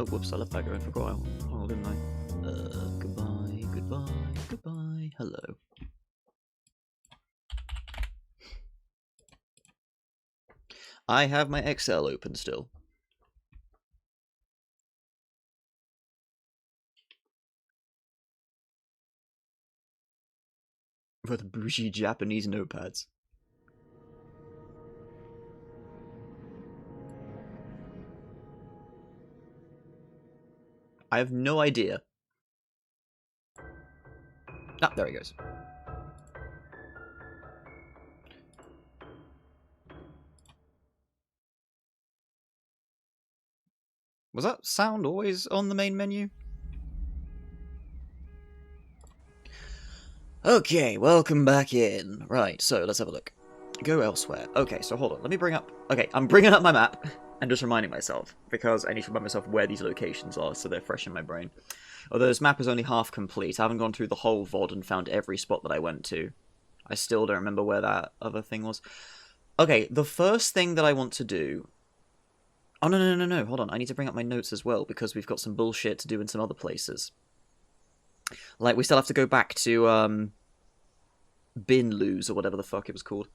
Oh, whoops, I left that going for quite a while, didn't I? Goodbye, goodbye, goodbye, hello. I have my Excel open still. For the bougie Japanese notepads. I have no idea. Ah, there he goes. Was that sound always on the main menu? Okay, welcome back in. Right, so let's have a look. Go elsewhere. Okay, so hold on. Let me bring up... Okay, I'm bringing up my map and just reminding myself, because I need to remind myself where these locations are so they're fresh in my brain. Although this map is only half complete. I haven't gone through the whole VOD and found every spot that I went to. I still don't remember where that other thing was. Okay, the first thing that I want to do... Oh, no, hold on. I need to bring up my notes as well, because we've got some bullshit to do in some other places. Like, we still have to go back to, Dimlose, or whatever the fuck it was called.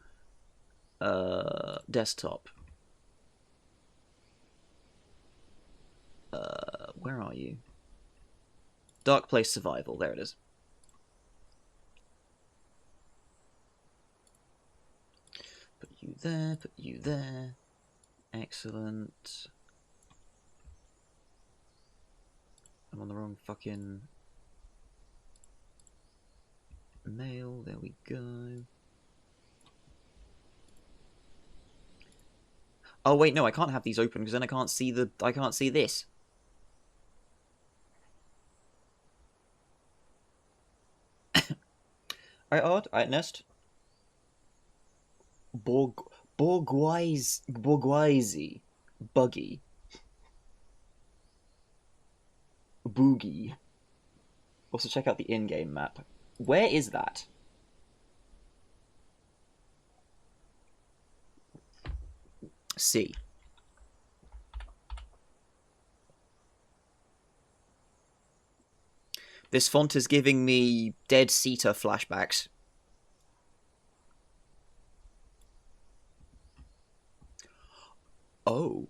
Desktop. Where are you? Dark Place Survival, there it is. Put you there, put you there. Excellent. I'm on the wrong fucking mail, there we go. Oh wait, no, I can't have these open because then I can't see this. Alright, Odd, alright, Nest. Borgwise Buggy. Boogie. Also check out the in-game map. Where is that? C. This font is giving me Dead Cetar flashbacks. Oh.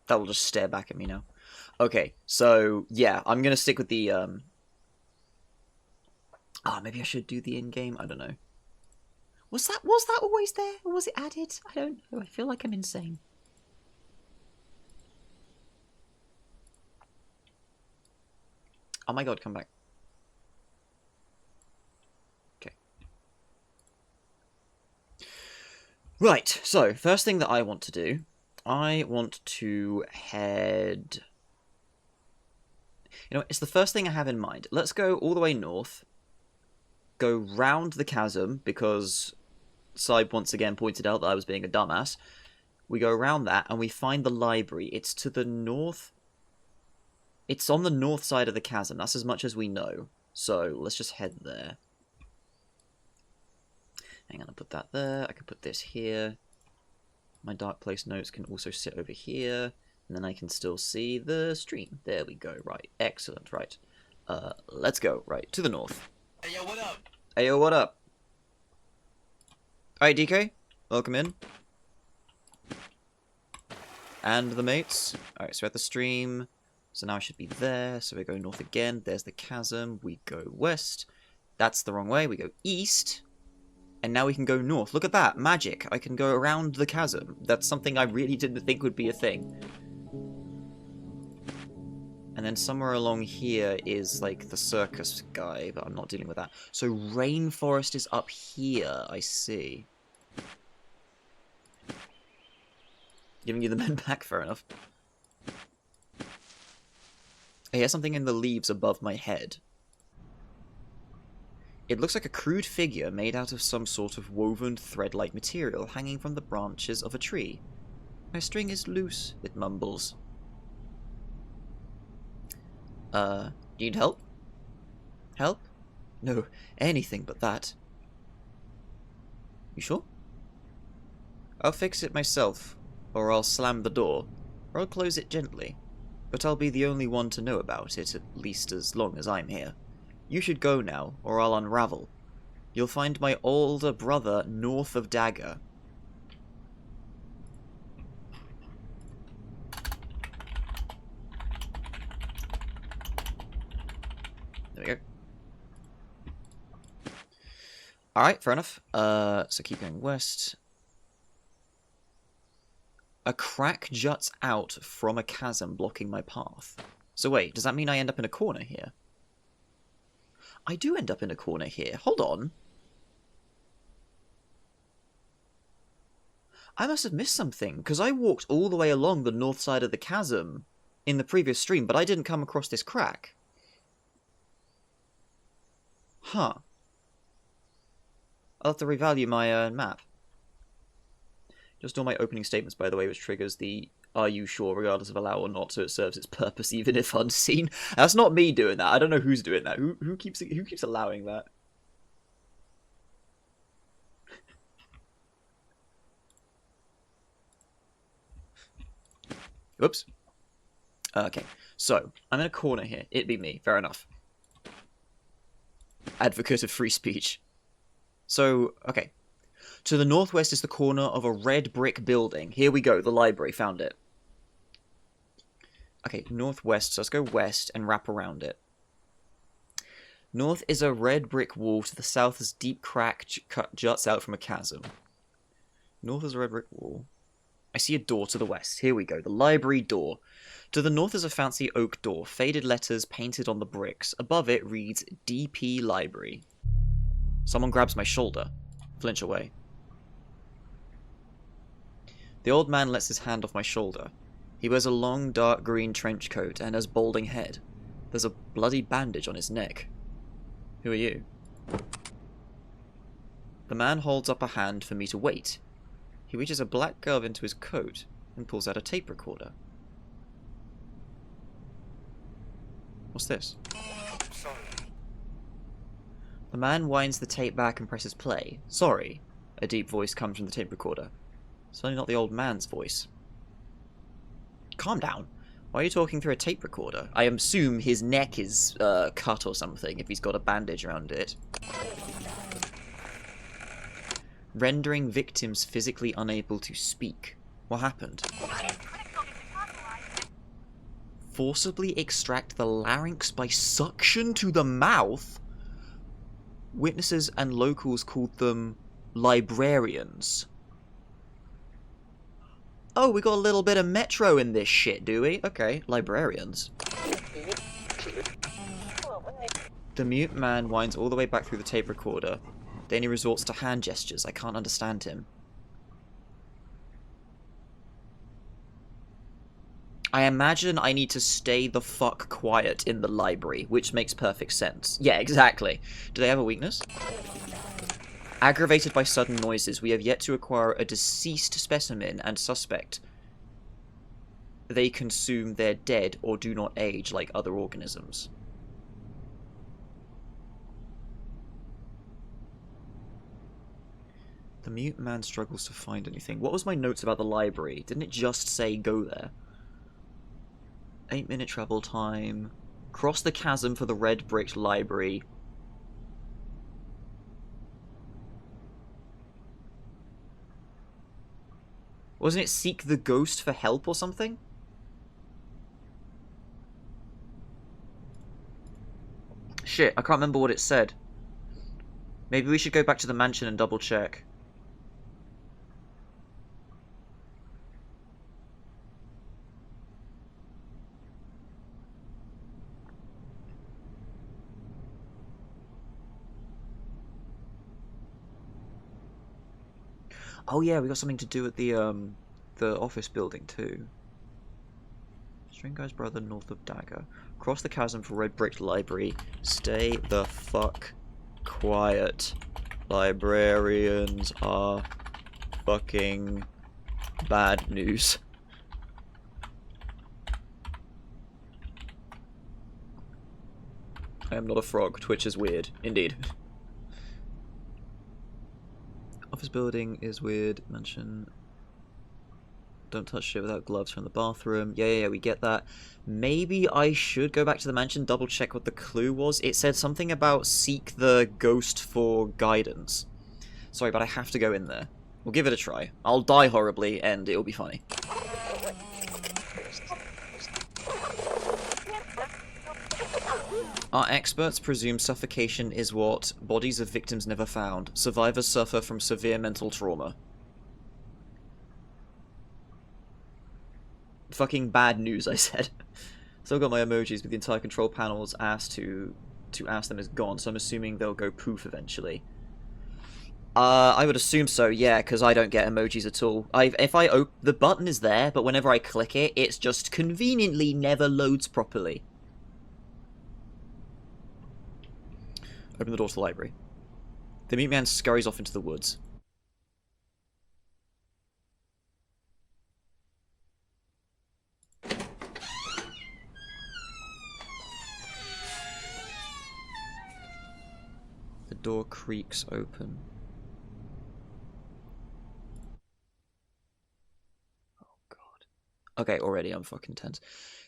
That will just stare back at me now. Okay, so yeah, I'm gonna stick with the maybe I should do the in-game. I don't know. Was that always there, or was it added? I don't know. I feel like I'm insane. Oh my god, come back. Okay. Right, so first thing that I want to do, I want to head... You know, it's the first thing I have in mind. Let's go all the way north, go round the chasm, because Saib once again pointed out that I was being a dumbass. We go around that, and we find the library. It's to the north. It's on the north side of the chasm. That's as much as we know. So, let's just head there. Hang on, I'll put that there. I can put this here. My Dark Place notes can also sit over here. And then I can still see the stream. There we go. Right. Excellent. Right. Let's go. Right. To the north. Hey, yo, what up? Hey, yo, what up? Alright, DK. Welcome in. And the mates. Alright, so we're at the stream. So now I should be there. So we go north again. There's the chasm. We go west. That's the wrong way. We go east. And now we can go north. Look at that. Magic. I can go around the chasm. That's something I really didn't think would be a thing. And then somewhere along here is, like, the circus guy, but I'm not dealing with that. So rainforest is up here, I see. Giving you the men back, fair enough. I hear something in the leaves above my head. It looks like a crude figure made out of some sort of woven thread-like material hanging from the branches of a tree. My string is loose, it mumbles. Do you need help? Help? No, anything but that. You sure? I'll fix it myself, or I'll slam the door, or I'll close it gently. But I'll be the only one to know about it, at least as long as I'm here. You should go now, or I'll unravel. You'll find my older brother north of Dagger. There we go. Alright, fair enough. So keep going west. A crack juts out from a chasm blocking my path. So wait, does that mean I end up in a corner here? I do end up in a corner here. Hold on. I must have missed something, because I walked all the way along the north side of the chasm in the previous stream, but I didn't come across this crack. Huh. I'll have to revalue my map. Just all my opening statements, by the way, which triggers the "are you sure" regardless of allow or not, so it serves its purpose even if unseen. That's not me doing that. I don't know who's doing that. Who keeps allowing that? Oops. Okay, so I'm in a corner here. It'd be me. Fair enough. Advocate of free speech. So, okay. To the northwest is the corner of a red brick building. Here we go, the library, found it. Okay, northwest, so let's go west and wrap around it. North is a red brick wall, to the south is deep crack juts out from a chasm. North is a red brick wall. I see a door to the west. Here we go, the library door. To the north is a fancy oak door, faded letters painted on the bricks. Above it reads DP Library. Someone grabs my shoulder. Flinch away. The old man lets his hand off my shoulder. He wears a long, dark green trench coat and has balding head. There's a bloody bandage on his neck. Who are you? The man holds up a hand for me to wait. He reaches a black glove into his coat and pulls out a tape recorder. What's this? The man winds the tape back and presses play. Sorry. A deep voice comes from the tape recorder. Certainly not the old man's voice. Calm down. Why are you talking through a tape recorder? I assume his neck is cut or something if he's got a bandage around it. Rendering victims physically unable to speak. What happened? Forcibly extract the larynx by suction to the mouth? Witnesses and locals called them librarians. Oh, we got a little bit of Metro in this shit, do we? Okay, librarians. The mute man winds all the way back through the tape recorder. Then he resorts to hand gestures. I can't understand him. I imagine I need to stay the fuck quiet in the library, which makes perfect sense. Yeah, exactly. Do they have a weakness? Aggravated by sudden noises, we have yet to acquire a deceased specimen and suspect they consume their dead or do not age like other organisms. The mute man struggles to find anything. What was my notes about the library? Didn't it just say go there? 8-minute travel time. Cross the chasm for the red brick library. Wasn't it seek the ghost for help or something? Shit, I can't remember what it said. Maybe we should go back to the mansion and double check. Oh yeah, we got something to do at the office building too. String guy's brother north of Dagger. Cross the chasm for red brick library. Stay the fuck quiet. Librarians are fucking bad news. I am not a frog. Twitch is weird. Indeed. Office building is weird. Mansion. Don't touch shit without gloves from the bathroom. Yeah, we get that. Maybe I should go back to the mansion, double check what the clue was. It said something about seek the ghost for guidance. Sorry, but I have to go in there. We'll give it a try. I'll die horribly, and it'll be funny. Our experts presume suffocation is what bodies of victims never found. Survivors suffer from severe mental trauma. Fucking bad news, I said. Still got my emojis, but the entire control panel's asked to ask them is gone, so I'm assuming they'll go poof eventually. I would assume so, yeah, because I don't get emojis at all. The button is there, but whenever I click it, it's just conveniently never loads properly. Open the door to the library. The meat man scurries off into the woods. The door creaks open. Okay, already I'm fucking tense.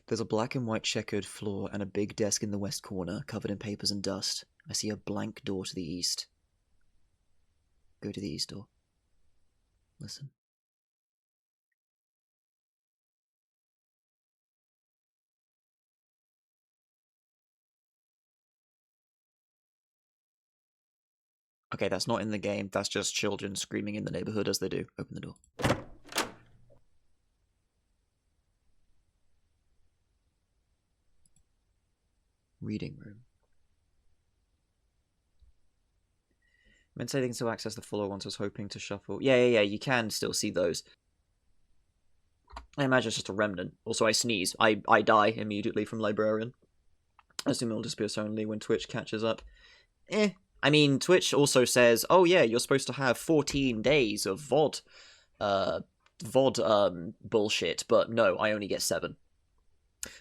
There's a black and white checkered floor and a big desk in the west corner, covered in papers and dust. I see a blank door to the east. Go to the east door. Listen. Okay, that's not in the game. That's just children screaming in the neighborhood as they do. Open the door. Reading room. Men say they can still access the follow ones. I was hoping to shuffle. Yeah, you can still see those. I imagine it's just a remnant. Also, I sneeze. I die immediately from Librarian. I assume it'll disappear only when Twitch catches up. I mean, Twitch also says, oh yeah, you're supposed to have 14 days of VOD bullshit, but no, I only get 7.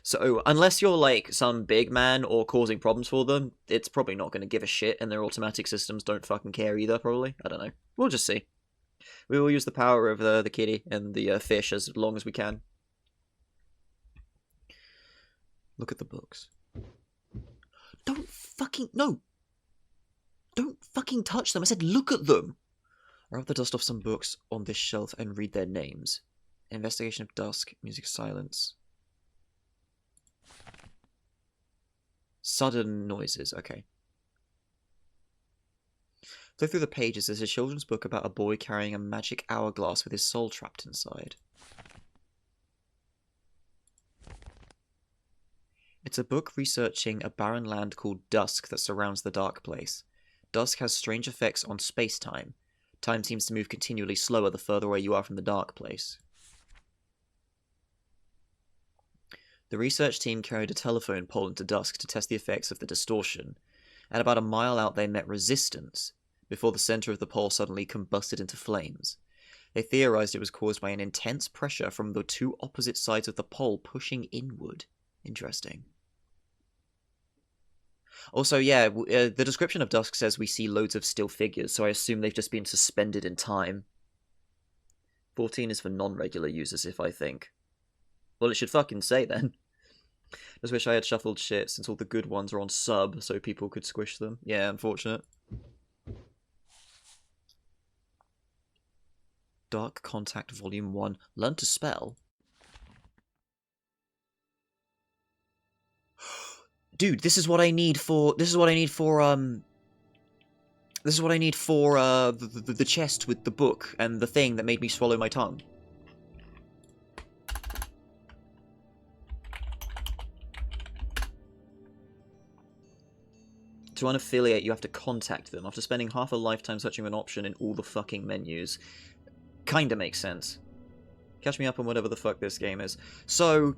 So, unless you're, like, some big man or causing problems for them, it's probably not going to give a shit, and their automatic systems don't fucking care either, probably. I don't know. We'll just see. We will use the power of the kitty and the fish as long as we can. Look at the books. Don't fucking... No! Don't fucking touch them! I said look at them! Rub the dust off some books on this shelf and read their names. Investigation of Dusk, Music Silence... Sudden noises, okay. Go through the pages. There's a children's book about a boy carrying a magic hourglass with his soul trapped inside. It's a book researching a barren land called Dusk that surrounds the dark place. Dusk has strange effects on space-time. Time seems to move continually slower the further away you are from the dark place. The research team carried a telephone pole into Dusk to test the effects of the distortion. At about a mile out they met resistance, before the center of the pole suddenly combusted into flames. They theorized it was caused by an intense pressure from the two opposite sides of the pole pushing inward. Interesting. Also, yeah, the description of Dusk says we see loads of still figures, so I assume they've just been suspended in time. 14 is for non-regular users, if I think. Well, it should fucking say then. Just wish I had shuffled shit since all the good ones are on sub so people could squish them. Yeah, unfortunate. Dark Contact Volume 1. Learn to spell. Dude, this is what I need for the chest with the book and the thing that made me swallow my tongue. To unaffiliate, you have to contact them. After spending half a lifetime searching an option in all the fucking menus. Kinda makes sense. Catch me up on whatever the fuck this game is. So,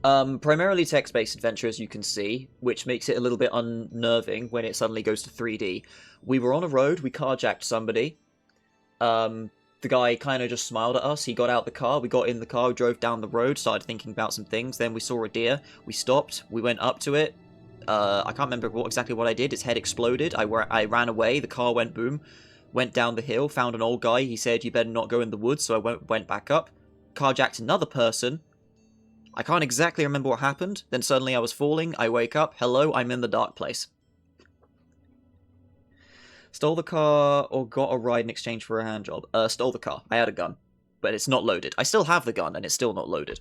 primarily text-based adventure, as you can see, which makes it a little bit unnerving when it suddenly goes to 3D. We were on a road, we carjacked somebody. The guy kind of just smiled at us. He got out the car, we got in the car, we drove down the road, started thinking about some things. Then we saw a deer, we stopped, we went up to it. I can't remember exactly what I did. His head exploded. I ran away. The car went boom. Went down the hill. Found an old guy. He said, "You better not go in the woods." So I went back up. Carjacked another person. I can't exactly remember what happened. Then suddenly I was falling. I wake up. Hello, I'm in the dark place. Stole the car or got a ride in exchange for a hand job? Stole the car. I had a gun. But it's not loaded. I still have the gun, and it's still not loaded.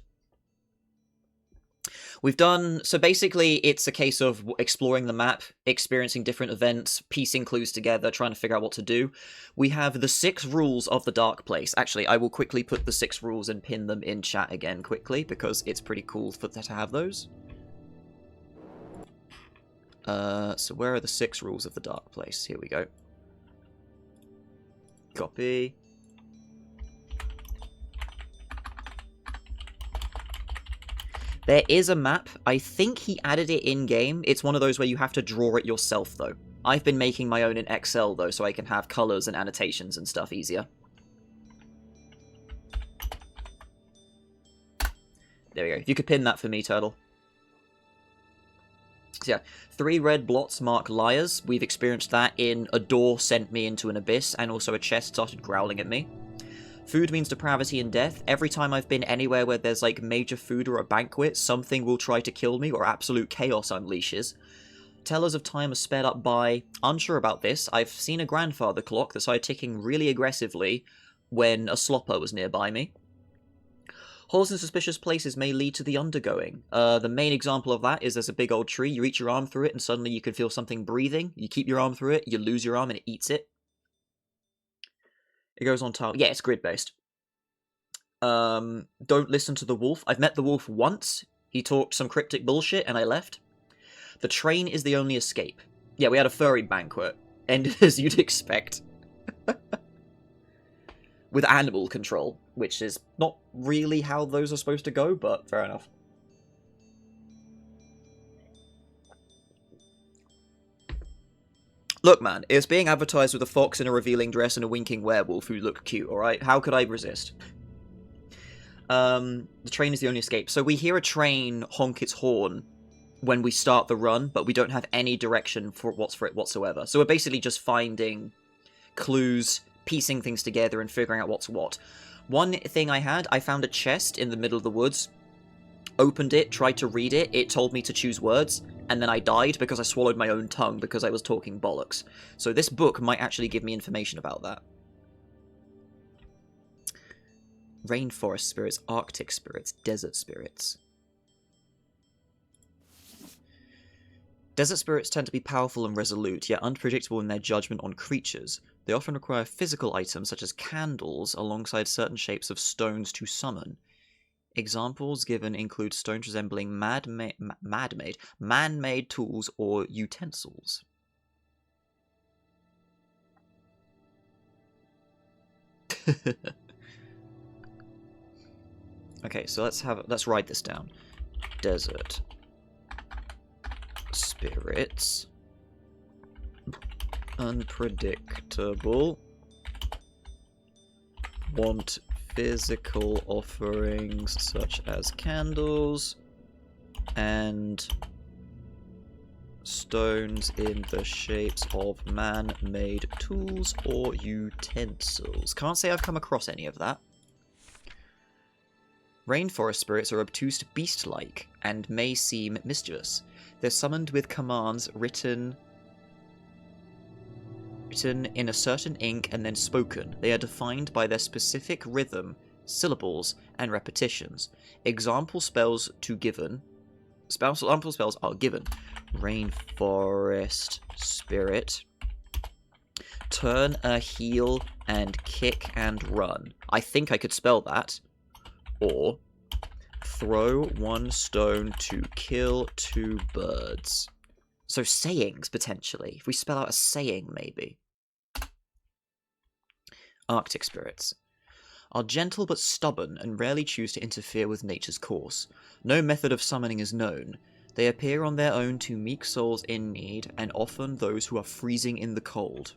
We've done... So basically, it's a case of exploring the map, experiencing different events, piecing clues together, trying to figure out what to do. We have the 6 rules of the Dark Place. Actually, I will quickly put the 6 rules and pin them in chat again quickly, because it's pretty cool to have those. So where are the 6 rules of the Dark Place? Here we go. Copy. There is a map. I think he added it in-game. It's one of those where you have to draw it yourself, though. I've been making my own in Excel, though, so I can have colors and annotations and stuff easier. There we go. If you could pin that for me, Turtle. So yeah, 3 red blots mark liars. We've experienced that in a door sent me into an abyss, and also a chest started growling at me. Food means depravity and death. Every time I've been anywhere where there's like major food or a banquet, something will try to kill me or absolute chaos unleashes. Tellers of time are sped up by... Unsure about this. I've seen a grandfather clock that started ticking really aggressively when a slopper was nearby me. Holes in suspicious places may lead to the undergoing. The main example of that is there's a big old tree, you reach your arm through it and suddenly you can feel something breathing. You keep your arm through it, you lose your arm and it eats it. It goes on tile. Yeah, it's grid-based. Don't listen to the wolf. I've met the wolf once. He talked some cryptic bullshit and I left. The train is the only escape. Yeah, we had a furry banquet. Ended as you'd expect. With animal control, which is not really how those are supposed to go, but fair enough. Look, man, it's being advertised with a fox in a revealing dress and a winking werewolf who look cute, alright? How could I resist? The train is the only escape. So we hear a train honk its horn when we start the run, but we don't have any direction for it whatsoever. So we're basically just finding clues, piecing things together, and figuring out what's what. One thing I found a chest in the middle of the woods, opened it, tried to read it, it told me to choose words, and then I died because I swallowed my own tongue because I was talking bollocks. So this book might actually give me information about that. Rainforest spirits, Arctic spirits, desert spirits. Desert spirits tend to be powerful and resolute, yet unpredictable in their judgment on creatures. They often require physical items such as candles alongside certain shapes of stones to summon. Examples given include stones resembling man-made tools or utensils. Okay, so let's write this down. Desert spirits, unpredictable, want physical offerings such as candles and stones in the shapes of man-made tools or utensils. Can't say I've come across any of that. Rainforest spirits are obtuse beast-like and may seem mischievous. They're summoned with commands written in a certain ink and then spoken. They are defined by their specific rhythm, syllables, and repetitions. Example spells are given. Rainforest spirit. Turn a heel and kick and run. I think I could spell that. Or throw 1 stone to kill 2 birds. So sayings, potentially. If we spell out a saying, maybe. Arctic spirits are gentle but stubborn and rarely choose to interfere with nature's course. No method of summoning is known. They appear on their own to meek souls in need, and often those who are freezing in the cold.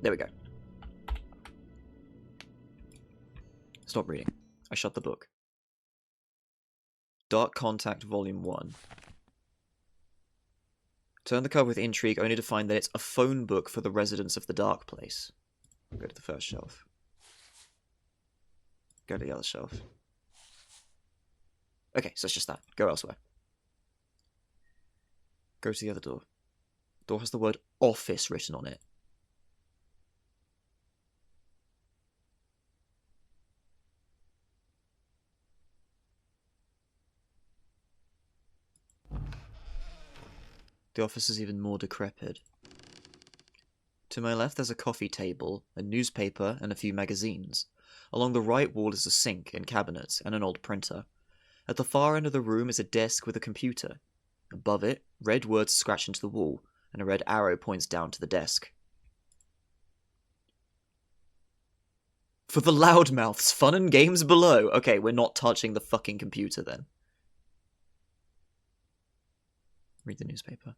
There we go. Stop reading. I shut the book. Dark Contact Volume 1. Turn the cover with intrigue, only to find that it's a phone book for the residents of the dark place. Go to the first shelf. Go to the other shelf. Okay, so it's just that. Go elsewhere. Go to the other door. Door has the word office written on it. The office is even more decrepit. To my left there's a coffee table, a newspaper, and a few magazines. Along the right wall is a sink and cabinets, and an old printer. At the far end of the room is a desk with a computer. Above it, red words scratch into the wall, and a red arrow points down to the desk. For the loudmouths, fun and games below. Okay, we're not touching the fucking computer then. Read the newspaper.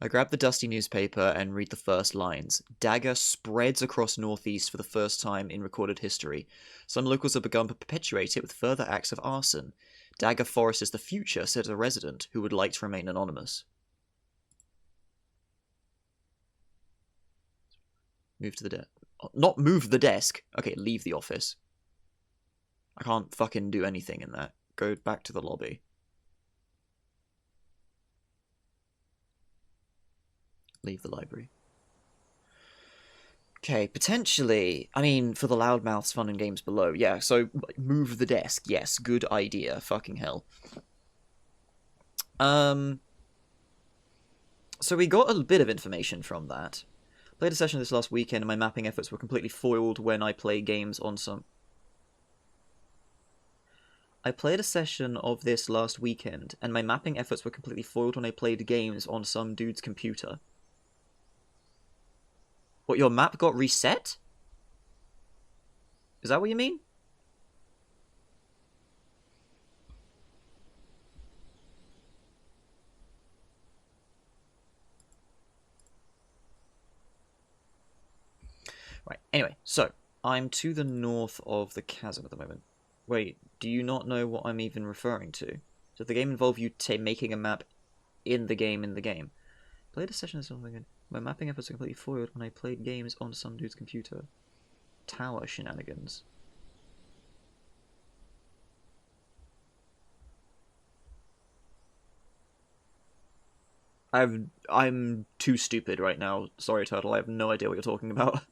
I grab the dusty newspaper and read the first lines. Dagger spreads across Northeast for the first time in recorded history. Some locals have begun to perpetuate it with further acts of arson. Dagger Forest is the future, said a resident who would like to remain anonymous. Move to the desk. Not move the desk. Okay, leave the office. I can't fucking do anything in that. Go back to the lobby. Leave the library. Okay, potentially, I mean, for the loudmouths, fun and games below, yeah, so move the desk, yes, good idea, fucking hell. So we got a bit of information from that. Played a session this last weekend and my mapping efforts were completely foiled when I play games on some... I played a session of this last weekend and my mapping efforts were completely foiled when I played games on some dude's computer. What, your map got reset? Is that what you mean? Right, anyway, so, I'm to the north of the chasm at the moment. Wait, do you not know what I'm even referring to? Does the game involve you making a map in the game? Played a session of something. My mapping efforts are completely foiled when I played games on some dude's computer. Tower shenanigans. I'm too stupid right now. Sorry, Turtle. I have no idea what you're talking about.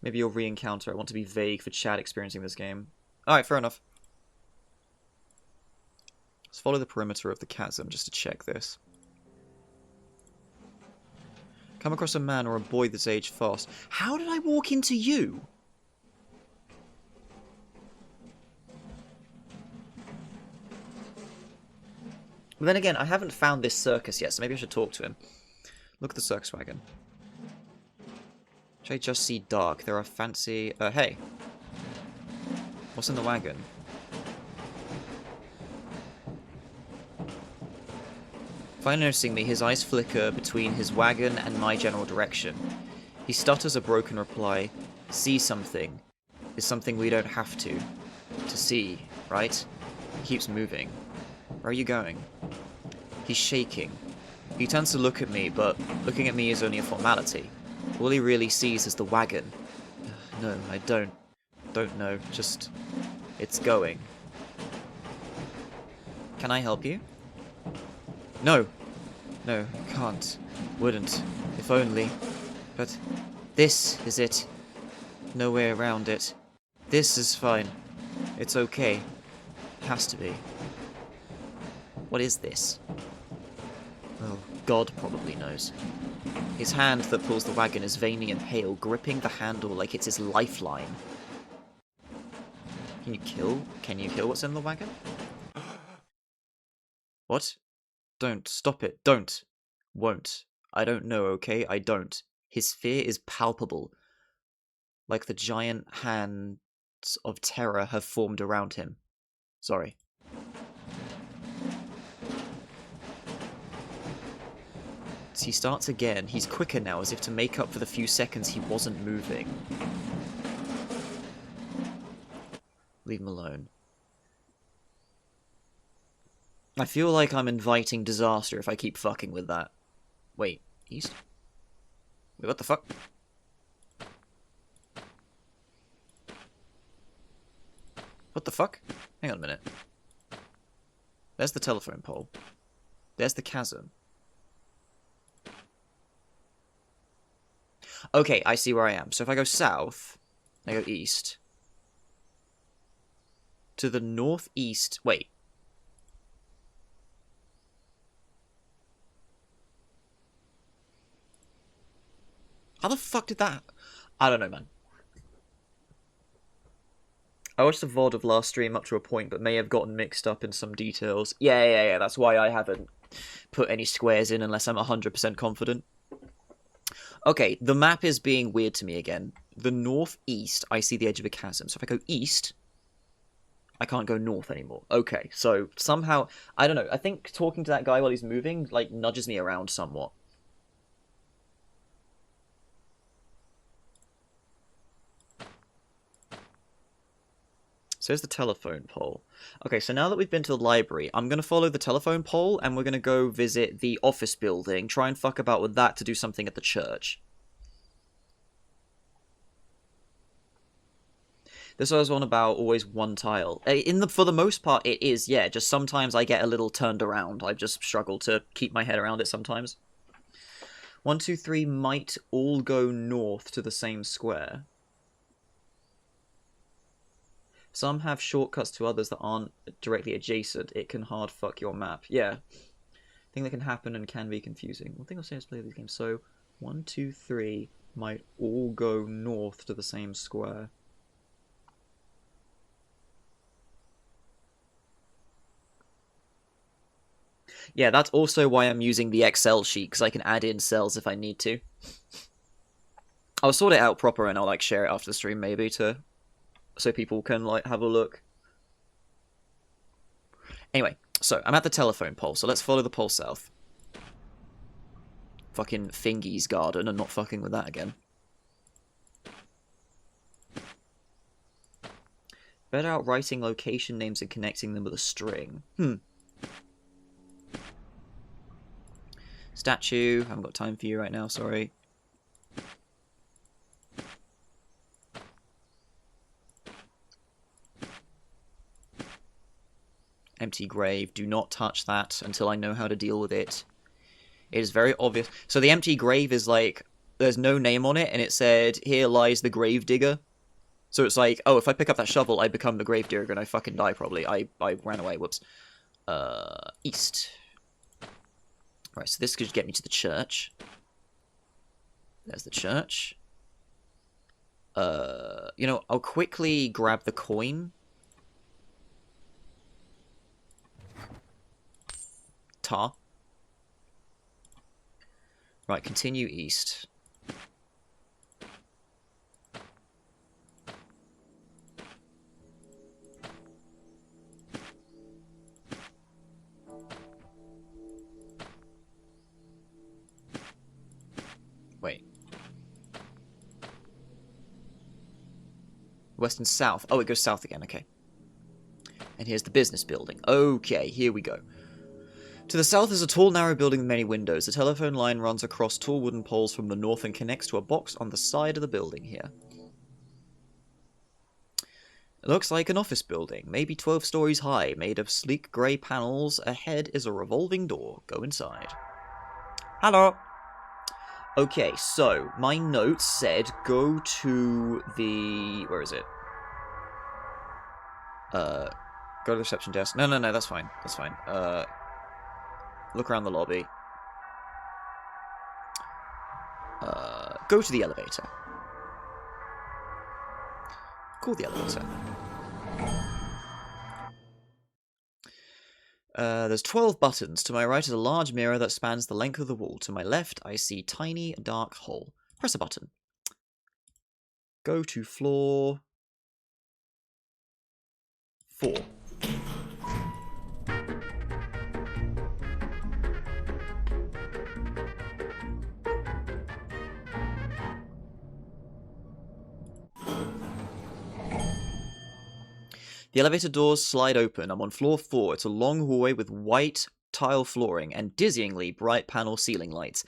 Maybe you'll re-encounter. I want to be vague for Chad experiencing this game. Alright, fair enough. Let's follow the perimeter of the chasm just to check this. Come across a man or a boy that's aged fast. How did I walk into you? But then again, I haven't found this circus yet, so maybe I should talk to him. Look at the circus wagon. Should I just see dark? There are fancy... hey. What's in the wagon? Finally noticing me, his eyes flicker between his wagon and my general direction. He stutters a broken reply. See something. Is something we don't have to see, right? He keeps moving. Where are you going? He's shaking. He turns to look at me, but looking at me is only a formality. All he really sees is the wagon. No, I don't know. Just... it's going. Can I help you? No, can't, wouldn't, if only. But this is it. No way around it. This is fine. It's okay. Has to be. What is this? Well, God probably knows. His hand that pulls the wagon is veiny and pale, gripping the handle like it's his lifeline. Can you kill what's in the wagon? What? Don't. Stop it. Don't. Won't. I don't know, okay? I don't. His fear is palpable. like the giant hands of terror have formed around him. Sorry. So he starts again. He's quicker now, as if to make up for the few seconds he wasn't moving. Leave him alone. I feel like I'm inviting disaster if I keep fucking with that. Wait, east? Wait, what the fuck? What the fuck? Hang on a minute. There's the telephone pole. There's the chasm. Okay, I see where I am. So if I go south, I go east. To the northeast... Wait. How the fuck did that... I don't know, man. I watched the VOD of last stream up to a point, but may have gotten mixed up in some details. Yeah, that's why I haven't put any squares in unless I'm 100% confident. Okay, the map is being weird to me again. The northeast, I see the edge of a chasm. So if I go east, I can't go north anymore. Okay, so somehow... I don't know, I think talking to that guy while he's moving, like, nudges me around somewhat. So here's the telephone pole. Okay, so now that we've been to the library, I'm going to follow the telephone pole, and we're going to go visit the office building, try and fuck about with that to do something at the church. This was one about always one tile. For the most part, it is, yeah, just sometimes I get a little turned around. I just struggle to keep my head around it sometimes. 1, 2, 3 might all go north to the same square. Some have shortcuts to others that aren't directly adjacent. It can hard fuck your map. Yeah. Thing that can happen and can be confusing. One thing I'll say is play these games. So, 1, 2, 3 might all go north to the same square. Yeah, that's also why I'm using the Excel sheet, because I can add in cells if I need to. I'll sort it out proper and I'll like share it after the stream maybe so people can like have a look. Anyway, so I'm at the telephone pole, so let's follow the pole south. Fucking Fingy's garden and not fucking with that again. Better out writing location names and connecting them with a string. Statue. Haven't got time for you right now, sorry. Empty grave. Do not touch that until I know how to deal with it. It is very obvious. So the empty grave is like, there's no name on it, and it said, here lies the grave digger. So it's like, oh, if I pick up that shovel, I become the grave digger, and I fucking die probably. I ran away, whoops. East. Right, so this could get me to the church. There's the church. You know, I'll quickly grab the coin. Tar. Right, continue east. Wait. West and south. Oh, it goes south again, okay. And here's the business building. Okay, here we go. To the south is a tall, narrow building with many windows. The telephone line runs across tall wooden poles from the north and connects to a box on the side of the building here. It looks like an office building, maybe 12 stories high, made of sleek grey panels. Ahead is a revolving door. Go inside. Hello! Okay, so, my notes said go to the... Where is it? Go to the reception desk. No, that's fine. That's fine. Look around the lobby. Go to the elevator. Call the elevator. There's 12 buttons. To my right is a large mirror that spans the length of the wall. To my left, I see tiny, dark hole. Press a button. Go to floor 4. The elevator doors slide open. I'm on floor 4. It's a long hallway with white tile flooring and dizzyingly bright panel ceiling lights.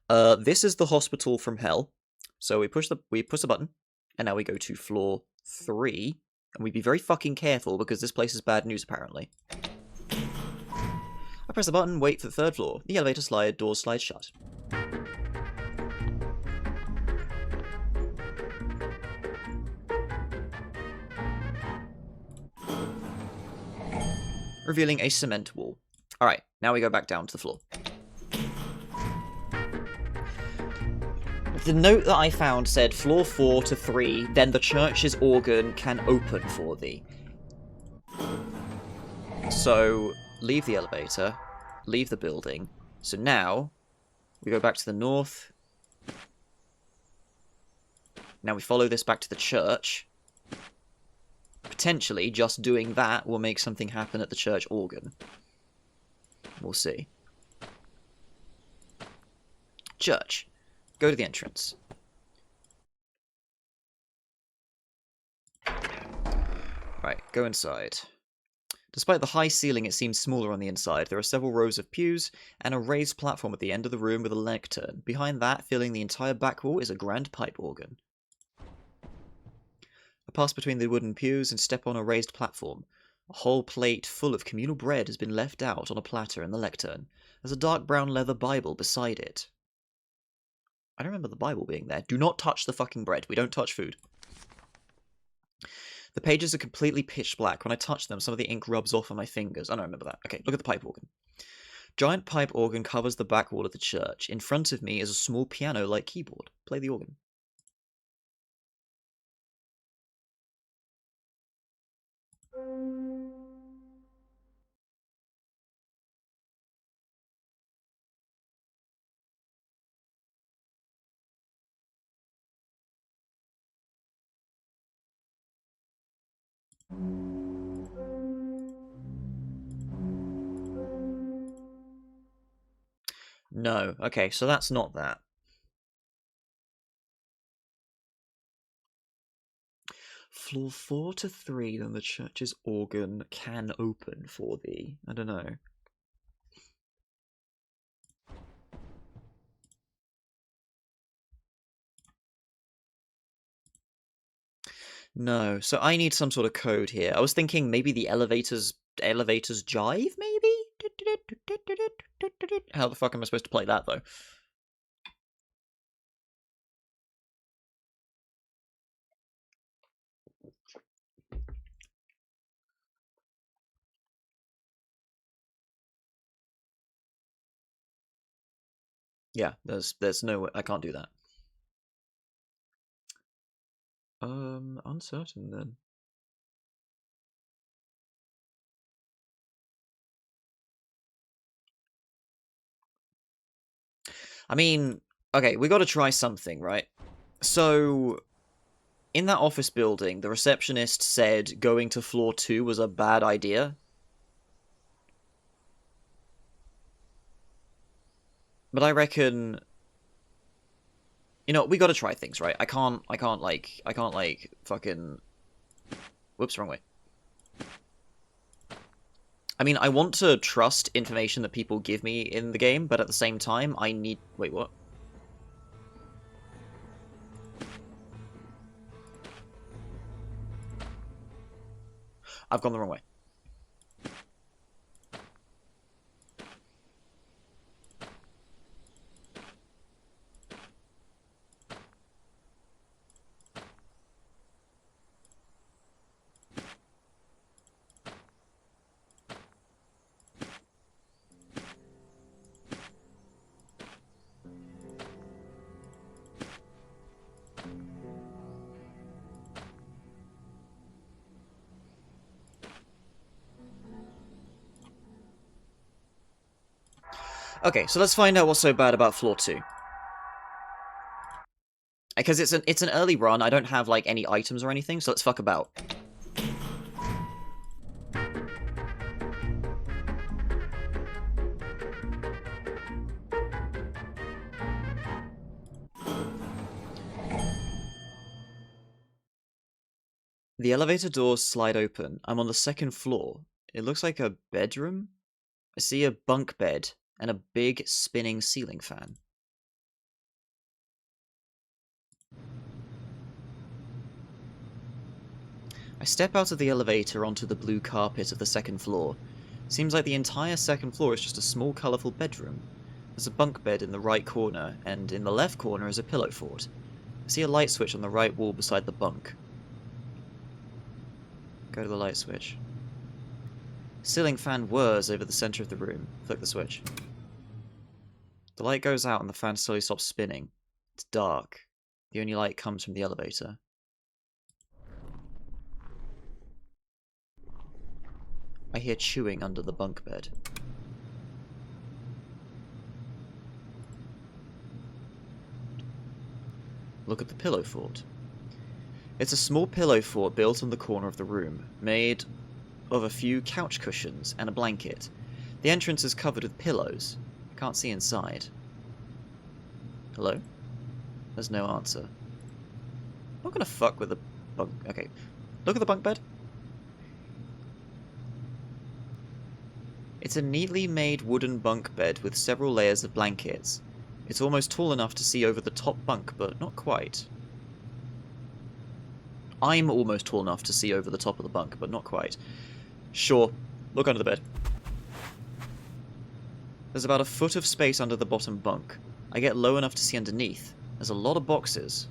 This is the hospital from hell. So we push the button, and now we go to floor 3, and we be very fucking careful because this place is bad news apparently. I press the button, wait for the 3rd floor. The elevator doors slide shut. Revealing a cement wall. Alright, now we go back down to the floor. The note that I found said floor 4 to 3, then the church's organ can open for thee. So, leave the elevator, leave the building. So now, we go back to the north. Now we follow this back to the church. Potentially, just doing that will make something happen at the church organ. We'll see. Church. Go to the entrance. Right, go inside. Despite the high ceiling, it seems smaller on the inside. There are several rows of pews and a raised platform at the end of the room with a lectern. Behind that, filling the entire back wall, is a grand pipe organ. I pass between the wooden pews and step on a raised platform. A whole plate full of communal bread has been left out on a platter in the lectern. There's a dark brown leather Bible beside it. I don't remember the Bible being there. Do not touch the fucking bread. We don't touch food. The pages are completely pitch black. When I touch them, some of the ink rubs off on my fingers. I don't remember that. Okay, look at the pipe organ. Giant pipe organ covers the back wall of the church. In front of me is a small piano-like keyboard. Play the organ. No. Okay, so that's not that. Floor 4 to 3, then the church's organ can open for thee. I don't know. No, so I need some sort of code here. I was thinking maybe the elevators jive, maybe? How the fuck am I supposed to play that, though? Yeah, there's no way. I can't do that. Uncertain then. I mean, okay, we got to try something, right? So, in that office building, the receptionist said going to floor 2 was a bad idea. But I reckon, you know, we got to try things, right? I can't fucking. Whoops, wrong way. I mean, I want to trust information that people give me in the game, but at the same time, I need... Wait, what? I've gone the wrong way. Okay, so let's find out what's so bad about floor 2. Because it's an early run, I don't have, like, any items or anything, so let's fuck about. The elevator doors slide open. I'm on the second floor. It looks like a bedroom? I see a bunk bed and a big spinning ceiling fan. I step out of the elevator onto the blue carpet of the second floor. Seems like the entire second floor is just a small colourful bedroom. There's a bunk bed in the right corner, and in the left corner is a pillow fort. I see a light switch on the right wall beside the bunk. Go to the light switch. Ceiling fan whirs over the center of the room. Flick the switch. The light goes out and the fan slowly stops spinning. It's dark. The only light comes from the elevator. I hear chewing under the bunk bed. Look at the pillow fort. It's a small pillow fort built on the corner of the room, made of a few couch cushions and a blanket. The entrance is covered with pillows. I can't see inside. Hello? There's no answer. I'm not gonna fuck with the bunk. Okay. Look at the bunk bed. It's a neatly made wooden bunk bed with several layers of blankets. It's almost tall enough to see over the top bunk, but not quite. I'm almost tall enough to see over the top of the bunk, but not quite. Sure, look under the bed. There's about a foot of space under the bottom bunk. I get low enough to see underneath. There's a lot of boxes.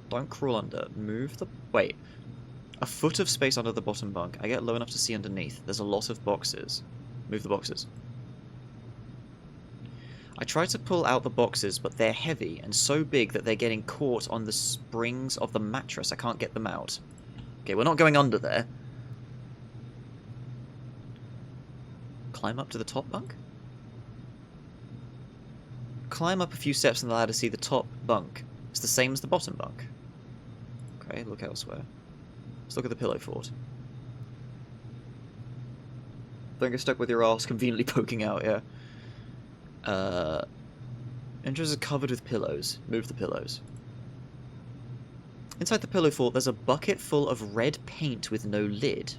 Don't crawl under. Move the... Wait. A foot of space under the bottom bunk. I get low enough to see underneath. There's a lot of boxes. Move the boxes. I try to pull out the boxes, but they're heavy and so big that they're getting caught on the springs of the mattress. I can't get them out. Okay, we're not going under there. Climb up to the top bunk? Climb up a few steps on the ladder to see the top bunk. It's the same as the bottom bunk. Okay, look elsewhere. Let's look at the pillow fort. Don't get stuck with your arse conveniently poking out, yeah. Entrance is covered with pillows. Move the pillows. Inside the pillow fort, there's a bucket full of red paint with no lid.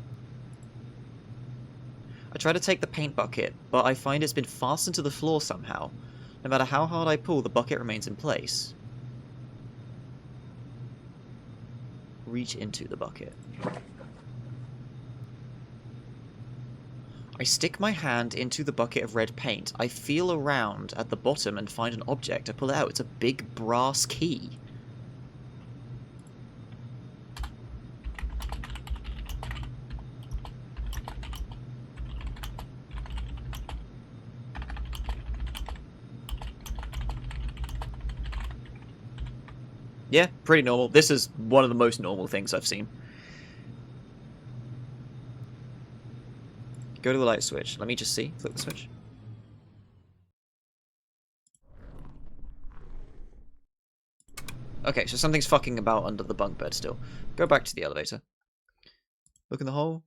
I try to take the paint bucket, but I find it's been fastened to the floor somehow. No matter how hard I pull, the bucket remains in place. Reach into the bucket. I stick my hand into the bucket of red paint. I feel around at the bottom and find an object. I pull it out. It's a big brass key. Yeah, pretty normal. This is one of the most normal things I've seen. Go to the light switch. Let me just see. Flick the switch. Okay, so something's fucking about under the bunk bed still. Go back to the elevator. Look in the hole.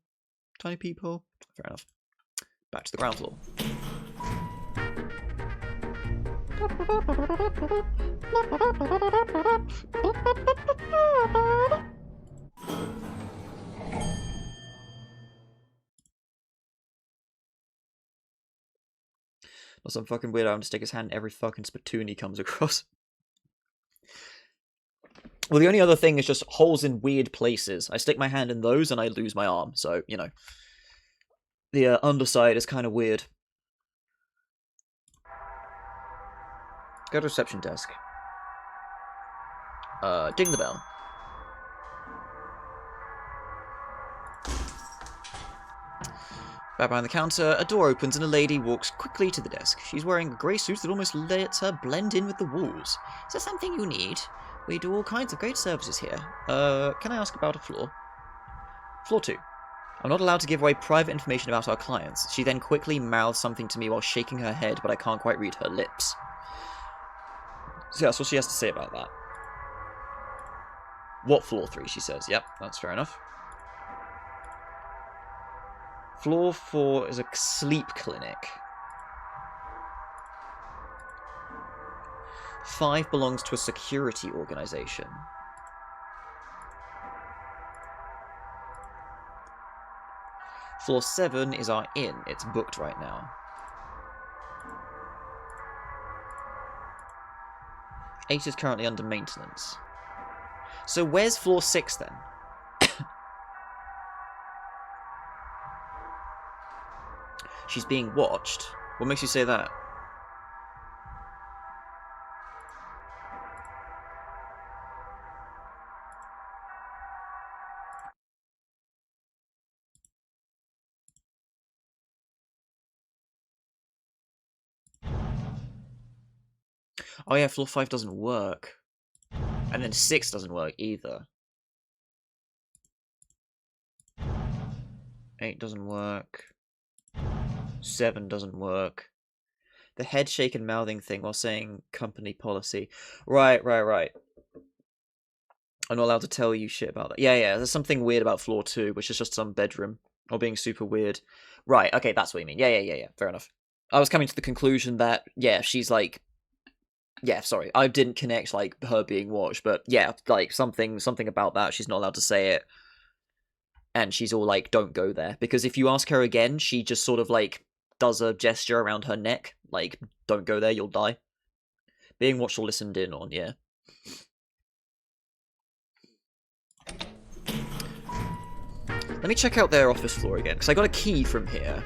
Tiny peephole. Fair enough. Back to the ground floor. Not some fucking weirdo having to stick his hand in every fucking spittoon he comes across. Well, the only other thing is just holes in weird places. I stick my hand in those and I lose my arm, so, you know. The underside is kind of weird. Go to reception desk. Ding the bell. Back behind the counter, a door opens and a lady walks quickly to the desk. She's wearing a grey suit that almost lets her blend in with the walls. Is there something you need? We do all kinds of great services here. Can I ask about a floor? Floor 2. I'm not allowed to give away private information about our clients. She then quickly mouths something to me while shaking her head, but I can't quite read her lips. So yeah, that's what she has to say about that. What floor 3, she says. Yep, that's fair enough. Floor 4 is a sleep clinic. 5 belongs to a security organization. Floor 7 is our inn. It's booked right now. 8 is currently under maintenance. So where's floor 6 then? She's being watched? What makes you say that? Oh yeah, floor 5 doesn't work. And then 6 doesn't work either. 8 doesn't work. 7 doesn't work. The head shake and mouthing thing while saying company policy. Right. I'm not allowed to tell you shit about that. Yeah, there's something weird about floor 2, which is just some bedroom. Or being super weird. Right, okay, that's what you mean. Yeah, fair enough. I was coming to the conclusion that, yeah, she's like... Yeah, sorry, I didn't connect, like, her being watched, but yeah, like, something about that, she's not allowed to say it. And she's all like, don't go there. Because if you ask her again, she just sort of, like, does a gesture around her neck. Like, don't go there, you'll die. Being watched or listened in on, yeah. Let me check out their office floor again, because I got a key from here.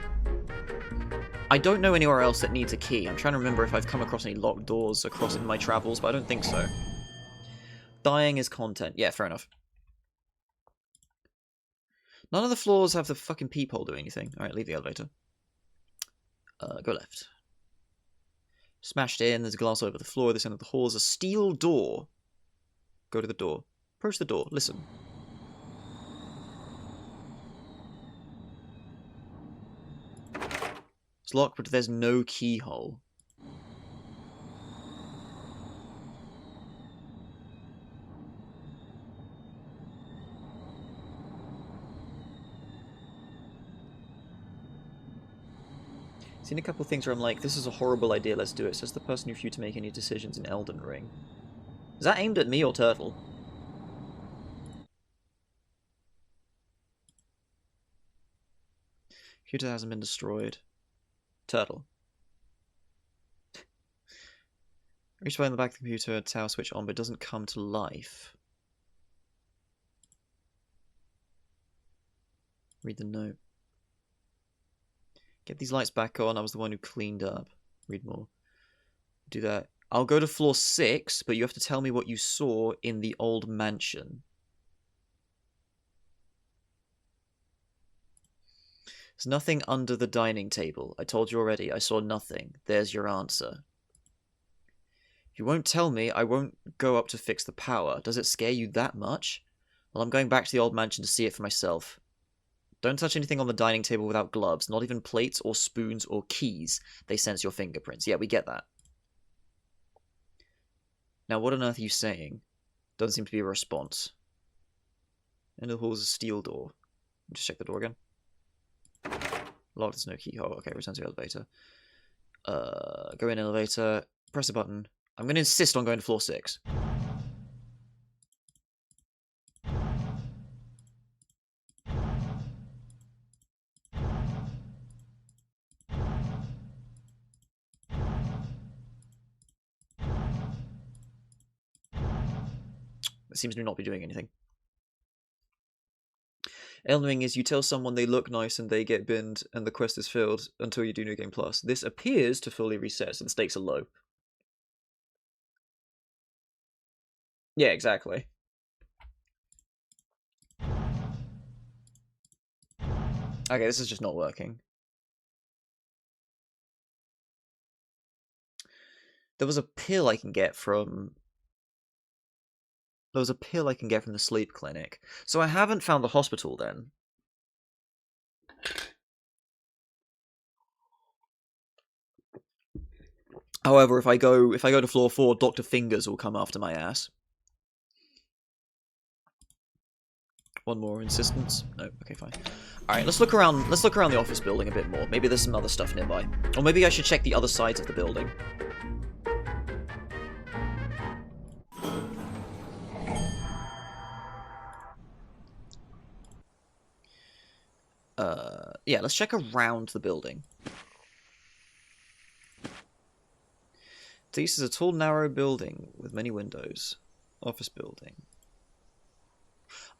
I don't know anywhere else that needs a key. I'm trying to remember if I've come across any locked doors across in my travels, but I don't think so. Dying is content. Yeah, fair enough. None of the floors have the fucking peephole do anything. Alright, leave the elevator. Go left. Smashed in, there's a glass over the floor. This end of the hall is a steel door. Go to the door. Approach the door. Listen. It's locked, but there's no keyhole. Seen a couple things where I'm like, this is a horrible idea, let's do it. Says the person who refused to make any decisions in Elden Ring. Is that aimed at me or Turtle? Computer hasn't been destroyed. Turtle. Reach by in the back of the computer, tower switch on, but it doesn't come to life. Read the note. Get these lights back on, I was the one who cleaned up. Read more. Do that. I'll go to floor 6, but you have to tell me what you saw in the old mansion. There's nothing under the dining table. I told you already, I saw nothing. There's your answer. If you won't tell me, I won't go up to fix the power. Does it scare you that much? Well, I'm going back to the old mansion to see it for myself. Don't touch anything on the dining table without gloves, not even plates or spoons or keys. They sense your fingerprints. Yeah, we get that. Now, what on earth are you saying? Doesn't seem to be a response. End of the hall is a steel door. Just check the door again. Locked, there's no keyhole. Okay, return to the elevator. Go in elevator, press a button. I'm going to insist on going to floor 6. It seems to not be doing anything. Elden Ring is you tell someone they look nice and they get binned and the quest is filled until you do New Game Plus. This appears to fully reset, so the stakes are low. Yeah, exactly. Okay, this is just not working. There was a pill I can get from... There was a pill I can get from the sleep clinic. So I haven't found the hospital then. However, if I go to floor 4, Dr. Fingers will come after my ass. One more insistence. No, okay, fine. Alright, let's look around the office building a bit more. Maybe there's some other stuff nearby. Or maybe I should check the other sides of the building. Yeah, let's check around the building. This is a tall, narrow building with many windows. Office building.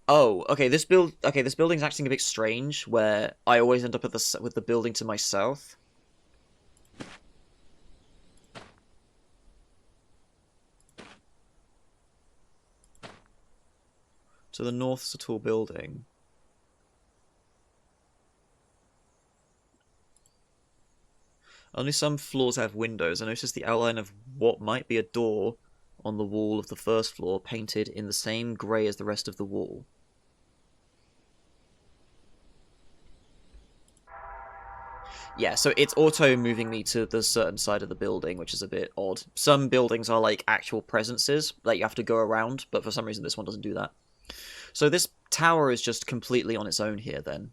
Oh, okay. This building's acting a bit strange. Where I always end up with the building to my south. To the north is a tall building. Only some floors have windows. I noticed the outline of what might be a door on the wall of the first floor, painted in the same grey as the rest of the wall. Yeah, so it's auto-moving me to the certain side of the building, which is a bit odd. Some buildings are like actual presences that you have to go around, but for some reason this one doesn't do that. So this tower is just completely on its own here, then.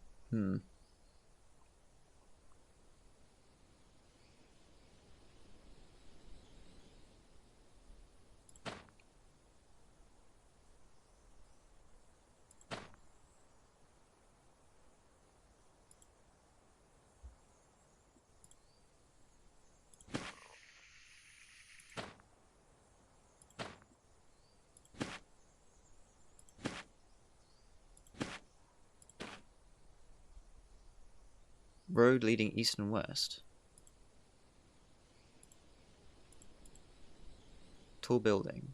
Road leading east and west. Tall building.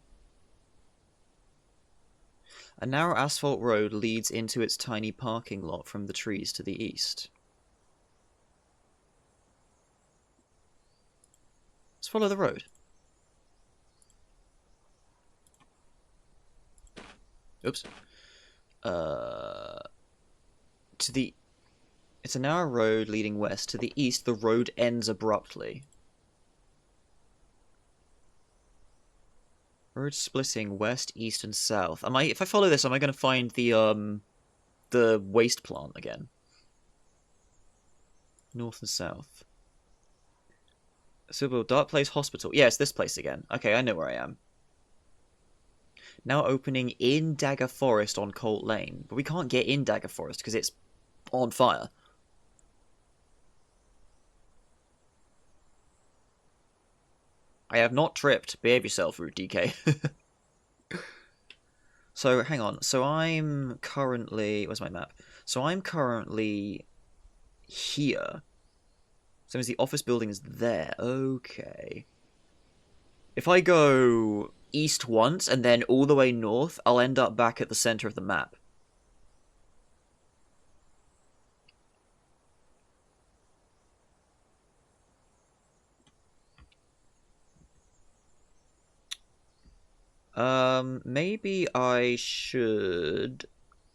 A narrow asphalt road leads into its tiny parking lot from the trees to the east. Let's follow the road. Oops. To the... It's a narrow road leading west. To the east, the road ends abruptly. Road splitting west, east, and south. If I follow this, am I going to find the waste plant again? North and south. Silver Dark Place Hospital. Yeah, it's this place again. Okay, I know where I am. Now opening in Dagger Forest on Colt Lane. But we can't get in Dagger Forest because it's on fire. I have not tripped. Behave yourself, Root DK. So, hang on. So I'm currently... Where's my map? So I'm currently here. So means the office building is there. Okay. If I go east once and then all the way north, I'll end up back at the center of the map. Maybe I should...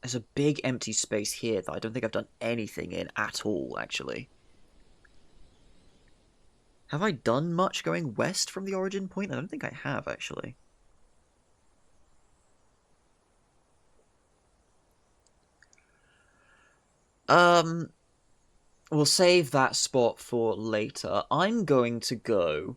There's a big empty space here that I don't think I've done anything in at all, actually. Have I done much going west from the origin point? I don't think I have, actually. We'll save that spot for later. I'm going to go...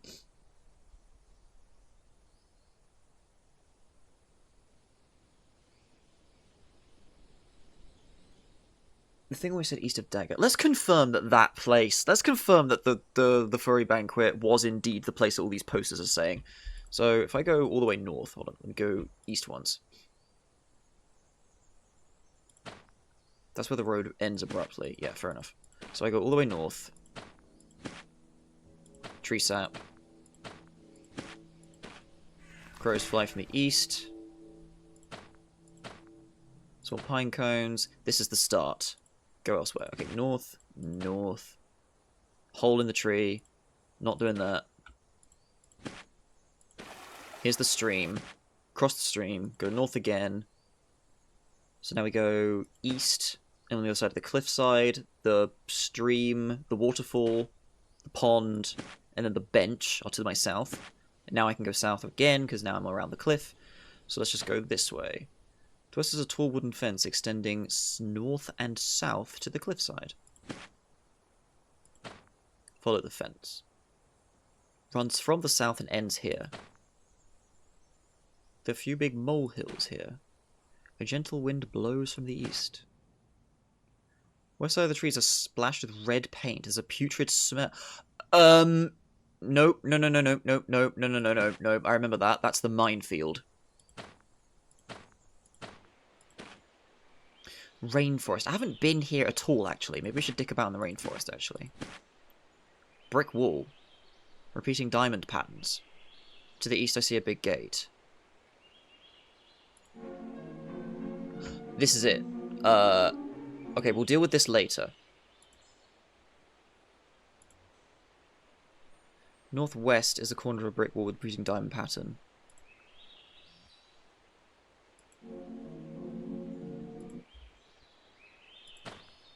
The thing always said east of Dagger. Let's confirm that place... Let's confirm that the furry banquet was indeed the place that all these posters are saying. So if I go all the way north... Hold on, let me go east once. That's where the road ends abruptly. Yeah, fair enough. So I go all the way north. Tree sap. Crows fly from the east. Small pine cones. This is the start. Go elsewhere. Okay, north, north. Hole in the tree. Not doing that. Here's the stream. Cross the stream. Go north again. So now we go east. And on the other side of the cliffside, the stream, the waterfall, the pond, and then the bench are to my south. And now I can go south again, because now I'm around the cliff. So let's just go this way. To us is a tall wooden fence extending north and south to the cliffside. Follow the fence. Runs from the south and ends here. There are a few big molehills here. A gentle wind blows from the east. West side of the trees are splashed with red paint. There's a putrid smell. Nope. No. I remember that. That's the minefield. Rainforest. I haven't been here at all, actually. Maybe we should dick about in the rainforest, actually. Brick wall. Repeating diamond patterns. To the east, I see a big gate. This is it. Okay, we'll deal with this later. Northwest is a corner of a brick wall with repeating diamond pattern.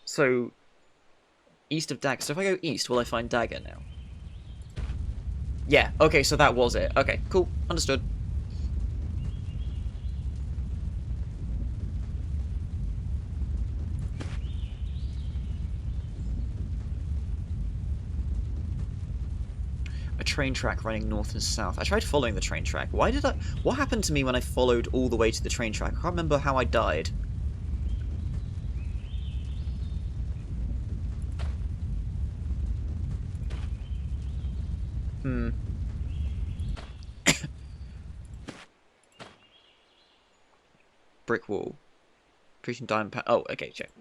So, east of Dagger. So if I go east, will I find Dagger now? Yeah, okay, so that was it. Okay, cool. Understood. A train track running north and south. I tried following the train track. Why did I... What happened to me when I followed all the way to the train track? I can't remember how I died. Brick wall. Increasing diamond pattern. Oh, okay, check.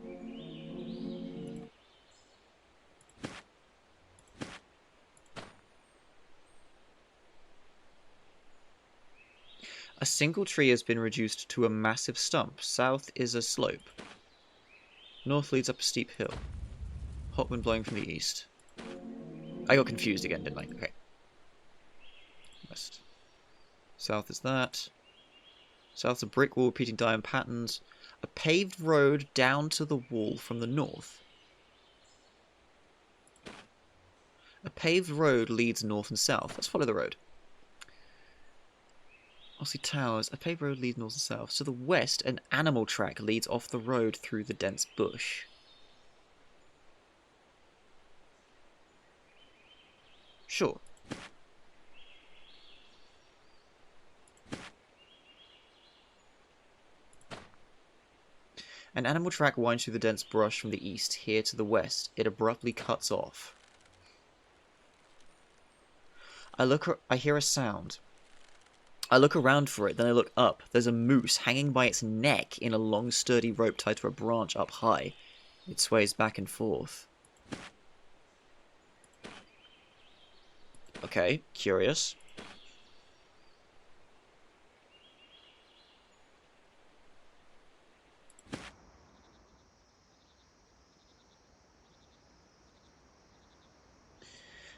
A single tree has been reduced to a massive stump. South is a slope. North leads up a steep hill. Hot wind blowing from the east. I got confused again, didn't I? Okay. West. South is that. South's a brick wall repeating diamond patterns. A paved road down to the wall from the north. A paved road leads north and south. Let's follow the road. I'll see towers. A paved road leads north and south. To the west, an animal track leads off the road through the dense bush. Sure. An animal track winds through the dense brush from the east. Here to the west, it abruptly cuts off. I hear a sound. I look around for it, then I look up. There's a moose hanging by its neck in a long, sturdy rope tied to a branch up high. It sways back and forth. Okay, curious.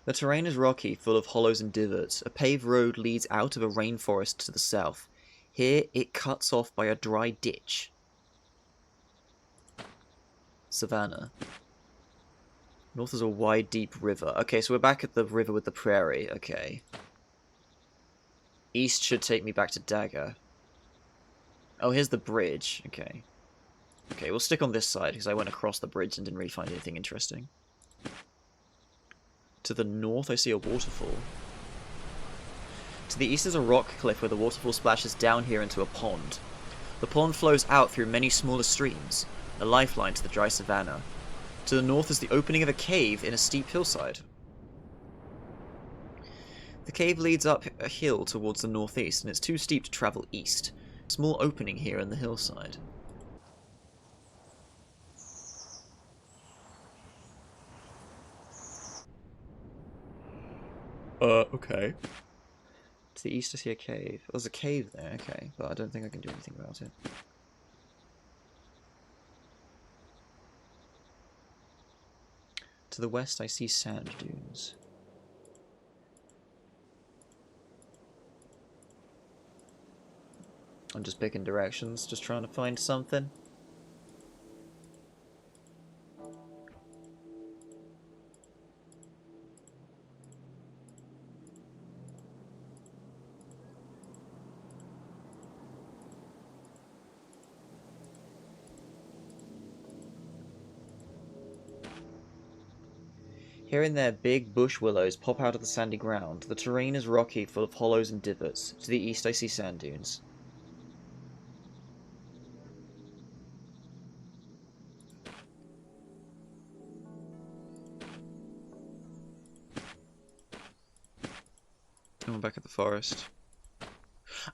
The terrain is rocky, full of hollows and divots. A paved road leads out of a rainforest to the south. Here, it cuts off by a dry ditch. Savannah. North is a wide, deep river. Okay, so we're back at the river with the prairie. Okay. East should take me back to Dagger. Oh, here's the bridge. Okay. Okay, we'll stick on this side, because I went across the bridge and didn't really find anything interesting. To the north, I see a waterfall. To the east is a rock cliff where the waterfall splashes down here into a pond. The pond flows out through many smaller streams, a lifeline to the dry savannah. To the north is the opening of a cave in a steep hillside. The cave leads up a hill towards the northeast, and it's too steep to travel east. A small opening here in the hillside. Okay. To the east I see a cave. There's a cave there, okay, but I don't think I can do anything about it. To the west I see sand dunes. I'm just picking directions, just trying to find something. Here and there, big bush willows pop out of the sandy ground. The terrain is rocky, full of hollows and divots. To the east, I see sand dunes. Oh, I'm back at the forest.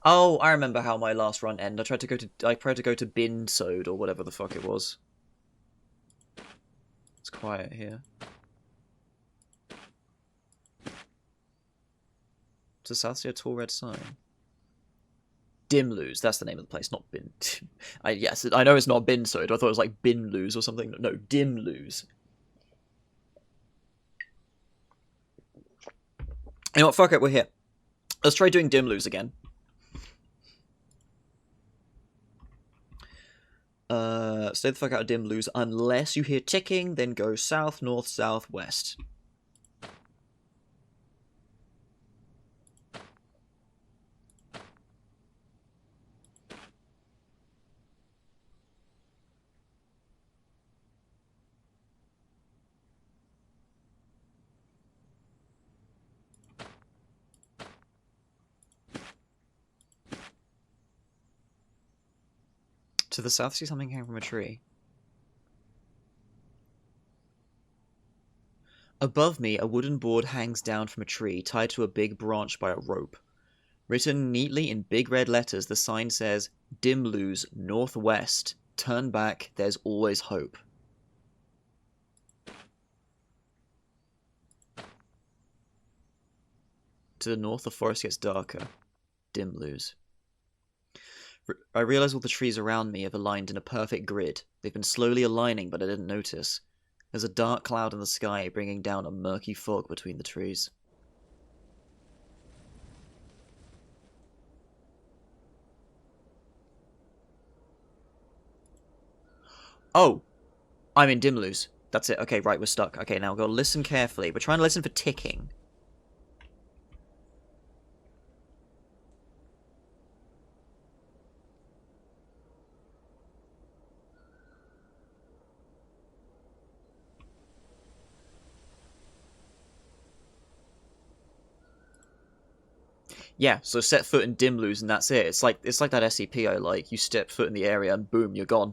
Oh, I remember how my last run ended. I tried to go to Binsode or whatever the fuck it was. It's quiet here. To the south, see a tall red sign. Dimlose, that's the name of the place, not Bin. Yes, I know it's not Binsode. I thought it was like Binlose or something. No, Dimlose. You know what? Fuck it, we're here. Let's try doing Dimlose again. Stay the fuck out of Dimlose unless you hear ticking, then go south, north, south, west. To the south, see something hanging from a tree. Above me, a wooden board hangs down from a tree, tied to a big branch by a rope. Written neatly in big red letters, the sign says, Dimlose, northwest. Turn back, there's always hope. To the north, the forest gets darker. Dimlose. I realize all the trees around me have aligned in a perfect grid. They've been slowly aligning, but I didn't notice. There's a dark cloud in the sky, bringing down a murky fog between the trees. Oh! I'm in Dimlose. That's it. Okay, right, we're stuck. Okay, now we've got to listen carefully. We're trying to listen for ticking. Yeah, so set foot in Dimlose and that's it. It's like that SCP I like. You step foot in the area and boom, you're gone.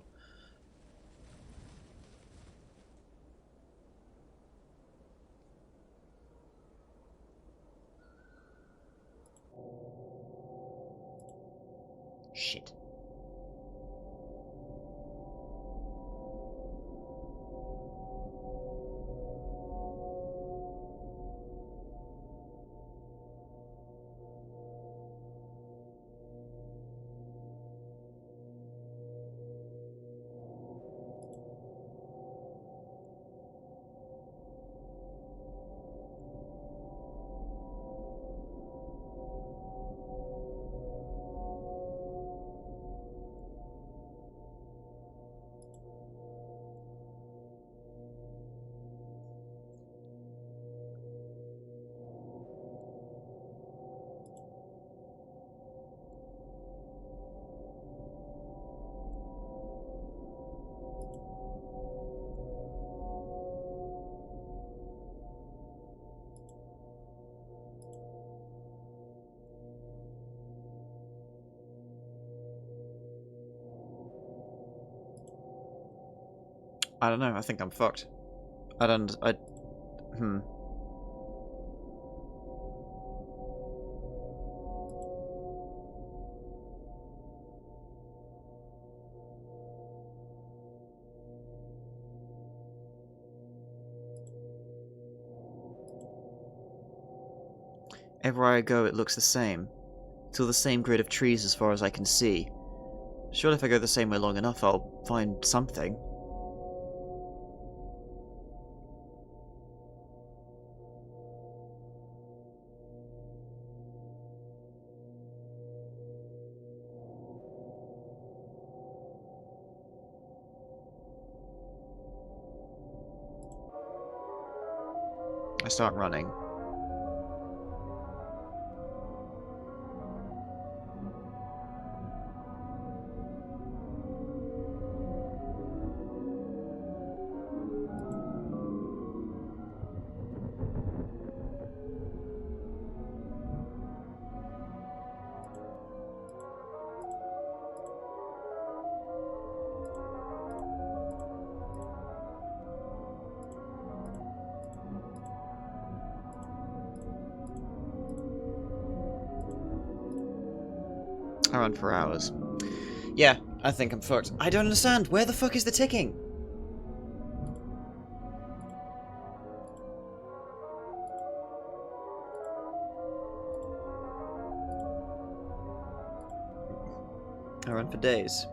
Shit. I don't know, I think I'm fucked. Hmm. Everywhere I go, it looks the same. It's all the same grid of trees as far as I can see. Surely if I go the same way long enough, I'll find something. I start running. I run for hours. Yeah, I think I'm fucked. I don't understand. Where the fuck is the ticking? I run for days.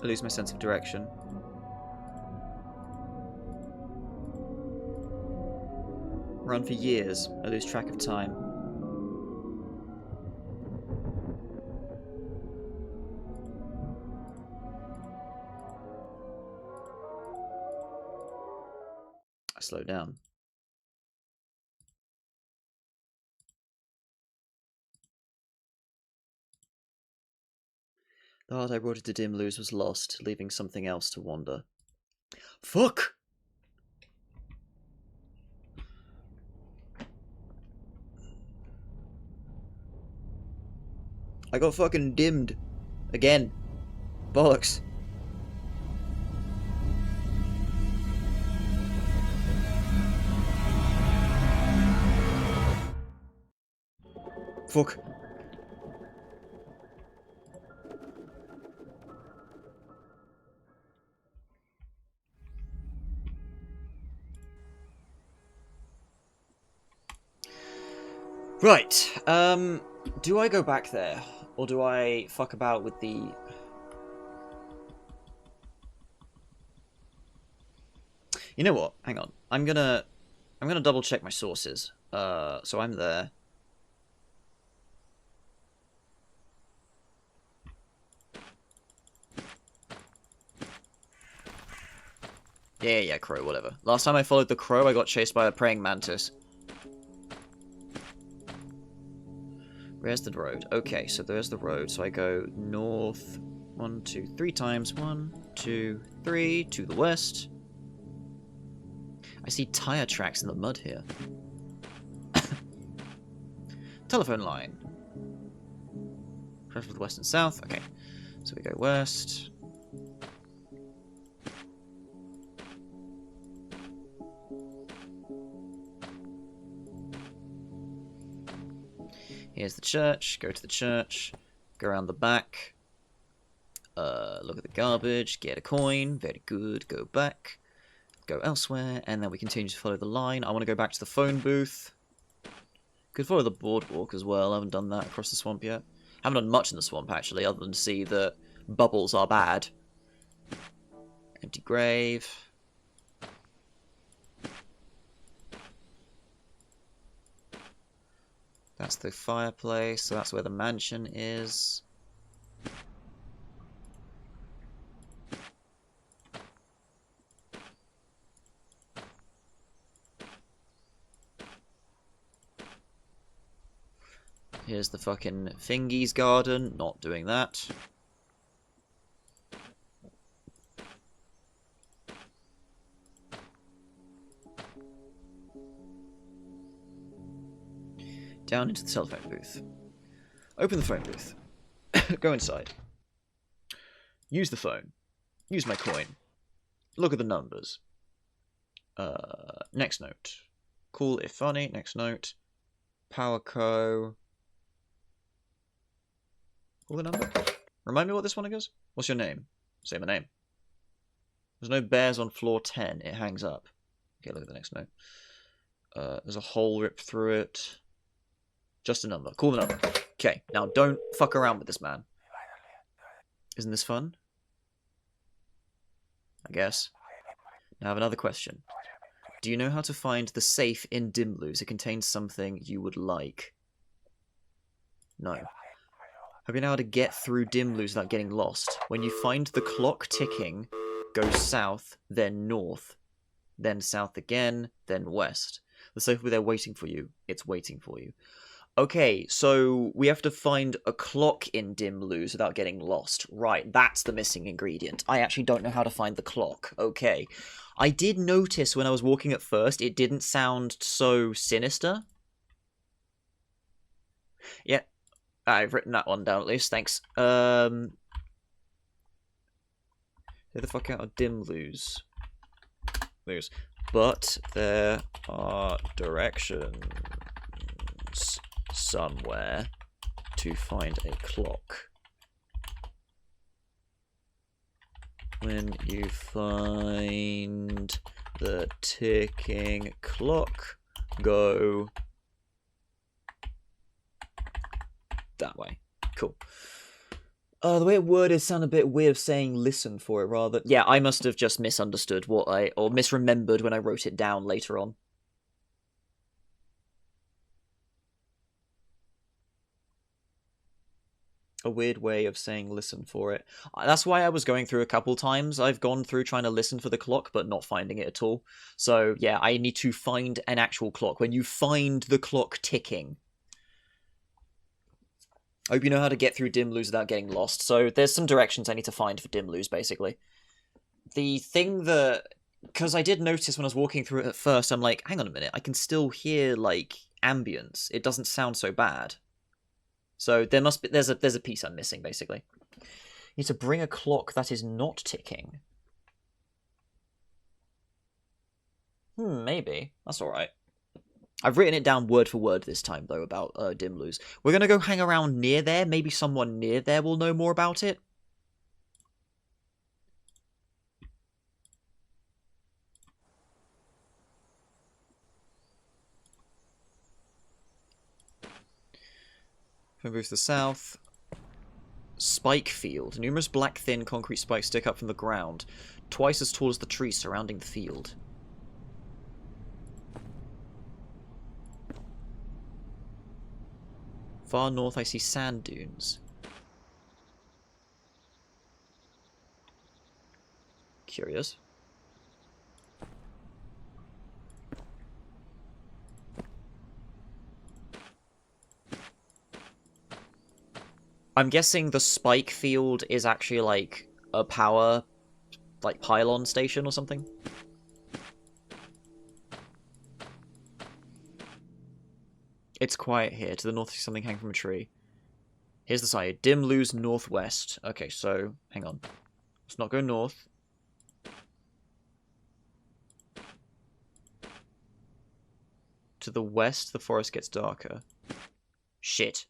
I lose my sense of direction. Run for years. I lose track of time. I slow down. The heart I brought into Dimlose was lost, leaving something else to wander. Fuck! I got fucking dimmed. Again. Bollocks. Fuck. Right, do I go back there? Or do I fuck about with the... You know what? Hang on. I'm gonna double check my sources. So I'm there. Yeah, crow, whatever. Last time I followed the crow, I got chased by a praying mantis. Where's the road? Okay, so there's the road. So I go north 1, 2, 3 times. 1, 2, 3 to the west. I see tire tracks in the mud here. Telephone line. Press with west and south. Okay, so we go west. Here's the church. Go to the church. Go around the back. Look at the garbage. Get a coin. Very good. Go back. Go elsewhere. And then we continue to follow the line. I want to go back to the phone booth. Could follow the boardwalk as well. I haven't done that across the swamp yet. Haven't done much in the swamp, actually, other than see that bubbles are bad. Empty grave. That's the fireplace, so that's where the mansion is. Here's the fucking Fingies garden. Not doing that. Down into the telephone booth. Open the phone booth. Go inside. Use the phone. Use my coin. Look at the numbers. Next note. Cool if funny. Next note. Power Co. Call the number. Remind me what this one goes? What's your name? Say my name. There's no bears on floor 10. It hangs up. Okay, look at the next note. There's a hole ripped through it. Just a number. Call the number. Okay, now don't fuck around with this man. Isn't this fun? I guess. Now I have another question. Do you know how to find the safe in Dimlose? It contains something you would like. No. Have you know how to get through Dimlose without getting lost? When you find the clock ticking, go south, then north, then south again, then west. The safe will be there waiting for you. It's waiting for you. Okay, so we have to find a clock in Dimlose without getting lost. Right, that's the missing ingredient. I actually don't know how to find the clock. Okay. I did notice when I was walking at first, it didn't sound so sinister. Yeah, I've written that one down at least, thanks. Get the fuck out of Dimlose. But there are directions somewhere to find a clock. When you find the ticking clock, go that way. Cool. The way it worded sounded a bit weird of saying listen for it rather. Yeah, I must have just misunderstood or misremembered when I wrote it down later on. A weird way of saying listen for it. That's why I was going through a couple times. I've gone through trying to listen for the clock, but not finding it at all. So, yeah, I need to find an actual clock. When you find the clock ticking. I hope you know how to get through Dimlose without getting lost. So, there's some directions I need to find for Dimlose, basically. The thing that... Because I did notice when I was walking through it at first, I'm like, hang on a minute, I can still hear, like, ambience. It doesn't sound so bad. So there's a piece I'm missing, basically. You need to bring a clock that is not ticking. Maybe. That's alright. I've written it down word for word this time, though, about Dimlose. We're going to go hang around near there. Maybe someone near there will know more about it. If I move to the south... Spike field. Numerous black, thin concrete spikes stick up from the ground, twice as tall as the trees surrounding the field. Far north I see sand dunes. Curious. I'm guessing the spike field is actually like a power, like pylon station or something. It's quiet here. To the north, see something hang from a tree. Here's the side. Dimlose northwest. Okay, so hang on. Let's not go north. To the west, the forest gets darker. Shit.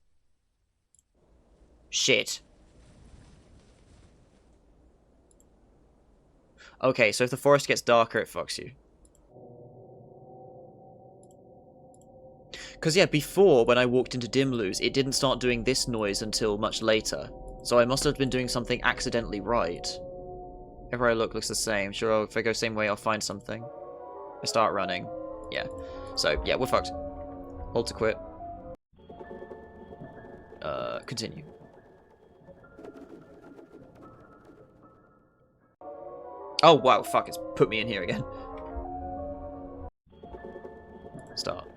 Shit. Okay, so if the forest gets darker, it fucks you. Because, yeah, before, when I walked into Dimlose, it didn't start doing this noise until much later. So I must have been doing something accidentally right. Everywhere I look looks the same. Sure, if I go the same way, I'll find something. I start running. Yeah. So, yeah, we're fucked. Hold to quit. Continue. Oh, wow, fuck, it's put me in here again. Start.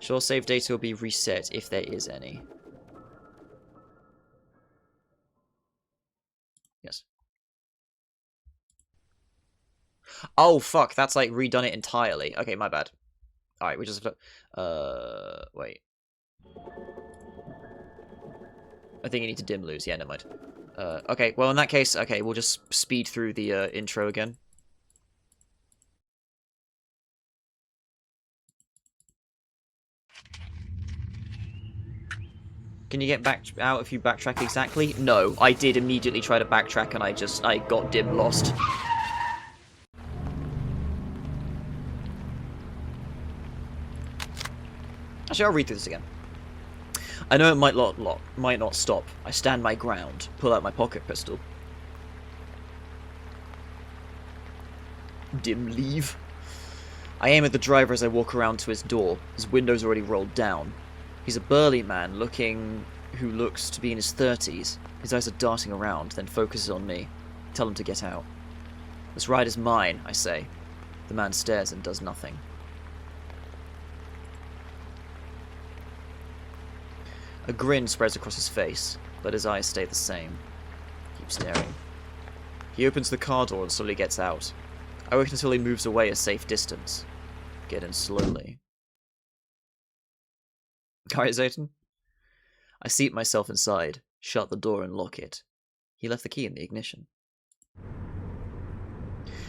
Sure, save data will be reset if there is any. Yes. Oh, fuck, that's like redone it entirely. Okay, my bad. Alright, we just... wait. I think you need to Dimlose. Yeah, never mind. Okay, well, in that case, okay, we'll just speed through the intro again. Can you get back out if you backtrack exactly? No, I did immediately try to backtrack and I got dim lost. Actually, I'll read through this again. I know it might not stop. I stand my ground, pull out my pocket pistol. Dim leave. I aim at the driver as I walk around to his door. His window's already rolled down. He's a burly man who looks to be in his 30s. His eyes are darting around, then focuses on me. Tell him to get out. This ride is mine, I say. The man stares and does nothing. A grin spreads across his face, but his eyes stay the same. Keep staring. He opens the car door and slowly gets out. I wait until he moves away a safe distance. Get in slowly. Alright, Zayton? I seat myself inside, shut the door and lock it. He left the key in the ignition.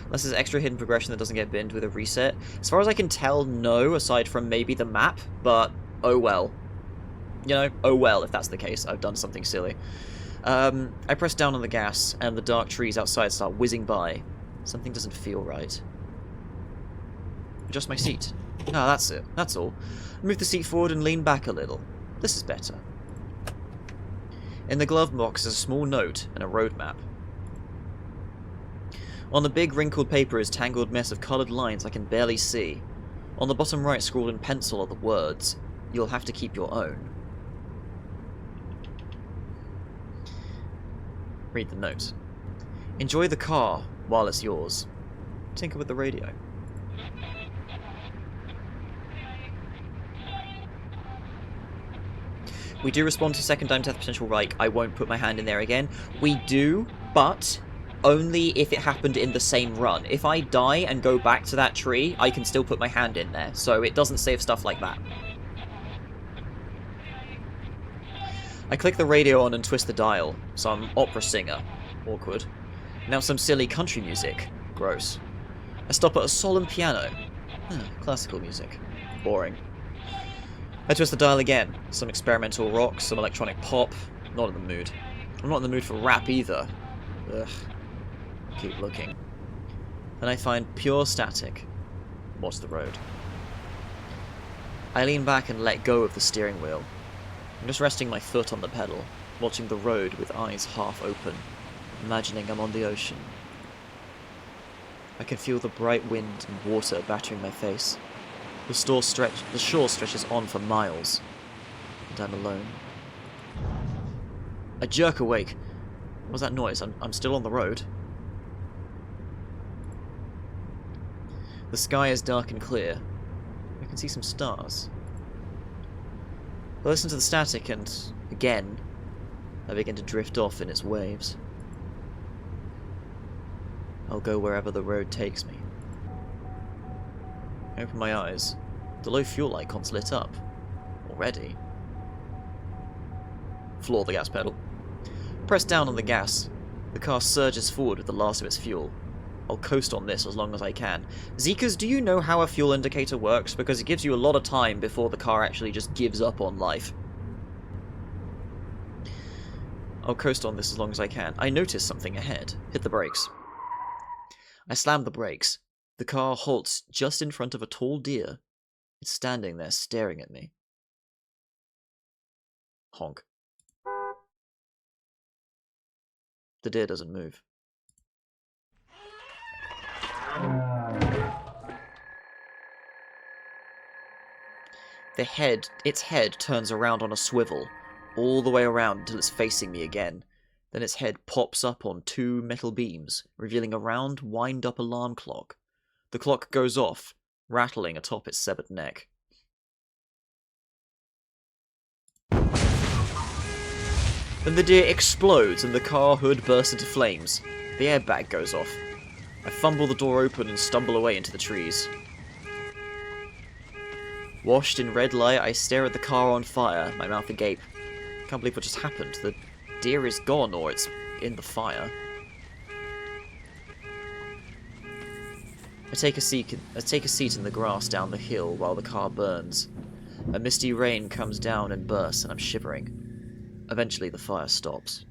Unless there's extra hidden progression that doesn't get binned with a reset. As far as I can tell, no, aside from maybe the map, but oh well. You know, oh well, if that's the case. I've done something silly. I press down on the gas, and the dark trees outside start whizzing by. Something doesn't feel right. Adjust my seat. Ah, that's it. That's all. Move the seat forward and lean back a little. This is better. In the glove box is a small note and a road map. On the big wrinkled paper is a tangled mess of coloured lines I can barely see. On the bottom right, scrawled in pencil, are the words, "You'll have to keep your own." Read the note. Enjoy the car while it's yours. Tinker with the radio. We do respond to second time death potential Reich. I won't put my hand in there again. We do, but only if it happened in the same run. If I die and go back to that tree, I can still put my hand in there. So it doesn't save stuff like that. I click the radio on and twist the dial. Some opera singer. Awkward. Now some silly country music. Gross. I stop at a solemn piano. Classical music. Boring. I twist the dial again. Some experimental rock, some electronic pop. Not in the mood. I'm not in the mood for rap either. Ugh. Keep looking. Then I find pure static. Watch the road. I lean back and let go of the steering wheel. I'm just resting my foot on the pedal, watching the road with eyes half open, imagining I'm on the ocean. I can feel the bright wind and water battering my face. The shore stretches on for miles, and I'm alone. I jerk awake. What was that noise? I'm still on the road. The sky is dark and clear. I can see some stars. I listen to the static and, again, I begin to drift off in its waves. I'll go wherever the road takes me. I open my eyes. The low fuel icon's lit up. Already. Floor the gas pedal. Press down on the gas. The car surges forward with the last of its fuel. I'll coast on this as long as I can. Zekas, do you know how a fuel indicator works? Because it gives you a lot of time before the car actually just gives up on life. I'll coast on this as long as I can. I notice something ahead. Hit the brakes. I slam the brakes. The car halts just in front of a tall deer. It's standing there staring at me. Honk. The deer doesn't move. Its head turns around on a swivel, all the way around until it's facing me again. Then its head pops up on two metal beams, revealing a round, wind-up alarm clock. The clock goes off, rattling atop its severed neck. Then the deer explodes and the car hood bursts into flames. The airbag goes off. I fumble the door open and stumble away into the trees. Washed in red light, I stare at the car on fire, my mouth agape. Can't believe what just happened. The deer is gone, or it's in the fire. I take a seat in the grass down the hill while the car burns. A misty rain comes down and bursts, and I'm shivering. Eventually the fire stops.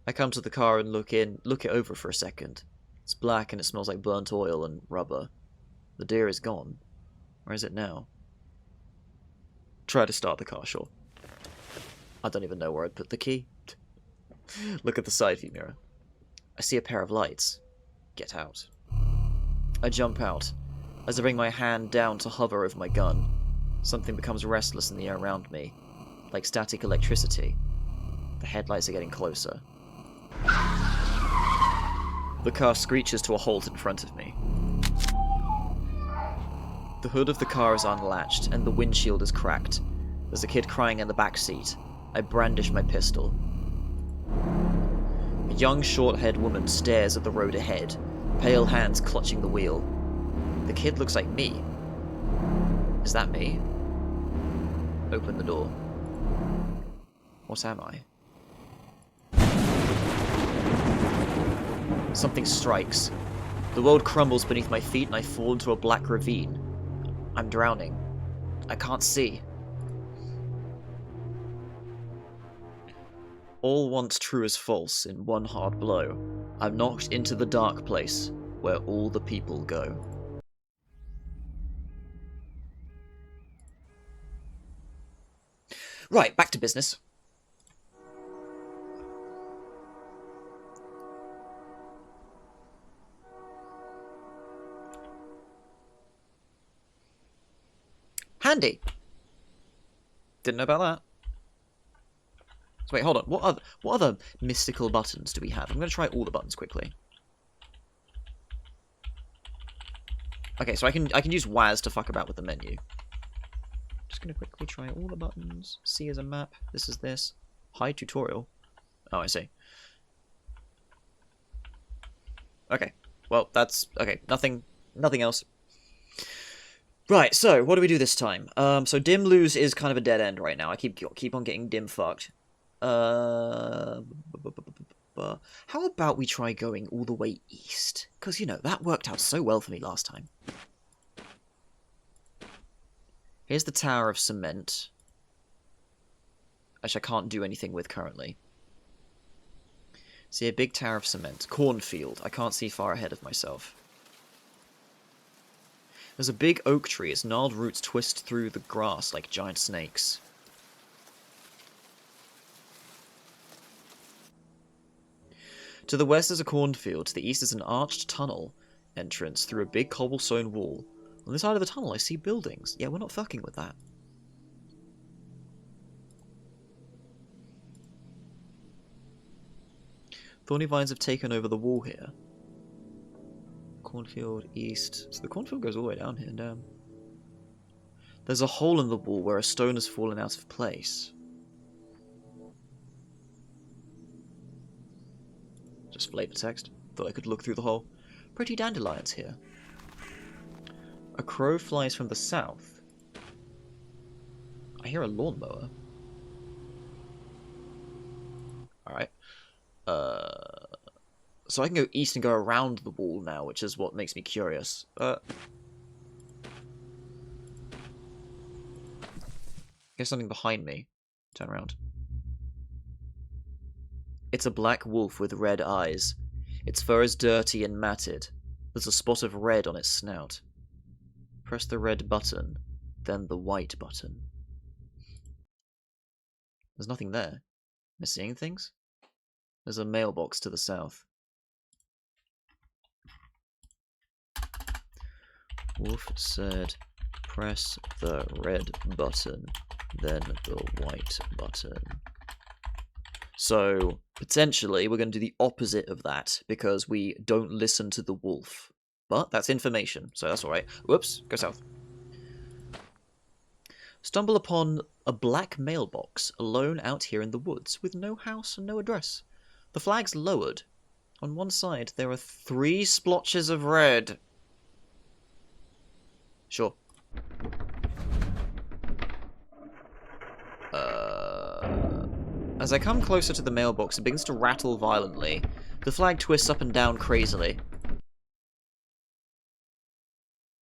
I come to the car and look it over for a second. It's black and it smells like burnt oil and rubber. The deer is gone. Where is it now? Try to start the car, sure. I don't even know where I'd put the key. Look at the side view mirror. I see a pair of lights. Get out. I jump out. As I bring my hand down to hover over my gun, something becomes restless in the air around me, like static electricity. The headlights are getting closer. The car screeches to a halt in front of me. The hood of the car is unlatched, and the windshield is cracked. There's a kid crying in the back seat. I brandish my pistol. A young, short-haired woman stares at the road ahead, pale hands clutching the wheel. The kid looks like me. Is that me? Open the door. What am I? Something strikes. The world crumbles beneath my feet and I fall into a black ravine. I'm drowning. I can't see. All once true is false in one hard blow. I'm knocked into the dark place where all the people go. Right, back to business. Handy. Didn't know about that. So wait, hold on. What other mystical buttons do we have? I'm going to try all the buttons quickly. Okay, so I can use WAS to fuck about with the menu. Just going to quickly try all the buttons. C is a map. This is this. Hide tutorial. Oh, I see. Okay. Well, that's okay. Nothing else. Right, so what do we do this time? So Dimlose is kind of a dead end right now. I keep on getting dim fucked. How about we try going all the way east? Because, you know, that worked out so well for me last time. Here's the Tower of Cement, which I can't do anything with currently. See a big Tower of Cement. Cornfield. I can't see far ahead of myself. There's a big oak tree. Its gnarled roots twist through the grass like giant snakes. To the west is a cornfield. To the east is an arched tunnel entrance through a big cobblestone wall. On the side of the tunnel I see buildings. Yeah, we're not fucking with that. Thorny vines have taken over the wall here. Cornfield east. So the cornfield goes all the way down here. Damn. There's a hole in the wall where a stone has fallen out of place. Just flavor text. Thought I could look through the hole. Pretty dandelions here. A crow flies from the south. I hear a lawnmower. Alright. So I can go east and go around the wall now, which is what makes me curious. There's something behind me. Turn around. It's a black wolf with red eyes. Its fur is dirty and matted. There's a spot of red on its snout. Press the red button, then the white button. There's nothing there. Am I seeing things? There's a mailbox to the south. Wolf said, press the red button, then the white button. So, potentially, we're going to do the opposite of that, because we don't listen to the wolf. But that's information, so that's alright. Whoops, go south. Stumble upon a black mailbox, alone out here in the woods, with no house and no address. The flag's lowered. On one side, there are 3 splotches of red. Sure. As I come closer to the mailbox, it begins to rattle violently. The flag twists up and down crazily.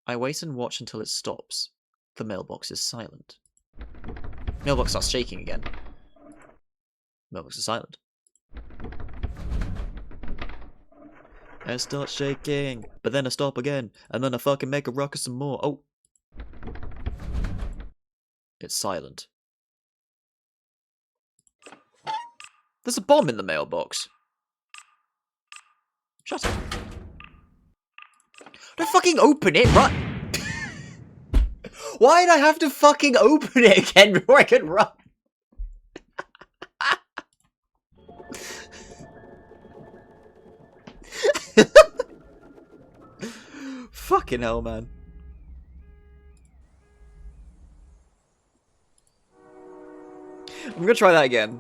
I wait and watch until it stops. The mailbox is silent. Mailbox starts shaking again. Mailbox is silent. I start shaking, but then I stop again, and then I fucking make a ruckus some more. Oh. It's silent. There's a bomb in the mailbox. Shut up. Don't fucking open it, run! Why'd I have to fucking open it again before I could run? Fucking hell, man. I'm gonna try that again.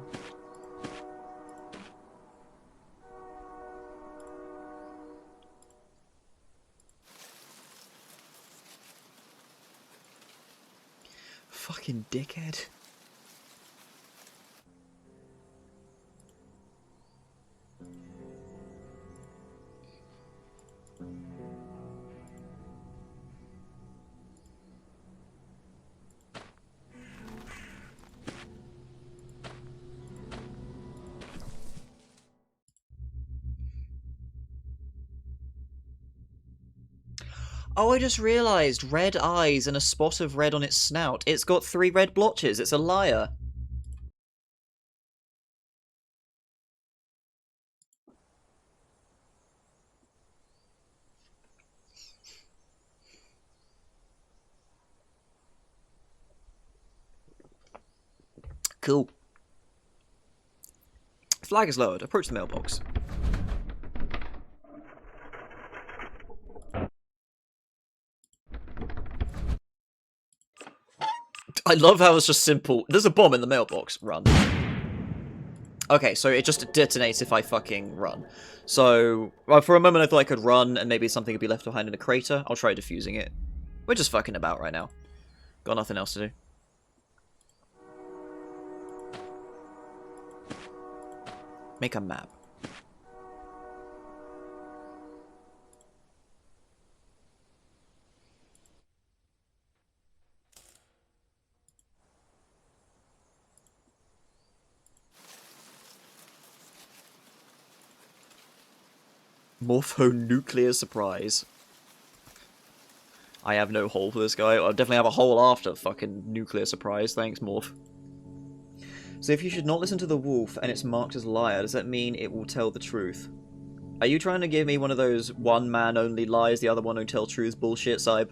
Fucking dickhead. Oh, I just realised. Red eyes and a spot of red on its snout. It's got 3 red blotches. It's a liar. Cool. Flag is lowered. Approach the mailbox. I love how it's just simple. There's a bomb in the mailbox. Run. Okay, so it just detonates if I fucking run. So, well, for a moment I thought I could run and maybe something could be left behind in a crater. I'll try defusing it. We're just fucking about right now. Got nothing else to do. Make a map. Morphonuclear surprise. I have no hole for this guy. I'll definitely have a hole after fucking nuclear surprise. Thanks, Morph. So if you should not listen to the wolf and it's marked as liar, does that mean it will tell the truth? Are you trying to give me one of those one man only lies, the other one who tell truths bullshit, Saib?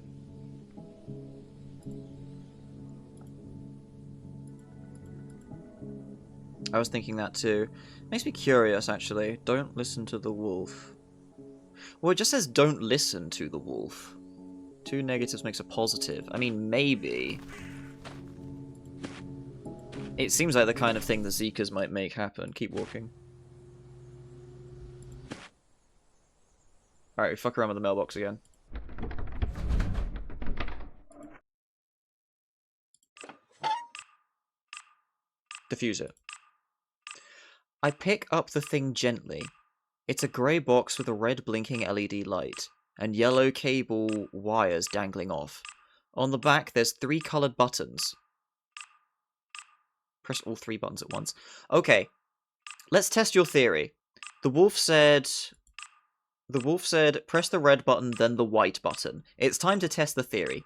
I was thinking that too. Makes me curious, actually. Don't listen to the wolf. Well, it just says don't listen to the wolf. 2 negatives makes a positive. I mean, maybe. It seems like the kind of thing the Zekas might make happen. Keep walking. Alright, we fuck around with the mailbox again. Diffuse it. I pick up the thing gently. It's a grey box with a red blinking LED light, and yellow cable wires dangling off. On the back, there's 3 coloured buttons. Press all 3 buttons at once. Okay, let's test your theory. The wolf said, press the red button, then the white button. It's time to test the theory.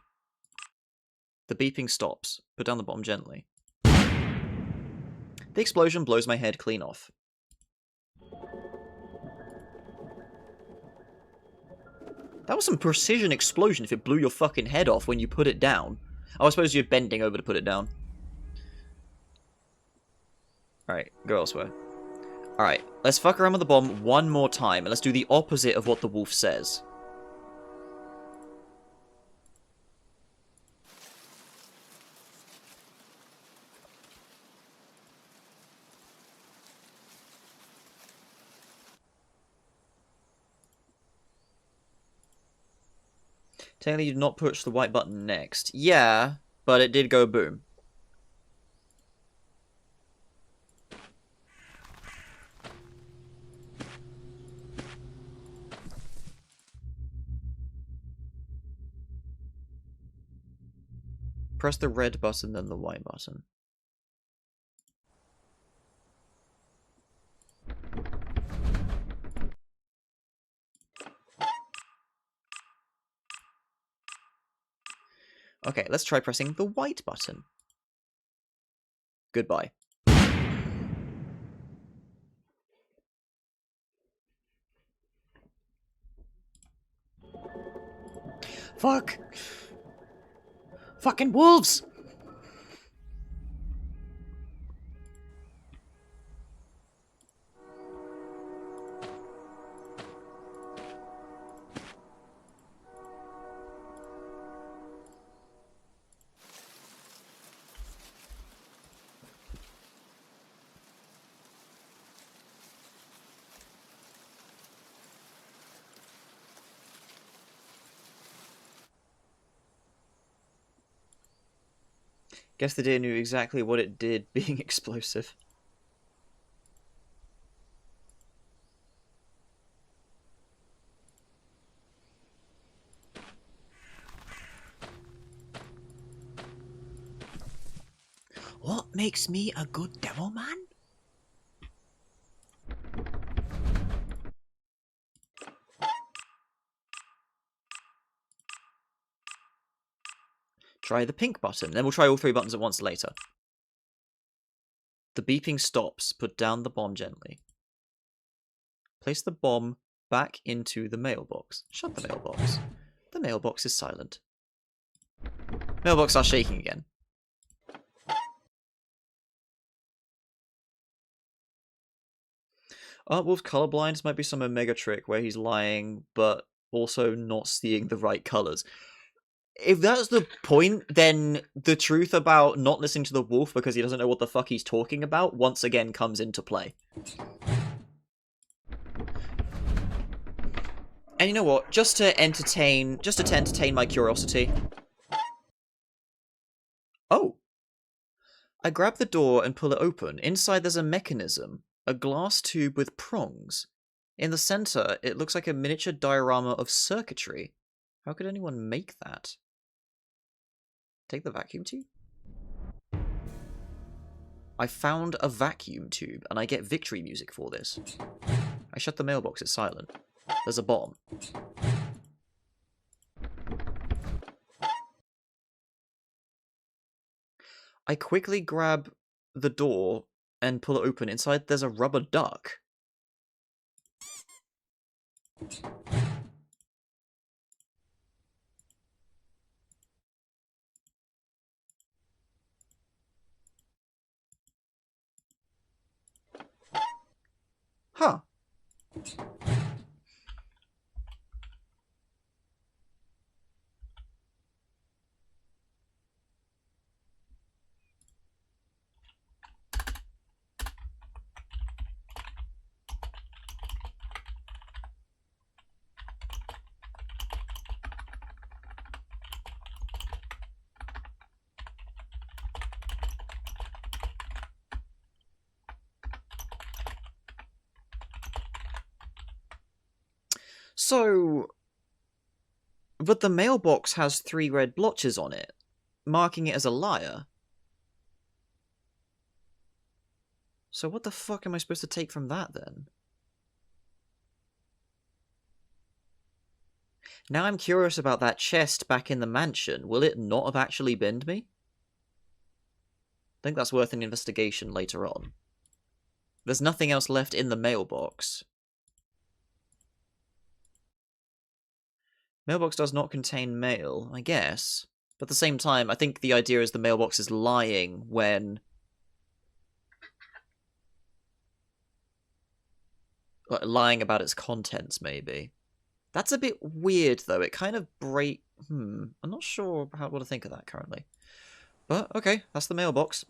The beeping stops. Put down the bomb gently. The explosion blows my head clean off. That was some precision explosion if it blew your fucking head off when you put it down. Oh, I suppose you're bending over to put it down. Alright, go elsewhere. Alright, let's fuck around with the bomb one more time, and let's do the opposite of what the wolf says. Technically, you did not push the white button next. Yeah, but it did go boom. Press the red button, then the white button. Okay, let's try pressing the white button. Goodbye. Fuck! Fucking wolves! Guess the deer knew exactly what it did, being explosive. What makes me a good devil man? Try the pink button, then we'll try all 3 buttons at once later. The beeping stops. Put down the bomb gently. Place the bomb back into the mailbox. Shut the mailbox. The mailbox is silent. Mailbox starts shaking again. Wolf's colorblind. This might be some Omega trick where he's lying, but also not seeing the right colors. If that's the point, then the truth about not listening to the wolf because he doesn't know what the fuck he's talking about once again comes into play. And you know what? Just to entertain my curiosity. Oh. I grab the door and pull it open. Inside there's a mechanism. A glass tube with prongs. In the center, it looks like a miniature diorama of circuitry. How could anyone make that? Take the vacuum tube? I found a vacuum tube, and I get victory music for this. I shut the mailbox, it's silent. There's a bomb. I quickly grab the door and pull it open. Inside there's a rubber duck. Huh. So, but the mailbox has 3 red blotches on it, marking it as a liar. So what the fuck am I supposed to take from that, then? Now I'm curious about that chest back in the mansion. Will it not have actually binned me? I think that's worth an investigation later on. There's nothing else left in the mailbox. Mailbox does not contain mail, I guess. But at the same time, I think the idea is the mailbox is lying when... lying about its contents, maybe. That's a bit weird, though. It kind of I'm not sure what to think of that currently. But, okay, that's the mailbox.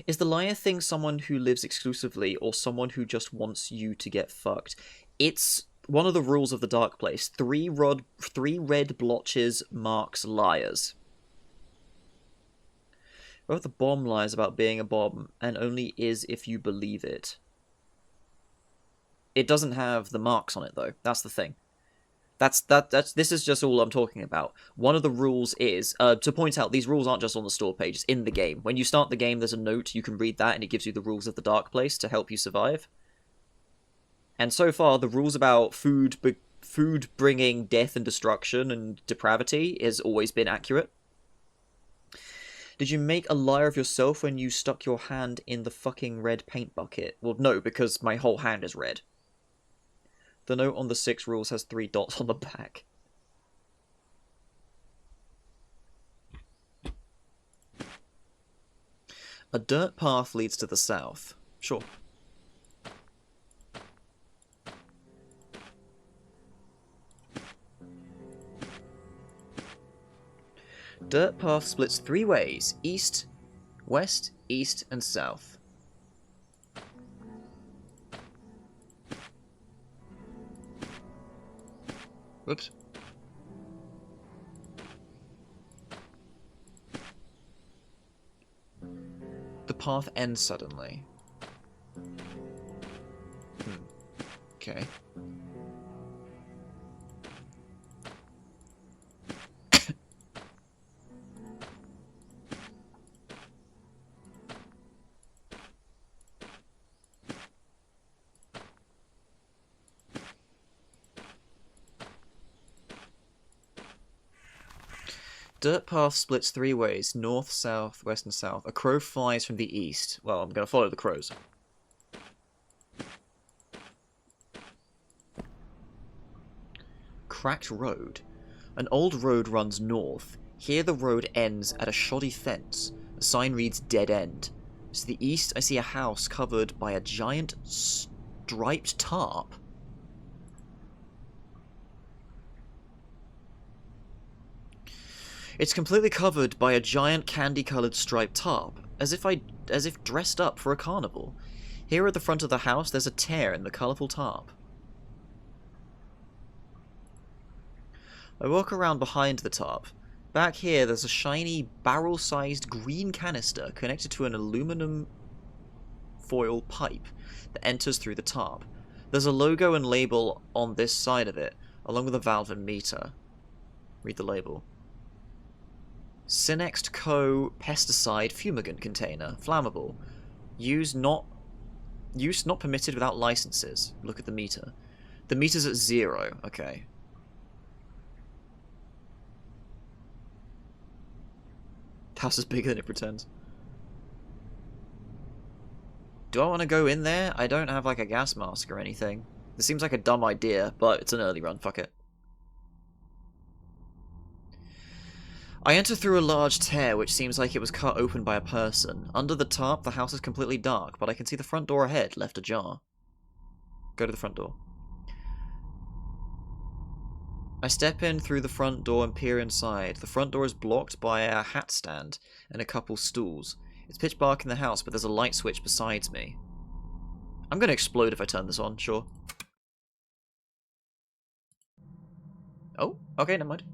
Is the liar thing someone who lives exclusively, or someone who just wants you to get fucked? It's one of the rules of the Dark Place. 3 red blotches marks liars. What if the bomb lies about being a bomb, and only is if you believe it? It doesn't have the marks on it, though. That's the thing. This is just all I'm talking about. One of the rules is, to point out, these rules aren't just on the store page, it's in the game. When you start the game, there's a note, you can read that, and it gives you the rules of the Dark Place to help you survive. And so far, the rules about food bringing death and destruction and depravity has always been accurate. Did you make a liar of yourself when you stuck your hand in the fucking red paint bucket? Well, no, because my whole hand is red. The note on the 6 rules has 3 dots on the back. A dirt path leads to the south. Sure. Dirt path splits 3 ways. East, west, east, and south. Whoops. The path ends suddenly. Okay. Dirt path splits 3 ways, north, south, west, and south. A crow flies from the east. Well, I'm gonna follow the crows. Cracked road. An old road runs north. Here the road ends at a shoddy fence. A sign reads dead end. To the east I see a house covered by a giant striped tarp. It's completely covered by a giant candy-coloured striped tarp, as if dressed up for a carnival. Here at the front of the house there's a tear in the colourful tarp. I walk around behind the tarp. Back here there's a shiny barrel-sized green canister connected to an aluminum foil pipe that enters through the tarp. There's a logo and label on this side of it, along with a valve and meter. Read the label. Synext Co. pesticide fumigant container, flammable. Use not permitted without licenses. Look at the meter. The meter's at 0. Okay. The house is bigger than it pretends. Do I want to go in there? I don't have like a gas mask or anything. This seems like a dumb idea, but it's an early run. Fuck it. I enter through a large tear which seems like it was cut open by a person. Under the tarp, the house is completely dark, but I can see the front door ahead, left ajar. Go to the front door. I step in through the front door and peer inside. The front door is blocked by a hat stand and a couple stools. It's pitch dark in the house, but there's a light switch beside me. I'm gonna explode if I turn this on, sure. Oh, okay, never mind.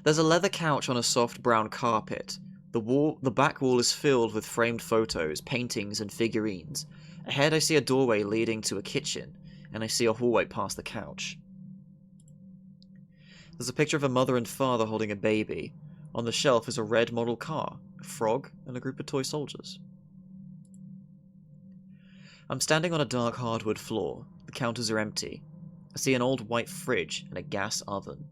There's a leather couch on a soft brown carpet. The back wall is filled with framed photos, paintings, and figurines. Ahead I see a doorway leading to a kitchen, and I see a hallway past the couch. There's a picture of a mother and father holding a baby. On the shelf is a red model car, a frog, and a group of toy soldiers. I'm standing on a dark hardwood floor. The counters are empty. I see an old white fridge and a gas oven.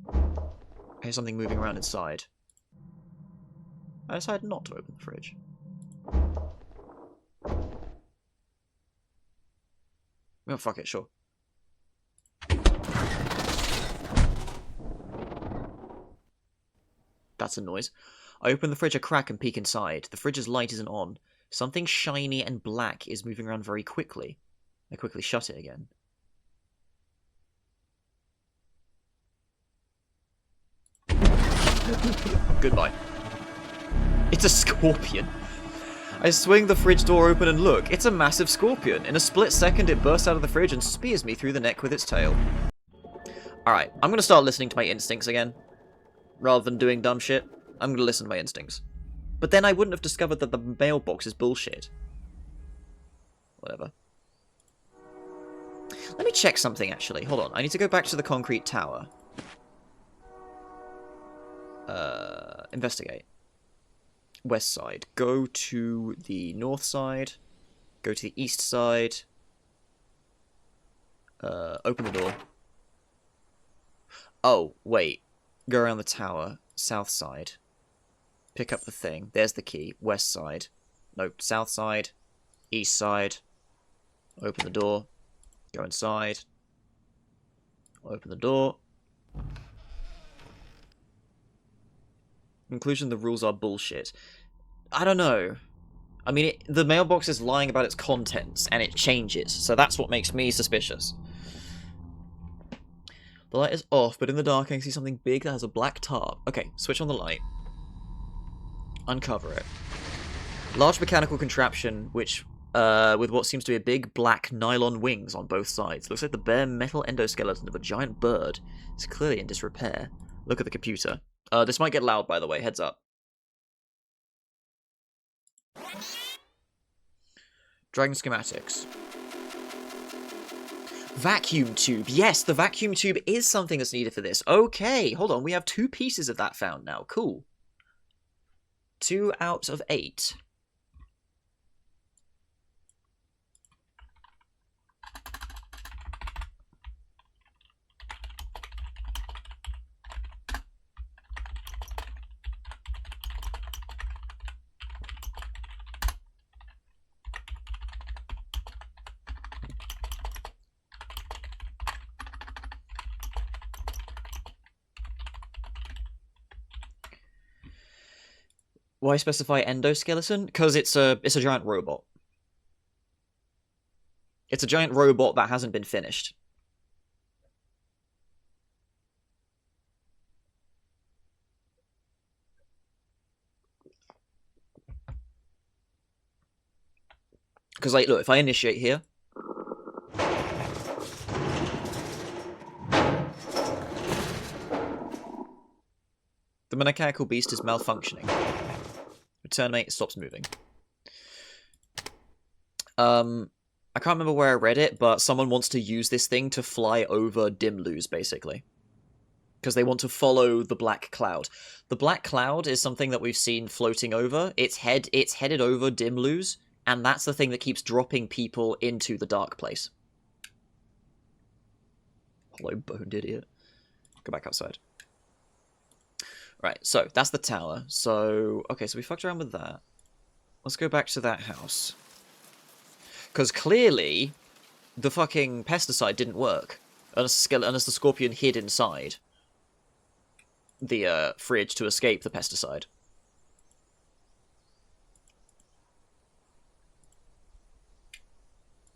I hear something moving around inside. I decide not to open the fridge. Oh, fuck it, sure. That's a noise. I open the fridge a crack and peek inside. The fridge's light isn't on. Something shiny and black is moving around very quickly. I quickly shut it again. Goodbye. It's a scorpion. I swing the fridge door open and look. It's a massive scorpion. In a split second, it bursts out of the fridge and spears me through the neck with its tail. Alright, I'm gonna start listening to my instincts again. Rather than doing dumb shit, I'm gonna listen to my instincts. But then I wouldn't have discovered that the mailbox is bullshit. Whatever. Let me check something, actually. Hold on. I need to go back to the concrete tower. Investigate. West side. Go to the north side. Go to the east side. Open the door. Oh, wait. Go around the tower. South side. Pick up the thing. There's the key. West side. No, south side. East side. Open the door. Go inside. Open the door. Conclusion, the rules are bullshit. I don't know. I mean, the mailbox is lying about its contents, and it changes, so that's what makes me suspicious. The light is off, but in the dark I can see something big that has a black tarp. Okay, switch on the light. Uncover it. Large mechanical contraption, which, with what seems to be a big black nylon wings on both sides. Looks like the bare metal endoskeleton of a giant bird. It's clearly in disrepair. Look at the computer. This might get loud, by the way, heads up. Dragon schematics. Vacuum tube. Yes, the vacuum tube is something that's needed for this. Okay, hold on. We have 2 pieces of that found now. Cool. 2 out of 8. Why specify endoskeleton? Because it's a giant robot. It's a giant robot that hasn't been finished. Because, like, look, if I initiate here... the mechanical beast is malfunctioning. Return mate, it stops moving. I can't remember where I read it, but someone wants to use this thing to fly over Dimlose, basically. Because they want to follow the black cloud. The black cloud is something that we've seen floating over. It's headed over Dimlose, and that's the thing that keeps dropping people into the dark place. Hollow boned idiot. Go back outside. Right, so that's the tower. So, okay, so we fucked around with that. Let's go back to that house. Because clearly, the fucking pesticide didn't work. Unless the scorpion hid inside the fridge to escape the pesticide.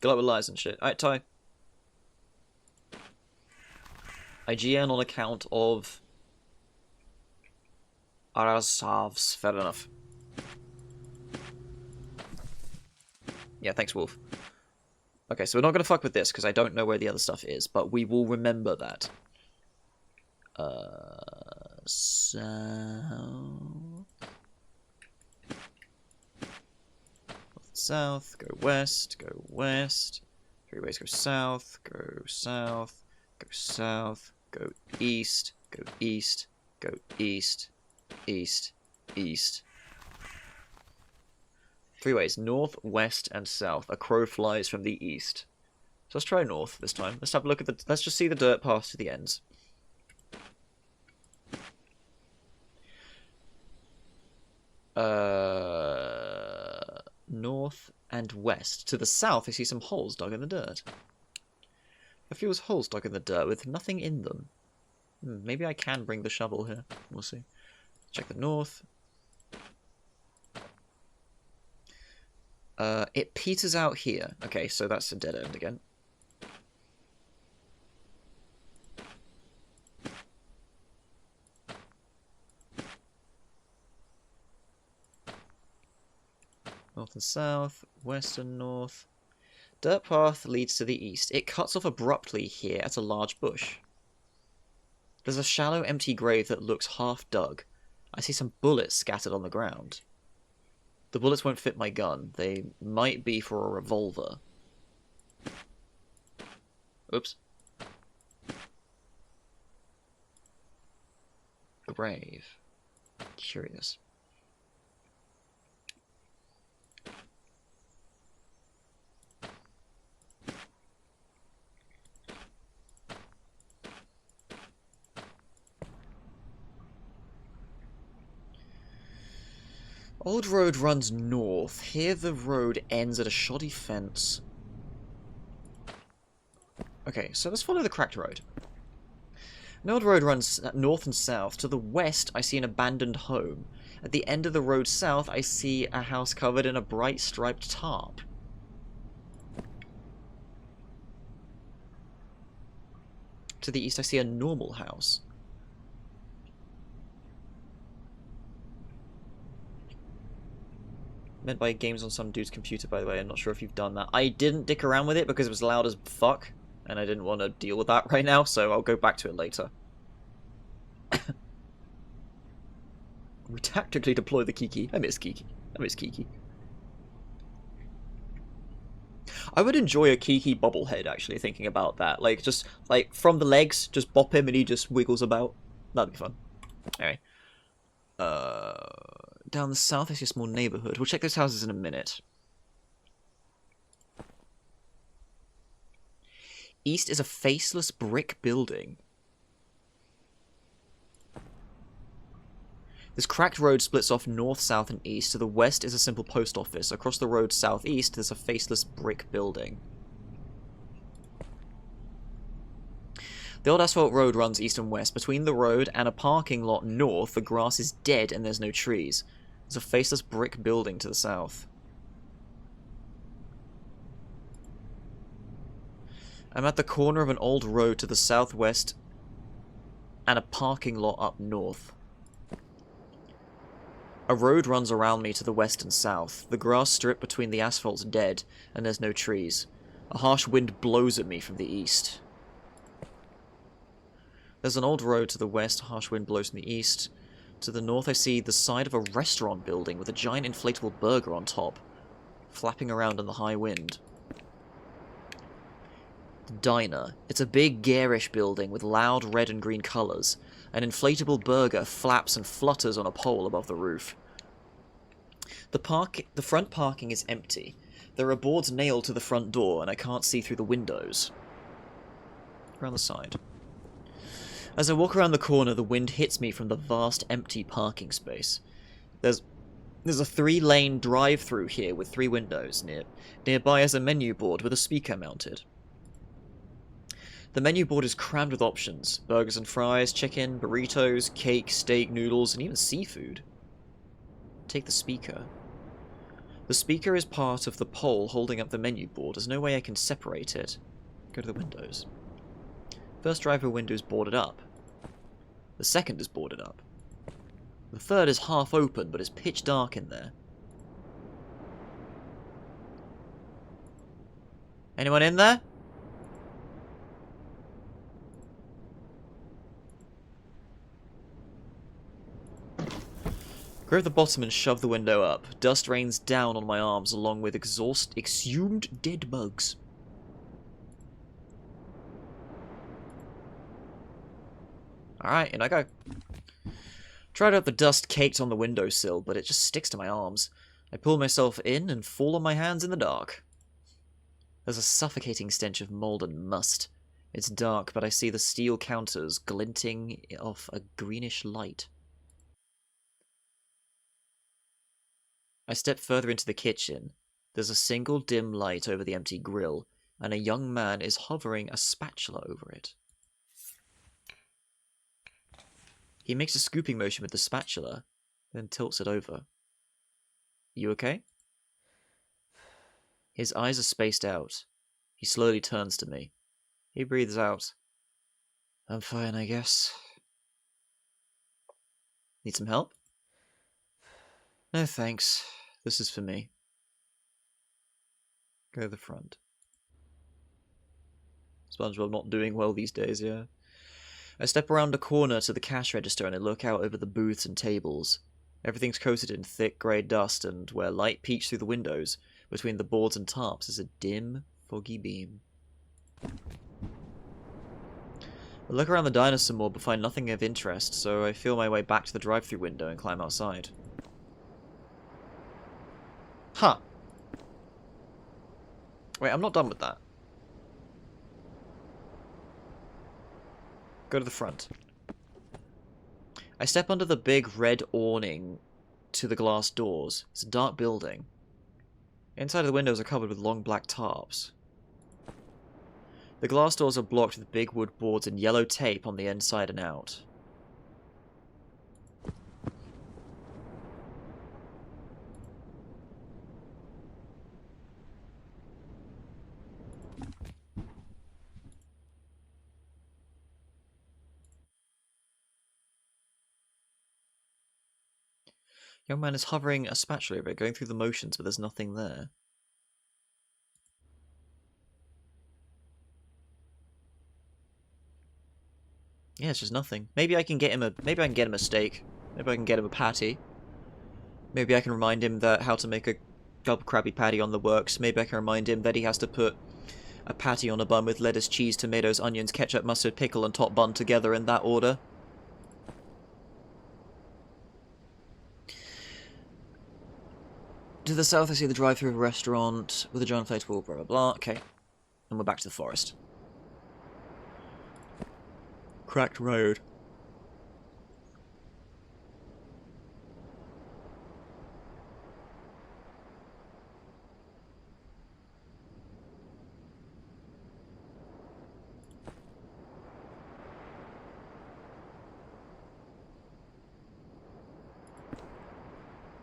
Good luck with lies and shit. Alright, Ty. IGN on account of... Arasavs. Fair enough. Yeah, thanks, Wolf. Okay, so we're not going to fuck with this, because I don't know where the other stuff is, but we will remember that. South... South, go west, go west. 3 ways, go south, go south, go south, go east, go east, go east, east, east. 3 ways, north, west, and south. A crow flies from the east. So let's try north this time. Let's have a look at the... let's just see the dirt path to the ends. North and west. To the south, I see some holes dug in the dirt. A few holes dug in the dirt with nothing in them. Maybe I can bring the shovel here. We'll see. Check the north. It peters out here. Okay, so that's a dead end again. North and south, west and north. Dirt path leads to the east. It cuts off abruptly here at a large bush. There's a shallow, empty grave that looks half dug. I see some bullets scattered on the ground. The bullets won't fit my gun. They might be for a revolver. Oops. Grave. Curious. Old road runs north. Here the road ends at a shoddy fence. Okay, so let's follow the cracked road. An old road runs north and south. To the west, I see an abandoned home. At the end of the road south, I see a house covered in a bright striped tarp. To the east, I see a normal house. Meant by games on some dude's computer, by the way. I'm not sure if you've done that. I didn't dick around with it because it was loud as fuck, and I didn't want to deal with that right now, so I'll go back to it later. We tactically deploy the Kiki. I miss Kiki. I miss Kiki. I would enjoy a Kiki bobblehead, actually, thinking about that. Like, just, like, from the legs, just bop him and he just wiggles about. That'd be fun. Anyway. Down the south, I see a small neighborhood. We'll check those houses in a minute. East is a faceless brick building. This cracked road splits off north, south, and east. To the west is a simple post office. Across the road southeast, there's a faceless brick building. The old asphalt road runs east and west. Between the road and a parking lot north, the grass is dead and there's no trees. There's a faceless brick building to the south. I'm at the corner of an old road to the southwest and a parking lot up north. A road runs around me to the west and south. The grass strip between the asphalt's dead, and there's no trees. A harsh wind blows at me from the east. There's an old road to the west, a harsh wind blows from the east. To the north I see the side of a restaurant building with a giant inflatable burger on top, flapping around in the high wind. The diner. It's a big, garish building with loud red and green colours. An inflatable burger flaps and flutters on a pole above the roof. The front parking is empty. There are boards nailed to the front door, and I can't see through the windows. Around the side. As I walk around the corner, the wind hits me from the vast, empty parking space. There's a 3-lane drive-through here with 3 windows. Nearby is a menu board with a speaker mounted. The menu board is crammed with options. Burgers and fries, chicken, burritos, cake, steak, noodles, and even seafood. Take the speaker. The speaker is part of the pole holding up the menu board. There's no way I can separate it. Go to the windows. First driver window is boarded up. The second is boarded up. The third is half open, but it's pitch dark in there. Anyone in there? Grab the bottom and shove the window up. Dust rains down on my arms along with exhumed dead bugs. Alright, in I go. Tried out the dust caked on the windowsill, but it just sticks to my arms. I pull myself in and fall on my hands in the dark. There's a suffocating stench of mold and must. It's dark, but I see the steel counters glinting off a greenish light. I step further into the kitchen. There's a single dim light over the empty grill, and a young man is hovering a spatula over it. He makes a scooping motion with the spatula, then tilts it over. You okay? His eyes are spaced out. He slowly turns to me. He breathes out. I'm fine, I guess. Need some help? No thanks. This is for me. Go to the front. SpongeBob not doing well these days, yeah. I step around a corner to the cash register and I look out over the booths and tables. Everything's coated in thick grey dust, and where light peeks through the windows, between the boards and tarps, is a dim, foggy beam. I look around the diner some more but find nothing of interest, so I feel my way back to the drive-thru window and climb outside. Huh. Wait, I'm not done with that. Go to the front. I step under the big red awning to the glass doors. It's a dark building. Inside of the windows are covered with long black tarps. The glass doors are blocked with big wood boards and yellow tape on the inside and out. Young man is hovering a spatula over it, going through the motions, but there's nothing there. Yeah, it's just nothing. Maybe I can get him a steak. Maybe I can get him a patty. Maybe I can remind him that how to make a Couple Krabby Patty on the works. Maybe I can remind him that he has to put a patty on a bun with lettuce, cheese, tomatoes, onions, ketchup, mustard, pickle, and top bun together in that order. To the south, I see the drive-thru restaurant with a giant inflatable, blah, blah, blah. Okay. And we're back to the forest. Cracked road.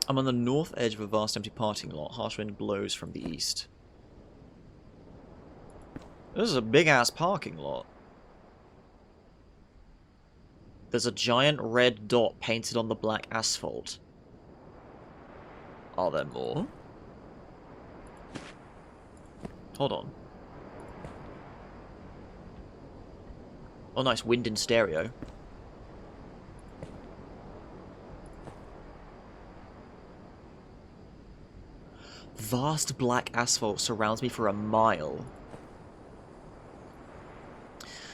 I'm on the north edge of a vast empty parking lot. Harsh wind blows from the east. This is a big-ass parking lot. There's a giant red dot painted on the black asphalt. Are there more? Hold on. Oh, nice. Wind in stereo. Vast black asphalt surrounds me for a mile.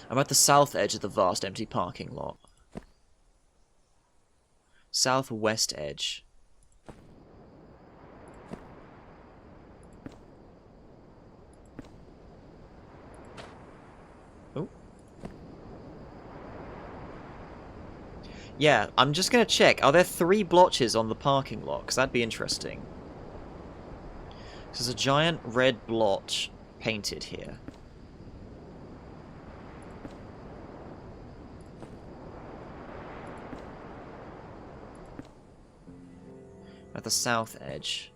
I'm at the south edge of the vast empty parking lot. Southwest edge. Oh. Yeah, I'm just gonna check. Are there 3 blotches on the parking lot? Because that'd be interesting. There's a giant red blotch painted here. At the south edge.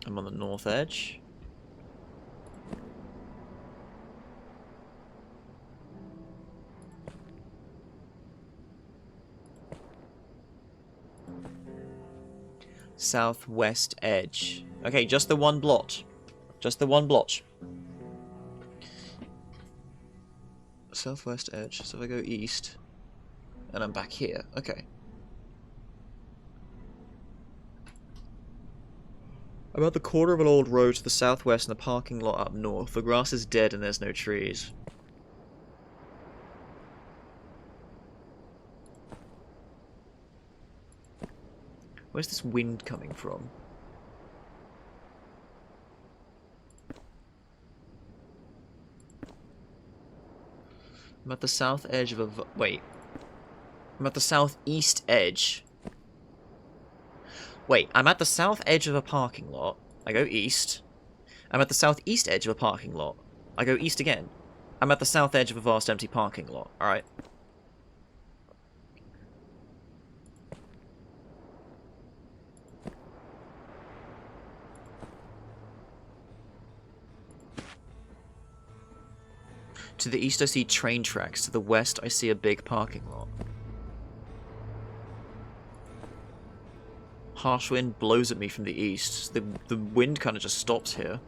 I'm on the north edge. Southwest edge. Okay, just the one blotch. Just the one blotch. Southwest edge. So if I go east, and I'm back here. Okay. I'm at the corner of an old road to the southwest and the parking lot up north. The grass is dead and there's no trees. Where's this wind coming from? I'm at the south edge of a... Wait. I'm at the southeast edge. Wait, I'm at the south edge of a parking lot. I go east. I'm at the southeast edge of a parking lot. I go east again. I'm at the south edge of a vast empty parking lot. Alright. To the east I see train tracks. To the west I see a big parking lot. Harsh wind blows at me from the east. The wind kind of just stops here.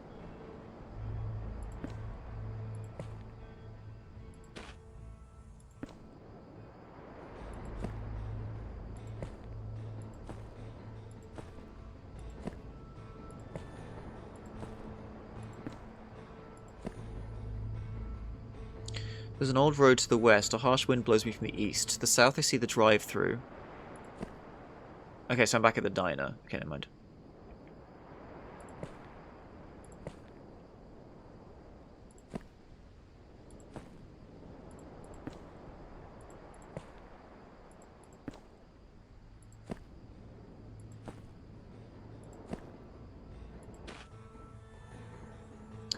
There's an old road to the west. A harsh wind blows me from the east. To the south I see the drive-thru. Okay, so I'm back at the diner. Okay, never mind.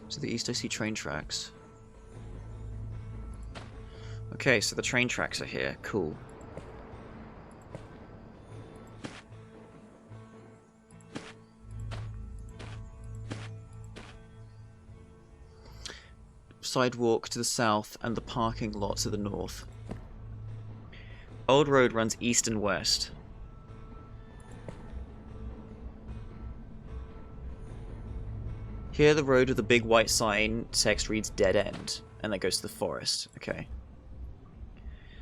To the east I see train tracks. Okay, so the train tracks are here. Cool. Sidewalk to the south and the parking lot to the north. Old road runs east and west. Here the road with the big white sign, text reads dead end, and that goes to the forest. Okay.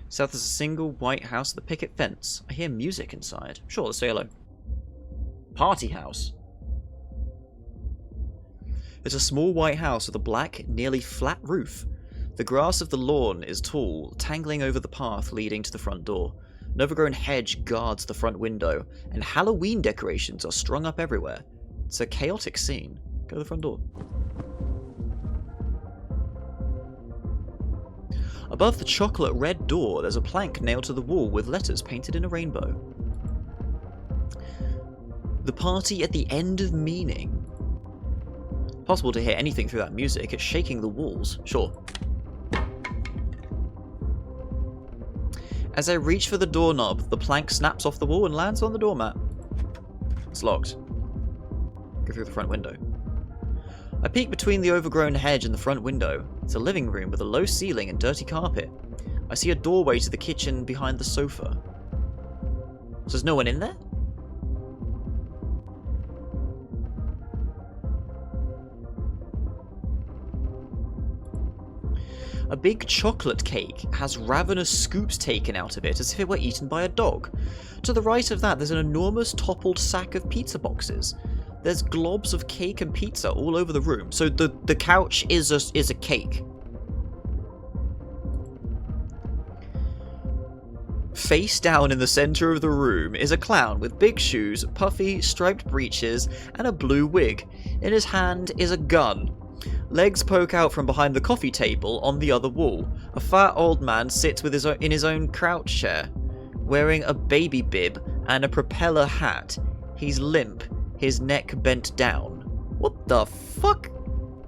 South is a single white house with a picket fence. I hear music inside. Sure, let's say hello. Party house. It's a small white house with a black, nearly flat roof. The grass of the lawn is tall, tangling over the path leading to the front door. An overgrown hedge guards the front window, and Halloween decorations are strung up everywhere. It's a chaotic scene. Go to the front door. Above the chocolate red door, there's a plank nailed to the wall with letters painted in a rainbow. The party at the end of meaning. Possible to hear anything through that music. It's shaking the walls. Sure. As I reach for the doorknob, the plank snaps off the wall and lands on the doormat. It's locked. Go through the front window. I peek between the overgrown hedge and the front window. It's a living room with a low ceiling and dirty carpet. I see a doorway to the kitchen behind the sofa. So there's no one in there? A big chocolate cake has ravenous scoops taken out of it as if it were eaten by a dog. To the right of that, there's an enormous toppled sack of pizza boxes. There's globs of cake and pizza all over the room. So the couch is a cake. Face down in the center of the room is a clown with big shoes, puffy, striped breeches, and a blue wig. In his hand is a gun. Legs poke out from behind the coffee table on the other wall. A fat old man sits with in his own crouch chair, wearing a baby bib and a propeller hat. He's limp, his neck bent down. What the fuck?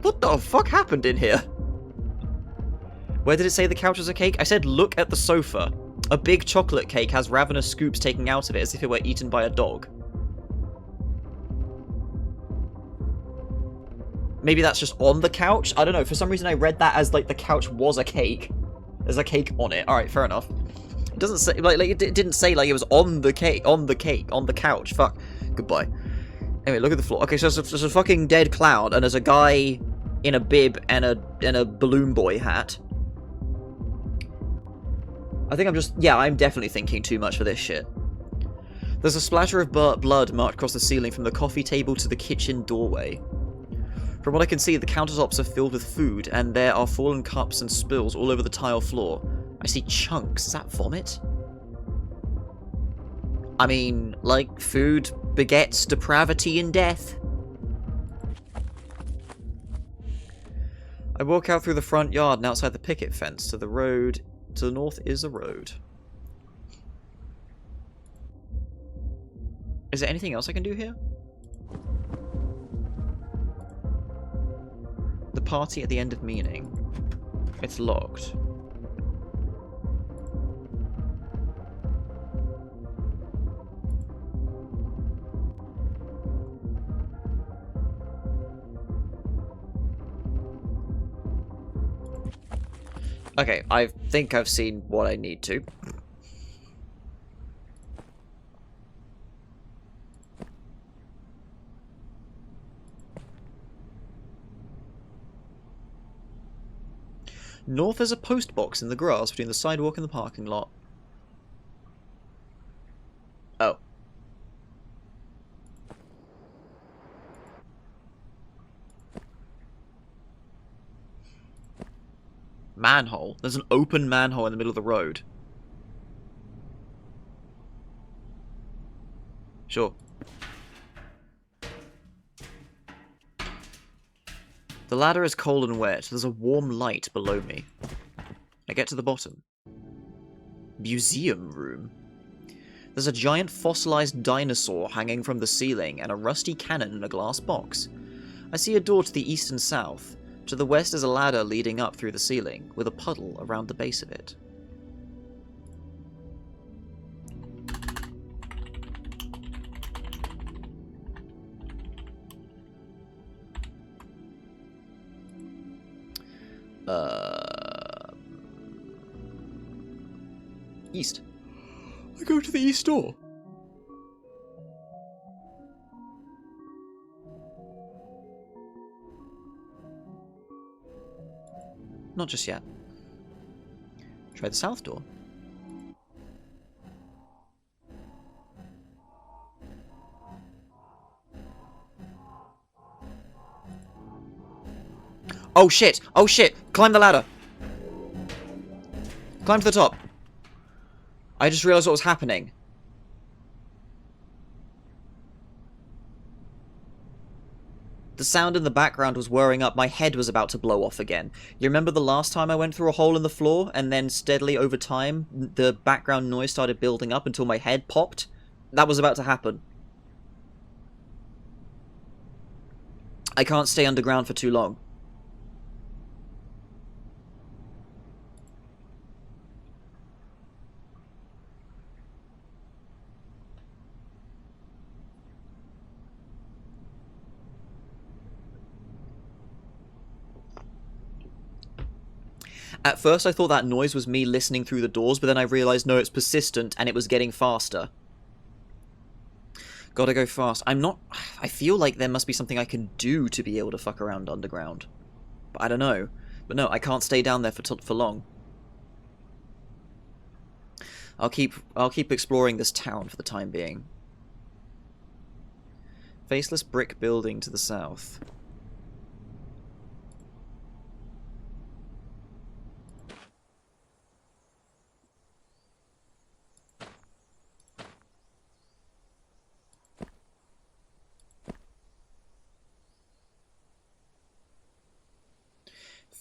What the fuck happened in here? Where did it say the couch was a cake? I said look at the sofa. A big chocolate cake has ravenous scoops taken out of it as if it were eaten by a dog. Maybe that's just on the couch? I don't know. For some reason I read that as, like, the couch was a cake. There's a cake on it. Alright, fair enough. It doesn't say, like it didn't say, like, it was on the couch. Fuck. Goodbye. Anyway, look at the floor. Okay, so there's a fucking dead clown, and there's a guy in a bib and a balloon boy hat. I think I'm definitely thinking too much for this shit. There's a splatter of blood marked across the ceiling from the coffee table to the kitchen doorway. From what I can see, the countertops are filled with food, and there are fallen cups and spills all over the tile floor. I see chunks. Is that vomit? I mean, like, food begets depravity and death. I walk out through the front yard and outside the picket fence to the road. To the north is a road. Is there anything else I can do here? The party at the end of meaning. It's locked. Okay, I think I've seen what I need to. North is a post box in the grass between the sidewalk and the parking lot. Oh. Manhole. There's an open manhole in the middle of the road. Sure. The ladder is cold and wet. There's a warm light below me. I get to the bottom. Museum room. There's a giant fossilized dinosaur hanging from the ceiling and a rusty cannon in a glass box. I see a door to the east and south. To the west is a ladder leading up through the ceiling, with a puddle around the base of it. East. I go to the east door. Not just yet. Try the south door. Oh shit! Oh shit! Climb the ladder! Climb to the top. I just realized what was happening. The sound in the background was whirring up. My head was about to blow off again. You remember the last time I went through a hole in the floor, and then steadily over time, the background noise started building up until my head popped? That was about to happen. I can't stay underground for too long. At first I thought that noise was me listening through the doors, but then I realized no, it's persistent and it was getting faster. Gotta go fast. I feel like there must be something I can do to be able to fuck around underground. But I don't know. But no, I can't stay down there for long. I'll keep exploring this town for the time being. Faceless brick building to the south.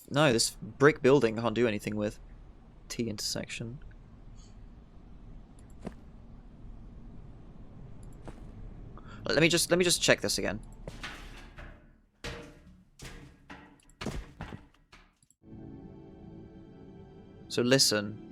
No, this brick building I can't do anything with. T intersection. Let me just check this again. So listen.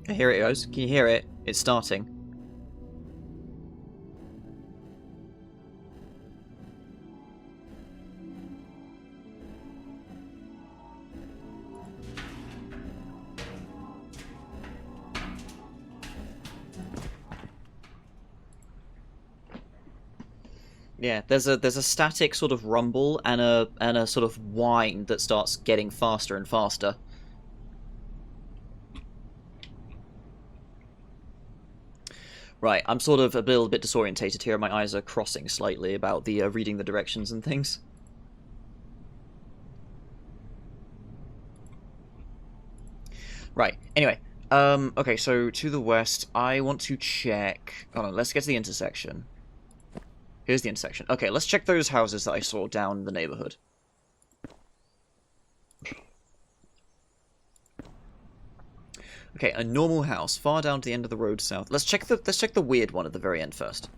Here it goes. Can you hear it? It's starting. Yeah, there's a static sort of rumble and a sort of whine that starts getting faster and faster. Right, I'm sort of a little bit disorientated here. My eyes are crossing slightly about the reading the directions and things. Right, anyway. Okay, so to the west, I want to check... Hold on, let's get to the intersection. Here's the intersection. Okay, let's check those houses that I saw down the neighborhood. Okay, a normal house, far down to the end of the road south. Let's check the weird one at the very end first.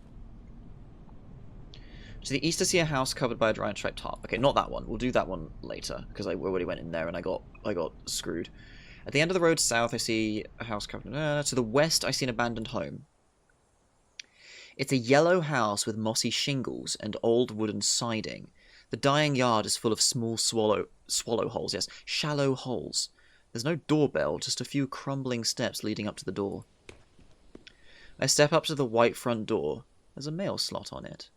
To the east I see a house covered by a giant striped tarp. Okay, not that one. We'll do that one later, because I already went in there and I got screwed. At the end of the road south I see a house covered... to the west I see an abandoned home. It's a yellow house with mossy shingles and old wooden siding. The dying yard is full of small swallow holes, yes, shallow holes. There's no doorbell, just a few crumbling steps leading up to the door. I step up to the white front door. There's a mail slot on it.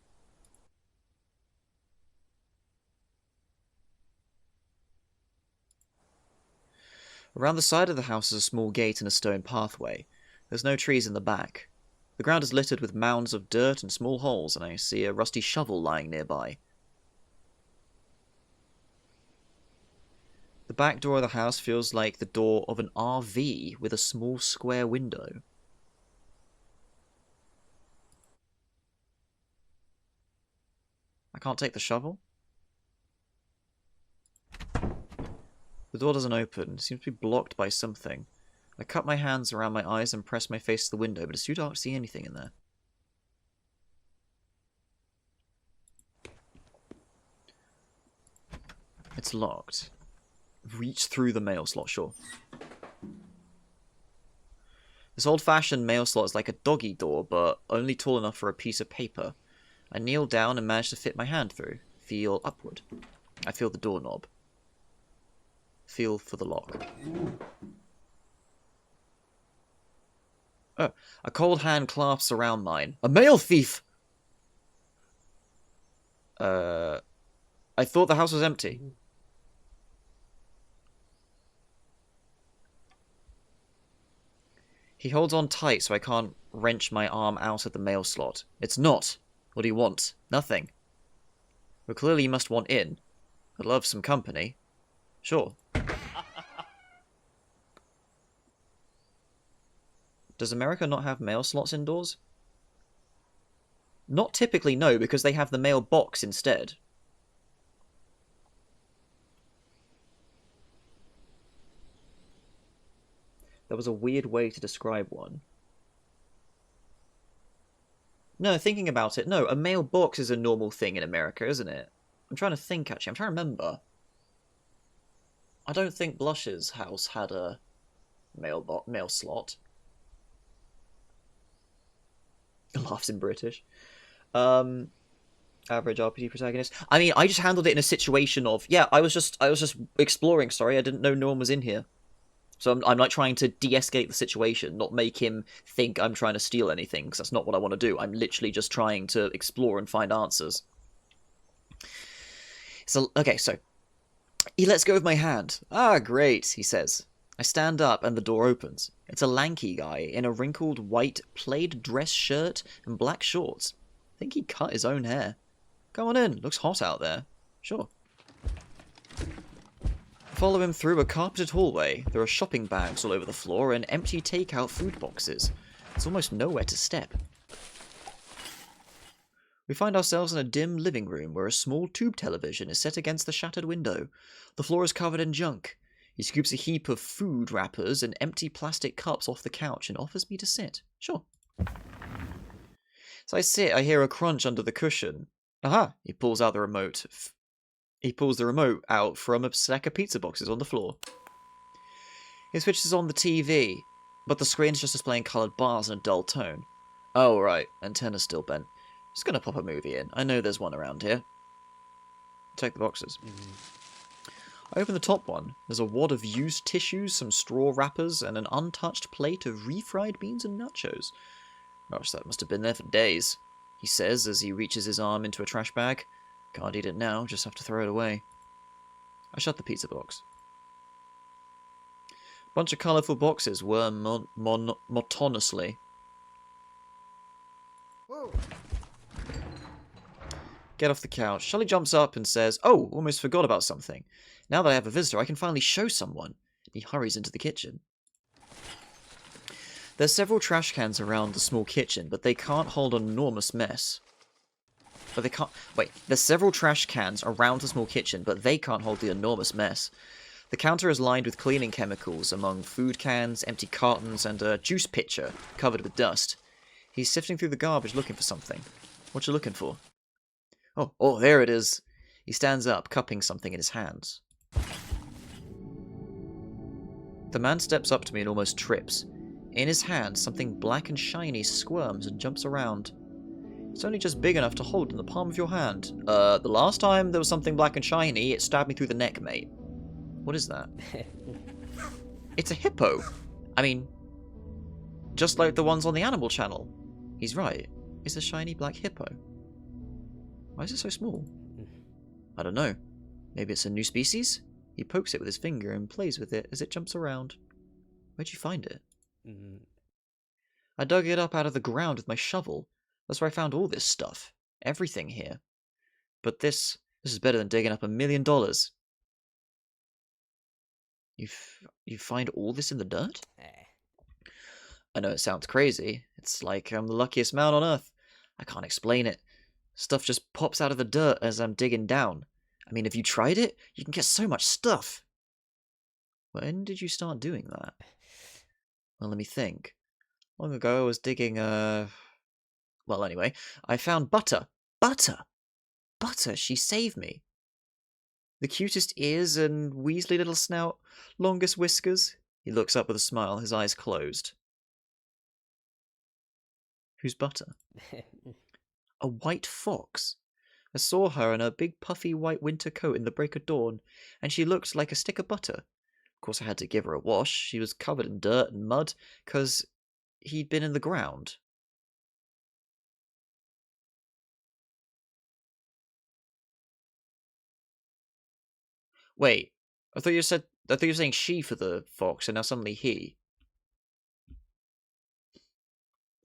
Around the side of the house is a small gate and a stone pathway. There's no trees in the back. The ground is littered with mounds of dirt and small holes, and I see a rusty shovel lying nearby. The back door of the house feels like the door of an RV with a small square window. I can't take the shovel? The door doesn't open. It seems to be blocked by something. I cut my hands around my eyes and press my face to the window, but it's too dark to see anything in there. It's locked. Reach through the mail slot, sure. This old-fashioned mail slot is like a doggy door, but only tall enough for a piece of paper. I kneel down and manage to fit my hand through. Feel upward. I feel the doorknob. Feel for the lock. Oh, a cold hand clasps around mine. A mail thief! I thought the house was empty. He holds on tight so I can't wrench my arm out of the mail slot. It's not. What do you want? Nothing. Well, clearly you must want in. I'd love some company. Sure. Does America not have mail slots indoors? Not typically, no, because they have the mail box instead. That was a weird way to describe one. No, thinking about it, no, a mailbox is a normal thing in America, isn't it? I'm trying to think, actually. I'm trying to remember. I don't think Blush's house had a mail slot. Laughs in British. Average RPG protagonist. I mean, I just handled it in a situation of, yeah, I was just exploring, sorry, I didn't know no one was in here. So I'm like trying to de-escalate the situation, not make him think I'm trying to steal anything, because that's not what I want to do. I'm literally just trying to explore and find answers. So, okay, so he lets go of my hand. Ah, great, he says. I stand up and the door opens. It's a lanky guy in a wrinkled white plaid dress shirt and black shorts. I think he cut his own hair. Come on in, looks hot out there. Sure. Follow him through a carpeted hallway. There are shopping bags all over the floor and empty takeout food boxes. There's almost nowhere to step. We find ourselves in a dim living room where a small tube television is set against the shattered window. The floor is covered in junk. He scoops a heap of food wrappers and empty plastic cups off the couch and offers me to sit. Sure. So I sit, I hear a crunch under the cushion. Aha! He pulls out the remote. He pulls the remote out from a stack of pizza boxes on the floor. He switches on the TV, but the screen's just displaying coloured bars in a dull tone. Oh, right, antenna's still bent. Just gonna pop a movie in. I know there's one around here. Take the boxes. I open the top one. There's a wad of used tissues, some straw wrappers, and an untouched plate of refried beans and nachos. Gosh, that must have been there for days, he says as he reaches his arm into a trash bag. Can't eat it now, just have to throw it away. I shut the pizza box. Bunch of colourful boxes whirr monotonously. Whoa. Get off the couch. Charlie jumps up and says, "Oh, almost forgot about something. Now that I have a visitor, I can finally show someone." He hurries into the kitchen. There's several trash cans around the small kitchen, but they can't hold an enormous mess. There's several trash cans around the small kitchen, but they can't hold the enormous mess. The counter is lined with cleaning chemicals among food cans, empty cartons, and a juice pitcher covered with dust. He's sifting through the garbage looking for something. What you looking for? Oh, there it is. He stands up, cupping something in his hands. The man steps up to me and almost trips. In his hand, something black and shiny squirms and jumps around. It's only just big enough to hold in the palm of your hand. The last time there was something black and shiny, it stabbed me through the neck, mate. What is that? It's a hippo. I mean, just like the ones on the Animal Channel. He's right. It's a shiny black hippo. Why is it so small? I don't know. Maybe it's a new species? He pokes it with his finger and plays with it as it jumps around. Where'd you find it? I dug it up out of the ground with my shovel. That's where I found all this stuff. Everything here. But this is better than digging up $1 million. You find all this in the dirt? I know it sounds crazy. It's like I'm the luckiest man on earth. I can't explain it. Stuff just pops out of the dirt as I'm digging down. I mean, if you tried it, you can get so much stuff. When did you start doing that? Well, let me think. Long ago, I was digging, Well, anyway, I found butter. Butter! Butter, she saved me. The cutest ears and Weasley little snout, longest whiskers. He looks up with a smile, his eyes closed. Who's Butter? A white fox. I saw her in her big puffy white winter coat in the break of dawn, and she looked like a stick of butter. Of course I had to give her a wash. She was covered in dirt and mud, 'cause he'd been in the ground. Wait, I thought you were saying she for the fox, and now suddenly he.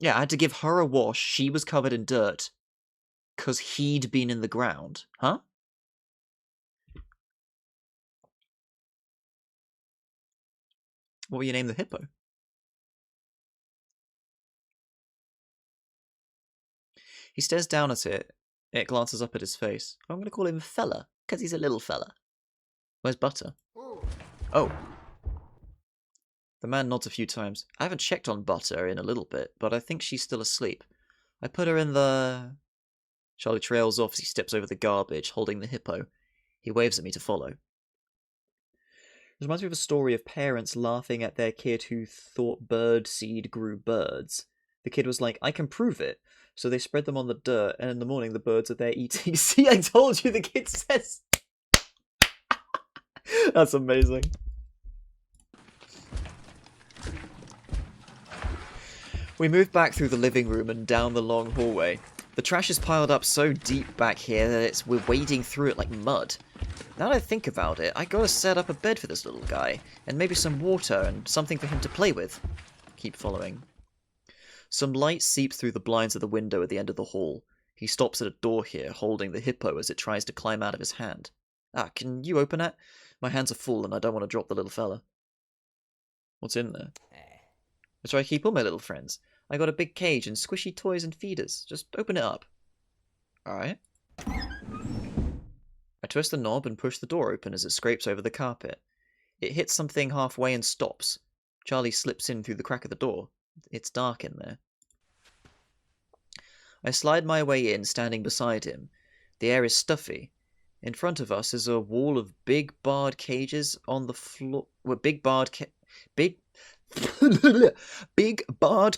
Yeah, I had to give her a wash. She was covered in dirt, 'cause he'd been in the ground. Huh? What will you name the hippo? He stares down at it. It glances up at his face. I'm going to call him Fella, 'cause he's a little fella. Where's Butter? Oh. The man nods a few times. I haven't checked on Butter in a little bit, but I think she's still asleep. I put her in the... Charlie trails off as he steps over the garbage, holding the hippo. He waves at me to follow. It reminds me of a story of parents laughing at their kid who thought bird seed grew birds. The kid was like, I can prove it. So they spread them on the dirt, and in the morning the birds are there eating. See, I told you, the kid says. That's amazing. We move back through the living room and down the long hallway. The trash is piled up so deep back here that we're wading through it like mud. Now that I think about it, I gotta set up a bed for this little guy, and maybe some water and something for him to play with. Keep following. Some light seeps through the blinds of the window at the end of the hall. He stops at a door here, holding the hippo as it tries to climb out of his hand. Ah, can you open it? My hands are full and I don't want to drop the little fella. What's in there? That's where I keep all my little friends. I got a big cage and squishy toys and feeders. Just open it up. Alright. I twist the knob and push the door open as it scrapes over the carpet. It hits something halfway and stops. Charlie slips in through the crack of the door. It's dark in there. I slide my way in, standing beside him. The air is stuffy. In front of us is a wall of big barred cages on the floor. Big barred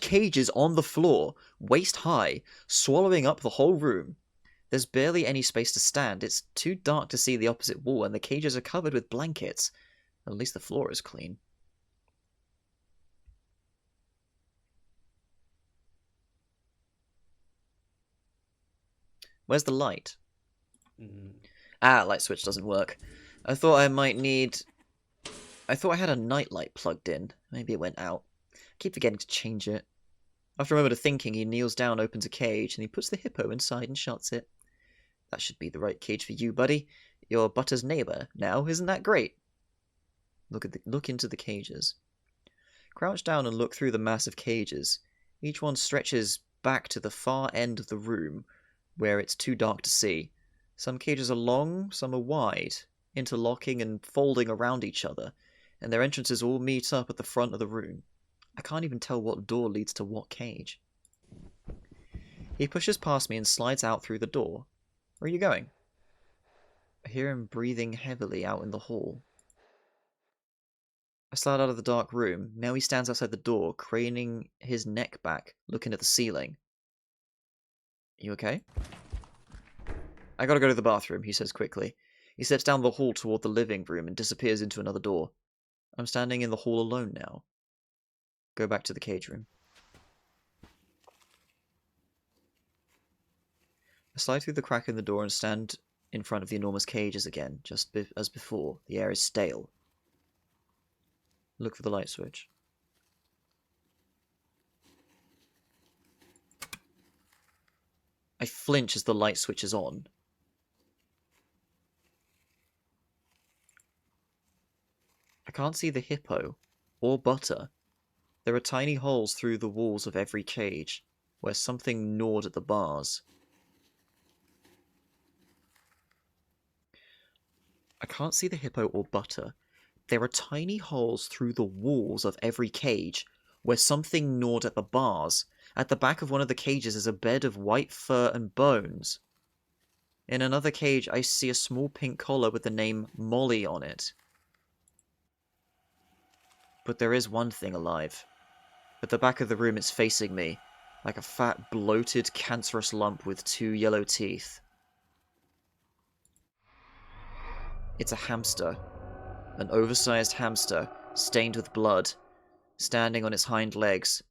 cages on the floor, waist high, swallowing up the whole room. There's barely any space to stand. It's too dark to see the opposite wall, and the cages are covered with blankets. At least the floor is clean. Where's the light? Ah, light switch doesn't work. I thought I had a nightlight plugged in. Maybe it went out. I keep forgetting to change it. After a moment of thinking, he kneels down, opens a cage, and he puts the hippo inside and shuts it. That should be the right cage for you, buddy. You're Butter's neighbor now, isn't that great? Look into the cages. Crouch down and look through the massive cages. Each one stretches back to the far end of the room, where it's too dark to see. Some cages are long, some are wide, interlocking and folding around each other, and their entrances all meet up at the front of the room. I can't even tell what door leads to what cage. He pushes past me and slides out through the door. Where are you going? I hear him breathing heavily out in the hall. I slide out of the dark room. Now he stands outside the door, craning his neck back, looking at the ceiling. You okay? I gotta go to the bathroom, he says quickly. He steps down the hall toward the living room and disappears into another door. I'm standing in the hall alone now. Go back to the cage room. I slide through the crack in the door and stand in front of the enormous cages again, just as before. The air is stale. Look for the light switch. I flinch as the light switch is on. I can't see the hippo or Butter. There are tiny holes through the walls of every cage, where something gnawed at the bars. I can't see the hippo or Butter. There are tiny holes through the walls of every cage, where something gnawed at the bars. At the back of one of the cages is a bed of white fur and bones. In another cage, I see a small pink collar with the name Molly on it. But there is one thing alive. At the back of the room, it's facing me. Like a fat, bloated, cancerous lump with 2 yellow teeth. It's a hamster. An oversized hamster, stained with blood, standing on its hind legs.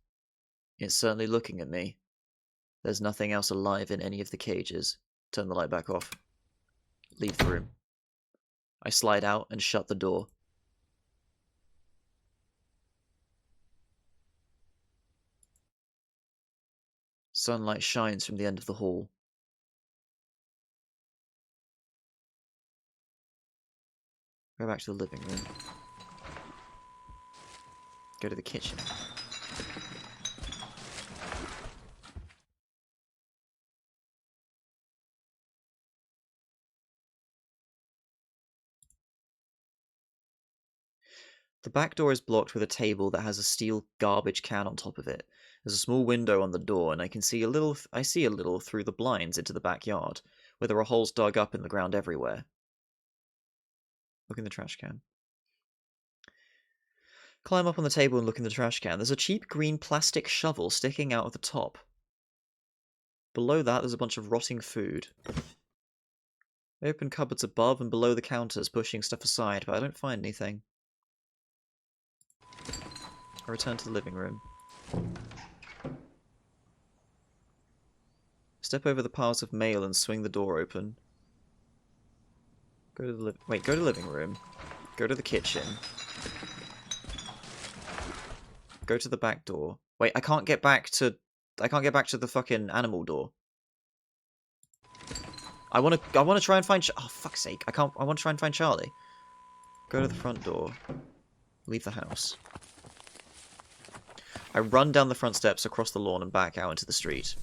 It's certainly looking at me. There's nothing else alive in any of the cages. Turn the light back off. Leave the room. I slide out and shut the door. Sunlight shines from the end of the hall. Go back to the living room. Go to the kitchen. The back door is blocked with a table that has a steel garbage can on top of it. There's a small window on the door, and I see a little through the blinds into the backyard, where there are holes dug up in the ground everywhere. Look in the trash can. Climb up on the table and look in the trash can. There's a cheap green plastic shovel sticking out of the top. Below that, there's a bunch of rotting food. I open cupboards above and below the counters, pushing stuff aside, but I don't find anything. I return to the living room. Step over the piles of mail and swing the door open. Go to the living room. Go to the kitchen. Go to the back door. Wait, I can't get back to the fucking animal door. I wanna try and find oh fuck's sake. I wanna try and find Charlie. Go to the front door. Leave the house. I run down the front steps, across the lawn, and back out into the street.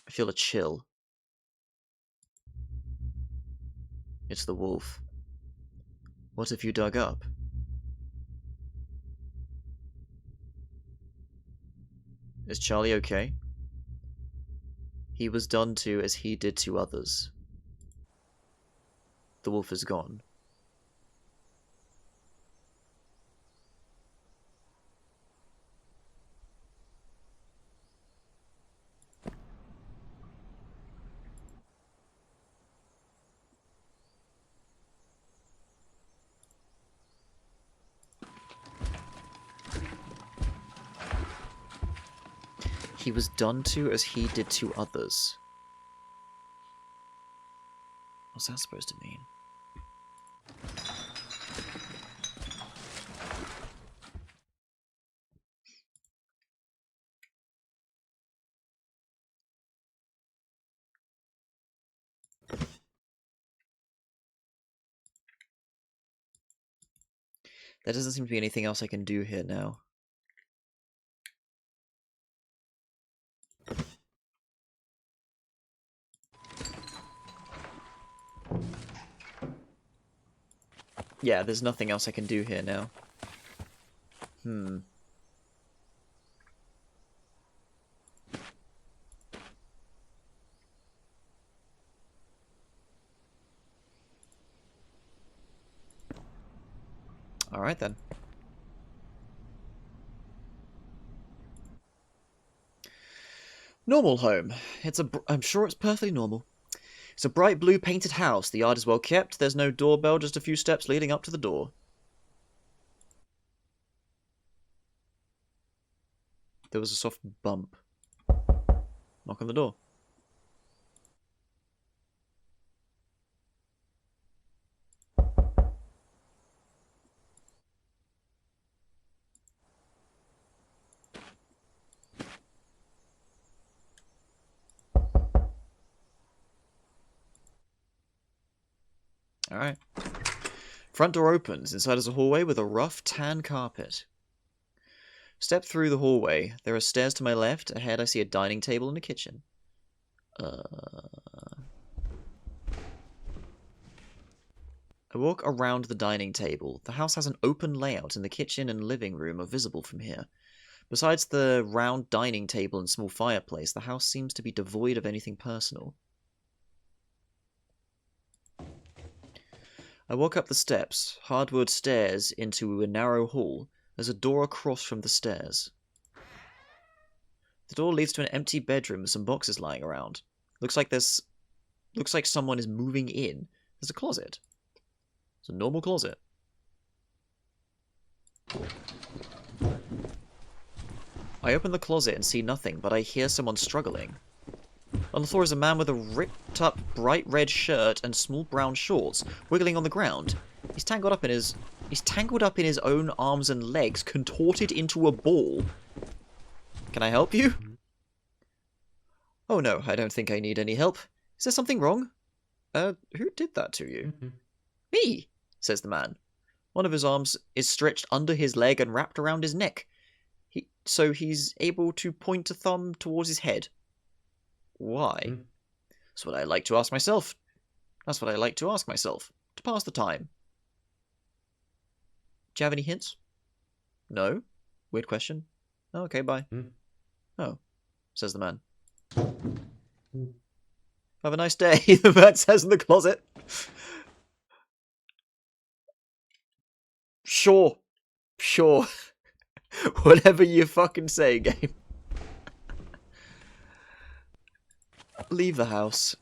I feel a chill. It's the wolf. What have you dug up? Is Charlie okay? He was done to as he did to others. The wolf is gone. He was done to as he did to others. What's that supposed to mean? There doesn't seem to be anything else I can do here now. Yeah, there's nothing else I can do here now. Alright then. Normal home. I'm sure it's perfectly normal. It's a bright blue painted house. The yard is well kept. There's no doorbell, just a few steps leading up to the door. There was a soft bump. Knock on the door. Alright. Front door opens. Inside is a hallway with a rough tan carpet. Step through the hallway. There are stairs to my left. Ahead I see a dining table and a kitchen. I walk around the dining table. The house has an open layout and the kitchen and living room are visible from here. Besides the round dining table and small fireplace, the house seems to be devoid of anything personal. I walk up the steps, hardwood stairs into a narrow hall. There's a door across from the stairs. The door leads to an empty bedroom with some boxes lying around. Looks like someone is moving in. There's a closet. It's a normal closet. I open the closet and see nothing, but I hear someone struggling. On the floor is a man with a ripped-up bright red shirt and small brown shorts, wiggling on the ground. He's tangled up in his own arms and legs, contorted into a ball. Can I help you? Oh no, I don't think I need any help. Is there something wrong? Who did that to you? Me, says the man. One of his arms is stretched under his leg and wrapped around his neck. So he's able to point a thumb towards his head. Why? That's what I like to ask myself. To pass the time. Do you have any hints? No? Weird question. Oh, okay, bye. Oh, says the man. Have a nice day, the man says in the closet. Sure. Whatever you fucking say, game. Leave the house.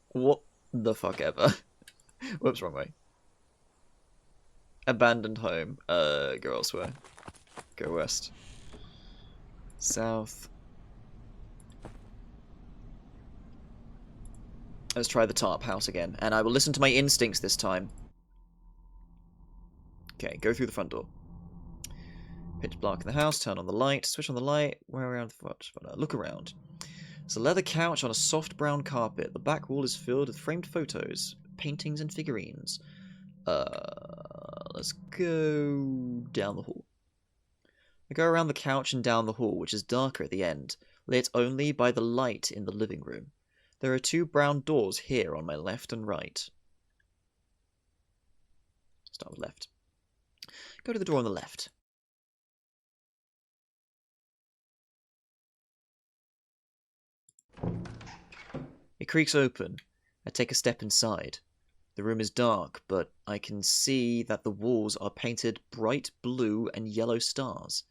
What the fuck ever. Whoops, wrong way. Abandoned home. Go elsewhere. Go west. South. Let's try the top house again. And I will listen to my instincts this time. Okay, go through the front door. Pitch black in the house, turn on the light, switch on the light, where around the foot, look around. There's a leather couch on a soft brown carpet. The back wall is filled with framed photos, paintings and figurines. Let's go down the hall. I go around the couch and down the hall, which is darker at the end, lit only by the light in the living room. There are 2 brown doors here on my left and right. Start with left. Go to the door on the left. It creaks open. I take a step inside. The room is dark, but I can see that the walls are painted bright blue and yellow stars.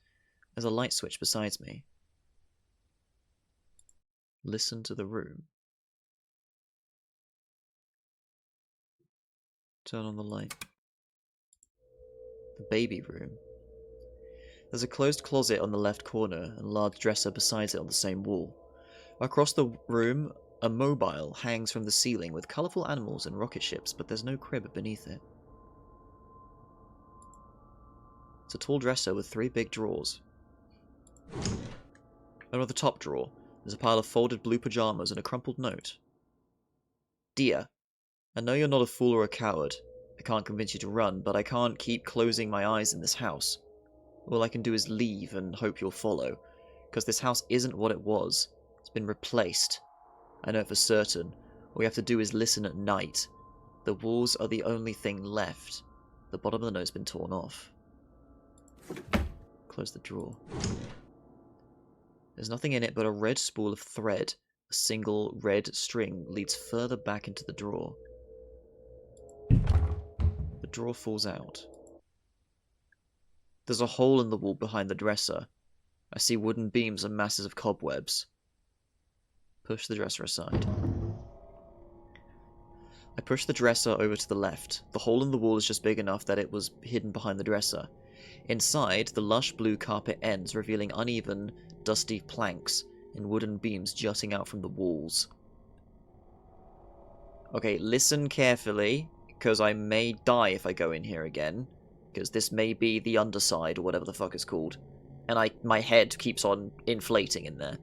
There's a light switch beside me. Listen to the room. Turn on the light. The baby room. There's a closed closet on the left corner and a large dresser beside it on the same wall. Across the room, a mobile hangs from the ceiling with colourful animals and rocket ships, but there's no crib beneath it. It's a tall dresser with 3 big drawers. Over the top drawer, there's a pile of folded blue pajamas and a crumpled note. Dear, I know you're not a fool or a coward. I can't convince you to run, but I can't keep closing my eyes in this house. All I can do is leave and hope you'll follow, because this house isn't what it was. It's been replaced. I know it for certain. All we have to do is listen at night. The walls are the only thing left. The bottom of the note's been torn off. Close the drawer. There's nothing in it but a red spool of thread. A single red string leads further back into the drawer. The drawer falls out. There's a hole in the wall behind the dresser. I see wooden beams and masses of cobwebs. Push the dresser aside. I push the dresser over to the left. The hole in the wall is just big enough that it was hidden behind the dresser. Inside, the lush blue carpet ends, revealing uneven, dusty planks and wooden beams jutting out from the walls. Okay, listen carefully, because I may die if I go in here again. Because this may be the underside, or whatever the fuck it's called. And my head keeps on inflating in there.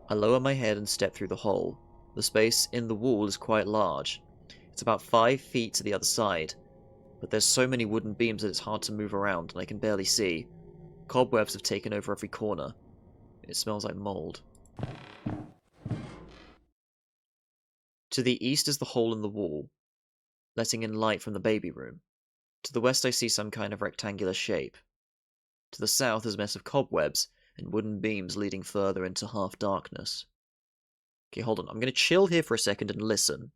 I lower my head and step through the hole. The space in the wall is quite large. It's about 5 feet to the other side. But there's so many wooden beams that it's hard to move around, and I can barely see. Cobwebs have taken over every corner. It smells like mold. To the east is the hole in the wall, letting in light from the baby room. To the west I see some kind of rectangular shape. To the south is a mess of cobwebs and wooden beams leading further into half darkness. Okay, hold on. I'm going to chill here for a second and listen.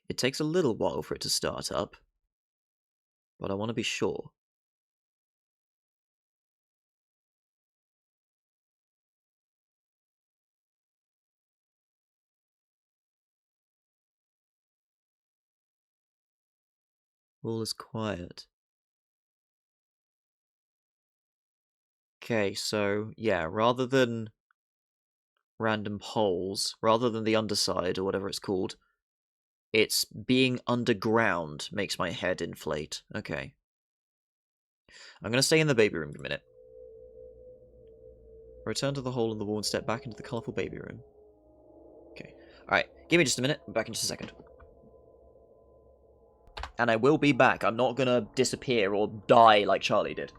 It takes a little while for it to start up, but I want to be sure. All is quiet. Okay, so, yeah, rather than random holes, rather than the underside, or whatever it's called, it's being underground makes my head inflate. Okay. I'm gonna stay in the baby room a minute. Return to the hole in the wall and step back into the colourful baby room. Okay. Alright, give me just a minute. I'm back in just a second. And I will be back. I'm not gonna disappear or die like Charlie did.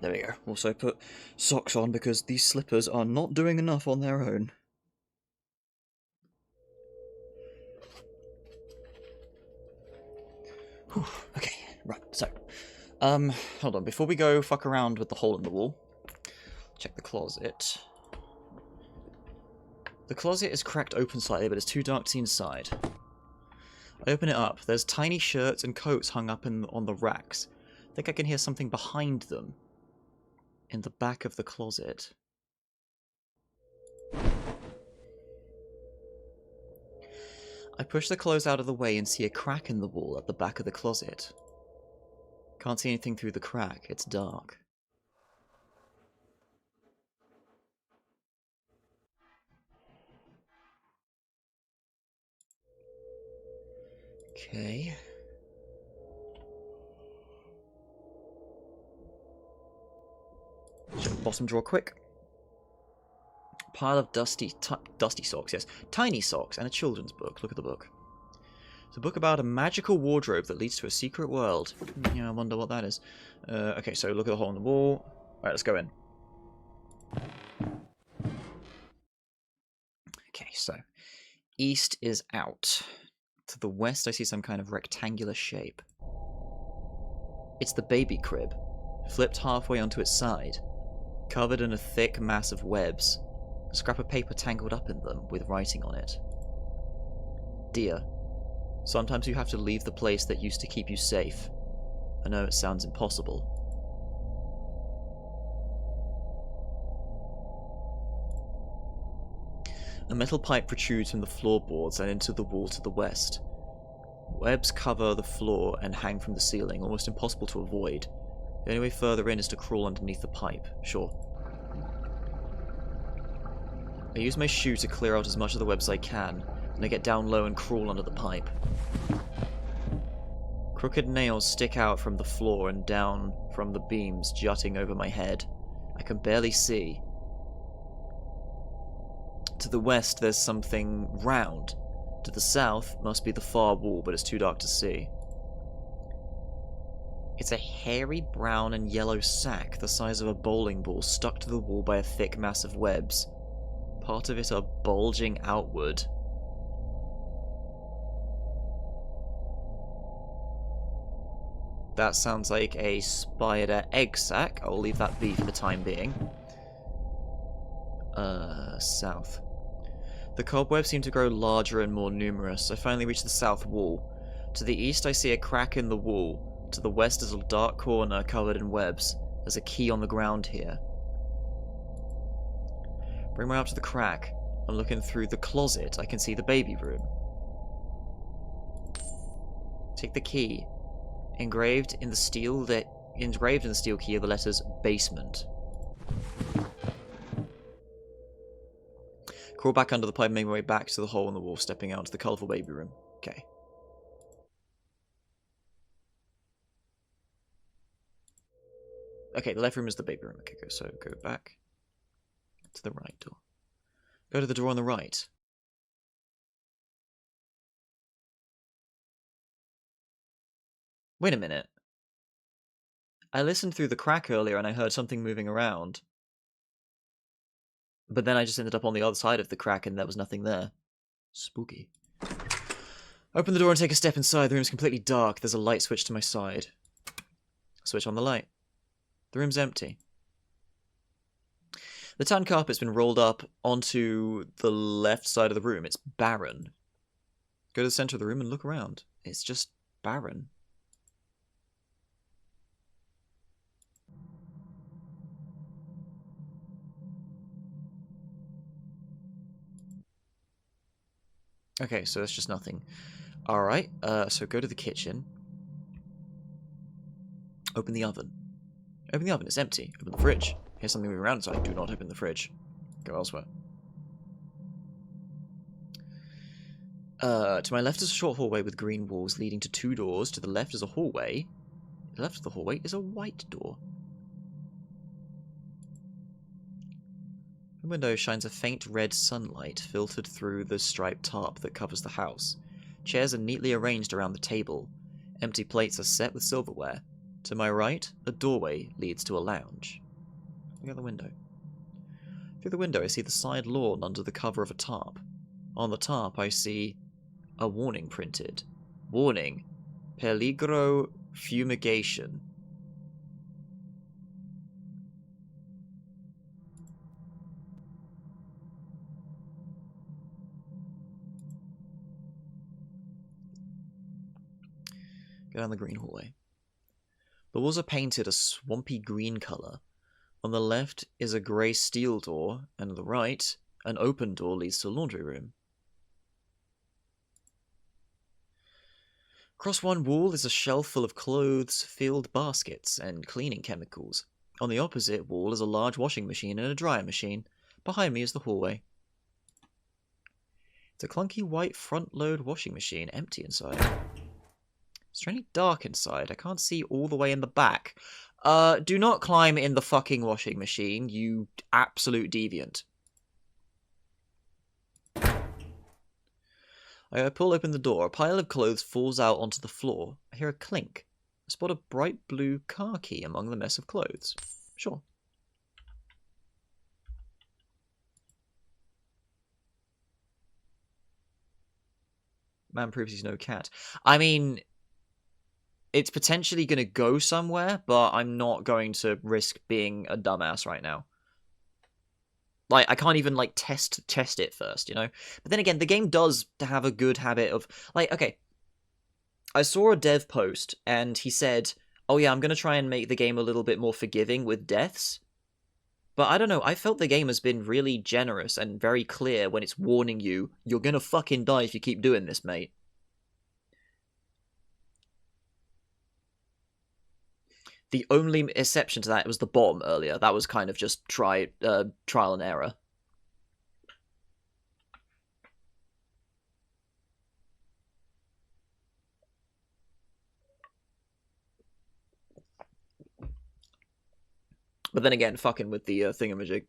There we go. Also put socks on because these slippers are not doing enough on their own. Whew, okay, right, so. Hold on. Before we go fuck around with the hole in the wall, check the closet. The closet is cracked open slightly, but it's too dark to see inside. I open it up. There's tiny shirts and coats hung up on the racks. I think I can hear something behind them. In the back of the closet. I push the clothes out of the way and see a crack in the wall at the back of the closet. Can't see anything through the crack. It's dark. Okay. Check the bottom drawer quick. Pile of dusty socks, yes. Tiny socks and a children's book. Look at the book. It's a book about a magical wardrobe that leads to a secret world. Yeah, I wonder what that is. Okay, so look at the hole in the wall. Alright, let's go in. Okay, so east is out. To the west, I see some kind of rectangular shape. It's the baby crib, flipped halfway onto its side, covered in a thick mass of webs, a scrap of paper tangled up in them with writing on it. Dear, sometimes you have to leave the place that used to keep you safe. I know it sounds impossible. A metal pipe protrudes from the floorboards and into the wall to the west. Webs cover the floor and hang from the ceiling, almost impossible to avoid. The only way further in is to crawl underneath the pipe, sure. I use my shoe to clear out as much of the webs as I can, and I get down low and crawl under the pipe. Crooked nails stick out from the floor and down from the beams jutting over my head. I can barely see. To the west there's something round. To the south must be the far wall, but it's too dark to see. It's a hairy brown and yellow sack the size of a bowling ball stuck to the wall by a thick mass of webs. Part of it are bulging outward. That sounds like a spider egg sac. I'll leave that be for the time being. South. The cobwebs seem to grow larger and more numerous. I finally reach the south wall. To the east I see a crack in the wall. To the west is a dark corner covered in webs. There's a key on the ground here. Bring me up to the crack. I'm looking through the closet. I can see the baby room. Take the key. Engraved in the steel key are the letters basement. Crawl back under the pipe and make my way back to the hole in the wall, stepping out to the colourful baby room. Okay. Okay, the left room is the baby room. Okay, so go back to the right door. Go to the door on the right. Wait a minute. I listened through the crack earlier and I heard something moving around. But then I just ended up on the other side of the crack and there was nothing there. Spooky. Open the door and take a step inside. The room's completely dark. There's a light switch to my side. Switch on the light. The room's empty. The tan carpet's been rolled up onto the left side of the room. It's barren. Go to the center of the room and look around. It's just barren. Okay, so that's just nothing. Alright, so go to the kitchen. Open the oven. Open the oven, it's empty. Open the fridge. Here's something moving around inside. Do not open the fridge. Go elsewhere. To my left is a short hallway with green walls leading to 2 doors. To the left is a hallway. To the left of the hallway is a white door. The window shines a faint red sunlight filtered through the striped tarp that covers the house. Chairs are neatly arranged around the table. Empty plates are set with silverware. To my right, a doorway leads to a lounge. Look out the window. Through the window I see the side lawn under the cover of a tarp. On the tarp I see a warning printed. Warning. Peligro fumigation. Go down the green hallway. The walls are painted a swampy green colour. On the left is a grey steel door, and on the right, an open door leads to a laundry room. Across one wall is a shelf full of clothes, filled baskets, and cleaning chemicals. On the opposite wall is a large washing machine and a dryer machine. Behind me is the hallway. It's a clunky white front-load washing machine, empty inside. Is there any dark inside? I can't see all the way in the back. Do not climb in the fucking washing machine, you absolute deviant. I pull open the door. A pile of clothes falls out onto the floor. I hear a clink. I spot a bright blue car key among the mess of clothes. Sure. Man proves he's no cat. I mean, it's potentially going to go somewhere, but I'm not going to risk being a dumbass right now. Like, I can't even, like, test it first, you know? But then again, the game does have a good habit of... Like, okay, I saw a dev post, and he said, oh yeah, I'm going to try and make the game a little bit more forgiving with deaths. But I don't know, I felt the game has been really generous and very clear when it's warning you, you're going to fucking die if you keep doing this, mate. The only exception to that was the bomb earlier. That was kind of just trial and error. But then again, fucking with the thingamajig.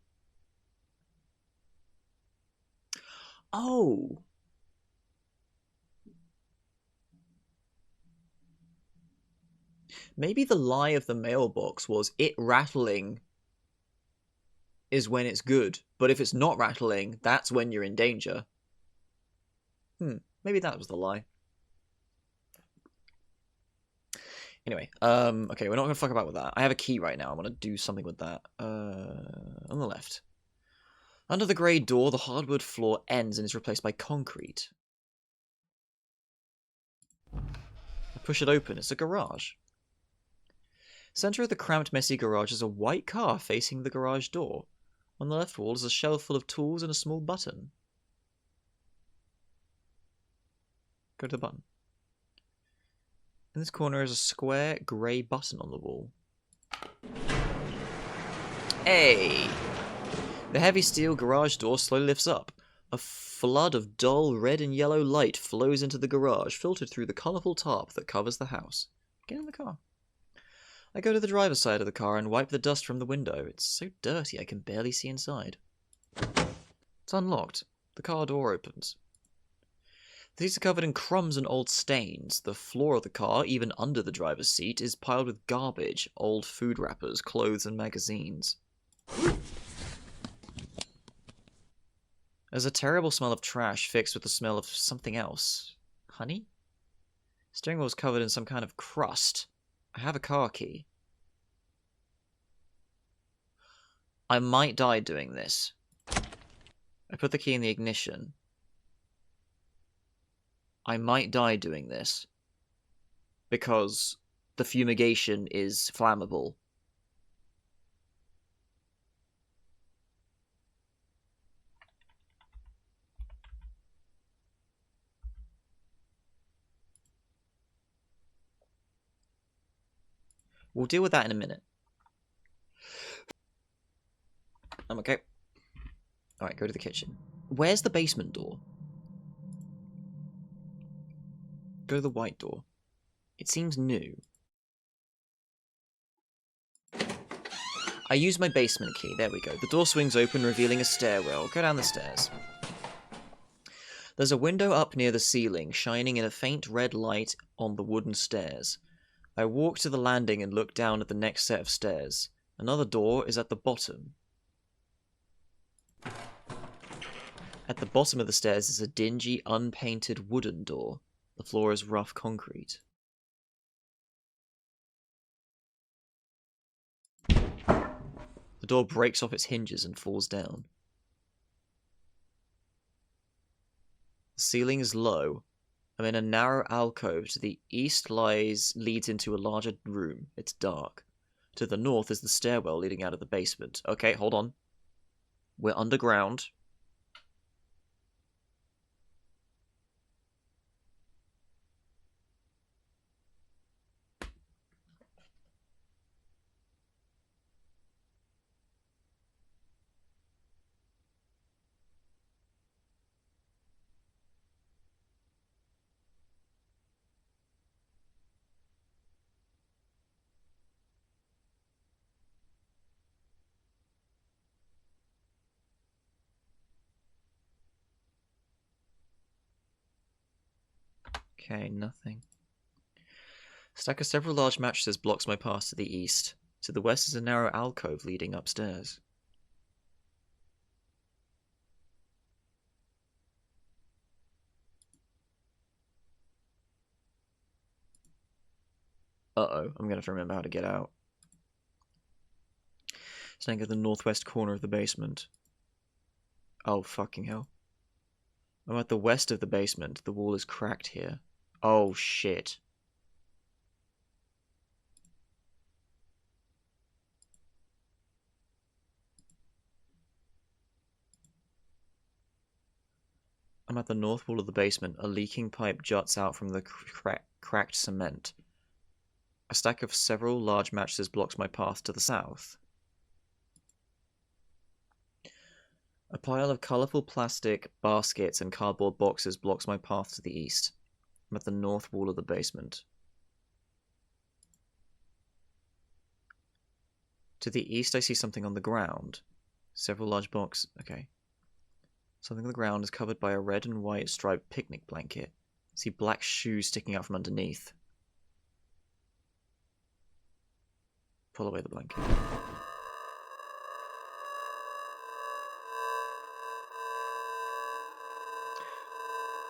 Oh! Maybe the lie of the mailbox was it rattling is when it's good, but if it's not rattling, that's when you're in danger. Maybe that was the lie. Anyway, okay, we're not gonna fuck about with that. I have a key right now. I want to do something with that. On the left. Under the grey door, the hardwood floor ends and is replaced by concrete. I push it open. It's a garage. Center of the cramped, messy garage is a white car facing the garage door. On the left wall is a shelf full of tools and a small button. Go to the button. In this corner is a square grey button on the wall. Hey! The heavy steel garage door slowly lifts up. A flood of dull red and yellow light flows into the garage, filtered through the colourful tarp that covers the house. Get in the car. I go to the driver's side of the car and wipe the dust from the window. It's so dirty I can barely see inside. It's unlocked. The car door opens. The seats are covered in crumbs and old stains. The floor of the car, even under the driver's seat, is piled with garbage, old food wrappers, clothes and magazines. There's a terrible smell of trash fixed with the smell of something else. Honey? Steering wheel is covered in some kind of crust. I have a car key. I might die doing this. I put the key in the ignition. I might die doing this. Because the fumigation is flammable. We'll deal with that in a minute. I'm okay. Alright, go to the kitchen. Where's the basement door? Go to the white door. It seems new. I use my basement key. There we go. The door swings open, revealing a stairwell. Go down the stairs. There's a window up near the ceiling, shining in a faint red light on the wooden stairs. I walk to the landing and look down at the next set of stairs. Another door is at the bottom. At the bottom of the stairs is a dingy, unpainted wooden door. The floor is rough concrete. The door breaks off its hinges and falls down. The ceiling is low. I'm in a narrow alcove. To the east leads into a larger room. It's dark. To the north is the stairwell leading out of the basement. Okay, hold on. We're underground. Okay, nothing. A stack of several large mattresses blocks my path to the east. To the west is a narrow alcove leading upstairs. Uh-oh, I'm gonna have to remember how to get out. Standing at the northwest corner of the basement. Oh, fucking hell. I'm at the west of the basement. The wall is cracked here. Oh, shit. I'm at the north wall of the basement. A leaking pipe juts out from the cracked cement. A stack of several large mattresses blocks my path to the south. A pile of colourful plastic baskets and cardboard boxes blocks my path to the east. I'm at the north wall of the basement. To the east I see something on the ground. Several large boxes. Okay. Something on the ground is covered by a red and white striped picnic blanket. I see black shoes sticking out from underneath. Pull away the blanket.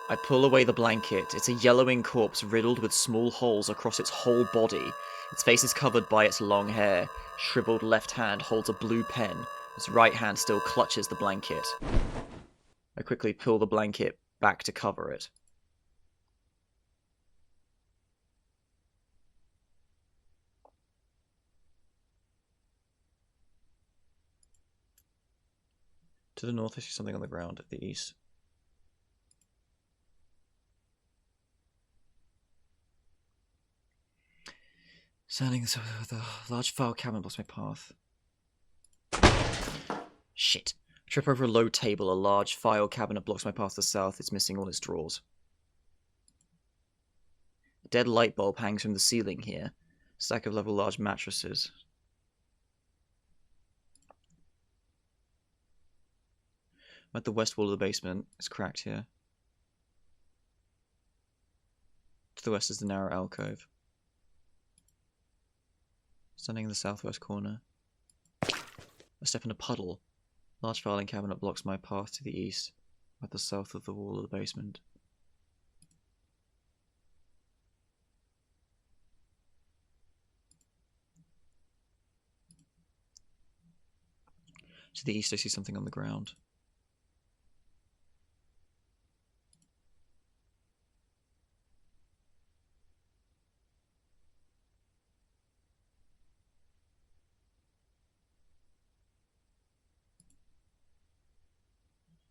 I pull away the blanket. It's a yellowing corpse riddled with small holes across its whole body. Its face is covered by its long hair. Shriveled left hand holds a blue pen. Its right hand still clutches the blanket. I quickly pull the blanket back to cover it. To the north, I see something on the ground at the east. Standing with a large file cabinet blocks my path. Shit. I trip over a low table. A large file cabinet blocks my path to the south. It's missing all its drawers. A dead light bulb hangs from the ceiling here. A stack of level large mattresses. I'm at the west wall of the basement. It's cracked here. To the west is the narrow alcove. Standing in the southwest corner. I step in a puddle. Large filing cabinet blocks my path to the east, at the south of the wall of the basement. To the east I see something on the ground.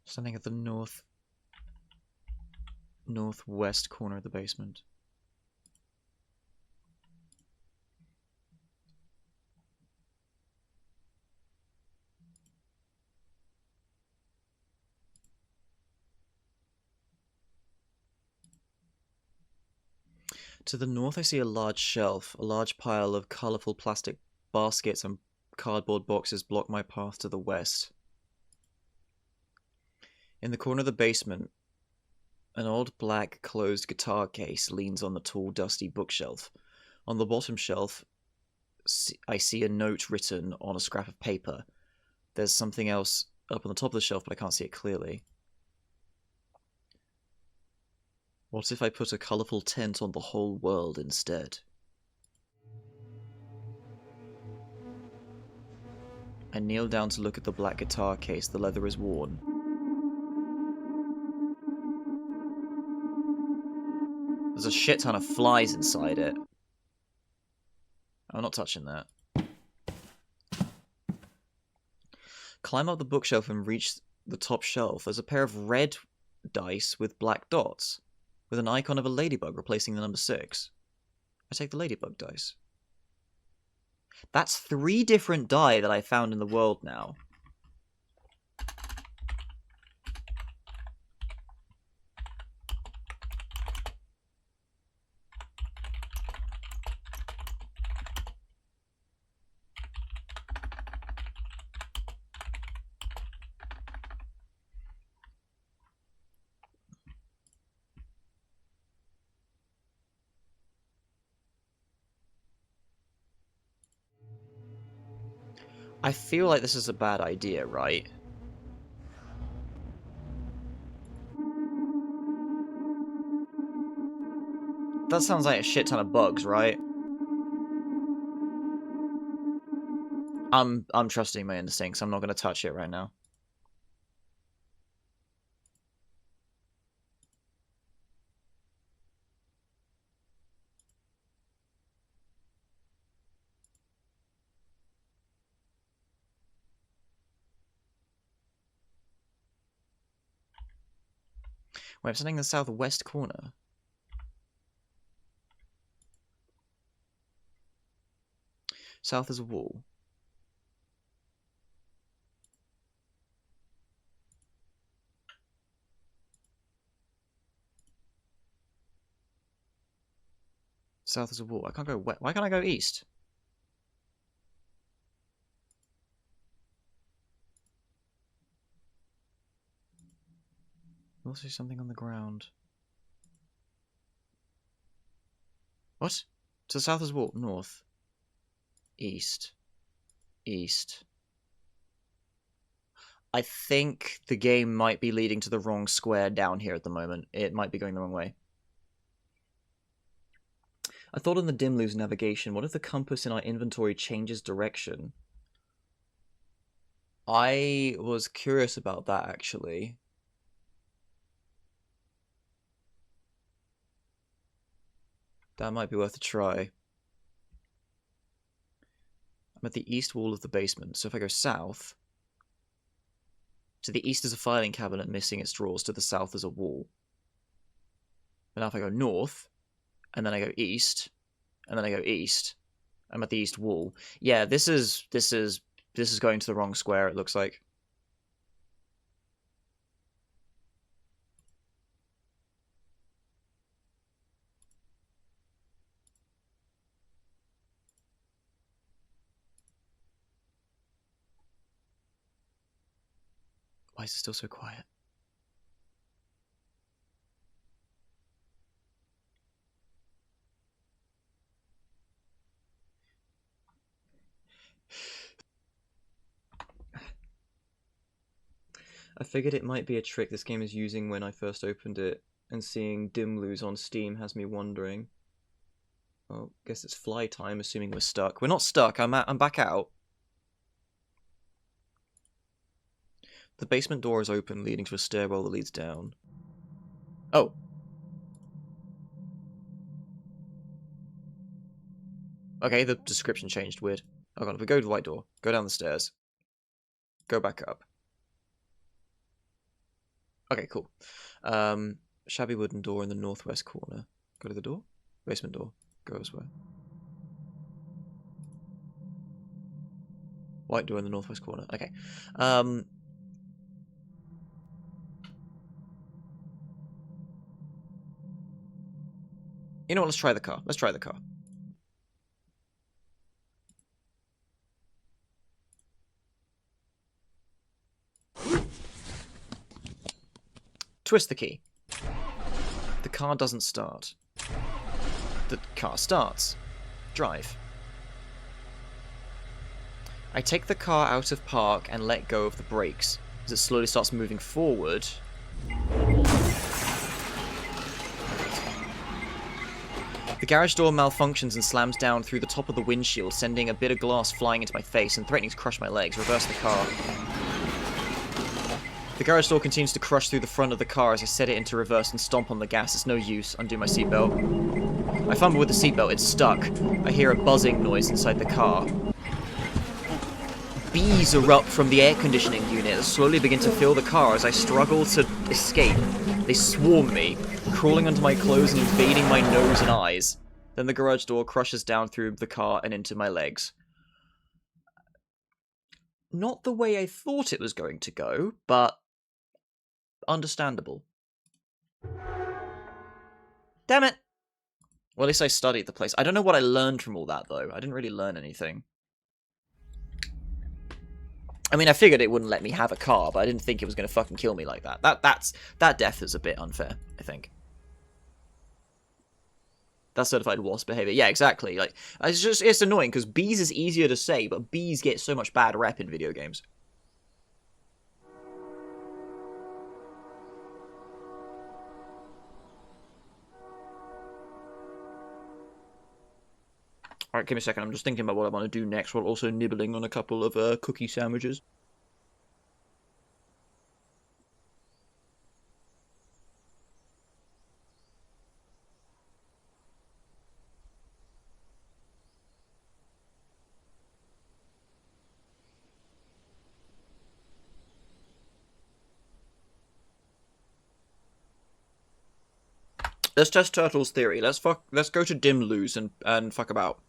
Standing at the northwest corner of the basement. To the north I see a large shelf. A large pile of colourful plastic baskets and cardboard boxes block my path to the west. In the corner of the basement, an old black closed guitar case leans on the tall dusty bookshelf. On the bottom shelf I see a note written on a scrap of paper. There's something else up on the top of the shelf, but I can't see it clearly. What if I put a colourful tent on the whole world instead? I kneel down to look at the black guitar case. The leather is worn. There's a shit ton of flies inside it. I'm not touching that. Climb up the bookshelf and reach the top shelf. There's a pair of red dice with black dots, with an icon of a ladybug replacing the number 6. I take the ladybug dice. That's 3 different die that I found in the world now. I feel like this is a bad idea, right? That sounds like a shit ton of bugs, right? I'm trusting my instincts. I'm not going to touch it right now. Wait, I'm sitting in the southwest corner. South is a wall. South is a wall. I can't go west. Why can't I go east? Also something on the ground. What? To the south is a wall. North. East. East. I think the game might be leading to the wrong square down here at the moment. It might be going the wrong way. I thought in the Dimlose navigation, what if the compass in our inventory changes direction? I was curious about that, actually. That might be worth a try. I'm at the east wall of the basement, so if I go south... To the east is a filing cabinet missing its drawers, to the south is a wall. And now if I go north, and then I go east, and then I go east, I'm at the east wall. Yeah, this is going to the wrong square, it looks like. Why is it still so quiet? I figured it might be a trick this game is using when I first opened it, and seeing Dimlose on Steam has me wondering. Well, guess it's fly time, assuming we're stuck. We're not stuck, I'm back out. The basement door is open, leading to a stairwell that leads down. Oh. Okay, the description changed, weird. Oh god, if we go to the white door, go down the stairs. Go back up. Okay, cool. Shabby wooden door in the northwest corner. Go to the door. Basement door. Go elsewhere. White door in the northwest corner. Okay. You know what, let's try the car. Let's try the car. Twist the key. The car doesn't start. The car starts. Drive. I take the car out of park and let go of the brakes. As it slowly starts moving forward... The garage door malfunctions and slams down through the top of the windshield, sending a bit of glass flying into my face and threatening to crush my legs. Reverse the car. The garage door continues to crush through the front of the car as I set it into reverse and stomp on the gas. It's no use. Undo my seatbelt. I fumble with the seatbelt. It's stuck. I hear a buzzing noise inside the car. Bees erupt from the air conditioning unit and slowly begin to fill the car as I struggle to escape. They swarm me, crawling onto my clothes and invading my nose and eyes. Then the garage door crushes down through the car and into my legs. Not the way I thought it was going to go, but understandable. Damn it! Well, at least I studied the place. I don't know what I learned from all that, though. I didn't really learn anything. I mean, I figured it wouldn't let me have a car, but I didn't think it was going to fucking kill me like that. That death is a bit unfair, I think. That's certified wasp behavior. Yeah, exactly. Like, it's annoying, because bees is easier to say, but bees get so much bad rep in video games. Alright, give me a second. I'm just thinking about what I want to do next, while also nibbling on a couple of cookie sandwiches. Let's test Turtle's theory. Let's go to Dimlose and fuck about.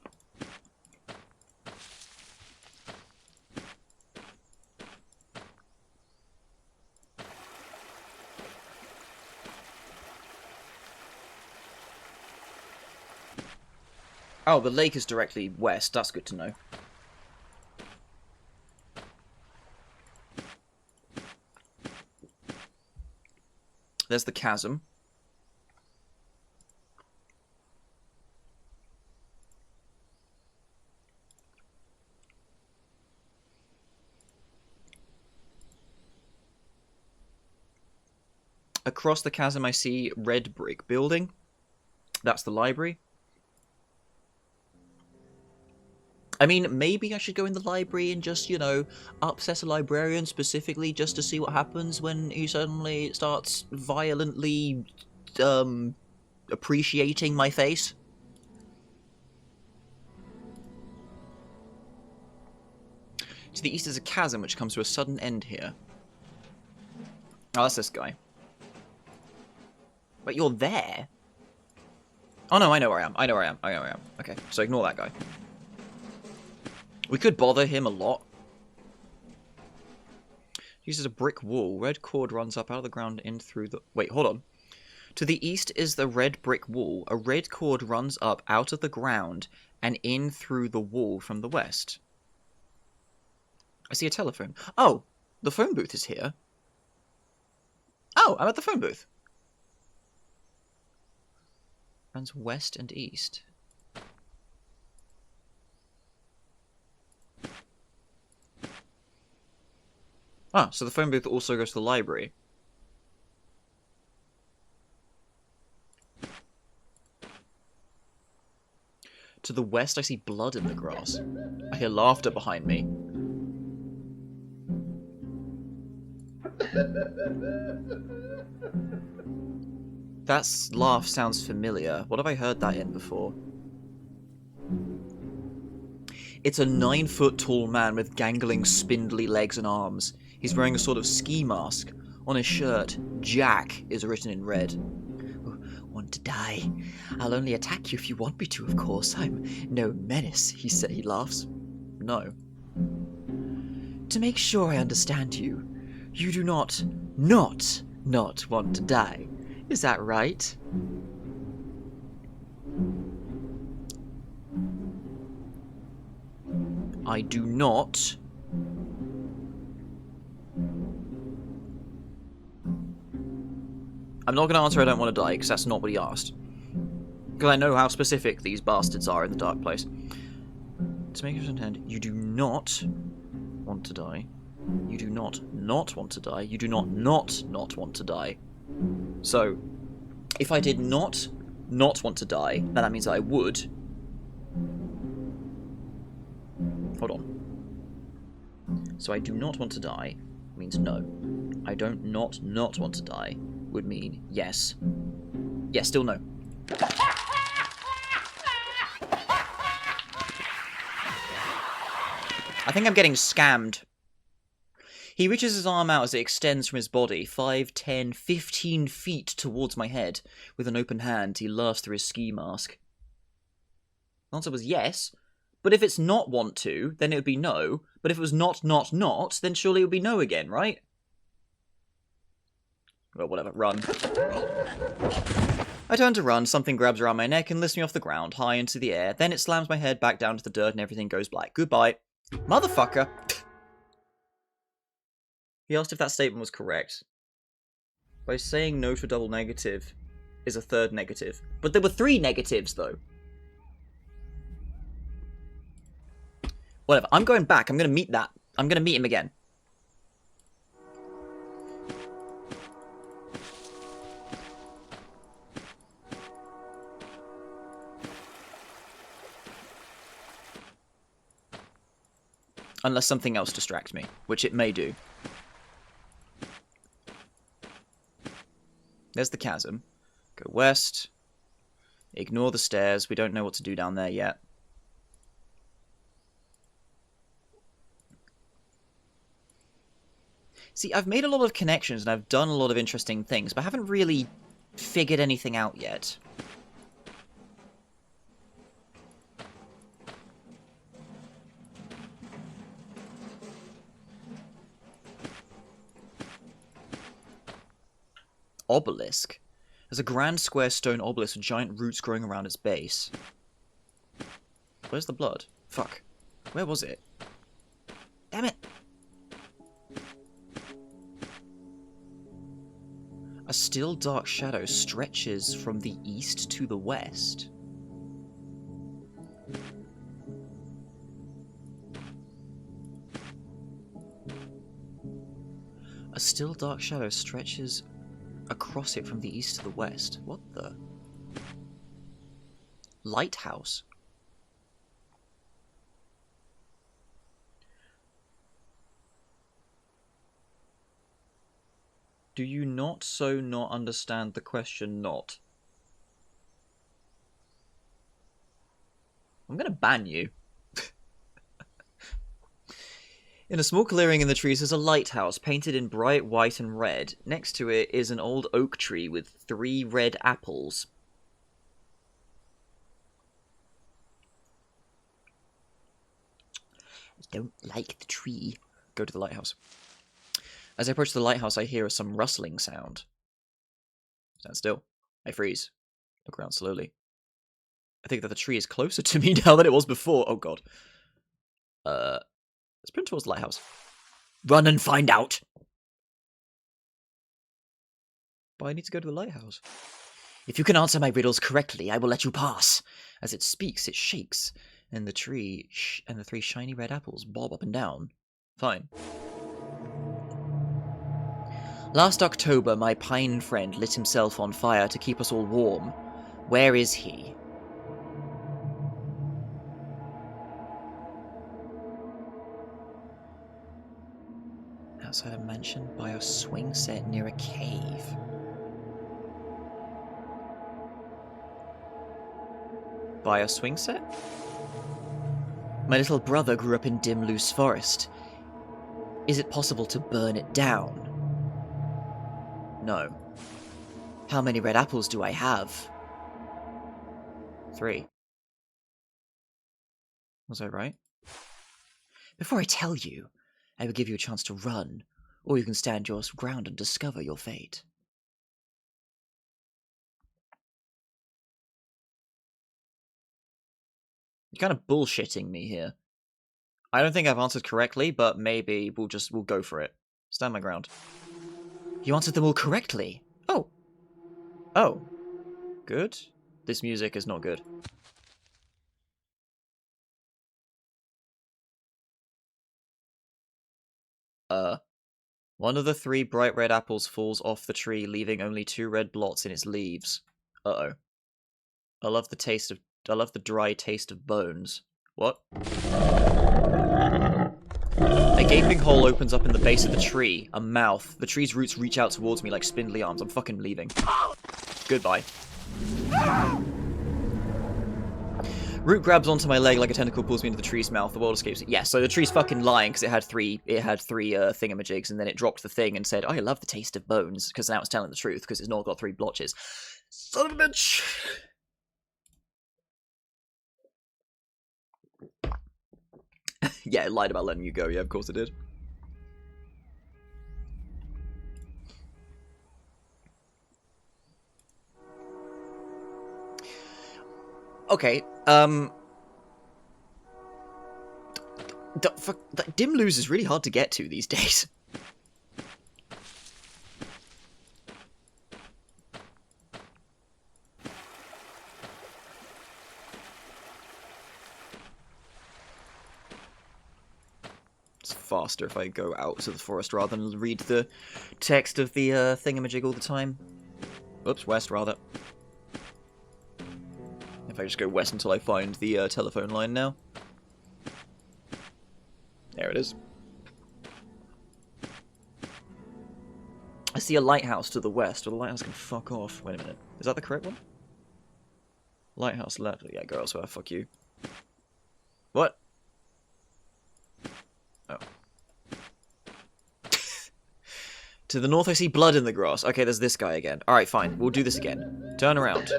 Oh, the lake is directly west. That's good to know. There's the chasm. Across the chasm I see red brick building. That's the library. I mean, maybe I should go in the library and just, you know, upset a librarian specifically just to see what happens when he suddenly starts violently, appreciating my face. To the east is a chasm which comes to a sudden end here. Oh, that's this guy. But you're there? Oh no, I know where I am. I know where I am. I know where I am. Okay, so ignore that guy. We could bother him a lot. Uses a brick wall. Red cord runs up out of the ground in through the... Wait, hold on. To the east is the red brick wall. A red cord runs up out of the ground and in through the wall from the west. I see a telephone. Oh, the phone booth is here. Oh, I'm at the phone booth. Runs west and east. Ah, so the phone booth also goes to the library. To the west, I see blood in the grass. I hear laughter behind me. That laugh sounds familiar. What have I heard that in before? It's a 9-foot-tall man with gangling, spindly legs and arms. He's wearing a sort of ski mask. On his shirt, Jack is written in red. Want to die? I'll only attack you if you want me to, of course. I'm no menace, he said. He laughs. No. To make sure I understand you, you do not want to die. Is that right? I do not. I'm not going to answer I don't want to die, because that's not what he asked. Because I know how specific these bastards are in the dark place. To make it intend, you do not want to die. You do not want to die. You do not want to die. So, if I did not want to die, then that means that I would. Hold on. So I do not want to die means no. I don't not want to die would mean yes. Yes, still no. I think I'm getting scammed. He reaches his arm out as it extends from his body, 5, 10, 15 feet towards my head. With an open hand, he laughs through his ski mask. The answer was yes, but if it's not want to, then it would be no. But if it was not, then surely it would be no again, right? Well, whatever, run. I turn to run, something grabs around my neck and lifts me off the ground, high into the air. Then it slams my head back down to the dirt and everything goes black. Goodbye. Motherfucker! He asked if that statement was correct. By saying no to a double negative is a third negative. But there were 3 negatives, though. Whatever, I'm going back. I'm going to meet that. I'm going to meet him again. Unless something else distracts me, which it may do. There's the chasm. Go west. Ignore the stairs. We don't know what to do down there yet. See, I've made a lot of connections and I've done a lot of interesting things, but I haven't really figured anything out yet. Obelisk. There's a grand square stone obelisk with giant roots growing around its base. Where's the blood? Fuck. Where was it? Damn it! A still dark shadow stretches from the east to the west. A still dark shadow stretches across it from the east to the west. What the? Lighthouse. Do you not understand the question not? I'm gonna ban you. In a small clearing in the trees is a lighthouse painted in bright white and red. Next to it is an old oak tree with 3 red apples. I don't like the tree. Go to the lighthouse. As I approach the lighthouse, I hear some rustling sound. Stand still. I freeze. Look around slowly. I think that the tree is closer to me now than it was before. Oh god. Let's sprint towards the lighthouse. Run and find out! But I need to go to the lighthouse. If you can answer my riddles correctly, I will let you pass. As it speaks, it shakes, and the tree and the 3 shiny red apples bob up and down. Fine. Last October, my pine friend lit himself on fire to keep us all warm. Where is he? Outside a mansion by a swing set near a cave. By a swing set? My little brother grew up in Dimlose forest. Is it possible to burn it down? No. How many red apples do I have? 3. Was I right? Before I tell you, I will give you a chance to run, or you can stand your ground and discover your fate. You're kind of bullshitting me here. I don't think I've answered correctly, but maybe we'll go for it. Stand my ground. You answered them all correctly. Oh. Oh. Good. This music is not good. One of the 3 bright red apples falls off the tree, leaving only 2 red blots in its leaves. Uh-oh. I love the dry taste of bones. What? I gaping hole opens up in the base of the tree. A mouth. The tree's roots reach out towards me like spindly arms. I'm fucking leaving. Goodbye. Root grabs onto my leg like a tentacle, pulls me into the tree's mouth. The world escapes it. Yeah, so the tree's fucking lying because it had three thingamajigs, and then it dropped the thing and said, "I love the taste of bones," because now it's telling the truth because it's not got 3 blotches. Son of a bitch. Yeah, it lied about letting you go. Yeah, of course it did. Okay, Dimlose is really hard to get to these days. It's faster if I go out to the forest rather than read the text of the thingamajig all the time. Oops, west rather. If I just go west until I find the telephone line now. There it is. I see a lighthouse to the west, or the lighthouse can fuck off. Wait a minute. Is that the correct one? Lighthouse left. Yeah, go elsewhere. Fuck you. What? Oh. To the north I see blood in the grass. Okay, there's this guy again. Alright, fine. We'll do this again. Turn around.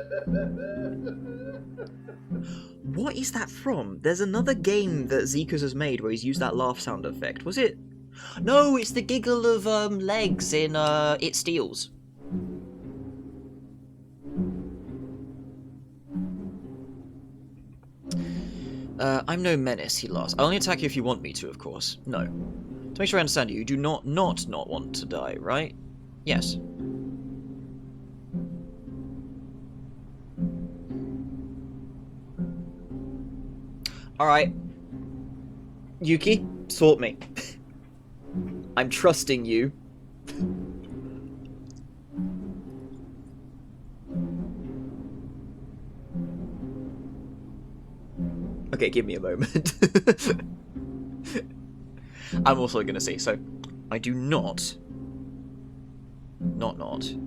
What is that from? There's another game that Zekas has made where he's used that laugh sound effect. Was it? No, it's the giggle of legs in It Steals. I'm no menace, he laughs. I'll only attack you if you want me to, of course. No. To make sure I understand you, you do not want to die, right? Yes. Alright. Yuki, sort me. I'm trusting you. Okay, give me a moment. I'm also gonna say, so, I do not want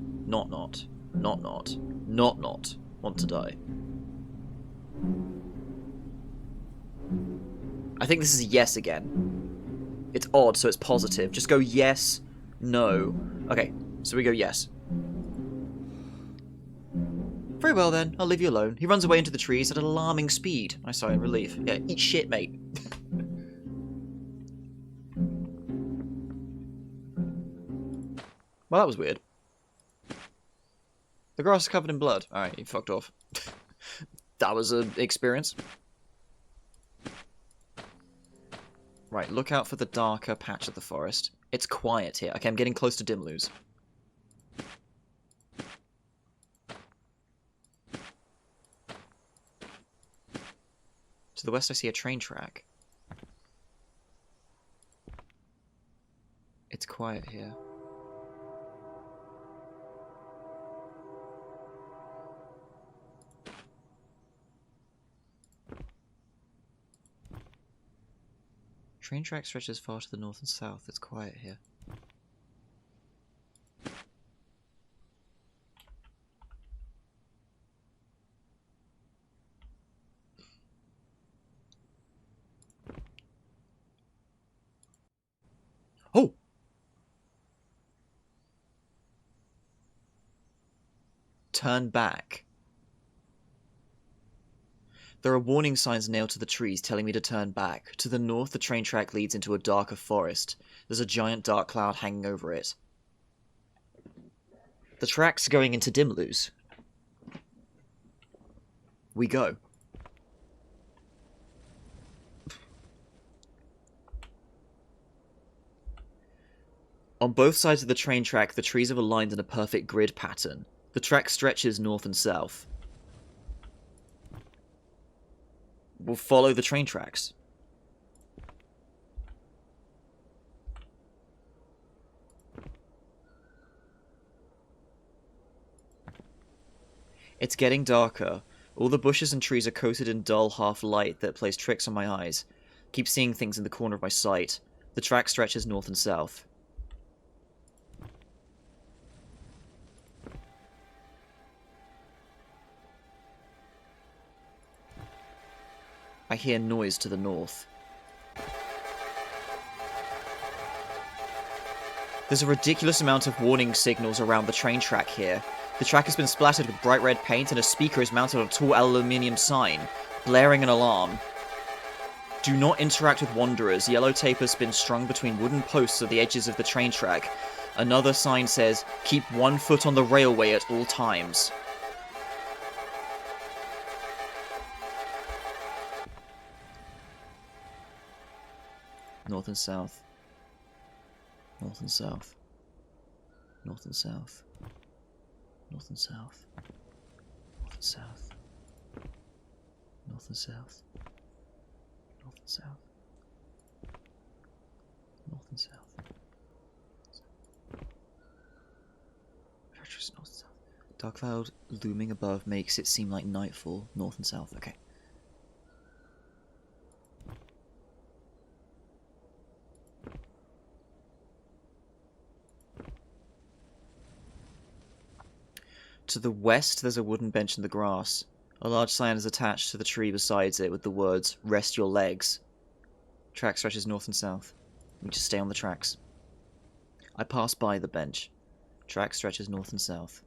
to die. I think this is a yes again. It's odd, so it's positive. Just go yes, no. Okay, so we go yes. Very well then, I'll leave you alone. He runs away into the trees at an alarming speed. I sigh in relief. Yeah, eat shit, mate. Well, that was weird. The grass is covered in blood. Alright, he fucked off. That was an experience. Right, look out for the darker patch of the forest. It's quiet here. Okay, I'm getting close to Dimlose. To the west I see a train track. It's quiet here. Train track stretches far to the north and south. It's quiet here. Oh! Turn back. There are warning signs nailed to the trees telling me to turn back. To the north, the train track leads into a darker forest. There's a giant dark cloud hanging over it. The track's going into Dimlose. We go. On both sides of the train track, the trees have aligned in a perfect grid pattern. The track stretches north and south. We'll follow the train tracks. It's getting darker. All the bushes and trees are coated in dull half-light that plays tricks on my eyes. Keep seeing things in the corner of my sight. The track stretches north and south. I hear noise to the north. There's a ridiculous amount of warning signals around the train track here. The track has been splattered with bright red paint and a speaker is mounted on a tall aluminium sign, blaring an alarm. Do not interact with wanderers. Yellow tape has been strung between wooden posts at the edges of the train track. Another sign says, keep 1 foot on the railway at all times. North and south. North and south. North and south. North and south. North and south. North and south. North and south. North and south. North and south. Dark cloud looming above makes it seem like nightfall. North and south. Okay. To the west, there's a wooden bench in the grass. A large sign is attached to the tree beside it with the words, "Rest your legs." Track stretches north and south. We just stay on the tracks. I pass by the bench. Track stretches north and south.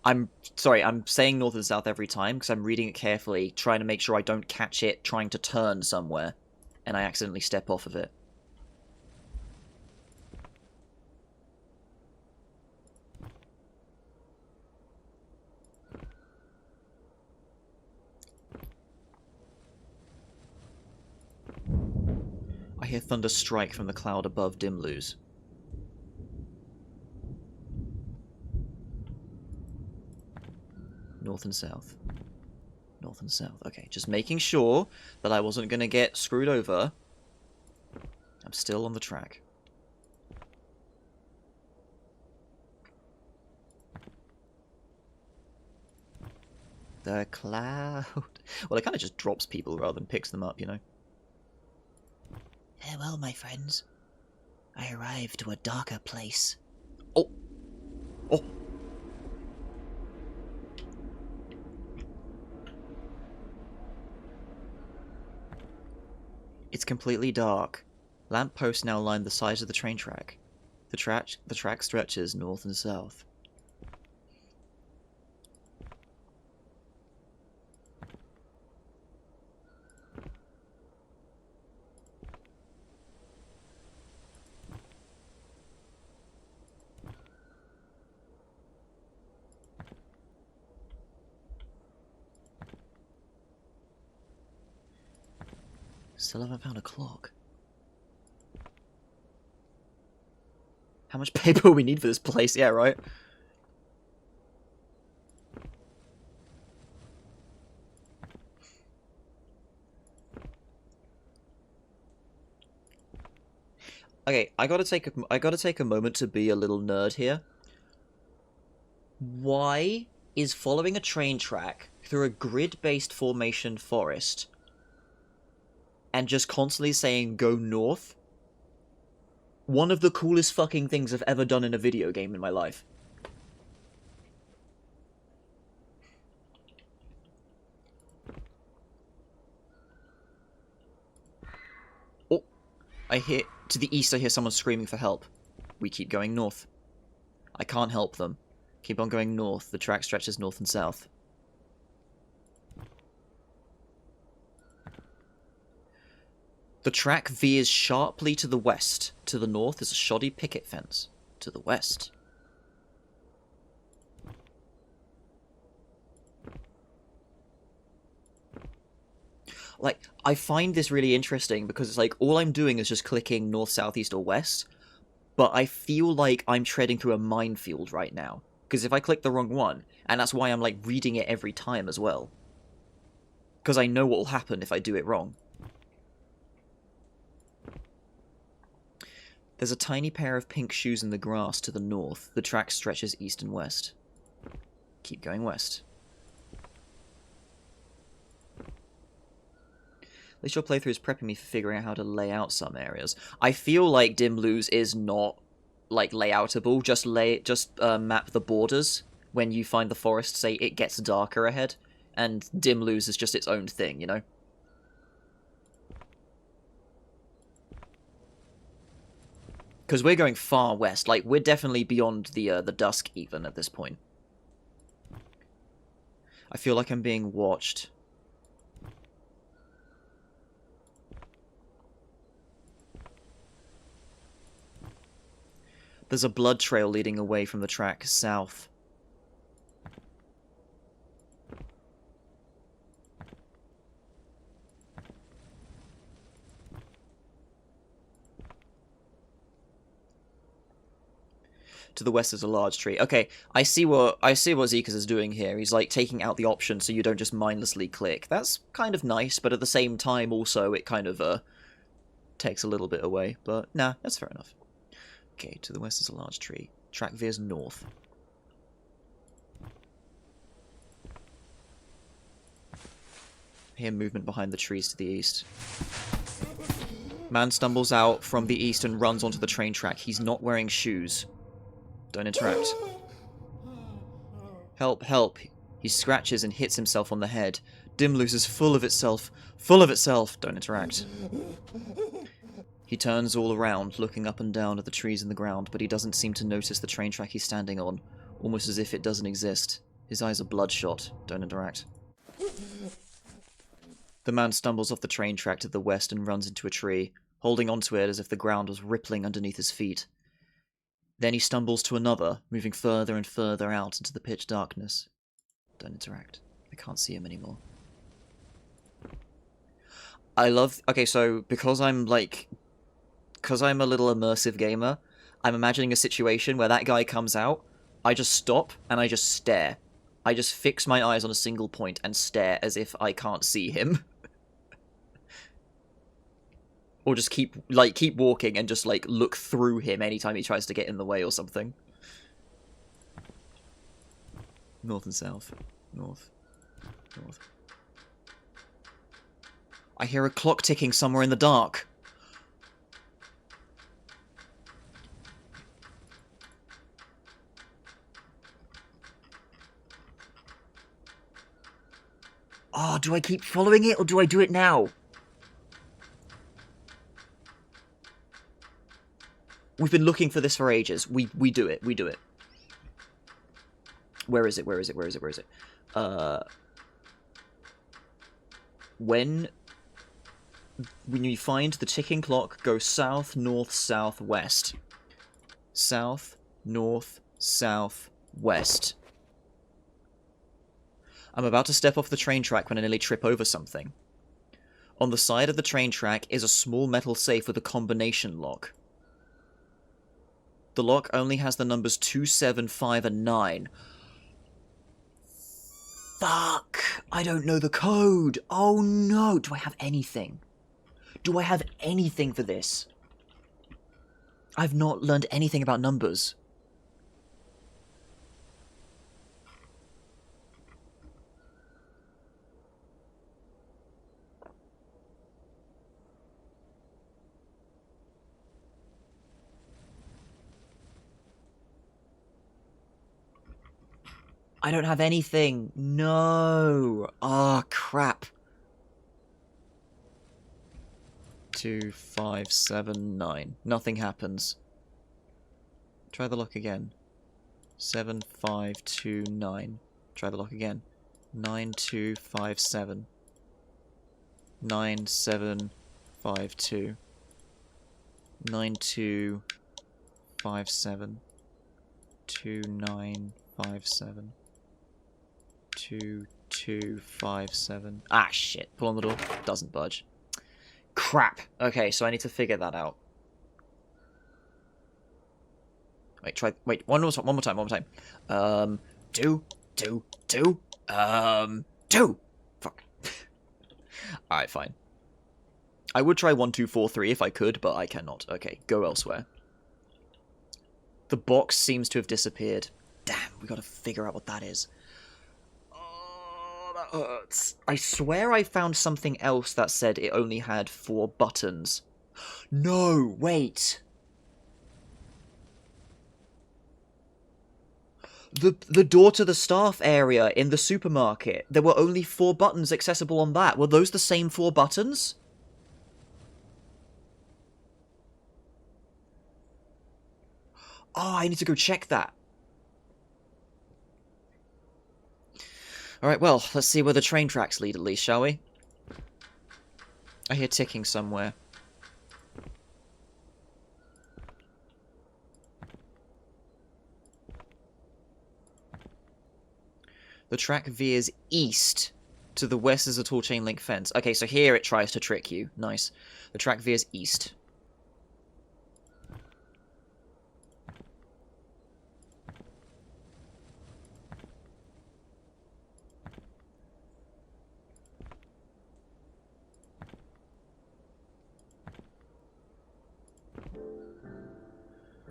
I'm sorry, I'm saying north and south every time because I'm reading it carefully, trying to make sure I don't catch it trying to turn somewhere, and I accidentally step off of it. I hear thunder strike from the cloud above Dimlose. North and south. North and south. Okay, just making sure that I wasn't going to get screwed over. I'm still on the track. The cloud. Well, it kind of just drops people rather than picks them up, you know? Farewell, my friends. I arrived to a darker place. Oh! Oh! It's completely dark. Lampposts now line the sides of the train track. The track stretches north and south. Still haven't found a clock. How much paper we need for this place? Yeah, right? Okay, I gotta take a moment to be a little nerd here. Why is following a train track through a grid-based formation forest and just constantly saying go north one of the coolest fucking things I've ever done in a video game in my life? Oh, to the east I hear someone screaming for help. We keep going north. I can't help them. Keep on going north. The track stretches north and south. The track veers sharply to the west. To the north is a shoddy picket fence. To the west. Like, I find this really interesting because it's like, all I'm doing is just clicking north, south, east, or west. But I feel like I'm treading through a minefield right now. Because if I click the wrong one, and that's why I'm, like, reading it every time as well. Because I know what will happen if I do it wrong. There's a tiny pair of pink shoes in the grass to the north. The track stretches east and west. Keep going west. At least your playthrough is prepping me for figuring out how to lay out some areas. I feel like Dimlose is not, like, layoutable. Just map the borders. When you find the forest, say it gets darker ahead. And Dimlose is just its own thing, you know? Because we're going far west. Like, we're definitely beyond the dusk even at this point. I feel like I'm being watched. There's a blood trail leading away from the track south. To the west is a large tree. Okay, I see what Zekas is doing here. He's like taking out the option so you don't just mindlessly click. That's kind of nice, but at the same time also it kind of takes a little bit away. But nah, that's fair enough. Okay, to the west is a large tree. Track veers north. I hear movement behind the trees to the east. Man stumbles out from the east and runs onto the train track. He's not wearing shoes. Don't interact. Help, help. He scratches and hits himself on the head. Dimlose is full of itself. Full of itself. Don't interact. He turns all around, looking up and down at the trees in the ground, but he doesn't seem to notice the train track he's standing on, almost as if it doesn't exist. His eyes are bloodshot. Don't interact. The man stumbles off the train track to the west and runs into a tree, holding onto it as if the ground was rippling underneath his feet. Then he stumbles to another, moving further and further out into the pitch darkness. Don't interact. I can't see him anymore. Okay, so because I'm a little immersive gamer, I'm imagining a situation where that guy comes out, I just stop and I just stare. I just fix my eyes on a single point and stare as if I can't see him. Or just keep walking and just, like, look through him anytime he tries to get in the way or something. North and south. North. North. I hear a clock ticking somewhere in the dark. Oh, do I keep following it or do I do it now? We've been looking for this for ages. We do it. We do it. Where is it? Where is it? Where is it? Where is it? When you find the ticking clock, go south, north, south, west. South, north, south, west. I'm about to step off the train track when I nearly trip over something. On the side of the train track is a small metal safe with a combination lock. The lock only has the numbers 2, 7, 5, and 9. Fuck! I don't know the code! Oh no! Do I have anything? Do I have anything for this? I've not learned anything about numbers. I don't have anything. No. Ah, crap. 2, 5, 7, 9. Nothing happens. Try the lock again. 7, 5, 2, 9. Try the lock again. 9, 2, 5, 7. 9, 7, 5, 2. 9, 2, 5, 7. 2, 9, 5, 7. 2, 2, 5, 7. Ah, shit. Pull on the door. Doesn't budge. Crap. Okay, so I need to figure that out. Wait, one more time. 2, 2, 2. 2! Fuck. Alright, fine. I would try 1, 2, 4, 3 if I could, but I cannot. Okay, go elsewhere. The box seems to have disappeared. Damn, we gotta figure out what that is. Oh, that hurts. I swear I found something else that said it only had 4 buttons. No, wait. The door to the staff area in the supermarket. There were only 4 buttons accessible on that. Were those the same 4 buttons? Oh, I need to go check that. Alright, well, let's see where the train tracks lead at least, shall we? I hear ticking somewhere. The track veers east. To the west is a tall chain link fence. Okay, so here it tries to trick you. Nice. The track veers east.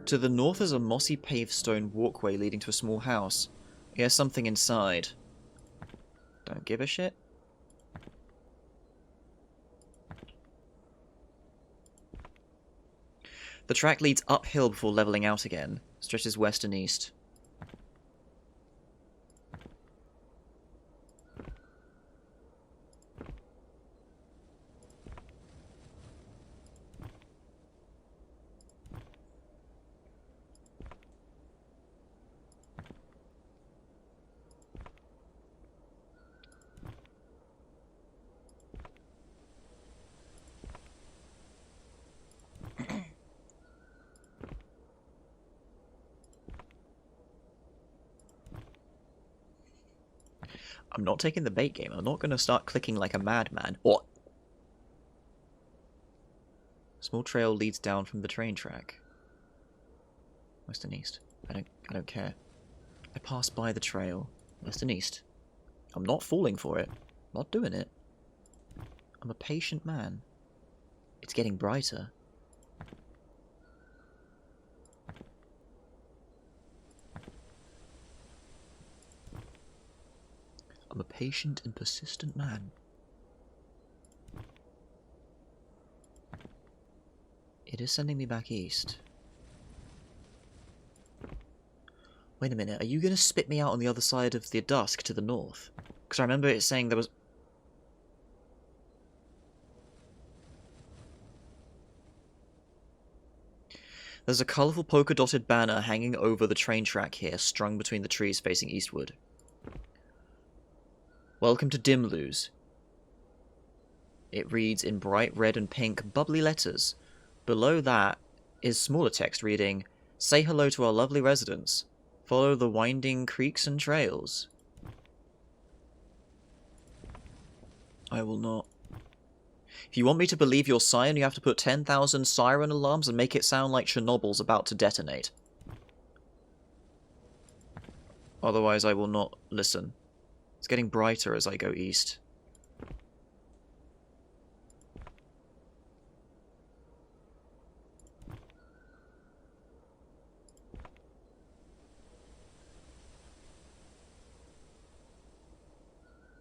To the north is a mossy paved stone walkway leading to a small house. Here's something inside. Don't give a shit. The track leads uphill before leveling out again. Stretches west and east. I'm not taking the bait game. I'm not going to start clicking like a madman. What? Small trail leads down from the train track. West and east. I don't care. I pass by the trail. West and east. I'm not falling for it. I'm not doing it. I'm a patient man. It's getting brighter. I'm a patient and persistent man. It is sending me back east. Wait a minute, are you going to spit me out on the other side of the dusk to the north? Because I remember it saying there was... There's a colourful polka-dotted banner hanging over the train track here, strung between the trees facing eastward. Welcome to Dimlose. It reads in bright red and pink, bubbly letters. Below that is smaller text reading, "Say hello to our lovely residents. Follow the winding creeks and trails." I will not. If you want me to believe your sign, you have to put 10,000 siren alarms and make it sound like Chernobyl's about to detonate. Otherwise, I will not listen. It's getting brighter as I go east.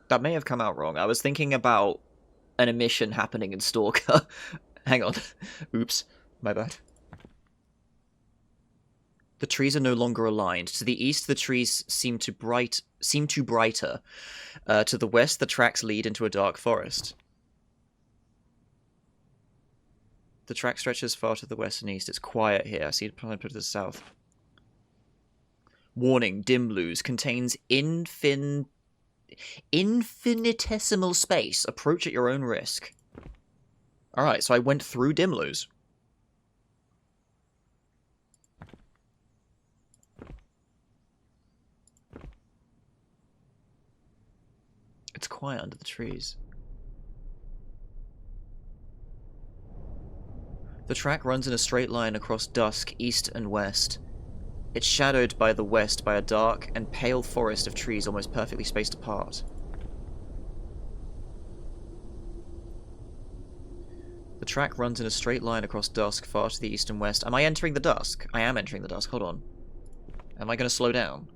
That may have come out wrong. I was thinking about an emission happening in Stalker. Hang on. Oops. My bad. The trees are no longer aligned. To the east, the trees seem brighter. To the west, the tracks lead into a dark forest. The track stretches far to the west and east. It's quiet here. I see it probably put to the south. Warning, Dimlose contains infinitesimal space. Approach at your own risk. Alright, so I went through Dimlose. It's quiet under the trees. The track runs in a straight line across dusk, east and west. It's shadowed by the west by a dark and pale forest of trees almost perfectly spaced apart. The track runs in a straight line across dusk, far to the east and west. Am I entering the dusk? I am entering the dusk. Hold on. Am I going to slow down?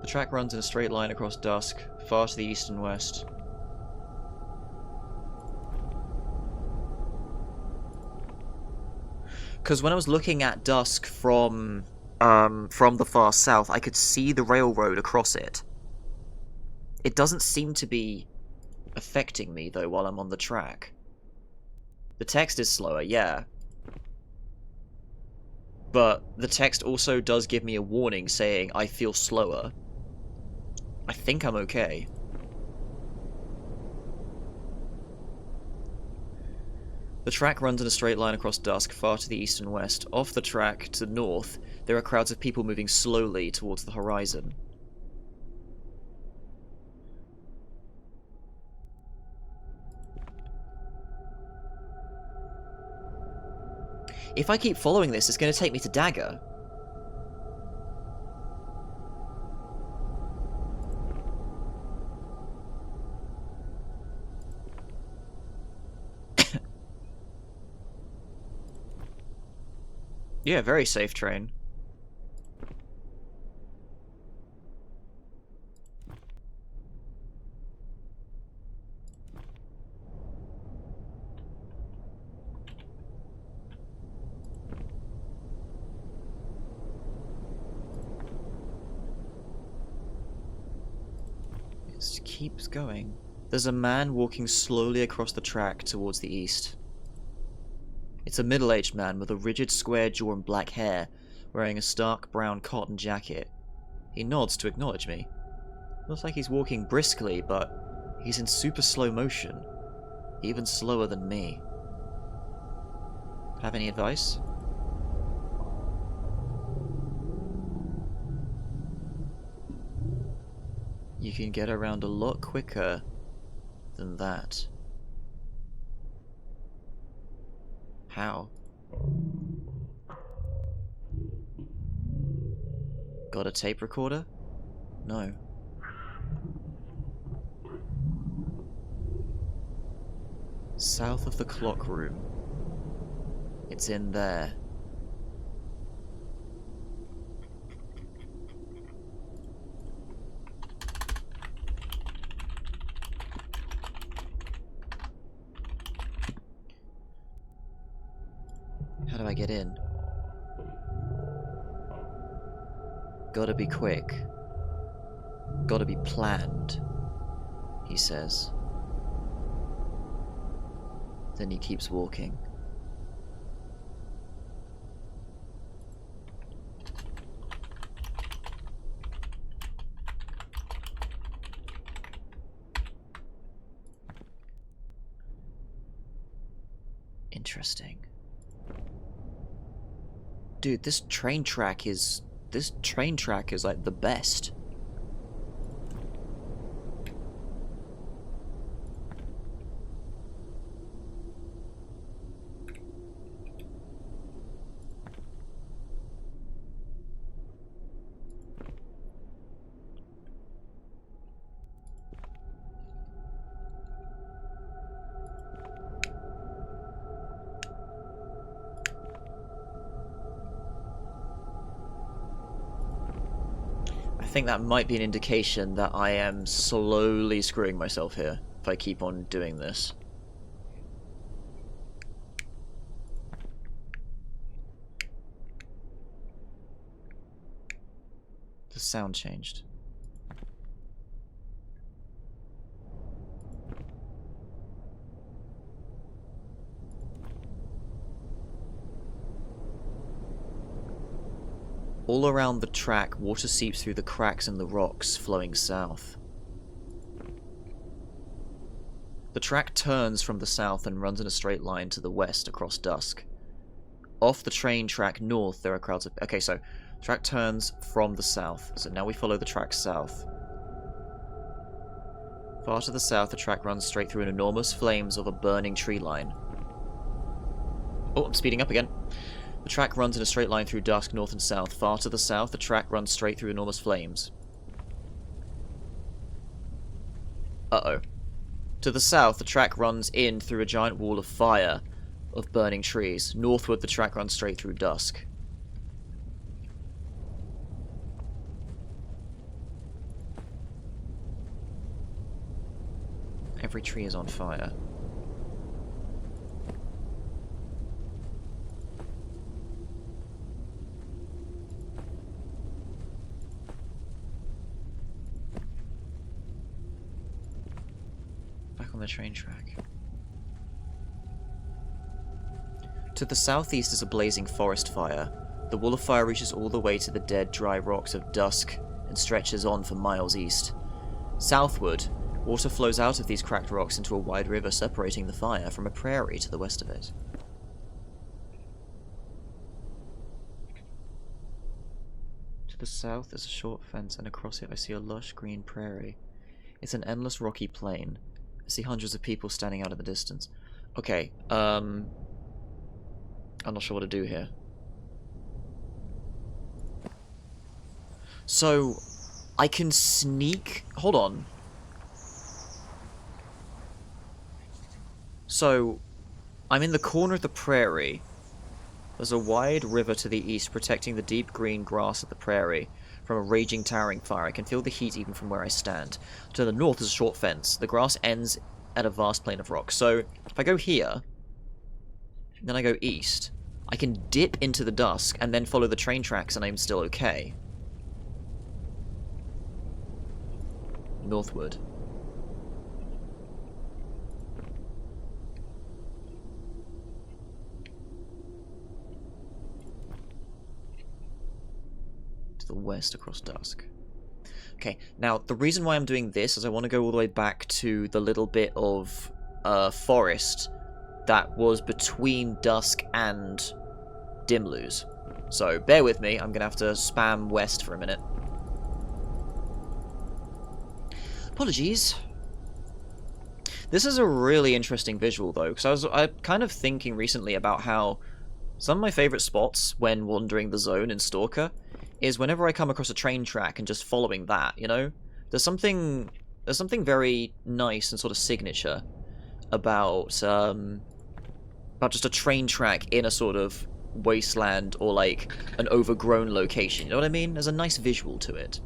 The track runs in a straight line across dusk, far to the east and west. Because when I was looking at dusk from the far south, I could see the railroad across it. It doesn't seem to be affecting me, though, while I'm on the track. The text is slower, yeah. But the text also does give me a warning saying I feel slower. I think I'm okay. The track runs in a straight line across dusk, far to the east and west. Off the track, to the north, there are crowds of people moving slowly towards the horizon. If I keep following this, it's going to take me to Dagger. Yeah, very safe train. It keeps going. There's a man walking slowly across the track towards the east. It's a middle-aged man with a rigid square jaw and black hair, wearing a stark brown cotton jacket. He nods to acknowledge me. Looks like he's walking briskly, but he's in super slow motion. Even slower than me. Have any advice? You can get around a lot quicker than that. How? Got a tape recorder? No. South of the clock room. It's in there. How do I get in? Gotta be quick. Gotta be planned, he says. Then he keeps walking. Interesting. Dude, this train track is like the best. I think that might be an indication that I am slowly screwing myself here if I keep on doing this. The sound changed. All around the track, water seeps through the cracks in the rocks, flowing south. The track turns from the south and runs in a straight line to the west across dusk. Off the train track north, there are crowds of... Okay, so, track turns from the south, so now we follow the track south. Far to the south, the track runs straight through an enormous flames of a burning tree line. Oh, I'm speeding up again. The track runs in a straight line through dusk, north and south. Far to the south, the track runs straight through enormous flames. Uh-oh. To the south, the track runs in through a giant wall of fire of burning trees. Northward, the track runs straight through dusk. Every tree is on fire. Back on the train track. To the southeast is a blazing forest fire. The wall of fire reaches all the way to the dead, dry rocks of dusk and stretches on for miles east. Southward, water flows out of these cracked rocks into a wide river separating the fire from a prairie to the west of it. To the south is a short fence, and across it I see a lush green prairie. It's an endless rocky plain. I see hundreds of people standing out in the distance. Okay, I'm not sure what to do here. So, I can sneak... Hold on. So, I'm in the corner of the prairie. There's a wide river to the east protecting the deep green grass of the prairie from a raging, towering fire. I can feel the heat even from where I stand. To the north is a short fence. The grass ends at a vast plain of rock. So, if I go here, then I go east, I can dip into the dusk and then follow the train tracks and I'm still okay. Northward. To the west across dusk. Okay, now the reason why I'm doing this is I want to go all the way back to the little bit of forest that was between dusk and Dimlose. So bear with me, I'm going to have to spam west for a minute. Apologies. This is a really interesting visual though, because I kind of thinking recently about how some of my favourite spots when wandering the zone in Stalker is whenever I come across a train track and just following that, you know? There's something very nice and sort of signature about just a train track in a sort of wasteland or like an overgrown location, you know what I mean? There's a nice visual to it.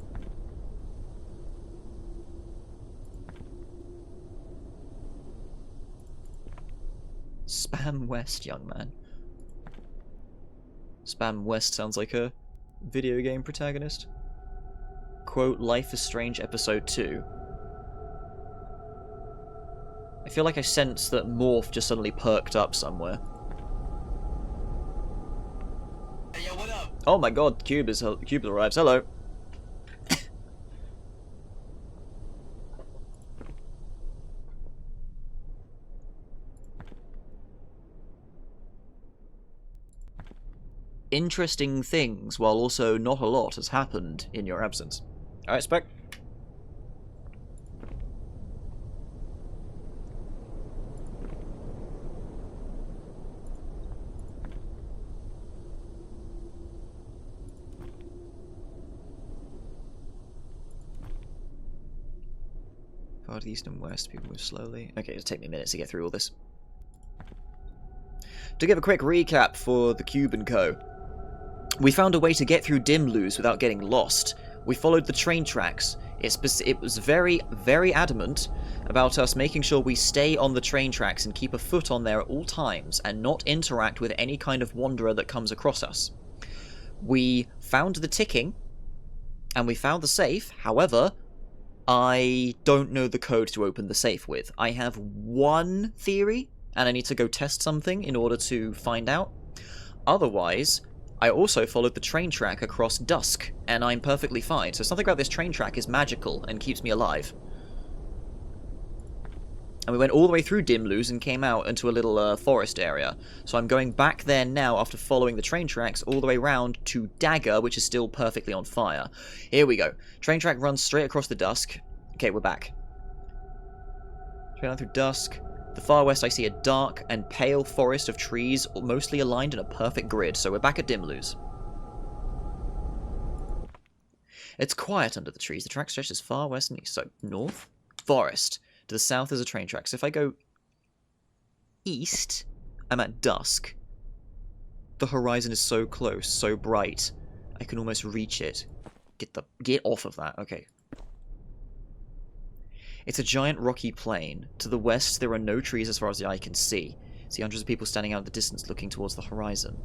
Spam West, young man. Spam West sounds like a video game protagonist. Quote, Life is Strange Episode 2. I feel like I sense that Morph just suddenly perked up somewhere. Hey, yo, what up? Oh my god, Cube arrives. Hello. Interesting things, while also not a lot has happened in your absence. Alright, Spec. Far to the east and west, people move slowly. Okay, it'll take me a minute to get through all this. To give a quick recap for the Cube and Co. We found a way to get through Dimlose without getting lost. We followed the train tracks. It was very, very adamant about us making sure we stay on the train tracks and keep a foot on there at all times and not interact with any kind of wanderer that comes across us. We found the ticking, and we found the safe. However, I don't know the code to open the safe with. I have one theory, and I need to go test something in order to find out. Otherwise, I also followed the train track across dusk, and I'm perfectly fine. So something about this train track is magical and keeps me alive. And we went all the way through Dimlose and came out into a little forest area. So I'm going back there now after following the train tracks all the way round to Dagger, which is still perfectly on fire. Here we go. Train track runs straight across the dusk. Okay, we're back. Straight on through dusk. The far west I see a dark and pale forest of trees, mostly aligned in a perfect grid, so we're back at Dimlose. It's quiet under the trees. The track stretches far west and east, so north, forest. To the south is a train track. So if I go east, I'm at dusk. The horizon is so close, so bright, I can almost reach it. Get off of that. Okay. It's a giant rocky plain. To the west, there are no trees as far as the eye can see. See hundreds of people standing out in the distance looking towards the horizon.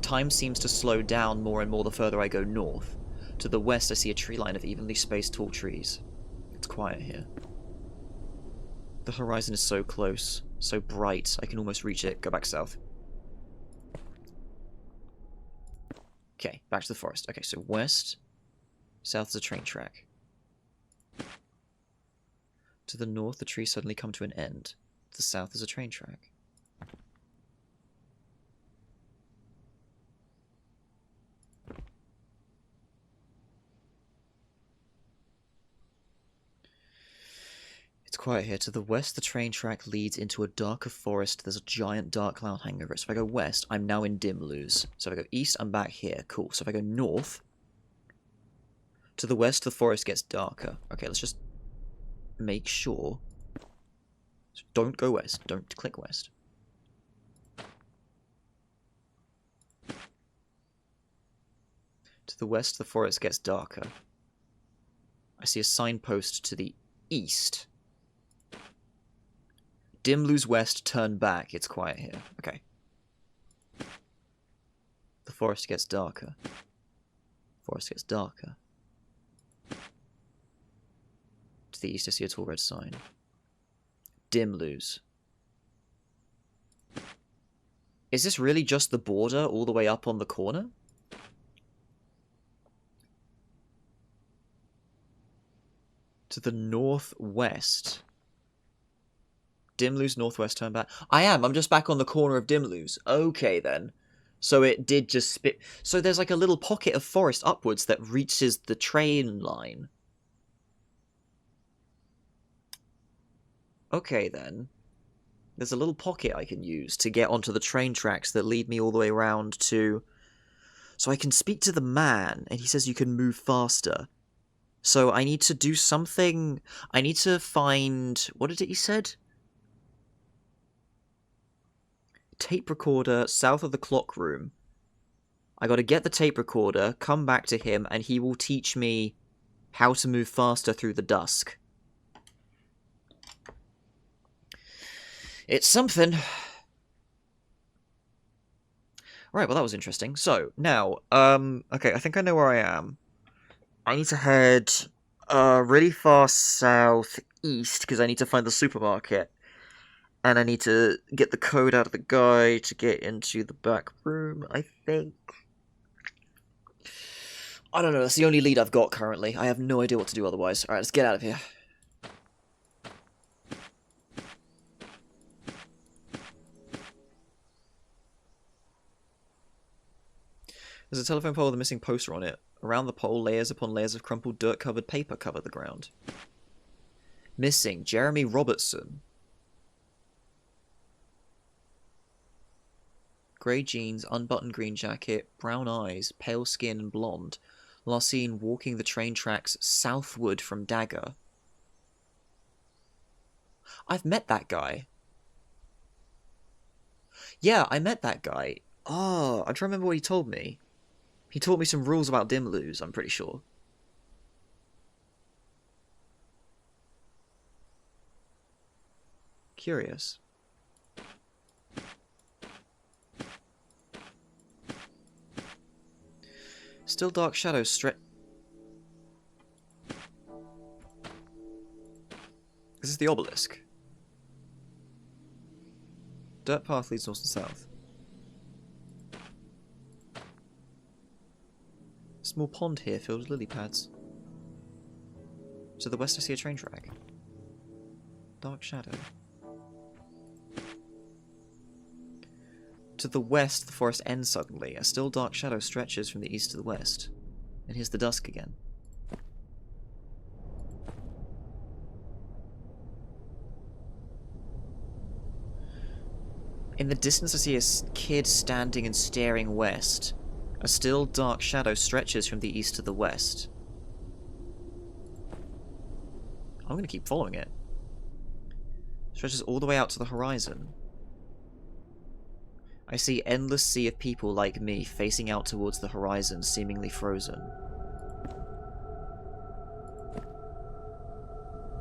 Time seems to slow down more and more the further I go north. To the west, I see a tree line of evenly spaced tall trees. It's quiet here. The horizon is so close, so bright, I can almost reach it. Go back south. Okay, back to the forest. Okay, so west, south is a train track. To the north, the trees suddenly come to an end. To the south is a train track. It's quiet here. To the west, the train track leads into a darker forest. There's a giant dark cloud hanging over it. So if I go west, I'm now in Dimlose. So if I go east, I'm back here. Cool. So if I go north, to the west, the forest gets darker. Okay, let's just make sure. So don't go west. Don't click west. To the west, the forest gets darker. I see a signpost to the east. Dimlose west, turn back. It's quiet here. Okay. The forest gets darker. Forest gets darker. To the east, I see a tall red sign. Dimlose. Is this really just the border all the way up on the corner? To the northwest. Dimlose, northwest, turn back. I'm just back on the corner of Dimlose. Okay, then. So it did just spit. So there's like a little pocket of forest upwards that reaches the train line. Okay, then. There's a little pocket I can use to get onto the train tracks that lead me all the way around to... So I can speak to the man, and he says you can move faster. So I need to do something... I need to find... What did he said? Tape recorder south of the clock room. I gotta get the tape recorder, come back to him, and he will teach me how to move faster through the dusk. It's something. Right, well that was interesting. So, now, okay, I think I know where I am. I need to head, really far southeast, because I need to find the supermarket. And I need to get the code out of the guy to get into the back room, I think. I don't know, that's the only lead I've got currently. I have no idea what to do otherwise. Alright, let's get out of here. There's a telephone pole with a missing poster on it. Around the pole, layers upon layers of crumpled, dirt-covered paper cover the ground. Missing, Jeremy Robertson. Grey jeans, unbuttoned green jacket, brown eyes, pale skin and blonde. Last seen walking the train tracks southward from Dagger. I've met that guy. Yeah, I met that guy. Oh, I'm trying to remember what he told me. He taught me some rules about Dimlose, I'm pretty sure. Curious. Still dark shadows stretch. This is the obelisk. Dirt path leads north and south. Small pond here filled with lily pads. To the west I see a train track. Dark shadow. To the west the forest ends suddenly. A still dark shadow stretches from the east to the west. And here's the dusk again. In the distance I see a kid standing and staring west. A still dark shadow stretches from the east to the west. I'm gonna keep following it. Stretches all the way out to the horizon. I see endless sea of people like me facing out towards the horizon, seemingly frozen.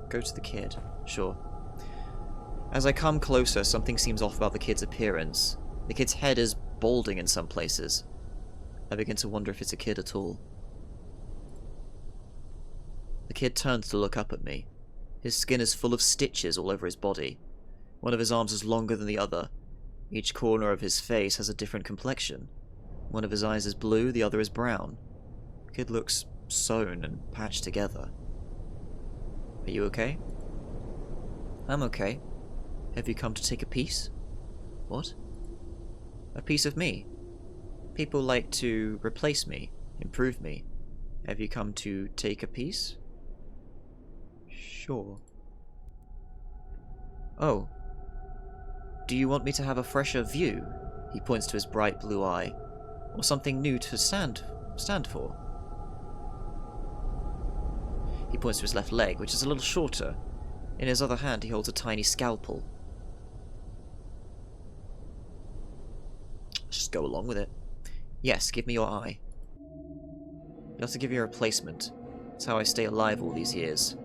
Go to the kid. Sure. As I come closer, something seems off about the kid's appearance. The kid's head is balding in some places. I begin to wonder if it's a kid at all. The kid turns to look up at me. His skin is full of stitches all over his body. One of his arms is longer than the other. Each corner of his face has a different complexion. One of his eyes is blue, the other is brown. The kid looks sewn and patched together. Are you okay? I'm okay. Have you come to take a piece? What? A piece of me. People like to replace me, improve me. Have you come to take a piece? Sure. Oh. Do you want me to have a fresher view? He points to his bright blue eye. Or something new to stand for? He points to his left leg, which is a little shorter. In his other hand, he holds a tiny scalpel. Let's just go along with it. Yes, give me your eye. You'll have to give me a replacement. That's how I stay alive all these years.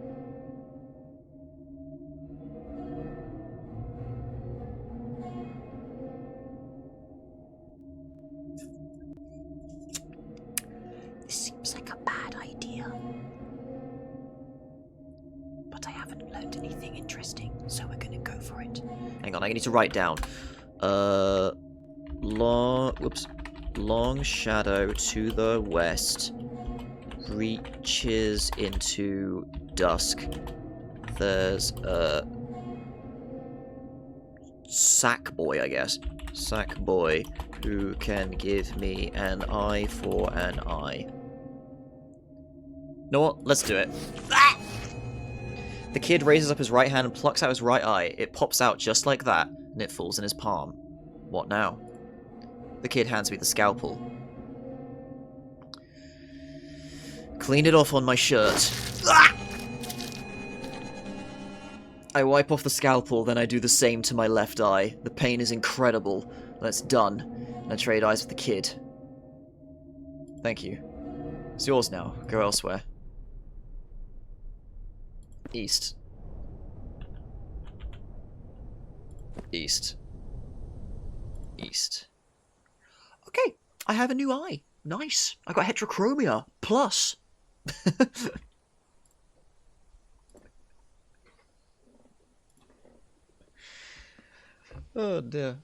This seems like a bad idea. But I haven't learned anything interesting, so we're gonna go for it. Hang on, I need to write down. Long shadow to the west reaches into dusk. There's a sack boy, I guess. Sack boy who can give me an eye for an eye. You know what? Let's do it. Ah! The kid raises up his right hand and plucks out his right eye. It pops out just like that, and it falls in his palm. What now? The kid hands me the scalpel. Clean it off on my shirt. Ah! I wipe off the scalpel, then I do the same to my left eye. The pain is incredible. That's done. And I trade eyes with the kid. Thank you. It's yours now. Go elsewhere. East. East. East. Okay, I have a new eye. Nice. I got heterochromia. Plus. Oh dear.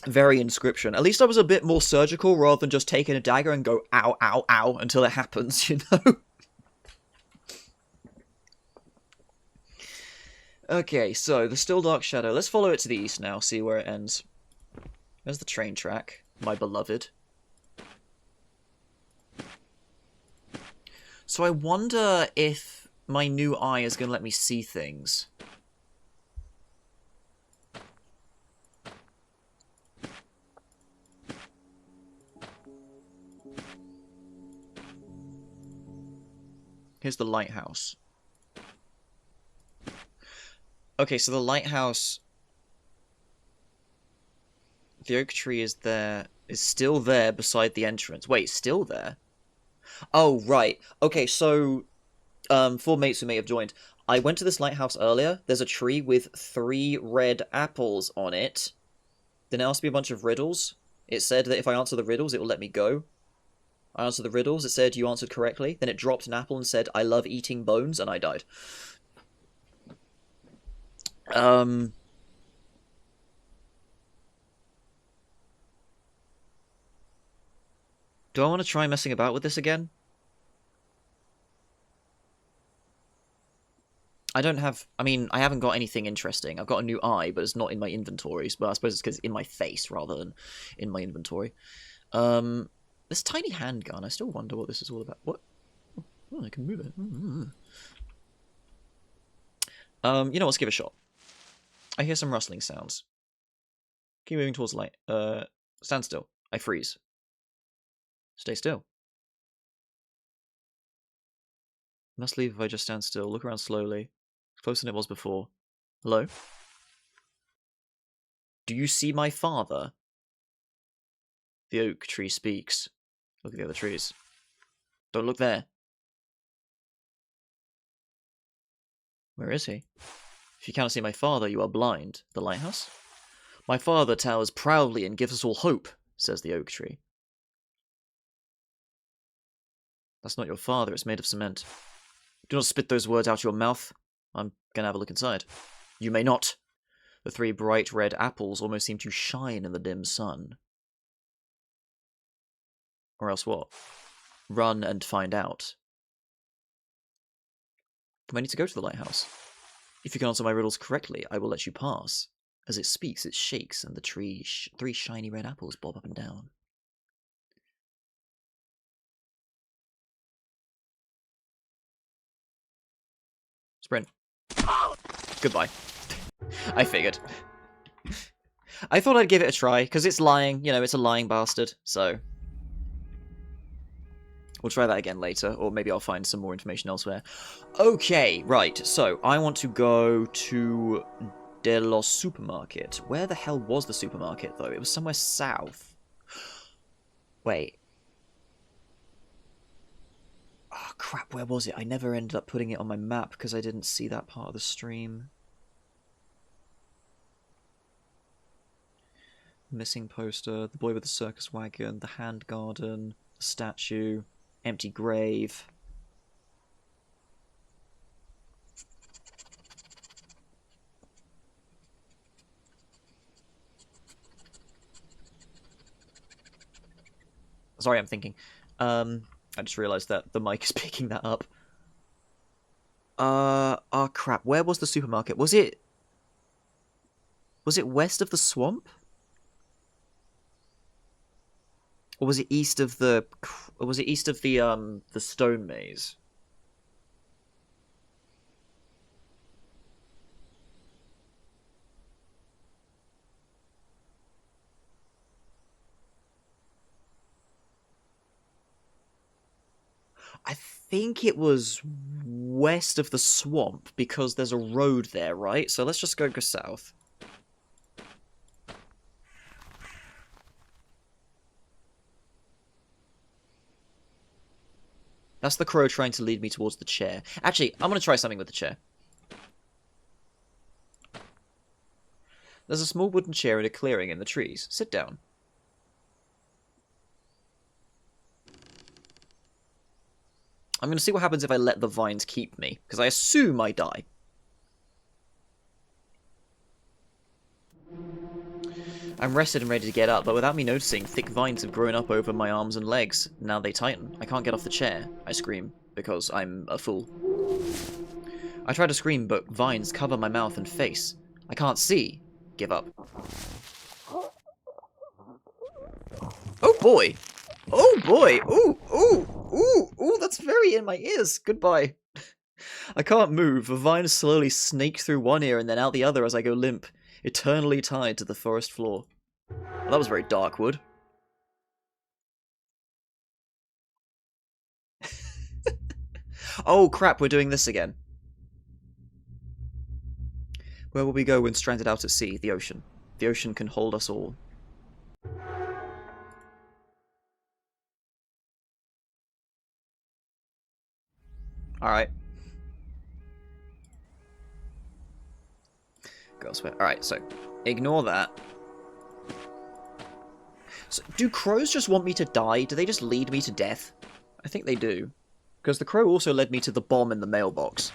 Very Inscription. At least I was a bit more surgical rather than just taking a dagger and go ow, ow, ow until it happens, you know? Okay, so the Still Dark Shadow. Let's follow it to the east now, see where it ends. There's the train track, my beloved. So I wonder if my new eye is going to let me see things. Here's the lighthouse. Okay, so the lighthouse... The oak tree is there... is still there beside the entrance. Wait, still there? Oh, right. Okay, so... four mates who may have joined. I went to this lighthouse earlier. There's a tree with 3 red apples on it. Then it asked me a bunch of riddles. It said that if I answer the riddles, it will let me go. I answered the riddles. It said you answered correctly. Then it dropped an apple and said, I love eating bones, and I died. Do I want to try messing about with this again? I don't have... I mean, I haven't got anything interesting. I've got a new eye, but it's not in my inventories. But I suppose it's because it's in my face rather than in my inventory. This tiny handgun, I still wonder what this is all about. What? Oh, I can move it. You know, let's give it a shot. I hear some rustling sounds. Keep moving towards the light. Stand still. I freeze. Stay still. Must leave if I just stand still. Look around slowly. Closer than it was before. Hello? Do you see my father? The oak tree speaks. Look at the other trees. Don't look there. Where is he? If you cannot see my father, you are blind. The lighthouse? My father towers proudly and gives us all hope, says the oak tree. That's not your father, it's made of cement. Do not spit those words out your mouth. I'm gonna have a look inside. You may not. The 3 bright red apples almost seem to shine in the dim sun. Or else what? Run and find out. I need to go to the lighthouse. If you can answer my riddles correctly, I will let you pass. As it speaks, it shakes, and the 3 shiny red apples bob up and down. Sprint. Goodbye. I figured. I thought I'd give it a try, because it's lying. You know, it's a lying bastard, so... We'll try that again later, or maybe I'll find some more information elsewhere. Okay, right, so I want to go to Dimlose supermarket. Where the hell was the supermarket, though? It was somewhere south. Wait. Oh, crap, where was it? I never ended up putting it on my map because I didn't see that part of the stream. Missing poster, the boy with the circus wagon, the hand garden, the statue, empty grave. Sorry, I'm thinking. I just realised that the mic is picking that up. Oh crap, where was the supermarket? Was it west of the swamp? Or was it east of the... Or was it east of the stone maze? I think it was west of the swamp, because there's a road there, right? So let's just go south. That's the crow trying to lead me towards the chair. Actually, I'm going to try something with the chair. There's a small wooden chair in a clearing in the trees. Sit down. I'm going to see what happens if I let the vines keep me, because I assume I die. I'm rested and ready to get up, but without me noticing, thick vines have grown up over my arms and legs. Now they tighten. I can't get off the chair. I scream, because I'm a fool. I try to scream, but vines cover my mouth and face. I can't see. Give up. Oh boy! Oh boy! Ooh, ooh, ooh, ooh, that's very in my ears. Goodbye. I can't move. The vines slowly snake through one ear and then out the other as I go limp, eternally tied to the forest floor. Well, that was very dark, Wood. Oh crap, we're doing this again. Where will we go when stranded out at sea? The ocean. The ocean can hold us all. Alright. Go elsewhere. Alright, so ignore that. So, do crows just want me to die? Do they just lead me to death? I think they do. Because the crow also led me to the bomb in the mailbox.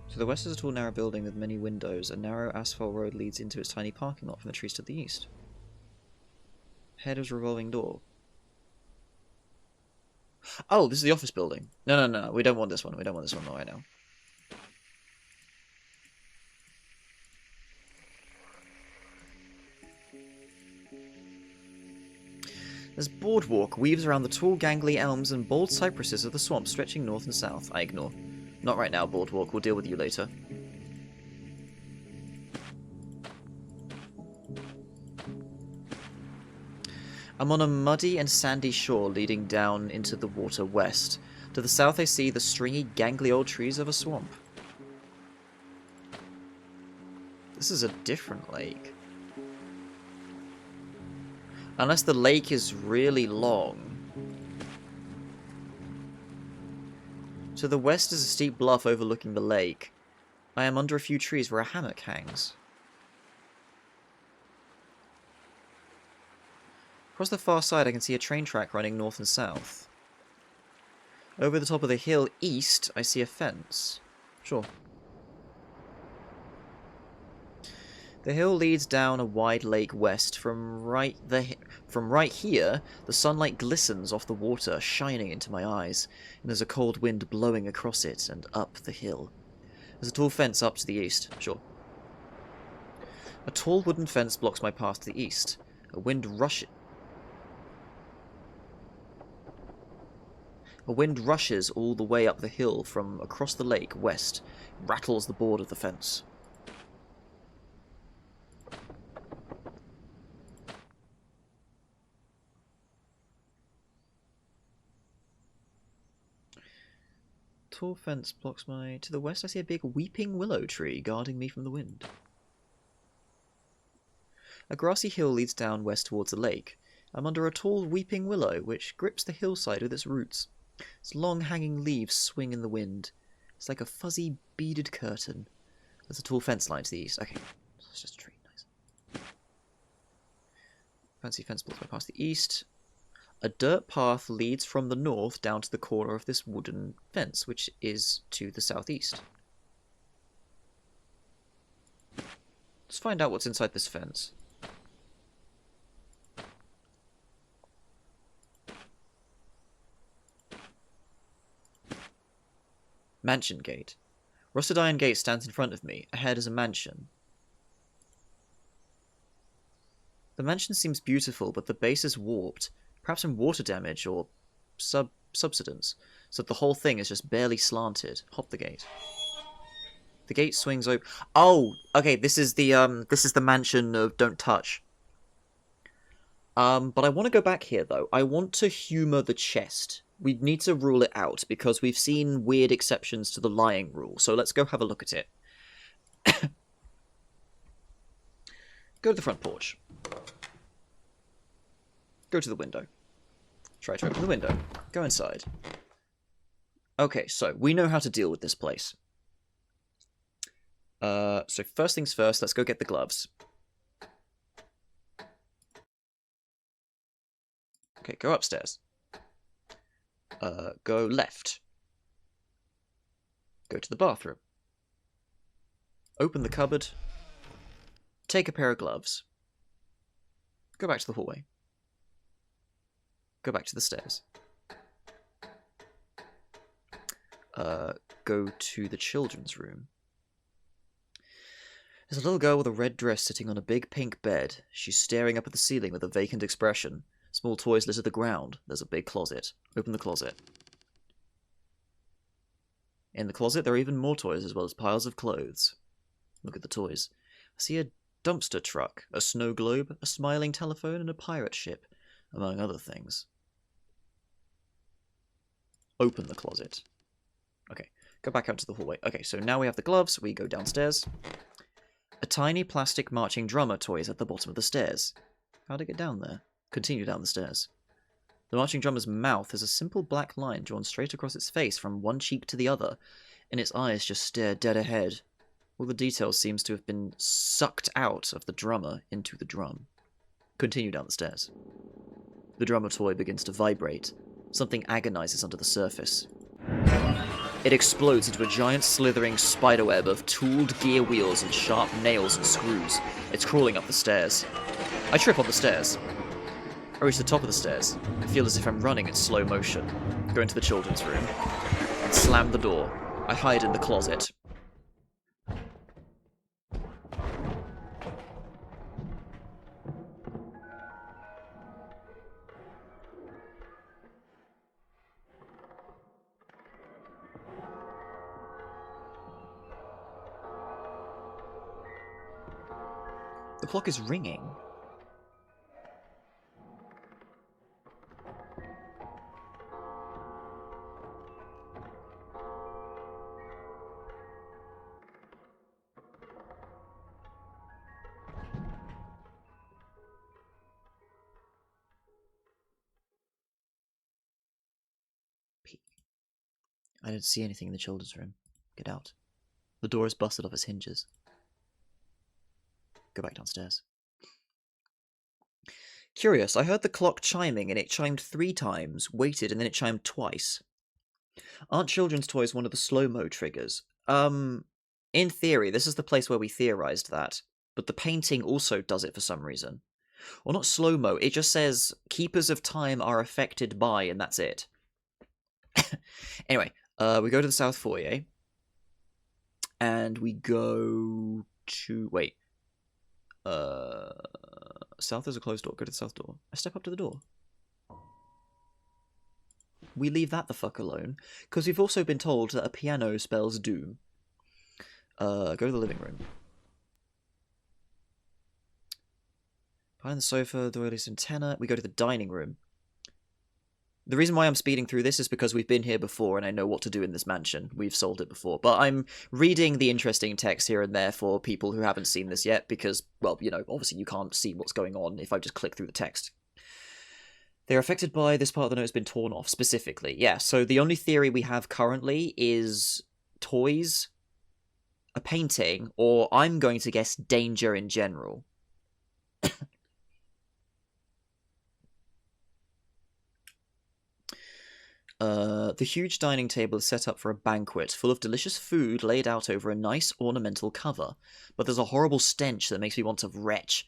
To the west is a tall, narrow building with many windows. A narrow asphalt road leads into its tiny parking lot from the trees to the east. Head is a revolving door. Oh, this is the office building. No, no, no. We don't want this one. We don't want this one right now. This boardwalk weaves around the tall, gangly elms and bold cypresses of the swamp stretching north and south. I ignore. Not right now, boardwalk. We'll deal with you later. I'm on a muddy and sandy shore leading down into the water west. To the south I see the stringy, gangly old trees of a swamp. This is a different lake. Unless the lake is really long. To the west is a steep bluff overlooking the lake. I am under a few trees where a hammock hangs. Across the far side I can see a train track running north and south. Over the top of the hill east I see a fence. Sure. The hill leads down a wide lake west. From right here, the sunlight glistens off the water, shining into my eyes, and there's a cold wind blowing across it and up the hill. There's a tall fence up to the east. Sure. A tall wooden fence blocks my path to the east. A wind rushes all the way up the hill from across the lake west, rattles the board of the fence. Tall fence blocks my... To the west I see a big weeping willow tree guarding me from the wind. A grassy hill leads down west towards the lake. I'm under a tall weeping willow which grips the hillside with its roots. Its long hanging leaves swing in the wind. It's like a fuzzy beaded curtain. There's a tall fence line to the east. Okay, it's just a tree. Nice. Fancy fence blocks my path to the east. A dirt path leads from the north down to the corner of this wooden fence, which is to the southeast. Let's find out what's inside this fence. Mansion gate. Rusted iron gate stands in front of me. Ahead is a mansion. The mansion seems beautiful, but the base is warped. Perhaps from water damage or subsidence, so that the whole thing is just barely slanted. Hop the gate. The gate swings open. Oh, okay. This is the mansion of Don't Touch. But I want to go back here though. I want to humor the chest. We need to rule it out because we've seen weird exceptions to the lying rule. So let's go have a look at it. Go to the front porch. Go to the window. Try to open the window. Go inside. Okay, so we know how to deal with this place. So first things first, let's go get the gloves. Okay, go upstairs. Go left. Go to the bathroom. Open the cupboard. Take a pair of gloves. Go back to the hallway. Go back to the stairs. Go to the children's room. There's a little girl with a red dress sitting on a big pink bed. She's staring up at the ceiling with a vacant expression. Small toys litter the ground. There's a big closet. Open the closet. In the closet, there are even more toys as well as piles of clothes. Look at the toys. I see a dumpster truck, a snow globe, a smiling telephone, and a pirate ship, among other things. Open the closet. Okay, go back out to the hallway. Okay, so now we have the gloves. We go downstairs. A tiny plastic marching drummer toy is at the bottom of the stairs. How'd it get down there? Continue down the stairs. The marching drummer's mouth has a simple black line drawn straight across its face from one cheek to the other, and its eyes just stare dead ahead. All the details seems to have been sucked out of the drummer into the drum. Continue down the stairs. The drummer toy begins to vibrate. Something agonizes under the surface. It explodes into a giant slithering spiderweb of tooled gear wheels and sharp nails and screws. It's crawling up the stairs. I trip on the stairs. I reach the top of the stairs. I feel as if I'm running in slow motion. Go into the children's room. And slam the door. I hide in the closet. clock is ringing. I don't see anything in the children's room. Get out. The door is busted off its hinges. Go back downstairs. Curious, I heard the clock chiming and it chimed 3 times, waited, and then it chimed twice. Aren't children's toys one of the slow-mo triggers? In theory, this is the place where we theorized that, but the painting also does it for some reason. Well, not slow-mo, it just says, keepers of time are affected by, and that's it. Anyway, we go to the south foyer, and we go to... wait. South is a closed door. Go to the south door. I step up to the door. We leave that the fuck alone, because we've also been told that a piano spells doom. Go to the living room. Behind the sofa, the wireless antenna. We go to the dining room. The reason why I'm speeding through this is because we've been here before and I know what to do in this mansion. We've solved it before. But I'm reading the interesting text here and there for people who haven't seen this yet because, well, you know, obviously you can't see what's going on if I just click through the text. They're affected by this part of the note has been torn off, specifically. Yeah, so the only theory we have currently is toys, a painting, or I'm going to guess danger in general. The huge dining table is set up for a banquet, full of delicious food laid out over a nice ornamental cover, but there's a horrible stench that makes me want to retch.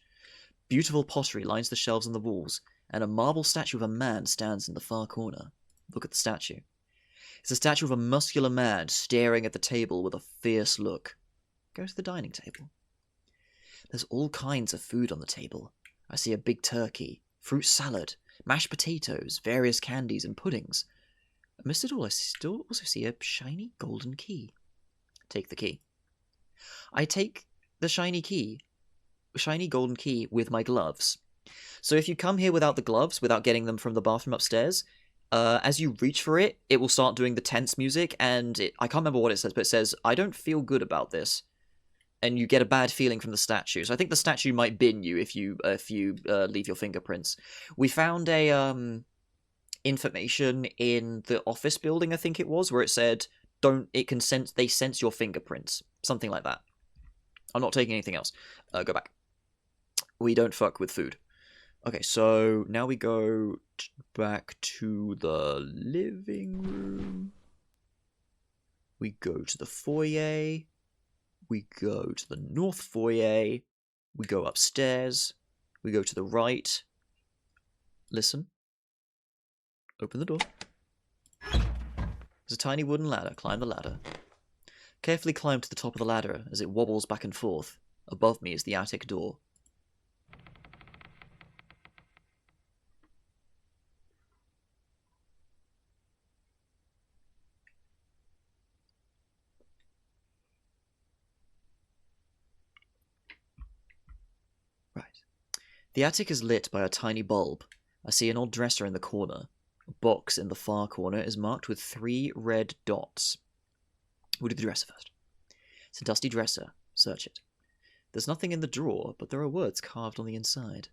Beautiful pottery lines the shelves and the walls, and a marble statue of a man stands in the far corner. Look at the statue. It's a statue of a muscular man staring at the table with a fierce look. Go to the dining table. There's all kinds of food on the table. I see a big turkey, fruit salad, mashed potatoes, various candies and puddings. Amidst it all, I still also see a shiny golden key. Take the key. I take the shiny golden key with my gloves. So if you come here without the gloves, without getting them from the bathroom upstairs, as you reach for it, it will start doing the tense music, and I can't remember what it says, but it says, I don't feel good about this. And you get a bad feeling from the statue. So I think the statue might bin you if you leave your fingerprints. We found a information in the office building, I think it was, where it said they sense your fingerprints, something like that. I'm not taking anything else. Go back. We don't fuck with food. Okay, so now we go back to the living room. We go to the foyer. We go to the north foyer. We go upstairs. We go to the right. Listen. Open the door. There's a tiny wooden ladder. Climb the ladder. Carefully climb to the top of the ladder as it wobbles back and forth. Above me is the attic door. Right. The attic is lit by a tiny bulb. I see an old dresser in the corner. A box in the far corner is marked with 3 red dots. We'll do the dresser first. It's a dusty dresser. Search it. There's nothing in the drawer, but there are words carved on the inside.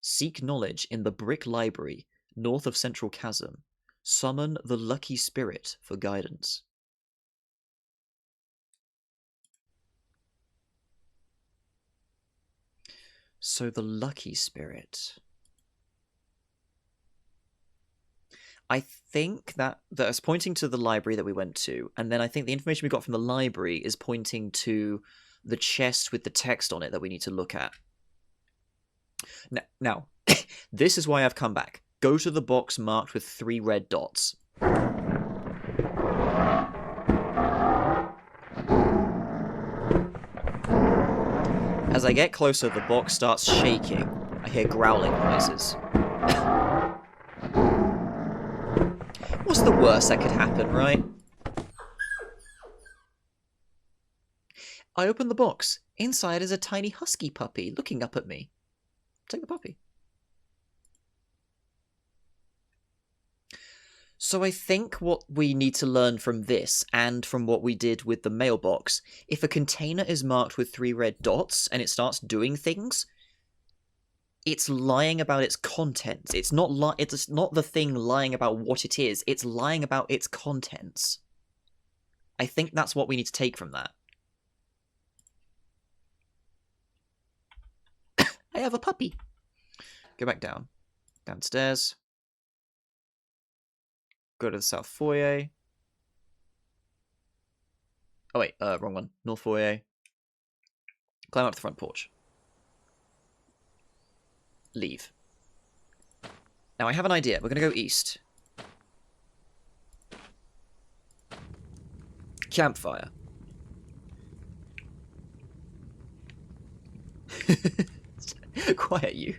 Seek knowledge in the brick library, north of Central Chasm. Summon the lucky spirit for guidance. So the lucky spirit... I think that's pointing to the library that we went to, and then I think the information we got from the library is pointing to the chest with the text on it that we need to look at. Now this is why I've come back. Go to the box marked with 3 red dots. As I get closer, the box starts shaking. I hear growling noises. What's the worst that could happen, right? I open the box. Inside is a tiny husky puppy looking up at me. Take the puppy. So I think what we need to learn from this, and from what we did with the mailbox, if a container is marked with 3 red dots and it starts doing things, it's lying about its contents. It's not the thing lying about what it is. It's lying about its contents. I think that's what we need to take from that. I have a puppy. Go back down. Downstairs. Go to the south foyer. Oh wait, wrong one. North foyer. Climb up the front porch. Leave. Now I have an idea. We're going to go east. Campfire. Quiet, you.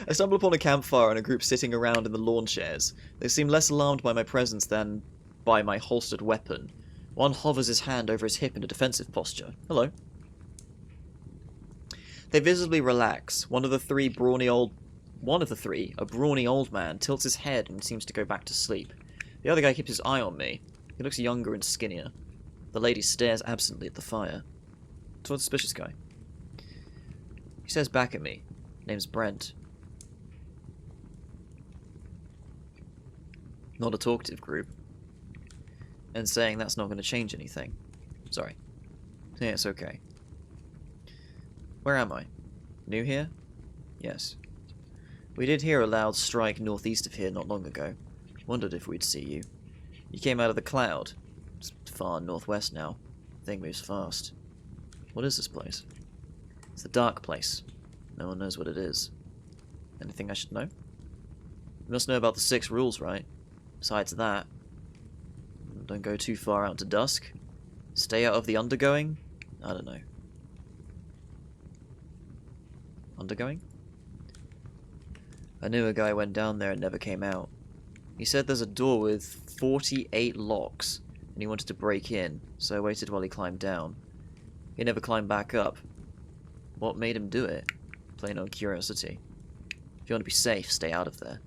I stumble upon a campfire and a group sitting around in the lawn chairs. They seem less alarmed by my presence than by my holstered weapon. One hovers his hand over his hip in a defensive posture. Hello. They visibly relax. One of the three, a brawny old man, tilts his head and seems to go back to sleep. The other guy keeps his eye on me. He looks younger and skinnier. The lady stares absently at the fire. Towards the suspicious guy. He stares back at me. Name's Brent. Not a talkative group. And saying that's not going to change anything. Sorry. Yeah, it's okay. Where am I? New here? Yes. We did hear a loud strike northeast of here not long ago. Wondered if we'd see you. You came out of the cloud. It's far northwest now. Thing moves fast. What is this place? It's the dark place. No one knows what it is. Anything I should know? You must know about the 6 rules, right? Besides that, don't go too far out into dusk. Stay out of the undergoing? I don't know. Undergoing? I knew a guy went down there and never came out. He said there's a door with 48 locks, and he wanted to break in, so I waited while he climbed down. He never climbed back up. What made him do it? Plain old curiosity. If you want to be safe, stay out of there.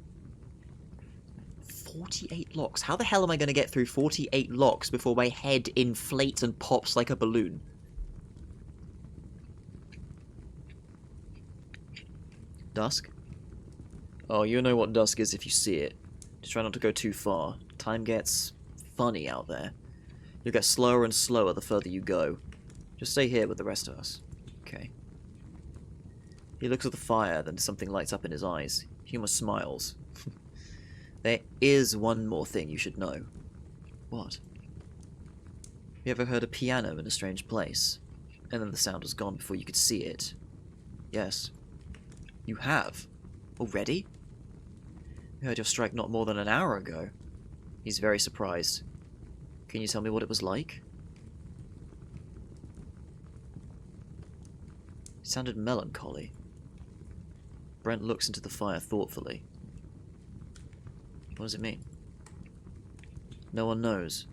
48 locks? How the hell am I going to get through 48 locks before my head inflates and pops like a balloon? Dusk? Oh, you know what dusk is if you see it. Just try not to go too far. Time gets funny out there. You'll get slower and slower the further you go. Just stay here with the rest of us. Okay. He looks at the fire, then something lights up in his eyes. He almost smiles. There is one more thing you should know. What? You ever heard a piano in a strange place? And then the sound was gone before you could see it? Yes. You have? Already? We heard your strike not more than an hour ago. He's very surprised. Can you tell me what it was like? It sounded melancholy. Brent looks into the fire thoughtfully. What does it mean? No one knows,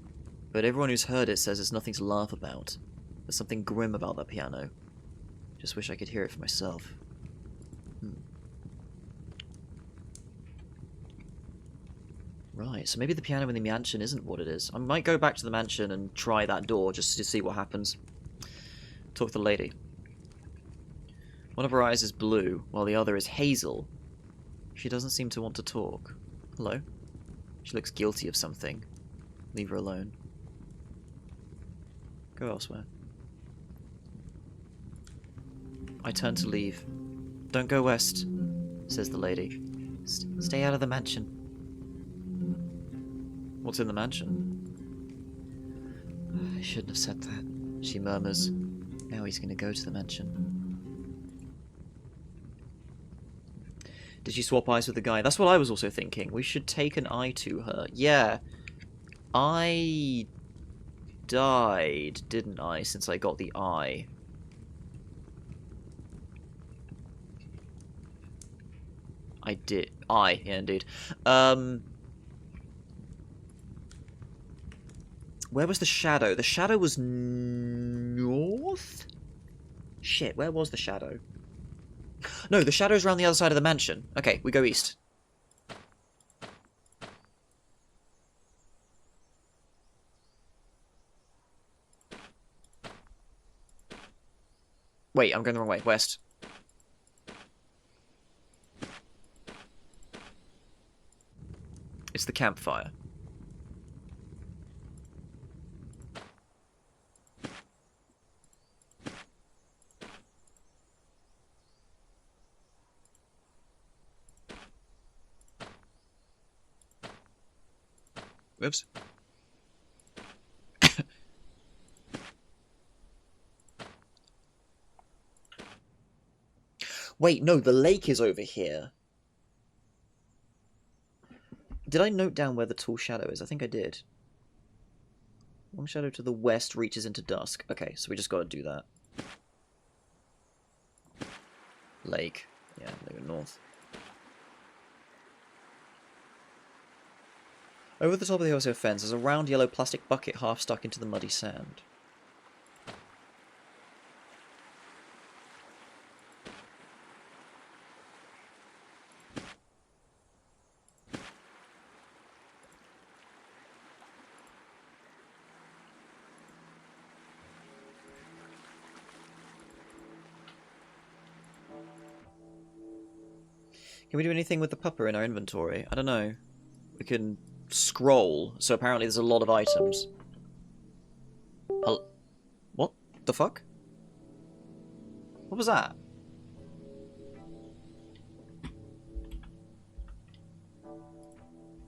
but everyone who's heard it says it's nothing to laugh about. There's something grim about that piano. Just wish I could hear it for myself. Right, so maybe the piano in the mansion isn't what it is. I might go back to the mansion and try that door just to see what happens. Talk to the lady. One of her eyes is blue, while the other is hazel. She doesn't seem to want to talk. Hello? She looks guilty of something. Leave her alone. Go elsewhere. I turn to leave. Don't go west, says the lady. Stay out of the mansion. What's in the mansion? I shouldn't have said that, she murmurs. Now he's going to go to the mansion. Did she swap eyes with the guy? That's what I was also thinking. We should take an eye to her. Yeah. I died, didn't I, since I got the eye? I did. Yeah, indeed. Where was the shadow? The shadow was north? Shit, where was the shadow? No, the shadow's around the other side of the mansion. Okay, we go east. Wait, I'm going the wrong way. West. It's the campfire. Whoops. Wait, no, the lake is over here. Did I note down where the tall shadow is? I think I did. Long shadow to the west reaches into dusk. Okay, so we just gotta do that. Lake. Yeah, they go north. Over the top of the Osio fence is a round yellow plastic bucket half stuck into the muddy sand. Can we do anything with the pupper in our inventory? I don't know. We can scroll, so apparently there's a lot of items. What the fuck? What was that?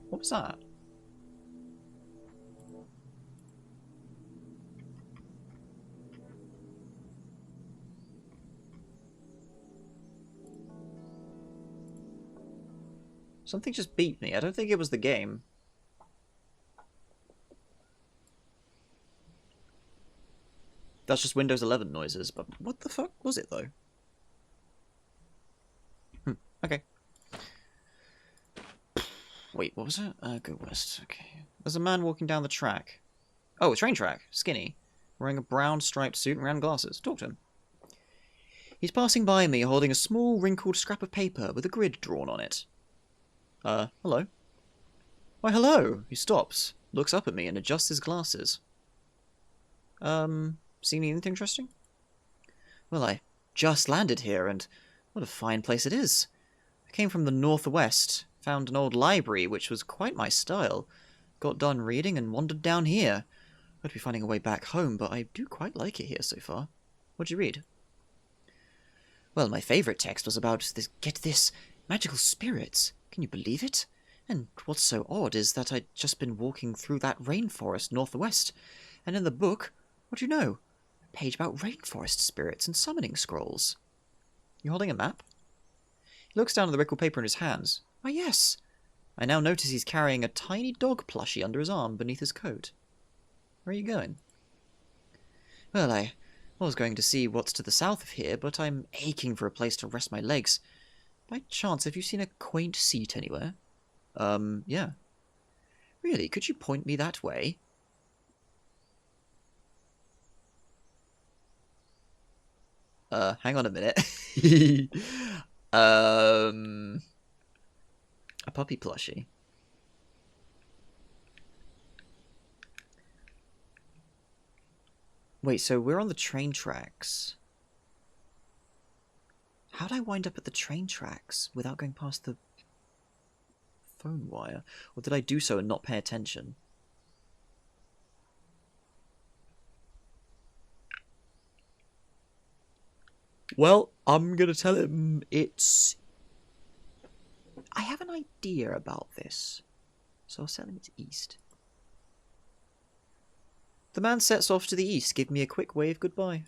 What was that? Something just beat me. I don't think it was the game. That's just Windows 11 noises, but what the fuck was it, though? Okay. Wait, what was it? Go west. Okay. There's a man walking down the track. Oh, a train track. Skinny. Wearing a brown striped suit and round glasses. Talk to him. He's passing by me, holding a small, wrinkled scrap of paper with a grid drawn on it. Hello? Why, hello! He stops, looks up at me, and adjusts his glasses. Seen anything interesting? Well, I just landed here, and what a fine place it is. I came from the northwest, found an old library, which was quite my style. Got done reading and wandered down here. I'd be finding a way back home, but I do quite like it here so far. What'd you read? Well, my favourite text was about this, get this, magical spirits. Can you believe it? And what's so odd is that I'd just been walking through that rainforest northwest, and in the book, what do you know? A page about rainforest spirits and summoning scrolls. You holding a map? He looks down at the wrinkled paper in his hands. Why, yes. I now notice he's carrying a tiny dog plushie under his arm beneath his coat. Where are you going? Well, I was going to see what's to the south of here, but I'm aching for a place to rest my legs. By chance, have you seen a quaint seat anywhere? Yeah. Really, could you point me that way? Hang on a minute. A puppy plushie. Wait, so we're on the train tracks. How'd I wind up at the train tracks without going past the phone wire? Or did I do so and not pay attention? Well, I'm gonna tell him it's... I have an idea about this, so I'll tell him it's east. The man sets off to the east, giving me a quick wave goodbye.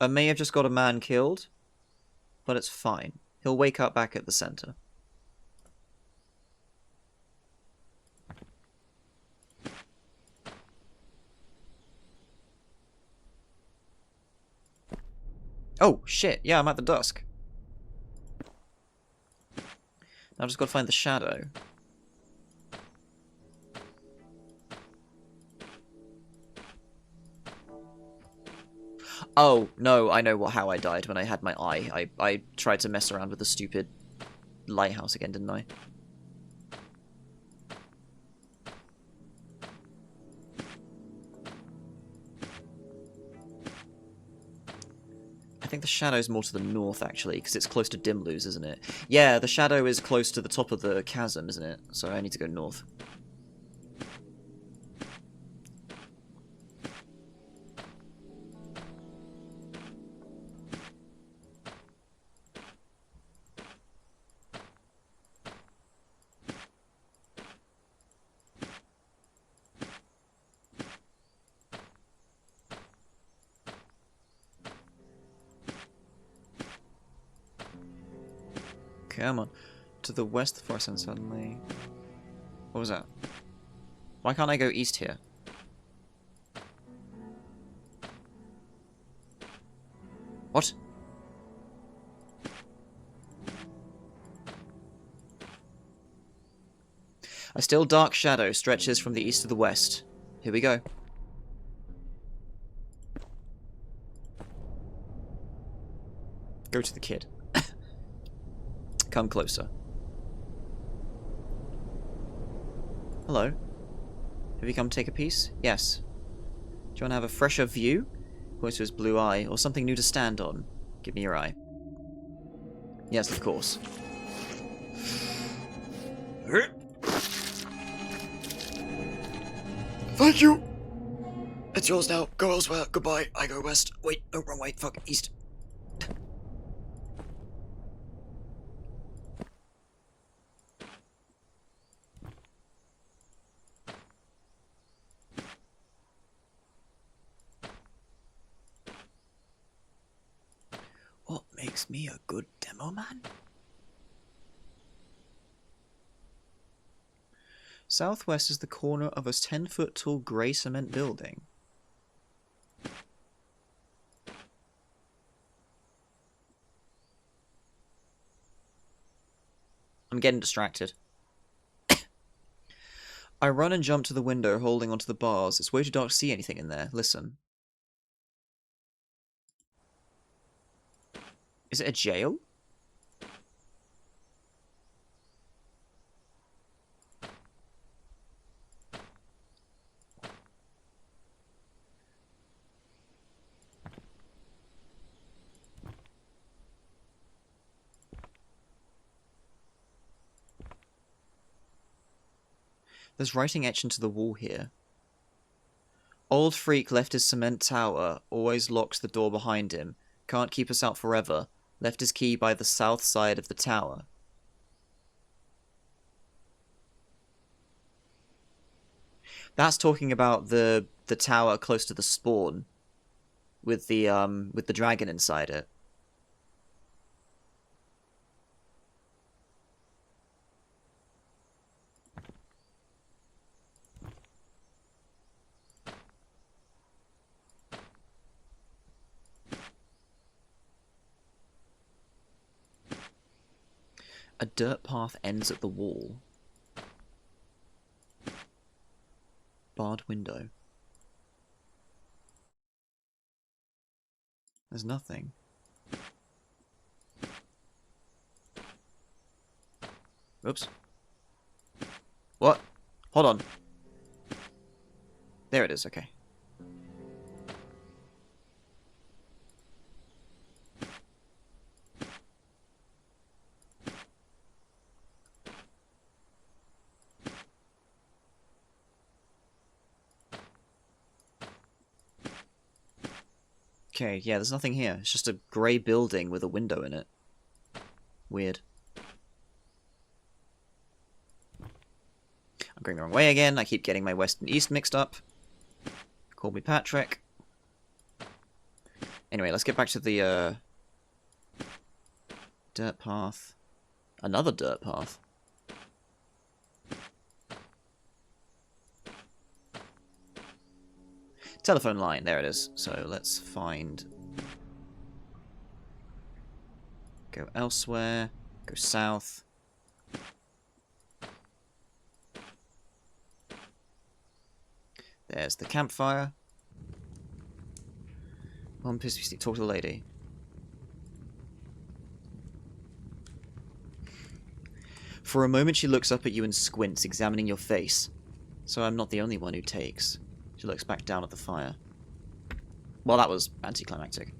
I may have just got a man killed, but it's fine. He'll wake up back at the center. Oh, shit. Yeah, I'm at the dusk. Now I've just got to find the shadow. Oh, no, I know how I died when I had my eye. I tried to mess around with the stupid lighthouse again, didn't I? I think the shadow's more to the north, actually, because it's close to Dimlose, isn't it? Yeah, the shadow is close to the top of the chasm, isn't it? So I need to go north. Come on. To the west of the forest and suddenly... What was that? Why can't I go east here? What? A still dark shadow stretches from the east to the west. Here we go. Go to the kid. Come closer. Hello. Have you come to take a piece? Yes. Do you want to have a fresher view? Points to his blue eye, or something new to stand on? Give me your eye. Yes, of course. Thank you! It's yours now. Go elsewhere. Goodbye. I go west. Wait, no, wrong way. Fuck, east. What makes me a good demo man? Southwest is the corner of a 10-foot tall grey cement building. I'm getting distracted. I run and jump to the window, holding onto the bars. It's way too dark to see anything in there. Listen. Is it a jail? There's writing etched into the wall here. Old freak left his cement tower, always locks the door behind him. Can't keep us out forever. Left his key by the south side of the tower. That's talking about the tower close to the spawn with the dragon inside it. A dirt path ends at the wall. Barred window. There's nothing. Oops. What? Hold on. There it is, okay. Okay, yeah, there's nothing here. It's just a grey building with a window in it. Weird. I'm going the wrong way again. I keep getting my west and east mixed up. Call me Patrick. Anyway, let's get back to the, dirt path. Another dirt path. Telephone line, there it is. So let's find... Go elsewhere. Go south. There's the campfire. One piece, talk to the lady. For a moment she looks up at you and squints, examining your face. So I'm not the only one who takes. She looks back down at the fire. Well, that was anticlimactic.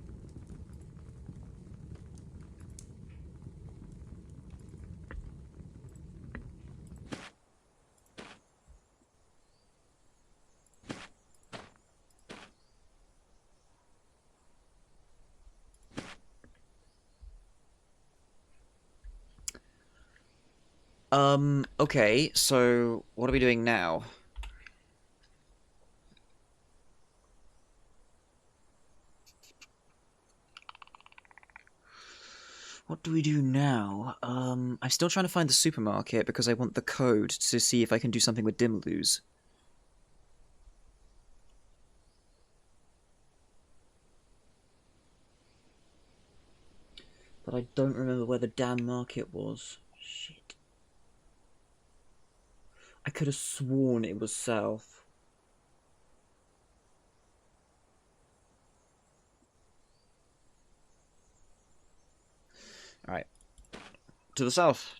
Okay, so what are we doing now? What do we do now? I'm still trying to find the supermarket because I want the code to see if I can do something with Dimlose. But I don't remember where the damn market was. Shit. I could have sworn it was south. Alright. To the south.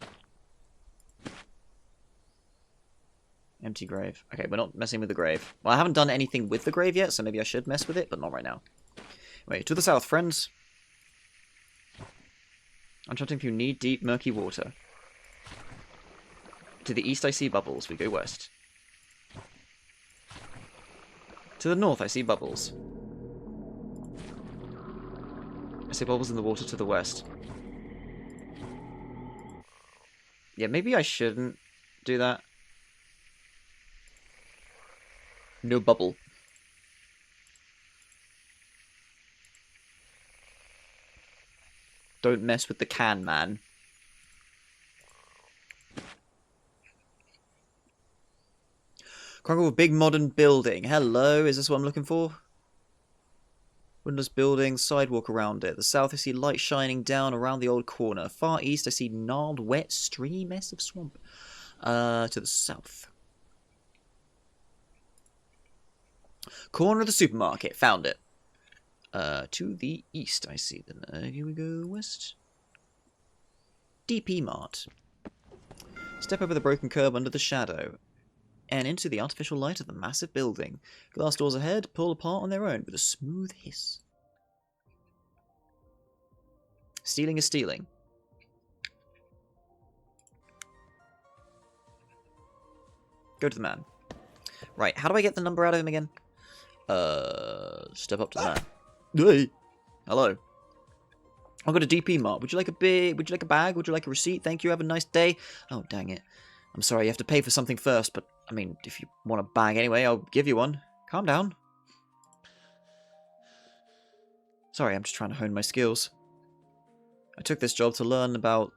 Empty grave. Okay, we're not messing with the grave. Well, I haven't done anything with the grave yet, so maybe I should mess with it, but not right now. Wait, to the south, friends. I'm trotting through knee-deep, murky water. To the east, I see bubbles. We go west. To the north, I see bubbles. I see bubbles in the water to the west. Yeah, maybe I shouldn't do that. No bubble. Don't mess with the can, man. Chronicle of a big modern building. Hello, is this what I'm looking for? Windowless building, sidewalk around it. The south, I see light shining down around the old corner. Far east, I see gnarled, wet, stringy mess of swamp. To the south. Corner of the supermarket. Found it. To the east, I see. Then here we go west. DP Mart. Step over the broken curb under the shadow and into the artificial light of the massive building. Glass doors ahead pull apart on their own with a smooth hiss. Stealing is stealing. Go to the man. Right, how do I get the number out of him again? Step up to the man. Hey! Hello. I've got a DP Mart. Would you like a bag? Would you like a receipt? Thank you, have a nice day. Oh, dang it. I'm sorry, you have to pay for something first, but, I mean, if you want a bag anyway, I'll give you one. Calm down. Sorry, I'm just trying to hone my skills. I took this job to learn about,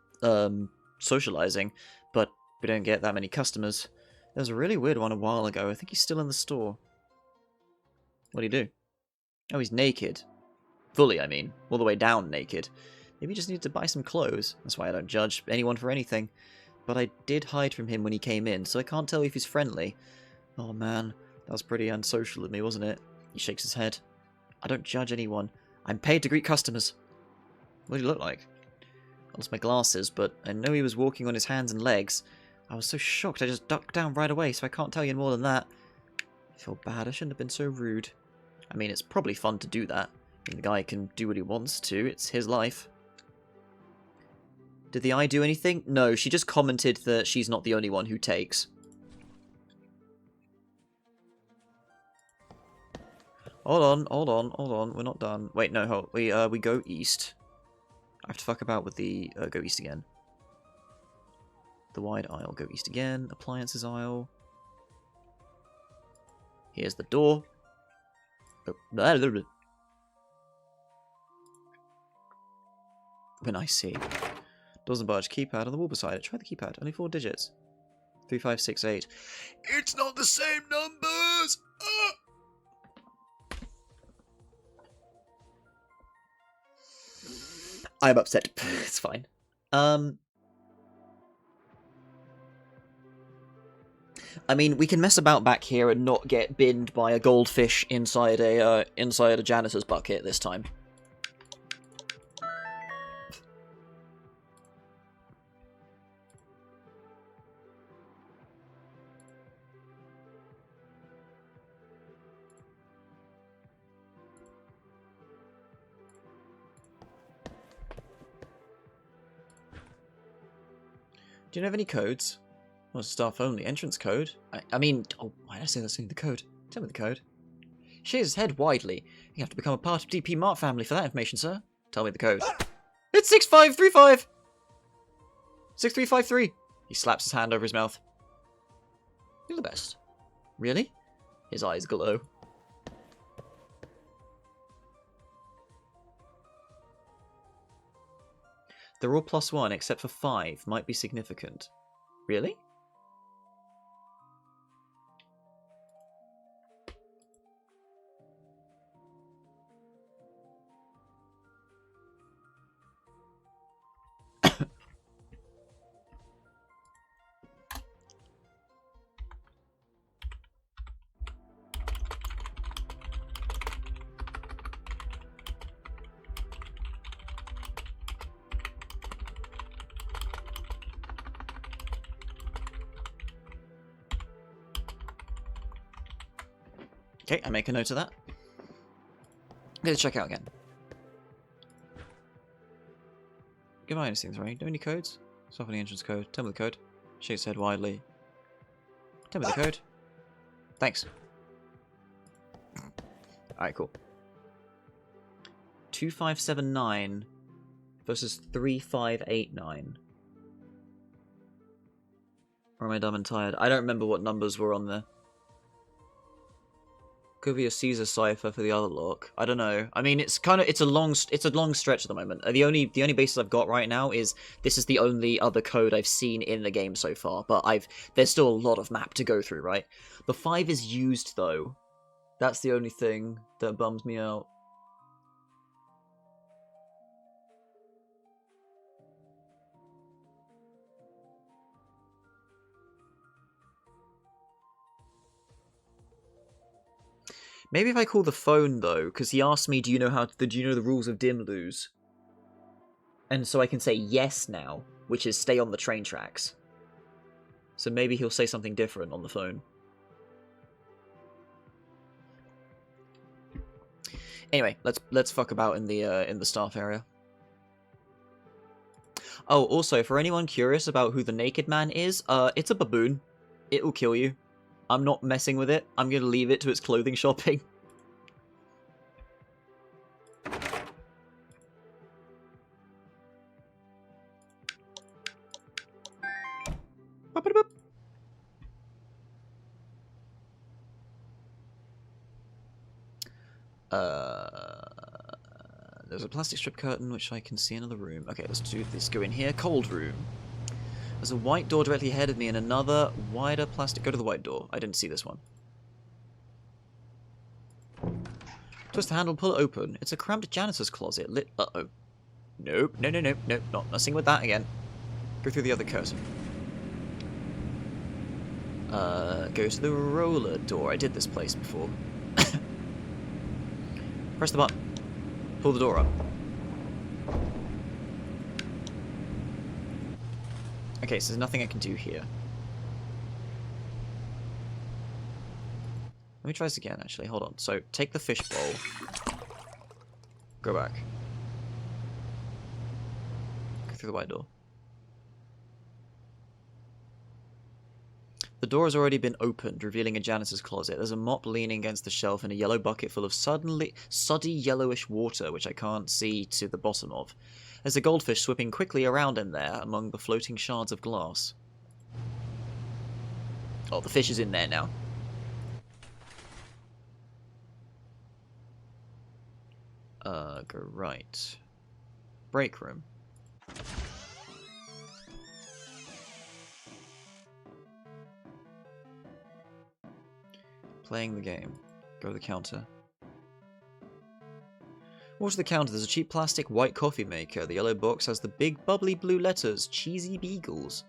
socializing, but we don't get that many customers. There was a really weird one a while ago. I think he's still in the store. What'd he do? Oh, he's naked. Fully, I mean. All the way down naked. Maybe he just needed to buy some clothes. That's why I don't judge anyone for anything. But I did hide from him when he came in, so I can't tell if he's friendly. Oh man, that was pretty unsocial of me, wasn't it? He shakes his head. I don't judge anyone. I'm paid to greet customers. What do you look like? I lost my glasses, but I know he was walking on his hands and legs. I was so shocked I just ducked down right away, so I can't tell you more than that. I feel bad, I shouldn't have been so rude. I mean, it's probably fun to do that. I mean, the guy can do what he wants to, it's his life. Did the eye do anything? No, she just commented that she's not the only one who takes. Hold on, we're not done. Wait, no, hold. We go east. I have to fuck about with the, go east again. The wide aisle, go east again. Appliances aisle. Here's the door. Oh, blah, blah, blah. When I see. Doesn't budge. Keypad on the wall beside it. Try the keypad. Only 4 digits. 3, 5, 6, 8. It's not the same numbers! Ah! I'm upset. It's fine. I mean, we can mess about back here and not get binned by a goldfish inside a janitor's bucket this time. Do you know of any codes? Well, staff only. Entrance code? I mean... Oh, why did I say that's only the code? Tell me the code. Shaves his head widely. You have to become a part of DP Mart family for that information, sir. Tell me the code. It's 6535! 6353! He slaps his hand over his mouth. You're the best. Really? His eyes glow. They're all +1 except for 5. Might be significant. Really? Okay, I make a note of that. Let's check out again. Give me anything, right? Do any codes? Stop on the entrance code. Tell me the code. Shake his head widely. Tell me the code. Thanks. Alright, cool. 2579 versus 3589. Or am I dumb and tired? I don't remember what numbers were on there. Could be a Caesar cipher for the other lock. I don't know. I mean, it's a long stretch at the moment. The only basis I've got right now is this is the only other code I've seen in the game so far. But there's still a lot of map to go through, right? The 5 is used though. That's the only thing that bums me out. Maybe if I call the phone though, because he asked me, do you know the rules of Dimlose? And so I can say yes now, which is stay on the train tracks. So maybe he'll say something different on the phone. Anyway, let's fuck about in the staff area. Oh, also, for anyone curious about who the naked man is, it's a baboon. It will kill you. I'm not messing with it. I'm gonna leave it to its clothing shopping. There's a plastic strip curtain which I can see in another room. Okay, let's go in here. Cold room. There's a white door directly ahead of me and another wider plastic... Go to the white door. I didn't see this one. Twist the handle, pull it open. It's a cramped janitor's closet. Lit... Uh-oh. Nope. No. Not messing with that again. Go through the other curtain. Go to the roller door. I did this place before. Press the button. Pull the door up. Okay, so there's nothing I can do here. Let me try this again, actually. Hold on. So, take the fish bowl. Go back. Go through the white door. The door has already been opened, revealing a janitor's closet. There's a mop leaning against the shelf and a yellow bucket full of suddy yellowish water, which I can't see to the bottom of. There's a goldfish swimming quickly around in there, among the floating shards of glass. Oh, the fish is in there now. Go right. Break room. Playing the game. Go to the counter. Watch the counter. There's a cheap plastic white coffee maker. The yellow box has the big bubbly blue letters, Cheesy Beagles.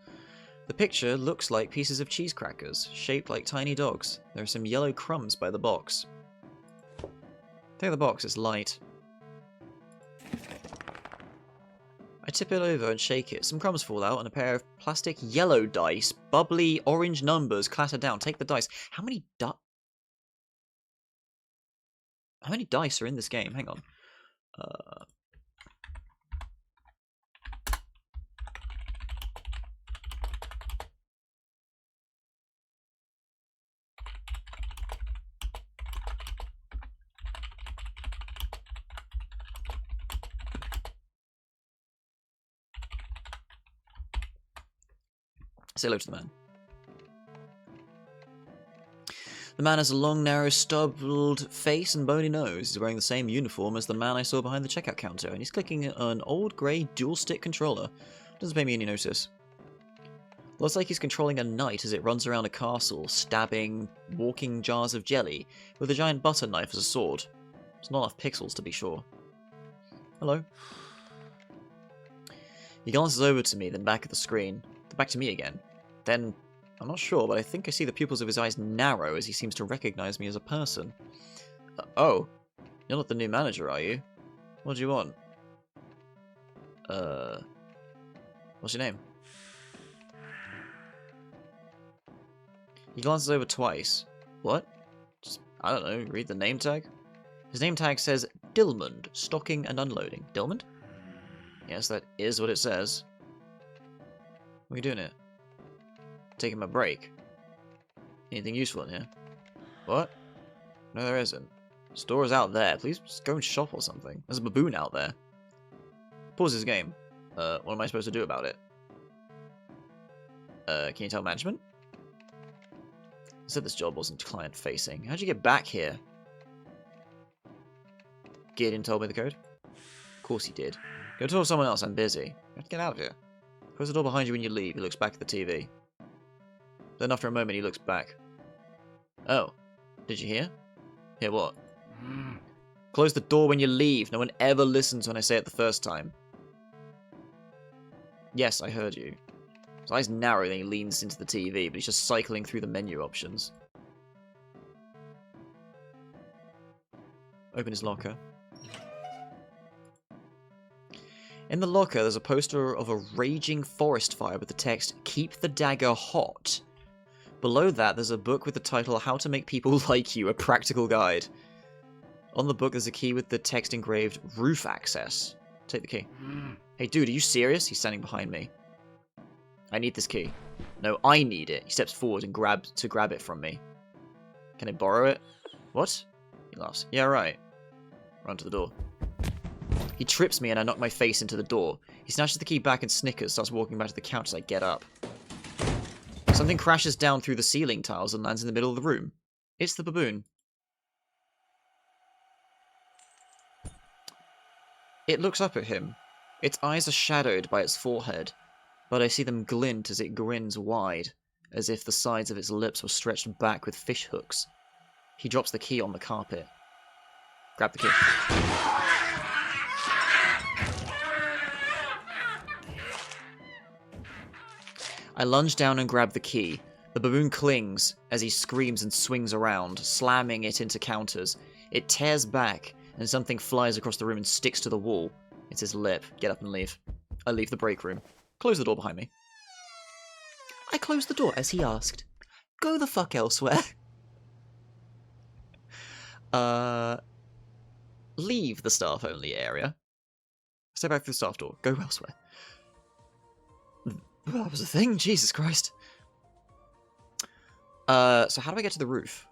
The picture looks like pieces of cheese crackers, shaped like tiny dogs. There are some yellow crumbs by the box. Take the box, it's light. I tip it over and shake it. Some crumbs fall out and a pair of plastic yellow dice, bubbly orange numbers clatter down. Take the dice. How many dice are in this game? Hang on. Say hello to the man. The man has a long, narrow, stubbled face and bony nose. He's wearing the same uniform as the man I saw behind the checkout counter, and he's clicking an old grey dual-stick controller. Doesn't pay me any notice. Looks like he's controlling a knight as it runs around a castle, stabbing walking jars of jelly, with a giant butter knife as a sword. It's not enough pixels to be sure. Hello. He glances over to me, then back at the screen. Back to me again. Then, I'm not sure, but I think I see the pupils of his eyes narrow as he seems to recognize me as a person. Oh, you're not the new manager, are you? What do you want? What's your name? He glances over twice. What? Just, I don't know, read the name tag? His name tag says Dilmond, stocking and unloading. Dilmond? Yes, that is what it says. What are you doing here? Taking my break. Anything useful in here? What? No, there isn't. Store is out there. Please just go and shop or something. There's a baboon out there. Pause this game. What am I supposed to do about it? Can you tell management? I said this job wasn't client-facing. How'd you get back here? Gideon told me the code. Of course he did. Go talk to someone else, I'm busy. You have to get out of here. Close the door behind you when you leave. He looks back at the TV. Then after a moment, he looks back. Oh. Did you hear? Hear what? Close the door when you leave. No one ever listens when I say it the first time. Yes, I heard you. His eyes narrow, then he leans into the TV, but he's just cycling through the menu options. Open his locker. In the locker, there's a poster of a raging forest fire with the text, "Keep the dagger hot." Below that, there's a book with the title, "How to Make People Like You, a Practical Guide." On the book, there's a key with the text engraved, "Roof Access." Take the key. Hey dude, are you serious? He's standing behind me. I need this key. No, I need it. He steps forward and grab it from me. Can I borrow it? What? He laughs. Yeah, right. Run to the door. He trips me and I knock my face into the door. He snatches the key back and snickers, starts walking back to the couch as I get up. Something crashes down through the ceiling tiles and lands in the middle of the room. It's the baboon. It looks up at him. Its eyes are shadowed by its forehead, but I see them glint as it grins wide, as if the sides of its lips were stretched back with fish hooks. He drops the key on the carpet. Grab the key. I lunge down and grab the key. The baboon clings as he screams and swings around, slamming it into counters. It tears back, and something flies across the room and sticks to the wall. It's his lip. Get up and leave. I leave the break room. Close the door behind me. I close the door as he asked. Go the fuck elsewhere. Leave the staff-only area. Step back through the staff door. Go elsewhere. That was a thing? Jesus Christ. So how do I get to the roof?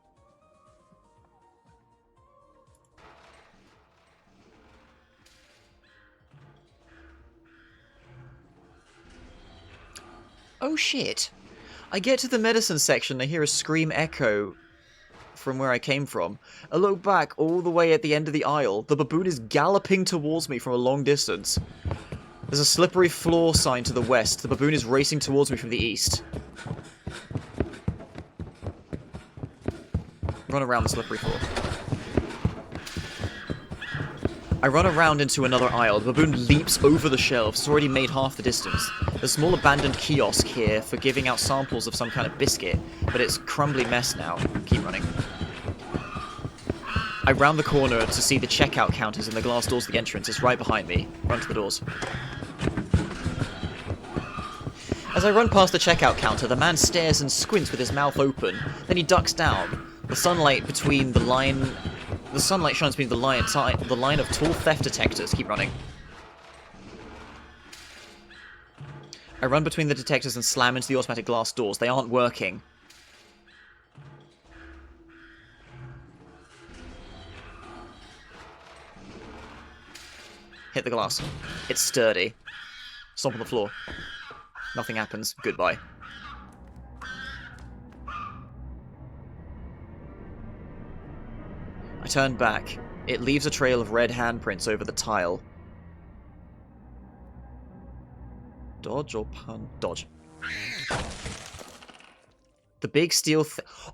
Oh shit. I get to the medicine section, I hear a scream echo from where I came from. I look back all the way at the end of the aisle. The baboon is galloping towards me from a long distance. There's a slippery floor sign to the west. The baboon is racing towards me from the east. Run around the slippery floor. I run around into another aisle. The baboon leaps over the shelves. It's already made half the distance. There's a small abandoned kiosk here for giving out samples of some kind of biscuit, but it's a crumbly mess now. Keep running. I round the corner to see the checkout counters and the glass doors of the entrance. It's right behind me. Run to the doors. As I run past the checkout counter, the man stares and squints with his mouth open. Then he ducks down. The sunlight between the line... The sunlight shines between the line of tall theft detectors. Keep running. I run between the detectors and slam into the automatic glass doors. They aren't working. Hit the glass. It's sturdy. Stomp on the floor. Nothing happens. Goodbye. I turn back. It leaves a trail of red handprints over the tile. Dodge or pun? Dodge. The big steel...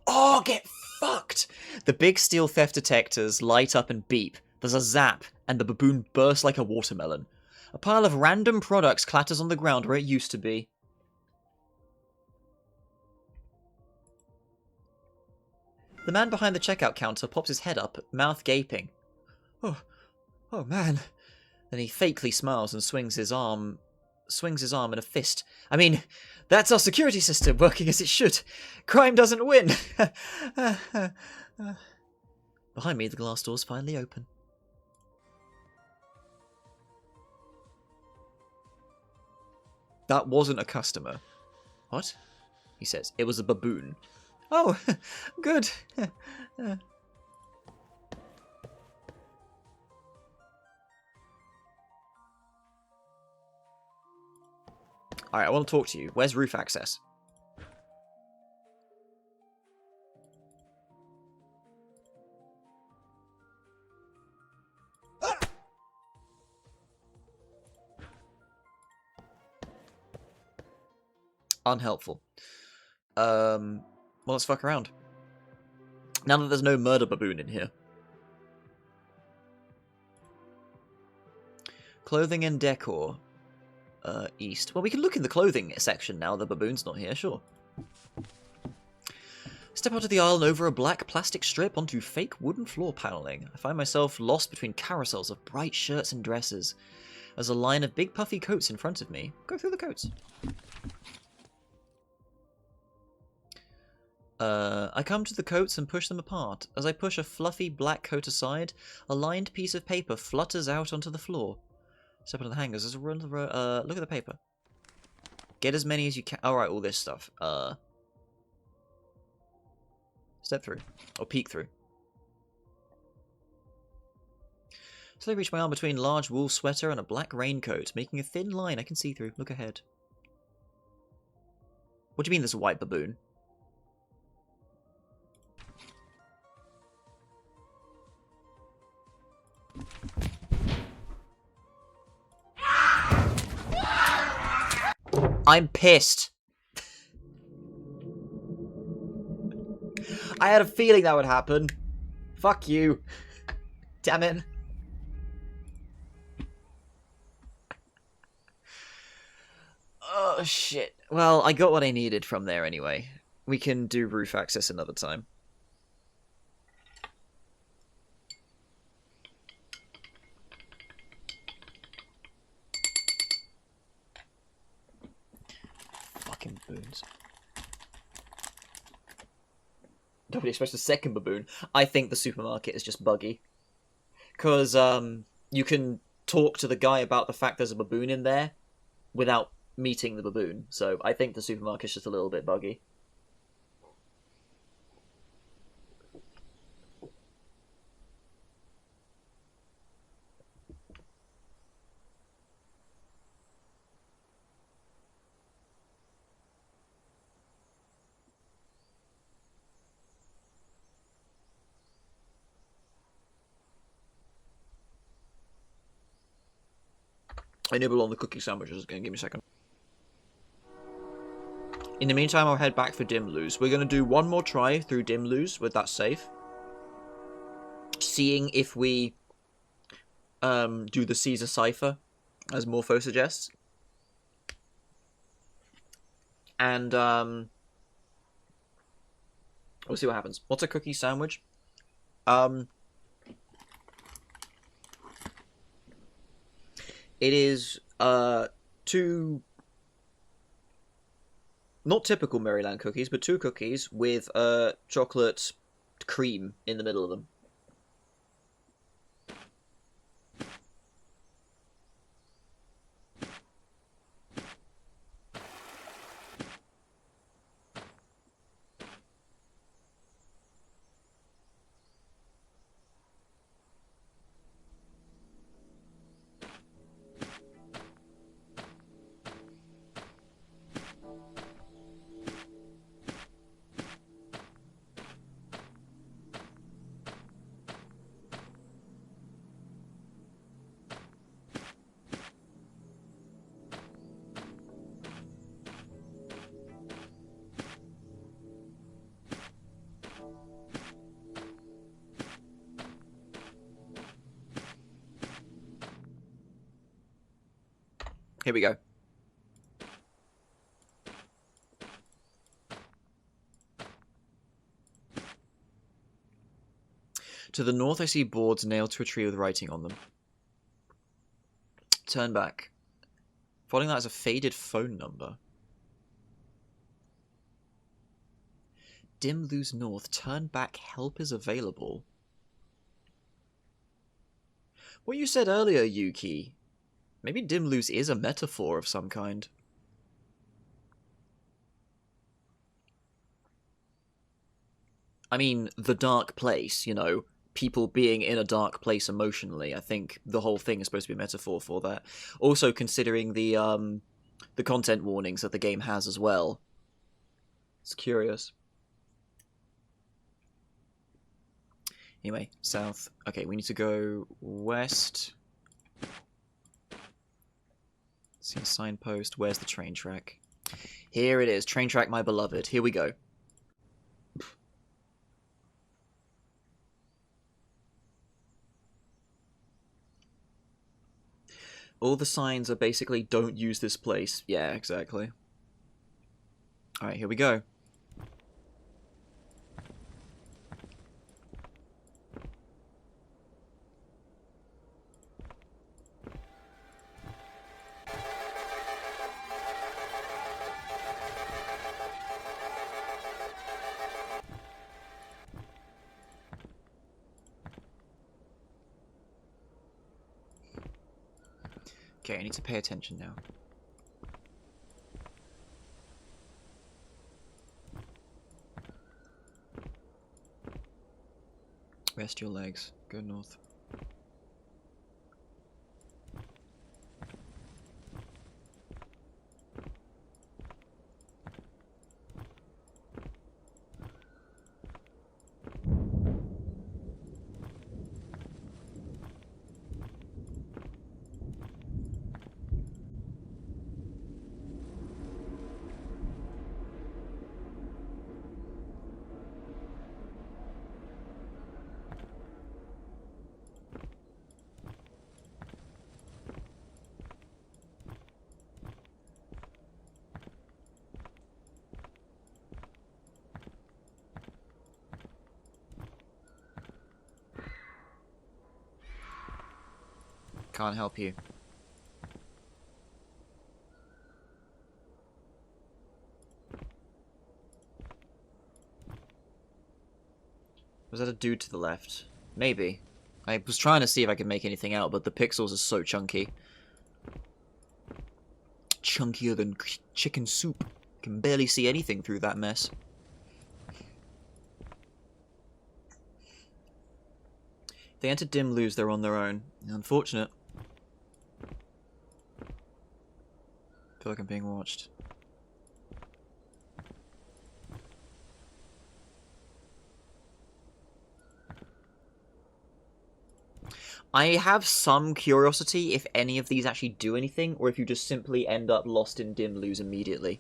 Oh, get fucked! The big steel theft detectors light up and beep. There's a zap, and the baboon bursts like a watermelon. A pile of random products clatters on the ground where it used to be. The man behind the checkout counter pops his head up, mouth gaping. Oh man. Then he fakely smiles and swings his arm in a fist. I mean, that's our security system working as it should. Crime doesn't win. Behind me, the glass doors finally open. That wasn't a customer. What? He says. It was a baboon. Oh, good. Alright, I want to talk to you. Where's roof access? Unhelpful. Well, let's fuck around. Now that there's no murder baboon in here. Clothing and decor. East. Well, we can look in the clothing section now. The baboon's not here, sure. Step out of the aisle and over a black plastic strip onto fake wooden floor paneling. I find myself lost between carousels of bright shirts and dresses. There's a line of big puffy coats in front of me. Go through the coats. I come to the coats and push them apart. As I push a fluffy black coat aside, a lined piece of paper flutters out onto the floor. Step on the hangers. There's a row. Look at the paper. Get as many as you can. Alright, all this stuff. Step through. Or peek through. So I reach my arm between large wool sweater and a black raincoat, making a thin line I can see through. Look ahead. What do you mean there's a white baboon? I'm pissed. I had a feeling that would happen. Fuck you. Damn it. Oh, shit. Well, I got what I needed from there anyway. We can do roof access another time. Fucking baboons. Nobody expects a second baboon. I think the supermarket is just buggy. Because, you can talk to the guy about the fact there's a baboon in there without meeting the baboon. So I think the supermarket's just a little bit buggy. I nibble on the cookie sandwiches again. Give me a second. In the meantime, I'll head back for Dimlose. We're going to do one more try through Dimlose with that safe. Seeing if we do the Caesar cipher, as Morpho suggests. And we'll see what happens. What's a cookie sandwich? Um, it is two not typical Maryland cookies, but two cookies with chocolate cream in the middle of them. Here we go. To the north, I see boards nailed to a tree with writing on them. Turn back. Following that is a faded phone number. Dimlose North. Turn back. Help is available. What you said earlier, Yuki. Maybe Dimlose is a metaphor of some kind. I mean, the dark place, you know, people being in a dark place emotionally. I think the whole thing is supposed to be a metaphor for that. Also, considering the content warnings that the game has as well. It's curious. Anyway, south. Okay, we need to go west. See a signpost. Where's the train track? Here it is. Train track, my beloved. Here we go. All the signs are basically don't use this place. Yeah, exactly. Alright, here we go. Okay, I need to pay attention now. Rest your legs. Go north. Can't help you. Was that a dude to the left? Maybe. I was trying to see if I could make anything out, but the pixels are so chunky. Chunkier than chicken soup. Can barely see anything through that mess. If they enter Dimlose, they're on their own. Unfortunate. I feel like I'm being watched. I have some curiosity if any of these actually do anything, or if you just simply end up lost in Dimlose immediately.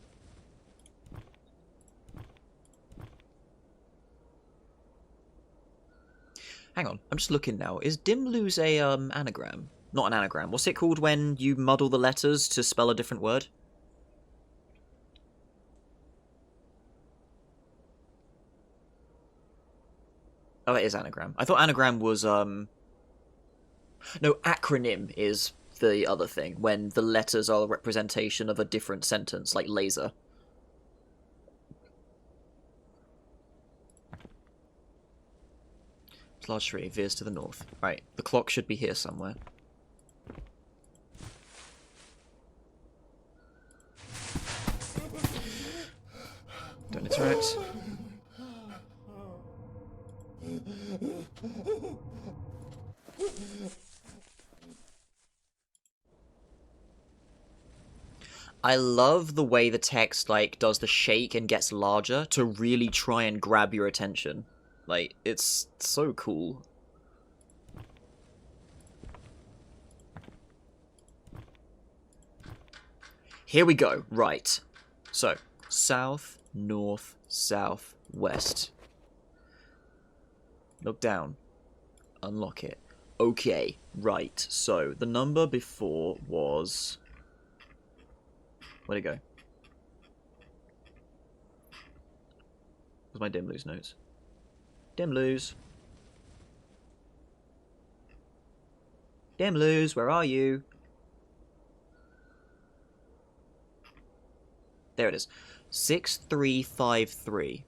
Hang on, I'm just looking now. Is Dimlose a anagram? Not an anagram. What's it called when you muddle the letters to spell a different word? Oh, it is anagram. I thought anagram was, No, acronym is the other thing, when the letters are a representation of a different sentence, like laser. Large tree veers to the north. Right, the clock should be here somewhere. Don't interact. I love the way the text, like, does the shake and gets larger to really try and grab your attention. Like, it's so cool. Here we go. Right. So, south, north, south, west. Look down. Unlock it. Okay, right. So, the number before was... Where'd it go? Where's my Dimlose notes? Dimlose. Dimlose, where are you? There it is. 6353.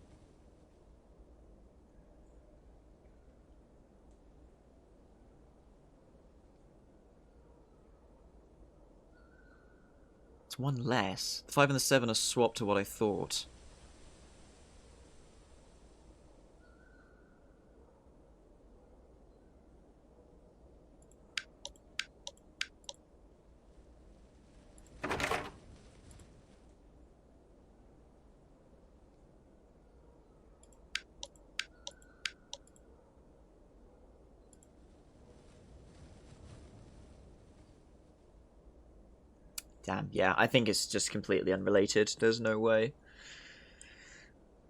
It's one less. The 5 and the 7 are swapped to what I thought. Damn, yeah, I think it's just completely unrelated. There's no way.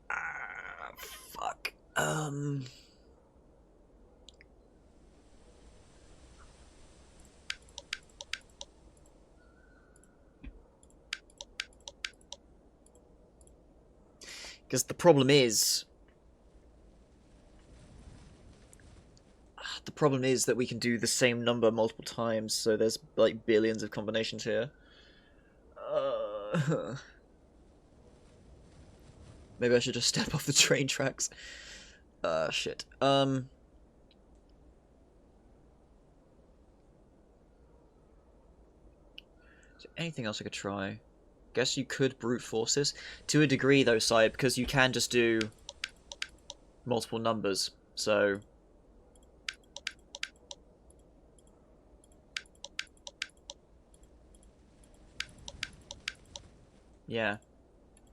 Ah, fuck. Because the problem is... The problem is that we can do the same number multiple times, so there's, like, billions of combinations here. Maybe I should just step off the train tracks. Shit. Is there anything else I could try? Guess you could brute force this. To a degree, though, Sire, because you can just do multiple numbers, so... Yeah.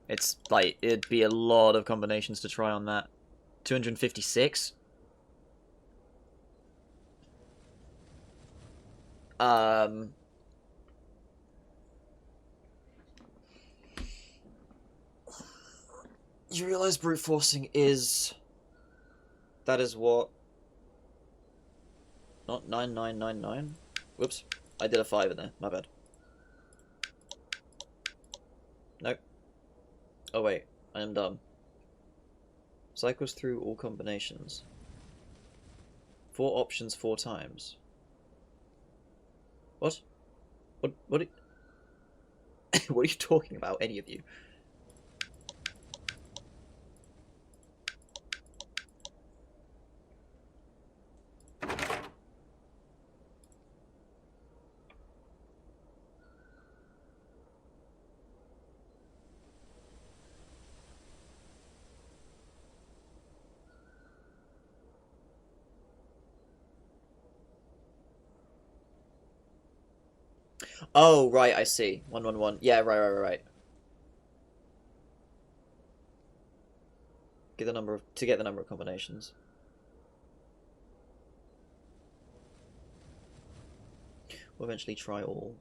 It's, like, it'd be a lot of combinations to try on that. 256? You realize brute forcing is... That is what? Not 9999? Whoops. I did a 5 in there. My bad. Nope. Oh wait. I am dumb. Cycles through all combinations. 4 options 4 times. What? What are what are you talking about, any of you? Oh, right, I see. 111. Yeah, right. Get the number of, to get the number of combinations. We'll eventually try all.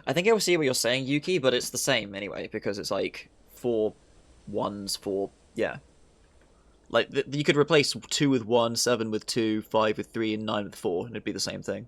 I think I will see what you're saying, Yuki, but it's the same anyway, because it's like 4 ones, 4... Yeah. Like, you could replace 2 with 1, 7 with 2, 5 with 3, and 9 with 4, and it'd be the same thing.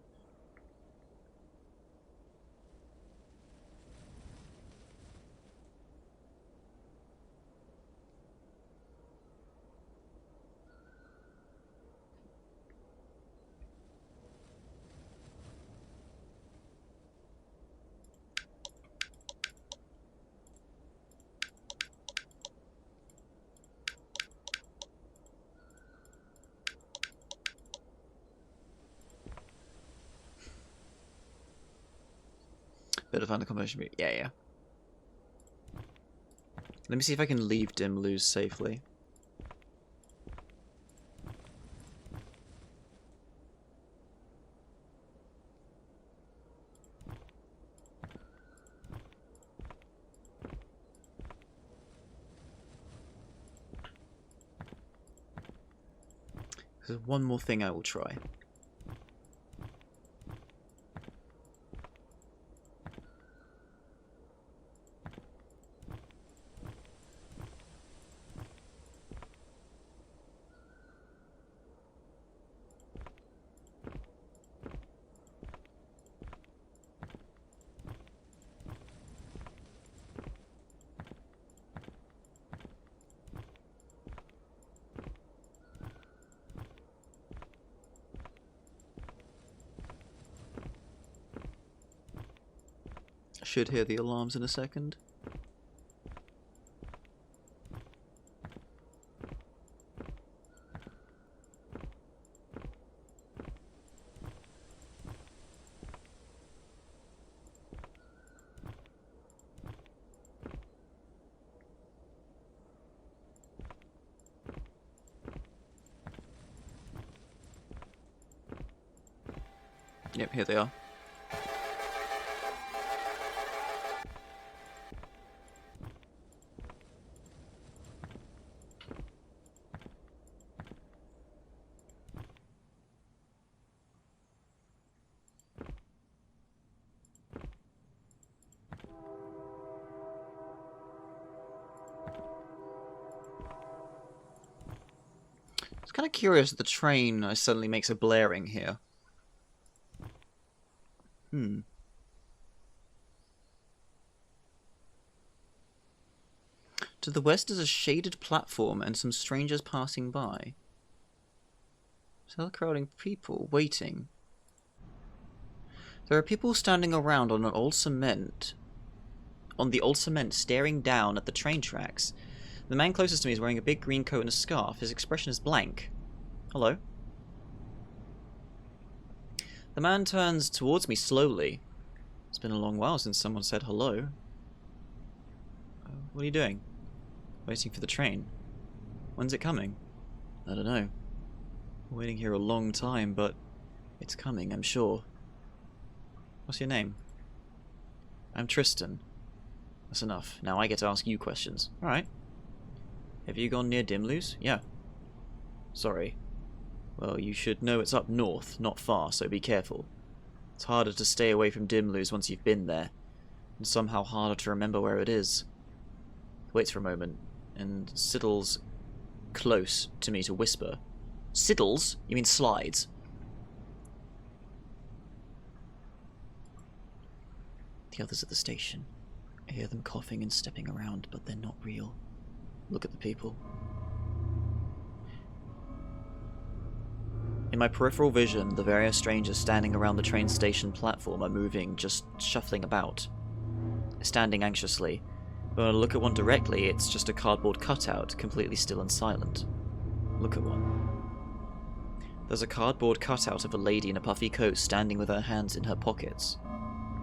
Better find the combination. Yeah, yeah. Let me see if I can leave Dimlose safely. There's one more thing I will try. I should hear the alarms in a second. Yep, here they are. It's kind of curious that the train suddenly makes a blaring here. To the west is a shaded platform and some strangers passing by. Still crowding people, waiting. There are people standing around on the old cement, staring down at the train tracks. The man closest to me is wearing a big green coat and a scarf. His expression is blank. Hello? The man turns towards me slowly. It's been a long while since someone said hello. What are you doing? Waiting for the train. When's it coming? I don't know. I'm waiting here a long time, but it's coming, I'm sure. What's your name? I'm Tristan. That's enough. Now I get to ask you questions. Alright. Have you gone near Dimlose? Yeah. Sorry. Well, you should know it's up north, not far, so be careful. It's harder to stay away from Dimlose once you've been there, and somehow harder to remember where it is. Waits for a moment, and sidles close to me to whisper. Sidles? You mean slides? The others at the station. I hear them coughing and stepping around, but they're not real. Look at the people. In my peripheral vision, the various strangers standing around the train station platform are moving, just shuffling about, standing anxiously. But when I look at one directly, it's just a cardboard cutout, completely still and silent. Look at one. There's a cardboard cutout of a lady in a puffy coat standing with her hands in her pockets.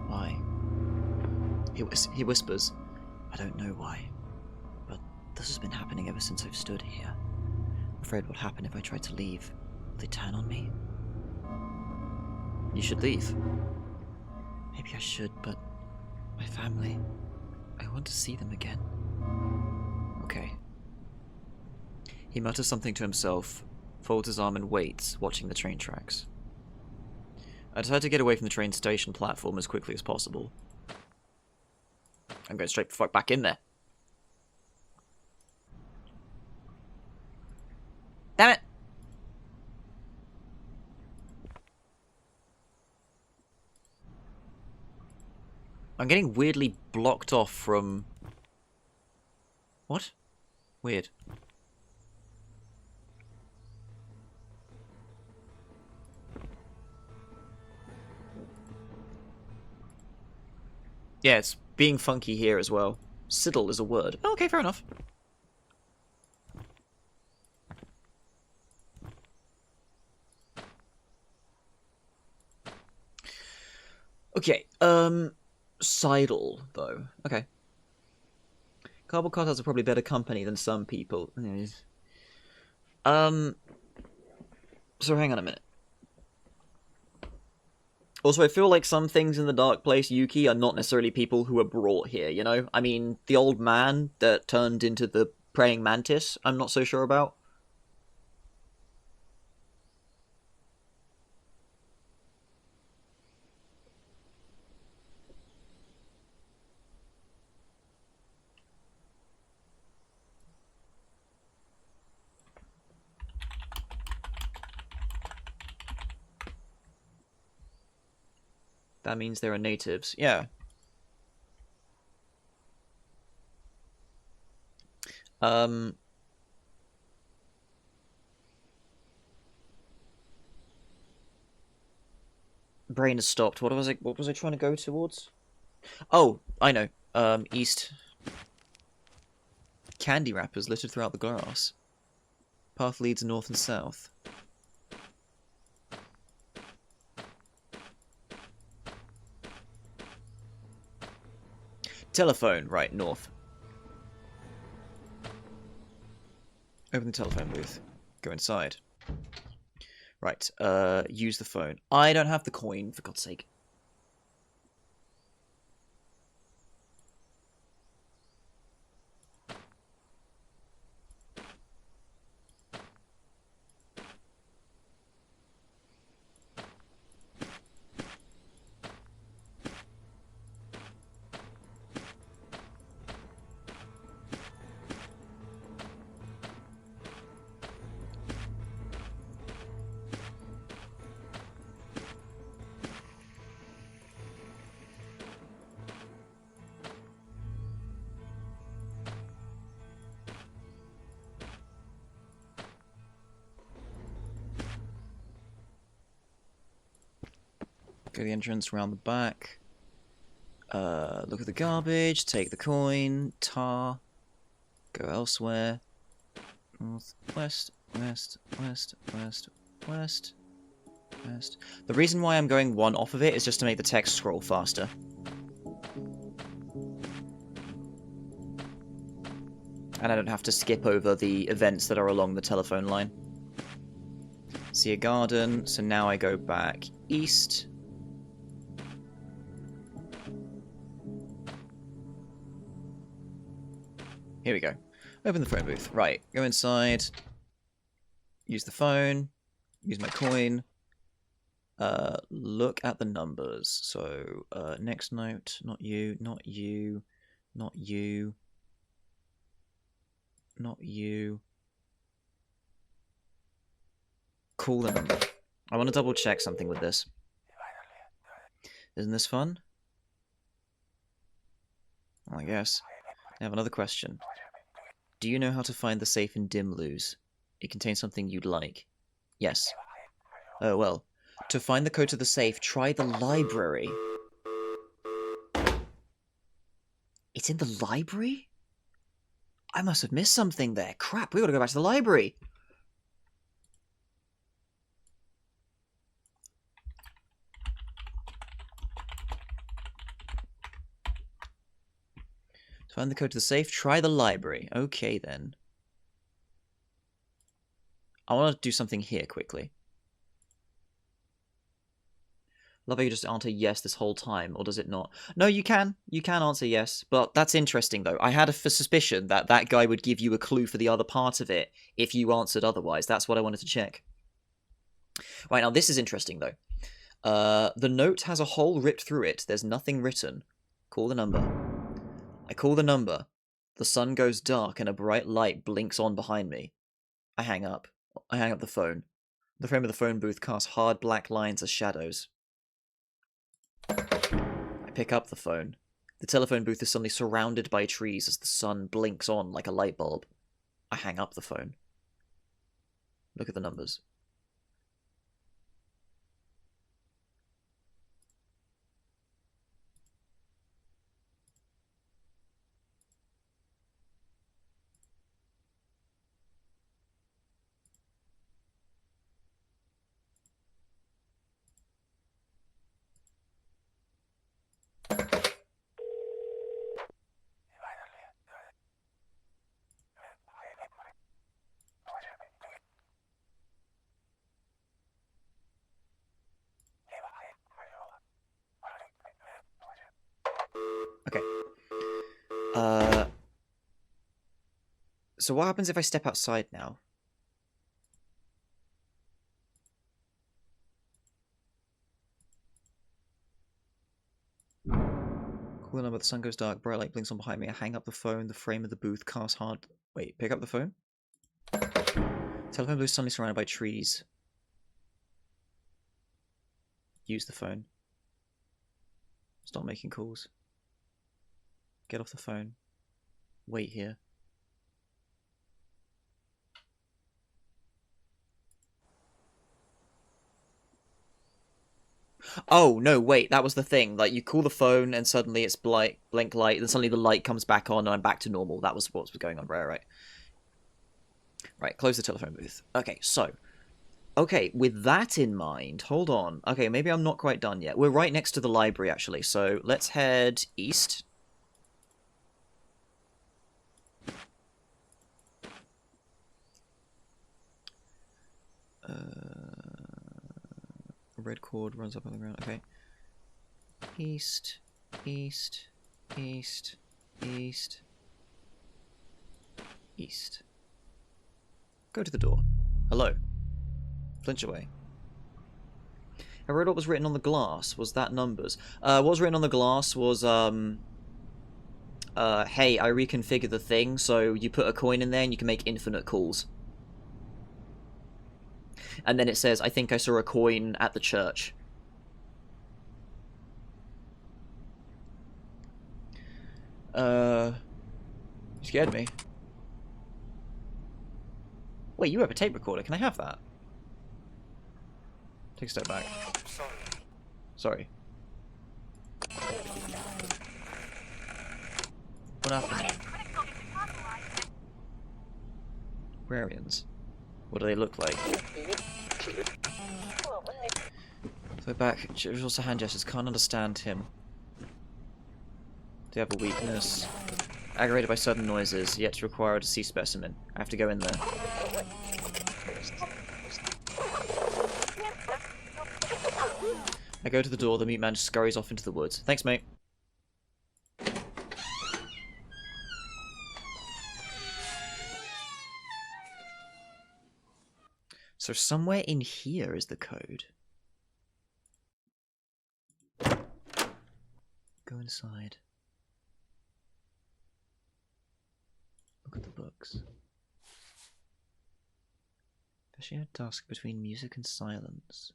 Why? He whispers, I don't know why, but this has been happening ever since I've stood here. I'm afraid what happened if I tried to leave. Will they turn on me? You should leave. Maybe I should, but my family, I want to see them again. Okay. He mutters something to himself, folds his arm and waits, watching the train tracks. I decide to get away from the train station platform as quickly as possible. I'm going straight the fuck back in there. Damn it! I'm getting weirdly blocked off from... What? Weird. Yeah, it's being funky here as well. Siddle is a word. Oh, okay, fair enough. Okay, Seidel, though. Okay. Cardboard cutouts are probably better company than some people. Um, so hang on a minute. Also, I feel like some things in the Dark Place, Yuki, are not necessarily people who were brought here, you know? I mean, the old man that turned into the praying mantis, I'm not so sure about. That means there are natives. Yeah. Um, brain has stopped. What was I trying to go towards? Oh, I know. East. Candy wrappers littered throughout the grass. Path leads north and south. Telephone, right, north. Open the telephone booth. Go inside. Right, use the phone. I don't have the coin, for God's sake. Go to the entrance, round the back. Look at the garbage, take the coin, tar, go elsewhere. North, west, west, west, west, west, west. The reason why I'm going one off of it is just to make the text scroll faster. And I don't have to skip over the events that are along the telephone line. See a garden, so now I go back east. Here we go. Open the phone booth. Right, go inside. Use the phone. Use my coin. Look at the numbers. So, next note. Not you, not you, not you, not you. Call the number. I want to double check something with this. Isn't this fun? Well, I guess. I have another question. Do you know how to find the safe in Dimlose? It contains something you'd like. Yes. Oh, well. To find the code to the safe, try the library. It's in the library? I must have missed something there. Crap, we gotta go back to the library. To find the code to the safe, try the library. Okay, then. I want to do something here quickly. Love how you just answer yes this whole time, or does it not? No, you can. You can answer yes, but that's interesting, though. I had a suspicion that that guy would give you a clue for the other part of it if you answered otherwise. That's what I wanted to check. Right, now this is interesting, though. The note has a hole ripped through it. There's nothing written. Call the number. I call the number. The sun goes dark and a bright light blinks on behind me. I hang up. I hang up the phone. The frame of the phone booth casts hard black lines as shadows. I pick up the phone. The telephone booth is suddenly surrounded by trees as the sun blinks on like a light bulb. I hang up the phone. Look at the numbers. So what happens if I step outside now? Cool number, the sun goes dark, bright light blinks on behind me. I hang up the phone, the frame of the booth, cast hard. Wait, pick up the phone? Telephone booth suddenly surrounded by trees. Use the phone. Stop making calls. Get off the phone. Wait here. Oh, no, wait, that was the thing. Like, you call the phone and suddenly it's blink light, and suddenly the light comes back on and I'm back to normal. That was what was going on. Right. Right, close the telephone booth. Okay, so. Okay, with that in mind, hold on. Okay, maybe I'm not quite done yet. We're right next to the library, actually, so let's head east. A red cord runs up on the ground. Okay. East, east, east, east, east. Go to the door. Hello. Flinch away. I read what was written on the glass. Was that numbers? What was written on the glass was, hey, I reconfigured the thing, so you put a coin in there and you can make infinite calls. And then it says, I think I saw a coin at the church. You scared me. Wait, you have a tape recorder. Can I have that? Take a step back. Sorry. What happened? Rarians. What do they look like? So back. Also hand gestures. Can't understand him. Do you have a weakness? Aggravated by sudden noises. Yet to require to see specimen. I have to go in there. I go to the door. The meat man scurries off into the woods. Thanks, mate. So somewhere in here is the code. Go inside. Look at the books. Especially at dusk between music and silence.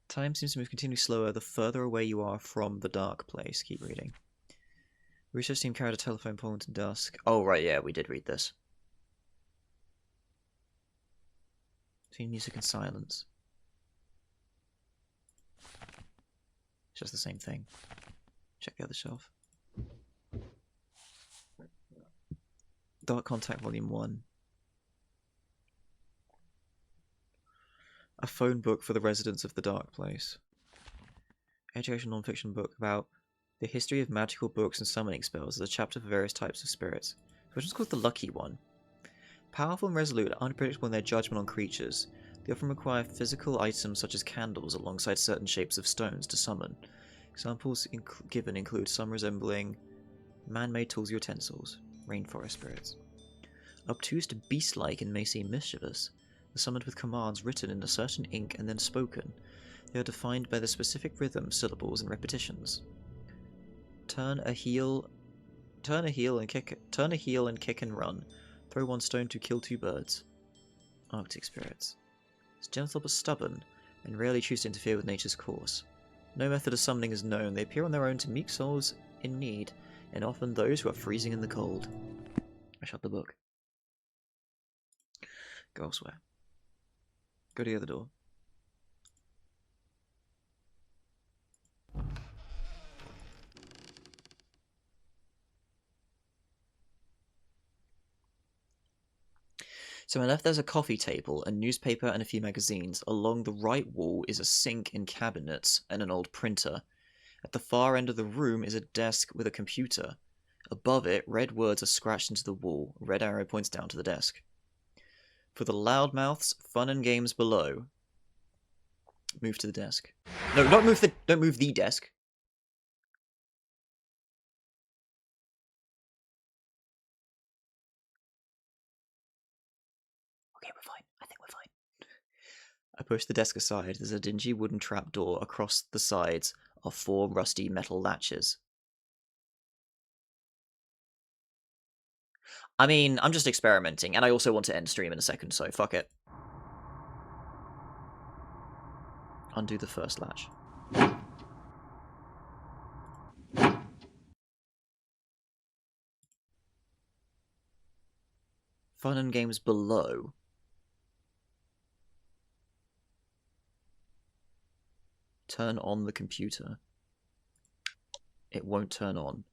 Time seems to move continually slower the further away you are from the dark place. Keep reading. Research team carried a telephone pole into dusk. Oh, right, yeah, we did read this. Between music and silence. It's just the same thing. Check the other shelf. Dark Contact Volume 1. A phone book for the residents of the dark place. Educational non-fiction book about the history of magical books and summoning spells. There's a chapter for various types of spirits. Which is called the Lucky One. Powerful and resolute, unpredictable in their judgment on creatures. They often require physical items such as candles alongside certain shapes of stones to summon. Examples given include some resembling man-made tools or utensils, rainforest spirits. Obtuse to beast-like and may seem mischievous. They're summoned with commands written in a certain ink and then spoken. They are defined by the specific rhythm, syllables, and repetitions. Turn a heel and kick and run. Throw one stone to kill two birds. Arctic spirits. It's gentle but stubborn, and rarely choose to interfere with nature's course. No method of summoning is known. They appear on their own to meek souls in need, and often those who are freezing in the cold. I shut the book. Go elsewhere. Go to the other door. So on my left there's a coffee table, a newspaper and a few magazines. Along the right wall is a sink and cabinets and an old printer. At the far end of the room is a desk with a computer. Above it, red words are scratched into the wall. A red arrow points down to the desk. For the loudmouths, fun and games below. Move to the desk. No, don't move the desk. Okay, we're fine. I think we're fine. I push the desk aside. There's a dingy wooden trapdoor. Across the sides are 4 rusty metal latches. I mean, I'm just experimenting, and I also want to end stream in a second, so fuck it. Undo the first latch. Fun and games below. Turn on the computer. It won't turn on.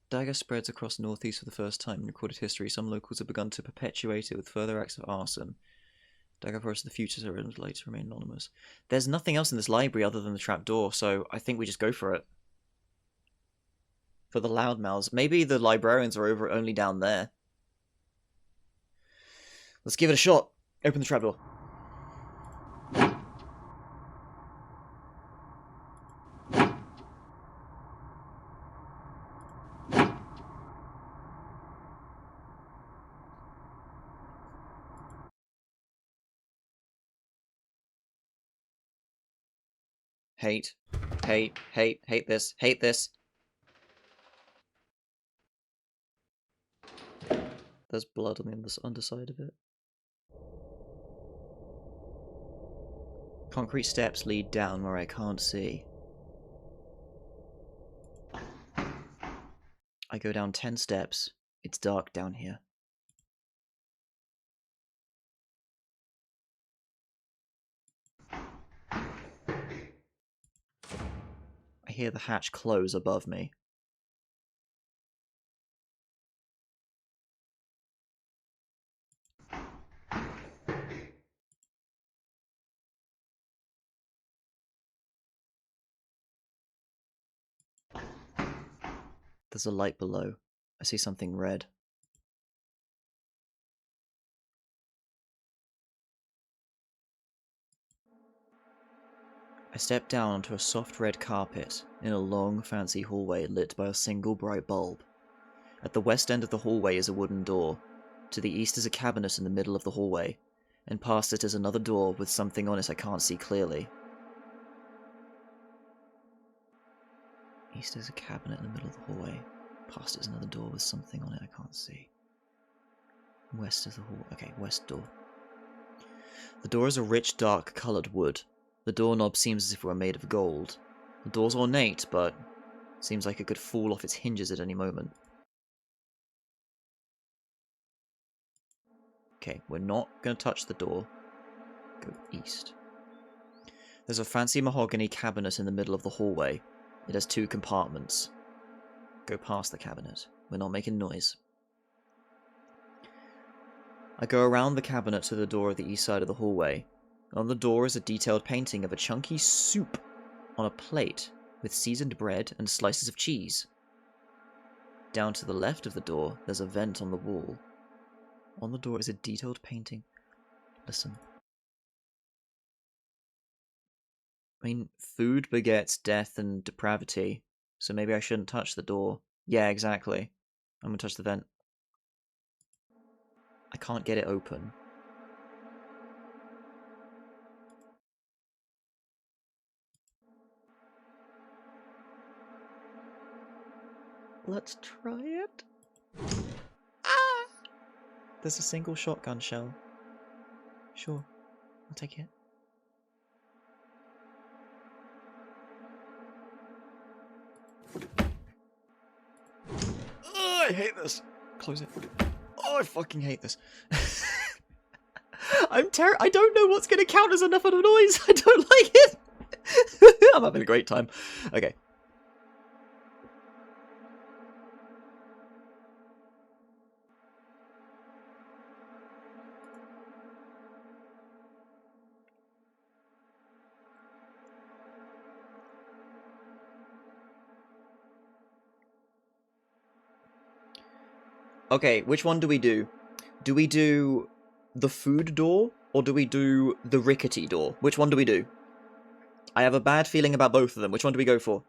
Dagger spreads across Northeast for the first time in recorded history. Some locals have begun to perpetuate it with further acts of arson. Dagger Forest of the Future would like to remain anonymous. There's nothing else in this library other than the trapdoor, so I think we just go for it. For the loudmouths. Maybe the librarians are over only down there. Let's give it a shot. Open the trapdoor. Hate. Hate. Hate. Hate this. Hate this. There's blood on the underside of it. Concrete steps lead down where I can't see. I go down 10 steps. It's dark down here. I hear the hatch close above me. There's a light below. I see something red. I step down onto a soft red carpet in a long, fancy hallway lit by a single bright bulb. At the west end of the hallway is a wooden door. To the east is a cabinet in the middle of the hallway, and past it is another door with something on it I can't see clearly. East is a cabinet in the middle of the hallway. Past it is another door with something on it I can't see. West of the hall. Okay, west door. The door is a rich, dark coloured wood. The doorknob seems as if it were made of gold. The door's ornate, but seems like it could fall off its hinges at any moment. Okay, we're not going to touch the door. Go east. There's a fancy mahogany cabinet in the middle of the hallway. It has 2 compartments. Go past the cabinet. We're not making noise. I go around the cabinet to the door at the east side of the hallway. On the door is a detailed painting of a chunky soup on a plate with seasoned bread and slices of cheese. Down to the left of the door, there's a vent on the wall. On the door is a detailed painting. Listen. I mean, food begets death and depravity, so maybe I shouldn't touch the door. Yeah, exactly. I'm gonna touch the vent. I can't get it open. Let's try it. Ah! There's a single shotgun shell. Sure, I'll take it. Oh, I hate this. Close it. Oh, I fucking hate this. I don't know what's gonna count as enough of a noise. I don't like it. I'm having a great time. Okay. Okay, which one do we do? Do we do the food door, or do we do the rickety door? Which one do we do? I have a bad feeling about both of them. Which one do we go for?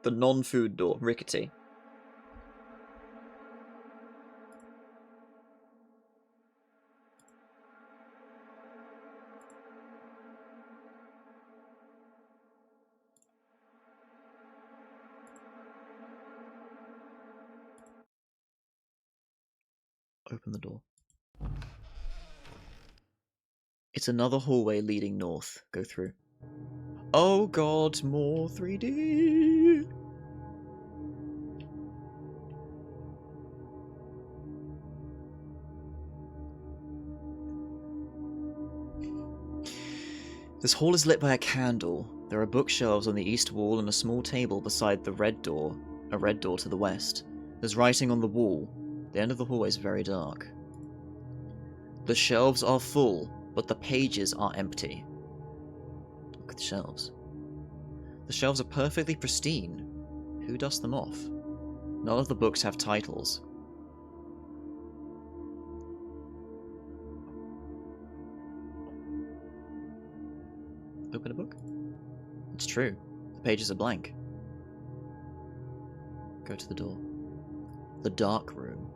The non-food door, rickety. Open the door. It's another hallway leading north. Go through. Oh god, more 3D! This hall is lit by a candle. There are bookshelves on the east wall and a small table beside the red door, a red door to the west. There's writing on the wall. The end of the hallway is very dark. The shelves are full, but the pages are empty. Look at the shelves. The shelves are perfectly pristine. Who dusts them off? None of the books have titles. Open a book? It's true. The pages are blank. Go to the door. The dark room.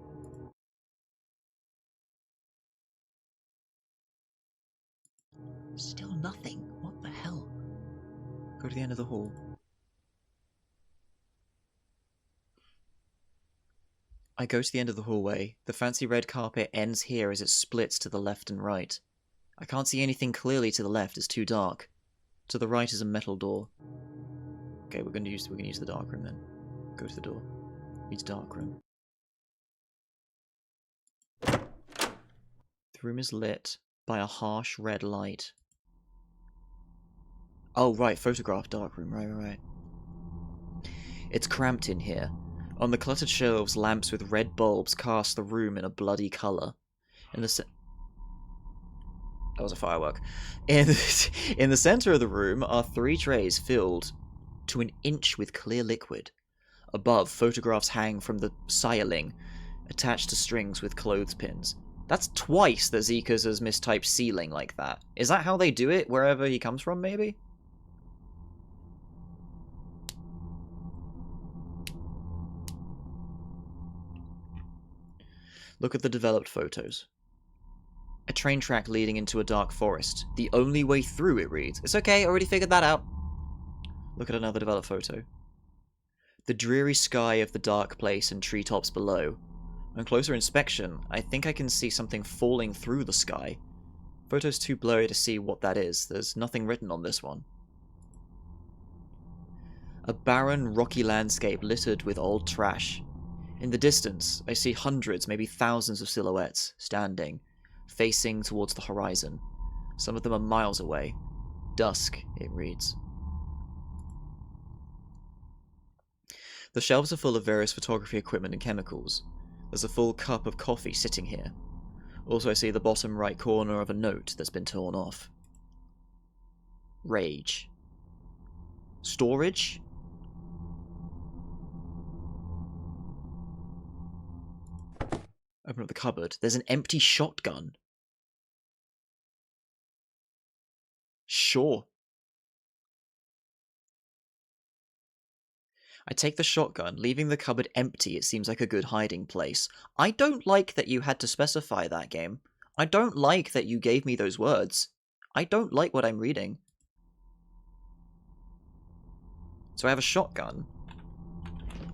Still nothing. What the hell? Go to the end of the hall. I go to the end of the hallway. The fancy red carpet ends here as it splits to the left and right. I can't see anything clearly to the left, it's too dark. To the right is a metal door. Okay, we're gonna use the dark room then. Go to the door. It's dark room. The room is lit by a harsh red light. Oh right, photograph dark room, right. It's cramped in here. On the cluttered shelves, lamps with red bulbs cast the room in a bloody colour. That was a firework. In the centre of the room are 3 trays filled to an inch with clear liquid. Above, photographs hang from the ceiling, attached to strings with clothespins. That's twice that Zekas has mistyped ceiling like that. Is that how they do it wherever he comes from, maybe? Look at the developed photos. A train track leading into a dark forest. The only way through, it reads. It's okay, already figured that out. Look at another developed photo. The dreary sky of the dark place and treetops below. On closer inspection, I think I can see something falling through the sky. Photo's too blurry to see what that is. There's nothing written on this one. A barren, rocky landscape littered with old trash. In the distance, I see hundreds, maybe thousands of silhouettes, standing, facing towards the horizon. Some of them are miles away. Dusk, it reads. The shelves are full of various photography equipment and chemicals. There's a full cup of coffee sitting here. Also, I see the bottom right corner of a note that's been torn off. Rage. Storage? Open up the cupboard. There's an empty shotgun. Sure. I take the shotgun, leaving the cupboard empty. It seems like a good hiding place. I don't like that you had to specify that, game. I don't like that you gave me those words. I don't like what I'm reading. So I have a shotgun.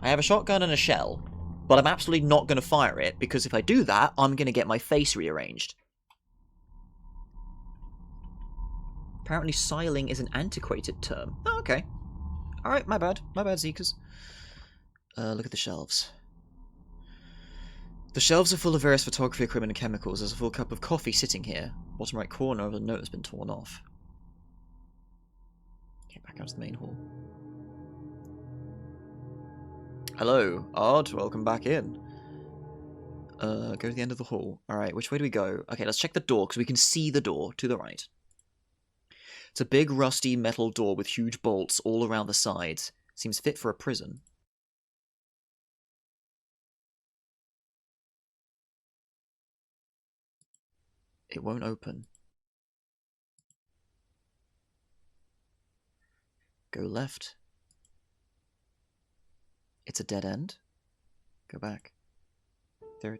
I have a shotgun and a shell, but I'm absolutely not going to fire it, because if I do that, I'm going to get my face rearranged. Apparently siling is an antiquated term. Oh, okay. Alright, my bad. My bad, Zekas. Look at the shelves. The shelves are full of various photography equipment and chemicals. There's a full cup of coffee sitting here. Bottom right corner of the note has been torn off. Get back out to the main hall. Hello, Odd. Welcome back in. Go to the end of the hall. Alright, which way do we go? Okay, let's check the door, because we can see the door to the right. It's a big, rusty metal door with huge bolts all around the sides. Seems fit for a prison. It won't open. Go left. It's a dead end. Go back. There.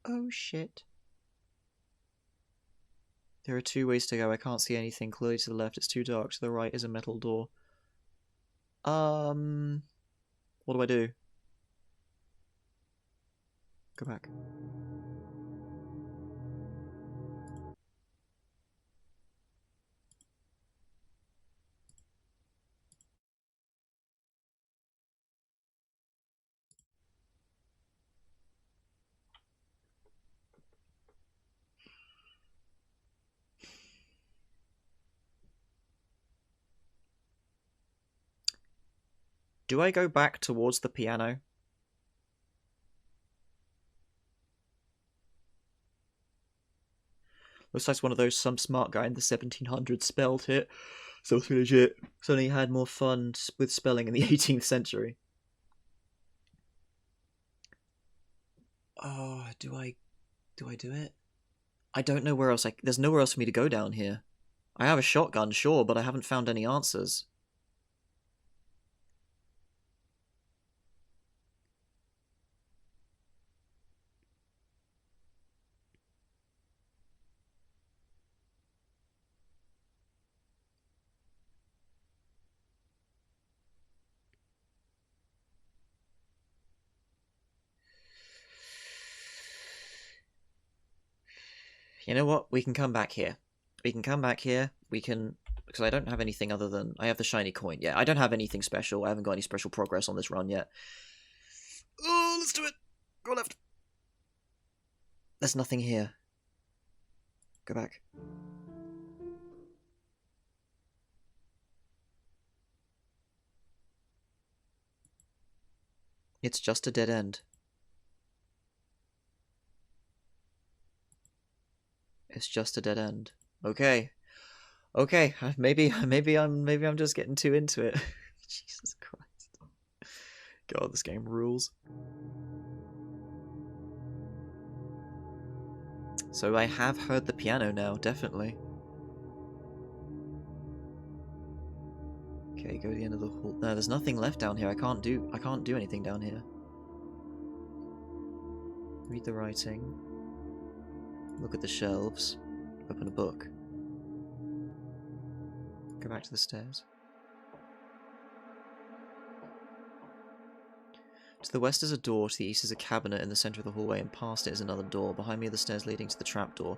Oh shit. There are two ways to go. I can't see anything. Clearly to the left, it's too dark. To the right is a metal door. What do I do? Go back. Do I go back towards the piano? Looks like one of those some smart guy in the 1700s spelled it. So it's legit. Suddenly had more fun with spelling in the 18th century. Oh, do I do it? I don't know where else there's nowhere else for me to go down here. I have a shotgun, sure, but I haven't found any answers. You know what? We can come back here. We can come back here. We can... Because I don't have anything other than... I have the shiny coin. Yeah, I don't have anything special. I haven't got any special progress on this run yet. Oh, let's do it! Go left. There's nothing here. Go back. It's just a dead end. It's just a dead end. Okay. Okay, maybe I'm just getting too into it. Jesus Christ. God, this game rules. So I have heard the piano now, definitely. Okay, go to the end of the hall. No, there's nothing left down here. I can't do anything down here. Read the writing. Look at the shelves. Open a book. Go back to the stairs. To the west is a door, to the east is a cabinet in the center of the hallway, and past it is another door. Behind me are the stairs leading to the trapdoor.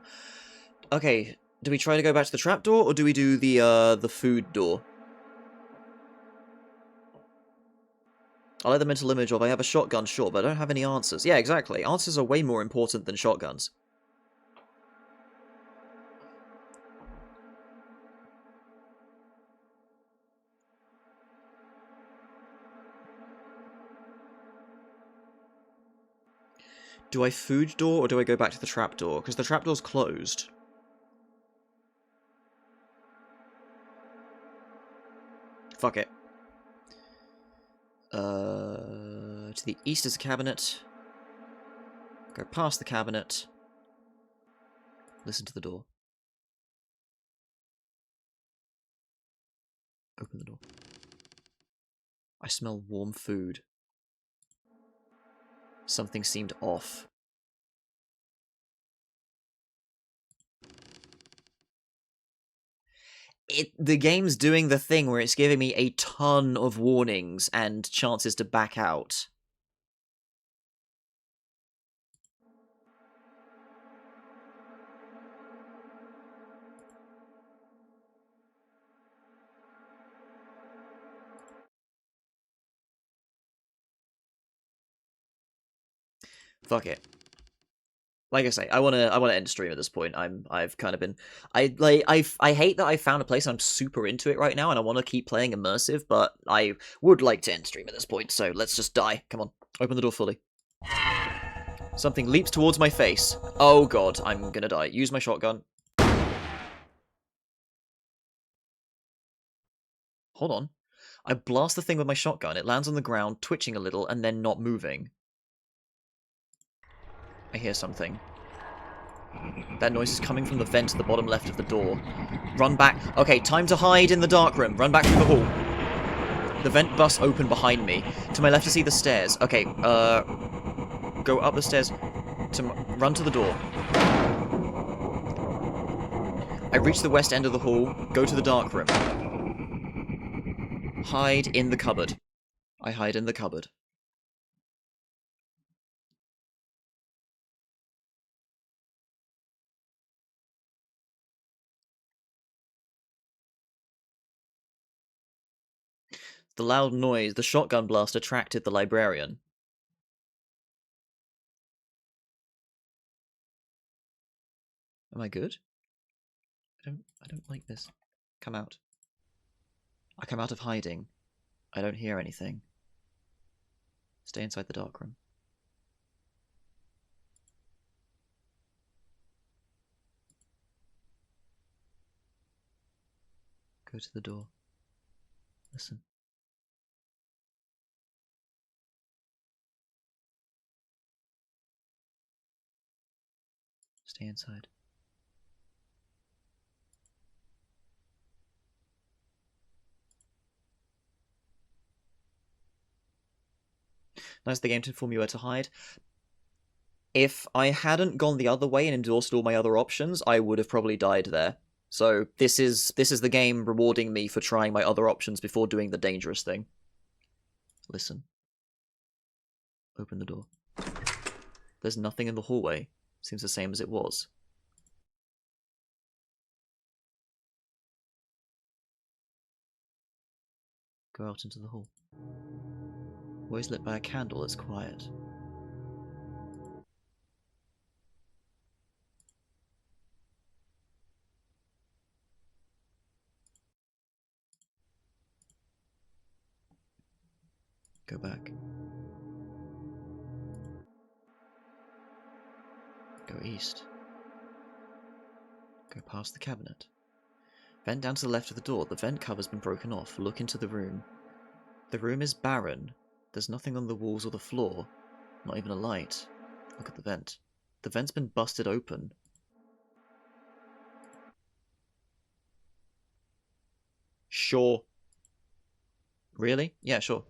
Okay, do we try to go back to the trapdoor, or do we do the food door? I like the mental image of I have a shotgun, sure, but I don't have any answers. Yeah, exactly. Answers are way more important than shotguns. Do I food door, or do I go back to the trapdoor? Because the trapdoor's closed. Fuck it. To the east is a cabinet. Go past the cabinet. Listen to the door. Open the door. I smell warm food. Something seemed off. The game's doing the thing where it's giving me a ton of warnings and chances to back out. Fuck it. Like I say, I wanna end the stream at this point. I've kind of been I hate that I found a place and I'm super into it right now and I want to keep playing immersive, but I would like to end stream at this point. So let's just die. Come on. Open the door fully. Something leaps towards my face. Oh god, I'm gonna die. Use my shotgun. Hold on. I blast the thing with my shotgun. It lands on the ground, twitching a little, and then not moving. I hear something. That noise is coming from the vent at the bottom left of the door. Run back. Okay, time to hide in the dark room. Run back through the hall. The vent busts open behind me. To my left to see the stairs. Okay, go up the stairs. Run to the door. I reach the west end of the hall. Go to the dark room. Hide in the cupboard. I hide in the cupboard. The loud noise, the shotgun blast attracted the librarian. Am I good? I don't like this. Come out. I come out of hiding. I don't hear anything. Stay inside the dark room. Go to the door. Listen. Stay inside. Nice of the game to inform you where to hide. If I hadn't gone the other way and endorsed all my other options, I would have probably died there. So this is the game rewarding me for trying my other options before doing the dangerous thing. Listen. Open the door. There's nothing in the hallway. Seems the same as it was. Go out into the hall. Always lit by a candle that's quiet. Go back. Go east. Go past the cabinet. Vent down to the left of the door. The vent cover's been broken off. Look into the room. The room is barren. There's nothing on the walls or the floor. Not even a light. Look at the vent. The vent's been busted open. Sure. Really? Yeah, sure.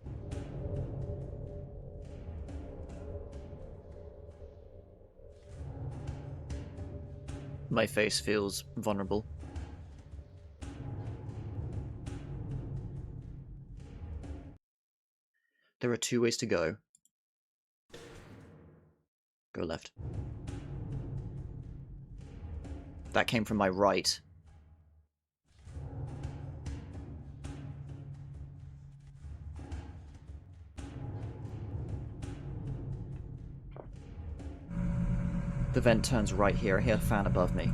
My face feels vulnerable. There are 2 ways to go. Go left. That came from my right. The vent turns right here. I hear a fan above me.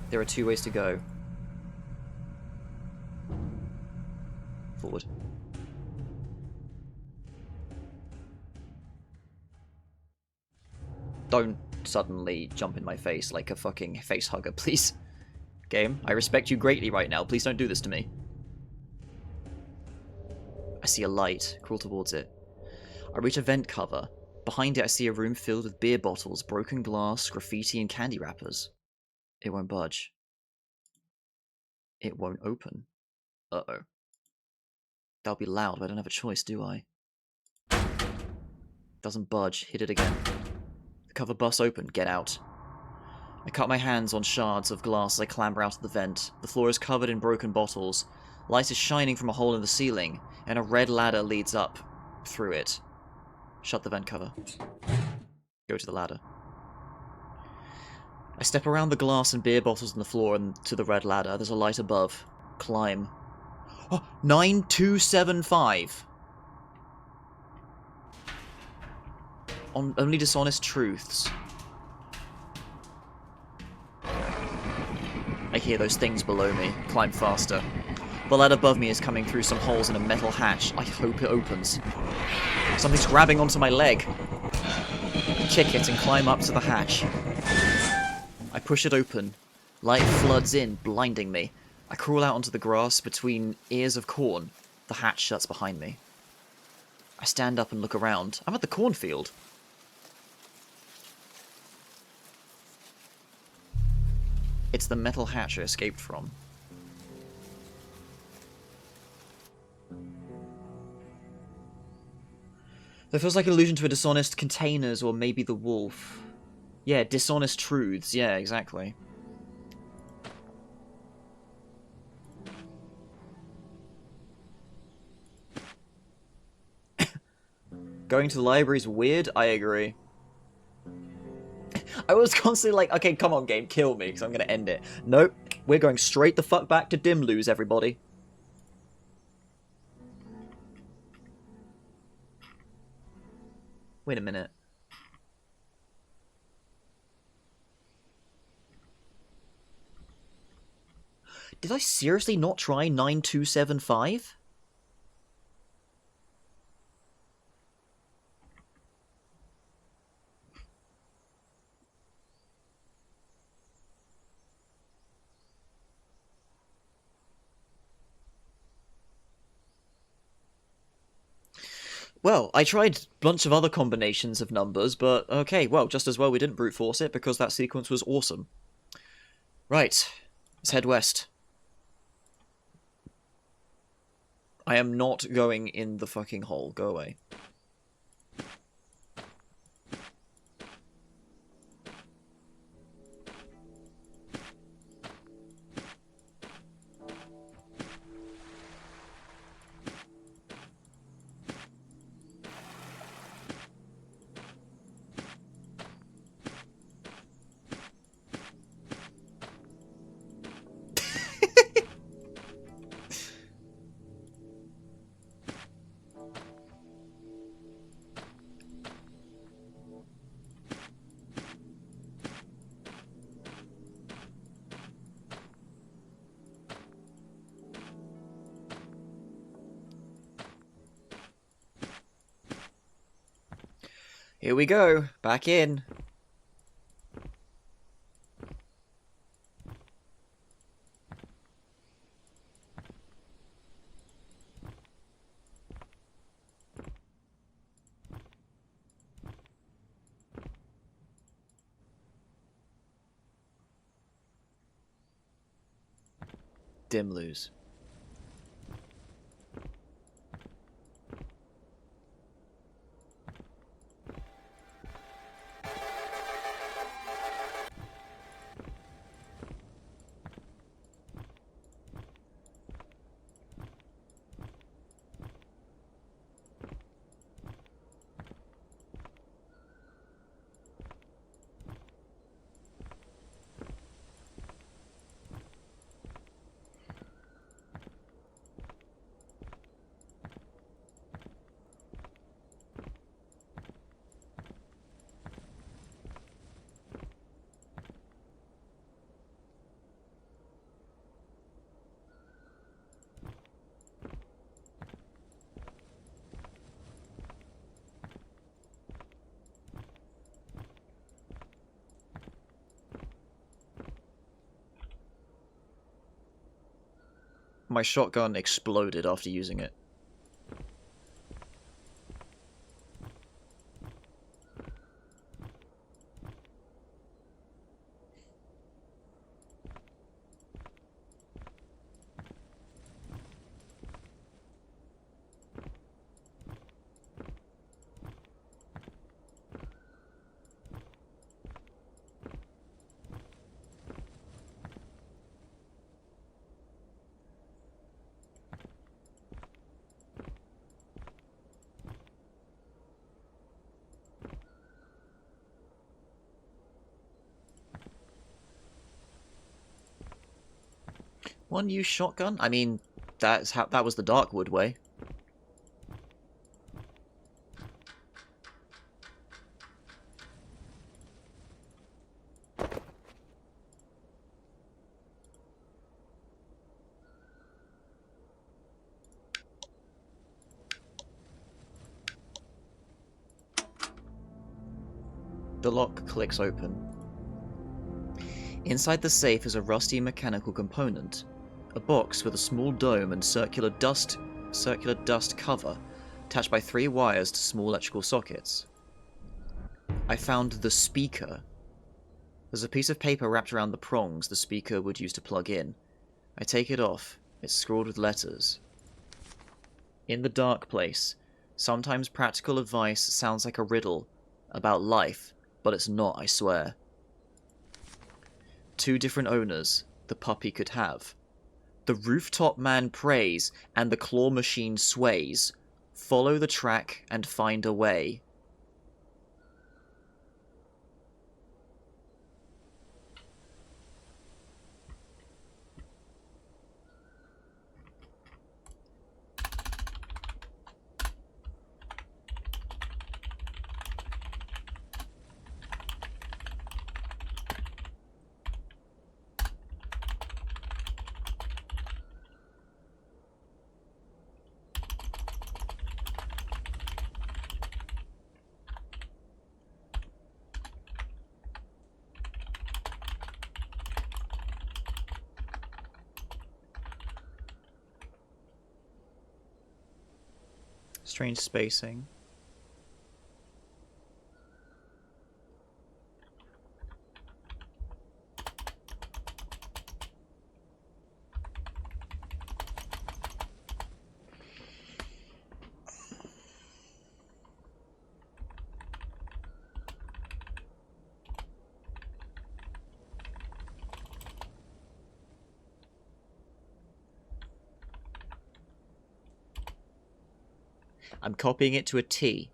There are 2 ways to go. Forward. Don't suddenly jump in my face like a fucking face hugger, please. Game, I respect you greatly right now. Please don't do this to me. I see a light. Crawl towards it. I reach a vent cover. Behind it, I see a room filled with beer bottles, broken glass, graffiti, and candy wrappers. It won't budge. It won't open. Uh-oh. That'll be loud, but I don't have a choice, do I? Doesn't budge. Hit it again. The cover busts open. Get out. I cut my hands on shards of glass as I clamber out of the vent. The floor is covered in broken bottles. Light is shining from a hole in the ceiling, and a red ladder leads up through it. Shut the vent cover. Go to the ladder. I step around the glass and beer bottles on the floor and to the red ladder. There's a light above. Climb. Oh, 9275. On only dishonest truths. I hear those things below me. Climb faster. The ladder above me is coming through some holes in a metal hatch. I hope it opens. Something's grabbing onto my leg. I kick it and climb up to the hatch. I push it open. Light floods in, blinding me. I crawl out onto the grass between ears of corn. The hatch shuts behind me. I stand up and look around. I'm at the cornfield. It's the metal hatch I escaped from. That feels like an allusion to a dishonest containers or maybe the wolf. Yeah, dishonest truths. Yeah, exactly. Going to the library is weird? I agree. I was constantly like, okay, come on game, kill me, because I'm going to end it. Nope, we're going straight the fuck back to Dimlose, everybody. Wait a minute. Did I seriously not try 9275? Well, I tried a bunch of other combinations of numbers, but okay, well, just as well we didn't brute force it, because that sequence was awesome. Right, let's head west. I am not going in the fucking hole, go away. Here we go, back in. Dimlose. My shotgun exploded after using it. One use shotgun? I mean, that was the Darkwood way. The lock clicks open. Inside the safe is a rusty mechanical component. A box with a small dome and circular dust cover attached by 3 wires to small electrical sockets. I found the speaker. There's a piece of paper wrapped around the prongs the speaker would use to plug in. I take it off. It's scrawled with letters. In the dark place, sometimes practical advice sounds like a riddle about life, but it's not, I swear. 2 different owners the puppy could have. The rooftop man prays and the claw machine sways. Follow the track and find a way. Strange spacing. I'm copying it to a T.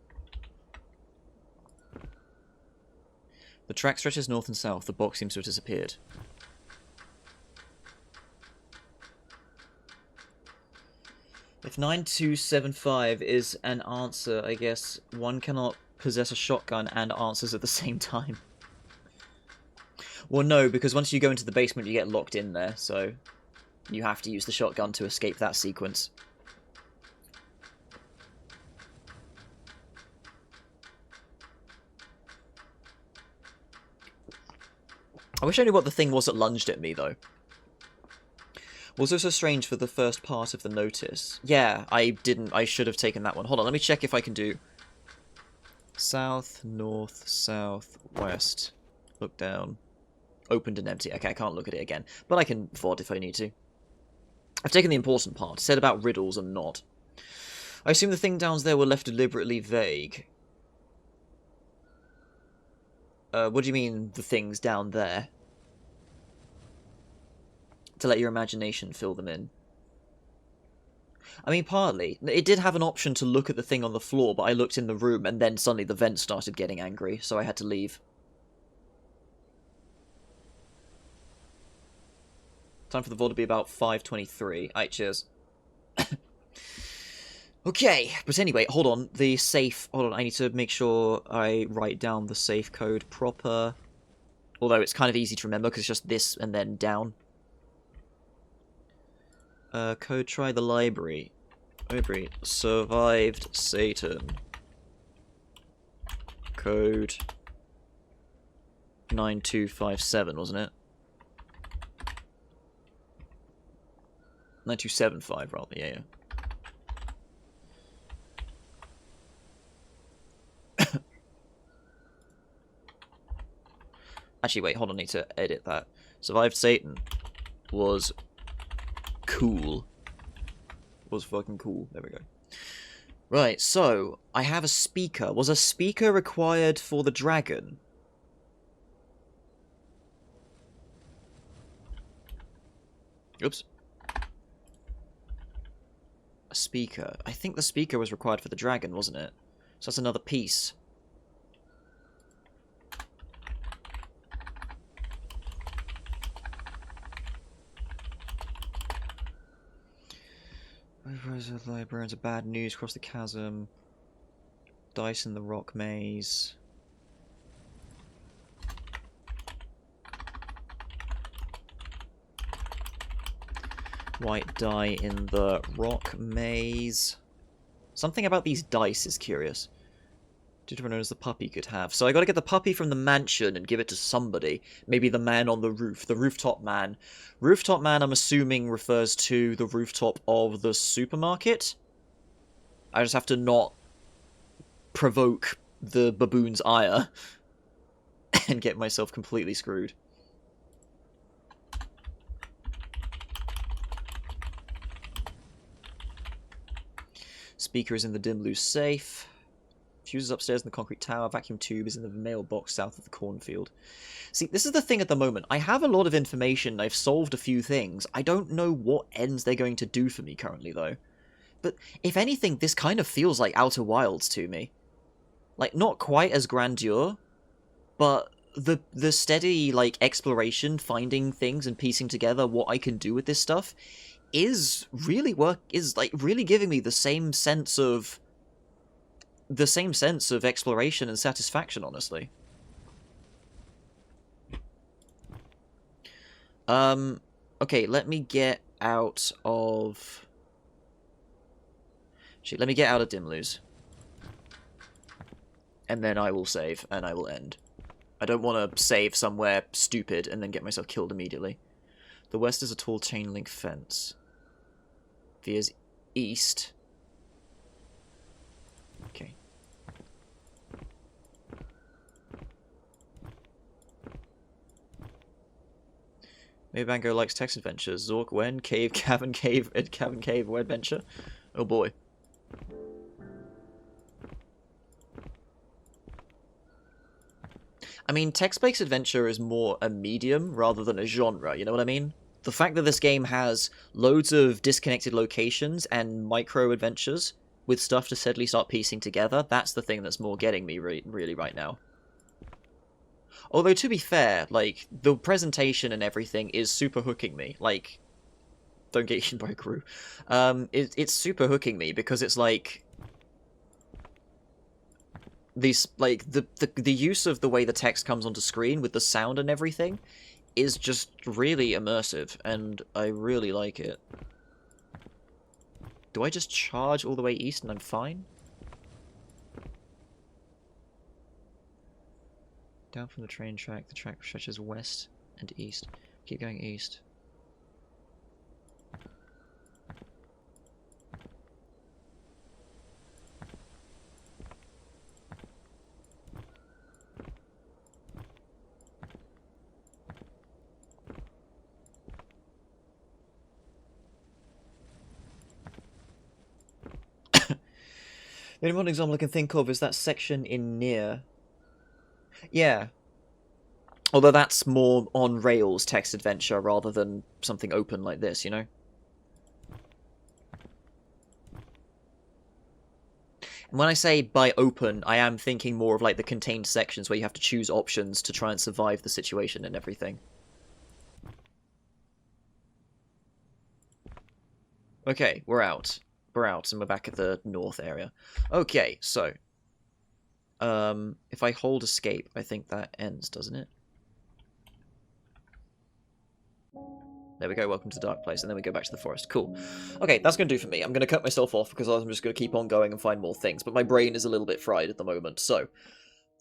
The track stretches north and south. The box seems to have disappeared. If 9275 is an answer, I guess one cannot possess a shotgun and answers at the same time. Well, no, because once you go into the basement, you get locked in there, so you have to use the shotgun to escape that sequence. I wish I knew what the thing was that lunged at me, though. Was also strange for the first part of the notice. Yeah, I should have taken that one. Hold on, let me check if I can do... South, north, south, west. Look down. Opened and empty. Okay, I can't look at it again. But I can afford if I need to. I've taken the important part. Said about riddles and not. I assume the thing down there were left deliberately vague. What do you mean, the things down there? To let your imagination fill them in. I mean, partly. It did have an option to look at the thing on the floor, but I looked in the room, and then suddenly the vent started getting angry, so I had to leave. Time for the VOD to be about 5:23. Alright, cheers. Okay, but anyway, hold on. The safe... Hold on, I need to make sure I write down the safe code proper. Although it's kind of easy to remember, because it's just this and then down. Code try the library. Library. Survived Satan. Code 9257, wasn't it? 9275, rather, yeah. Actually, wait, hold on, I need to edit that. Survived Satan was cool. Was fucking cool. There we go. Right, so, I have a speaker. Was a speaker required for the dragon? Oops. A speaker. I think the speaker was required for the dragon, wasn't it? So that's another piece. Librarians of bad news cross the chasm. Dice in the rock maze. White die in the rock maze. Something about these dice is curious. Did known as the puppy could have. So I gotta get the puppy from the mansion and give it to somebody. Maybe the man on the roof. The rooftop man. Rooftop man, I'm assuming, refers to the rooftop of the supermarket. I just have to not provoke the baboon's ire and get myself completely screwed. Speaker is in the Dimlose safe. Fuse is upstairs in the concrete tower. Vacuum tube is in the mailbox south of the cornfield. See, this is the thing at the moment. I have a lot of information. I've solved a few things. I don't know what ends they're going to do for me currently, though. But if anything, this kind of feels like Outer Wilds to me. Like, not quite as grandeur, but the steady, like, exploration, finding things and piecing together what I can do with this stuff is really really giving me the same sense of exploration and satisfaction, honestly. Okay, let me get out of... Shit, let me get out of Dimlose. And then I will save, and I will end. I don't want to save somewhere stupid and then get myself killed immediately. The west is a tall chain link fence. Veers east. Okay. Maybe Bango likes text adventures. Zork, when? Cave, cavern, cave, cavern, cave, where adventure? Oh boy. I mean, text-based adventure is more a medium rather than a genre, you know what I mean? The fact that this game has loads of disconnected locations and micro-adventures with stuff to steadily start piecing together, that's the thing that's more getting me really right now. Although, to be fair, like, the presentation and everything is super hooking me. Like, don't get eaten by a crew. It's super hooking me because it's like... These, like, the use of the way the text comes onto screen with the sound and everything is just really immersive, and I really like it. Do I just charge all the way east and I'm fine? Down from the train track, the track stretches west and east. Keep going east. The only one example I can think of is that section in Near. Yeah. Although that's more on rails text adventure rather than something open like this, you know? And when I say by open, I am thinking more of like the contained sections where you have to choose options to try and survive the situation and everything. Okay, we're out. We're out, and we're back at the north area. Okay, so... if I hold escape, I think that ends, doesn't it? There we go, welcome to the dark place, and then we go back to the forest. Cool. Okay, that's going to do for me. I'm going to cut myself off because I'm just going to keep on going and find more things, but my brain is a little bit fried at the moment, so...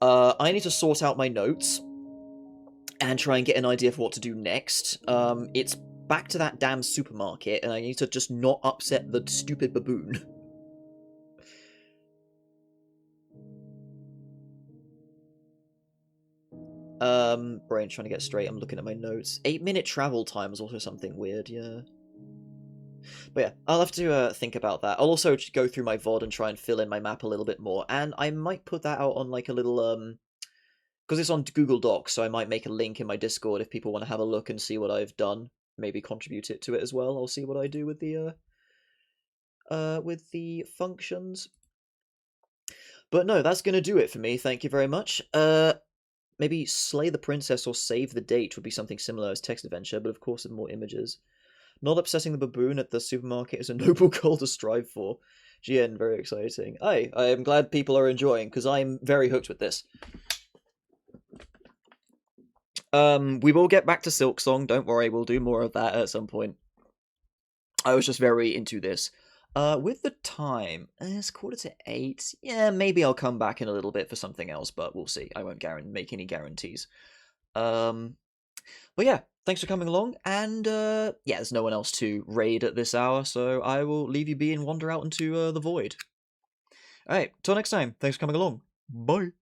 I need to sort out my notes and try and get an idea of what to do next. It's back to that damn supermarket, and I need to just not upset the stupid baboon. Brain trying to get straight. I'm looking at my notes. 8-minute travel time is also something weird, yeah. But yeah, I'll have to think about that. I'll also go through my VOD and try and fill in my map a little bit more, and I might put that out on like a little, because it's on Google Docs, so I might make a link in my Discord if people want to have a look and see what I've done. Maybe contribute it to it as well. I'll see what I do with the functions. But no, that's gonna do it for me. Thank you very much. Maybe Slay the Princess or Save the Date would be something similar as text adventure, but of course with more images. Not upsetting the baboon at the supermarket is a noble goal to strive for. GN, very exciting. I am glad people are enjoying, because I'm very hooked with this. We will get back to Silksong, don't worry, we'll do more of that at some point. I was just very into this. With the time, it's 7:45. Yeah, maybe I'll come back in a little bit for something else, but we'll see. I won't make any guarantees. Um, but yeah, thanks for coming along, and yeah, there's no one else to raid at this hour, so I will leave you be and wander out into the void. All right, till next time. Thanks for coming along. Bye.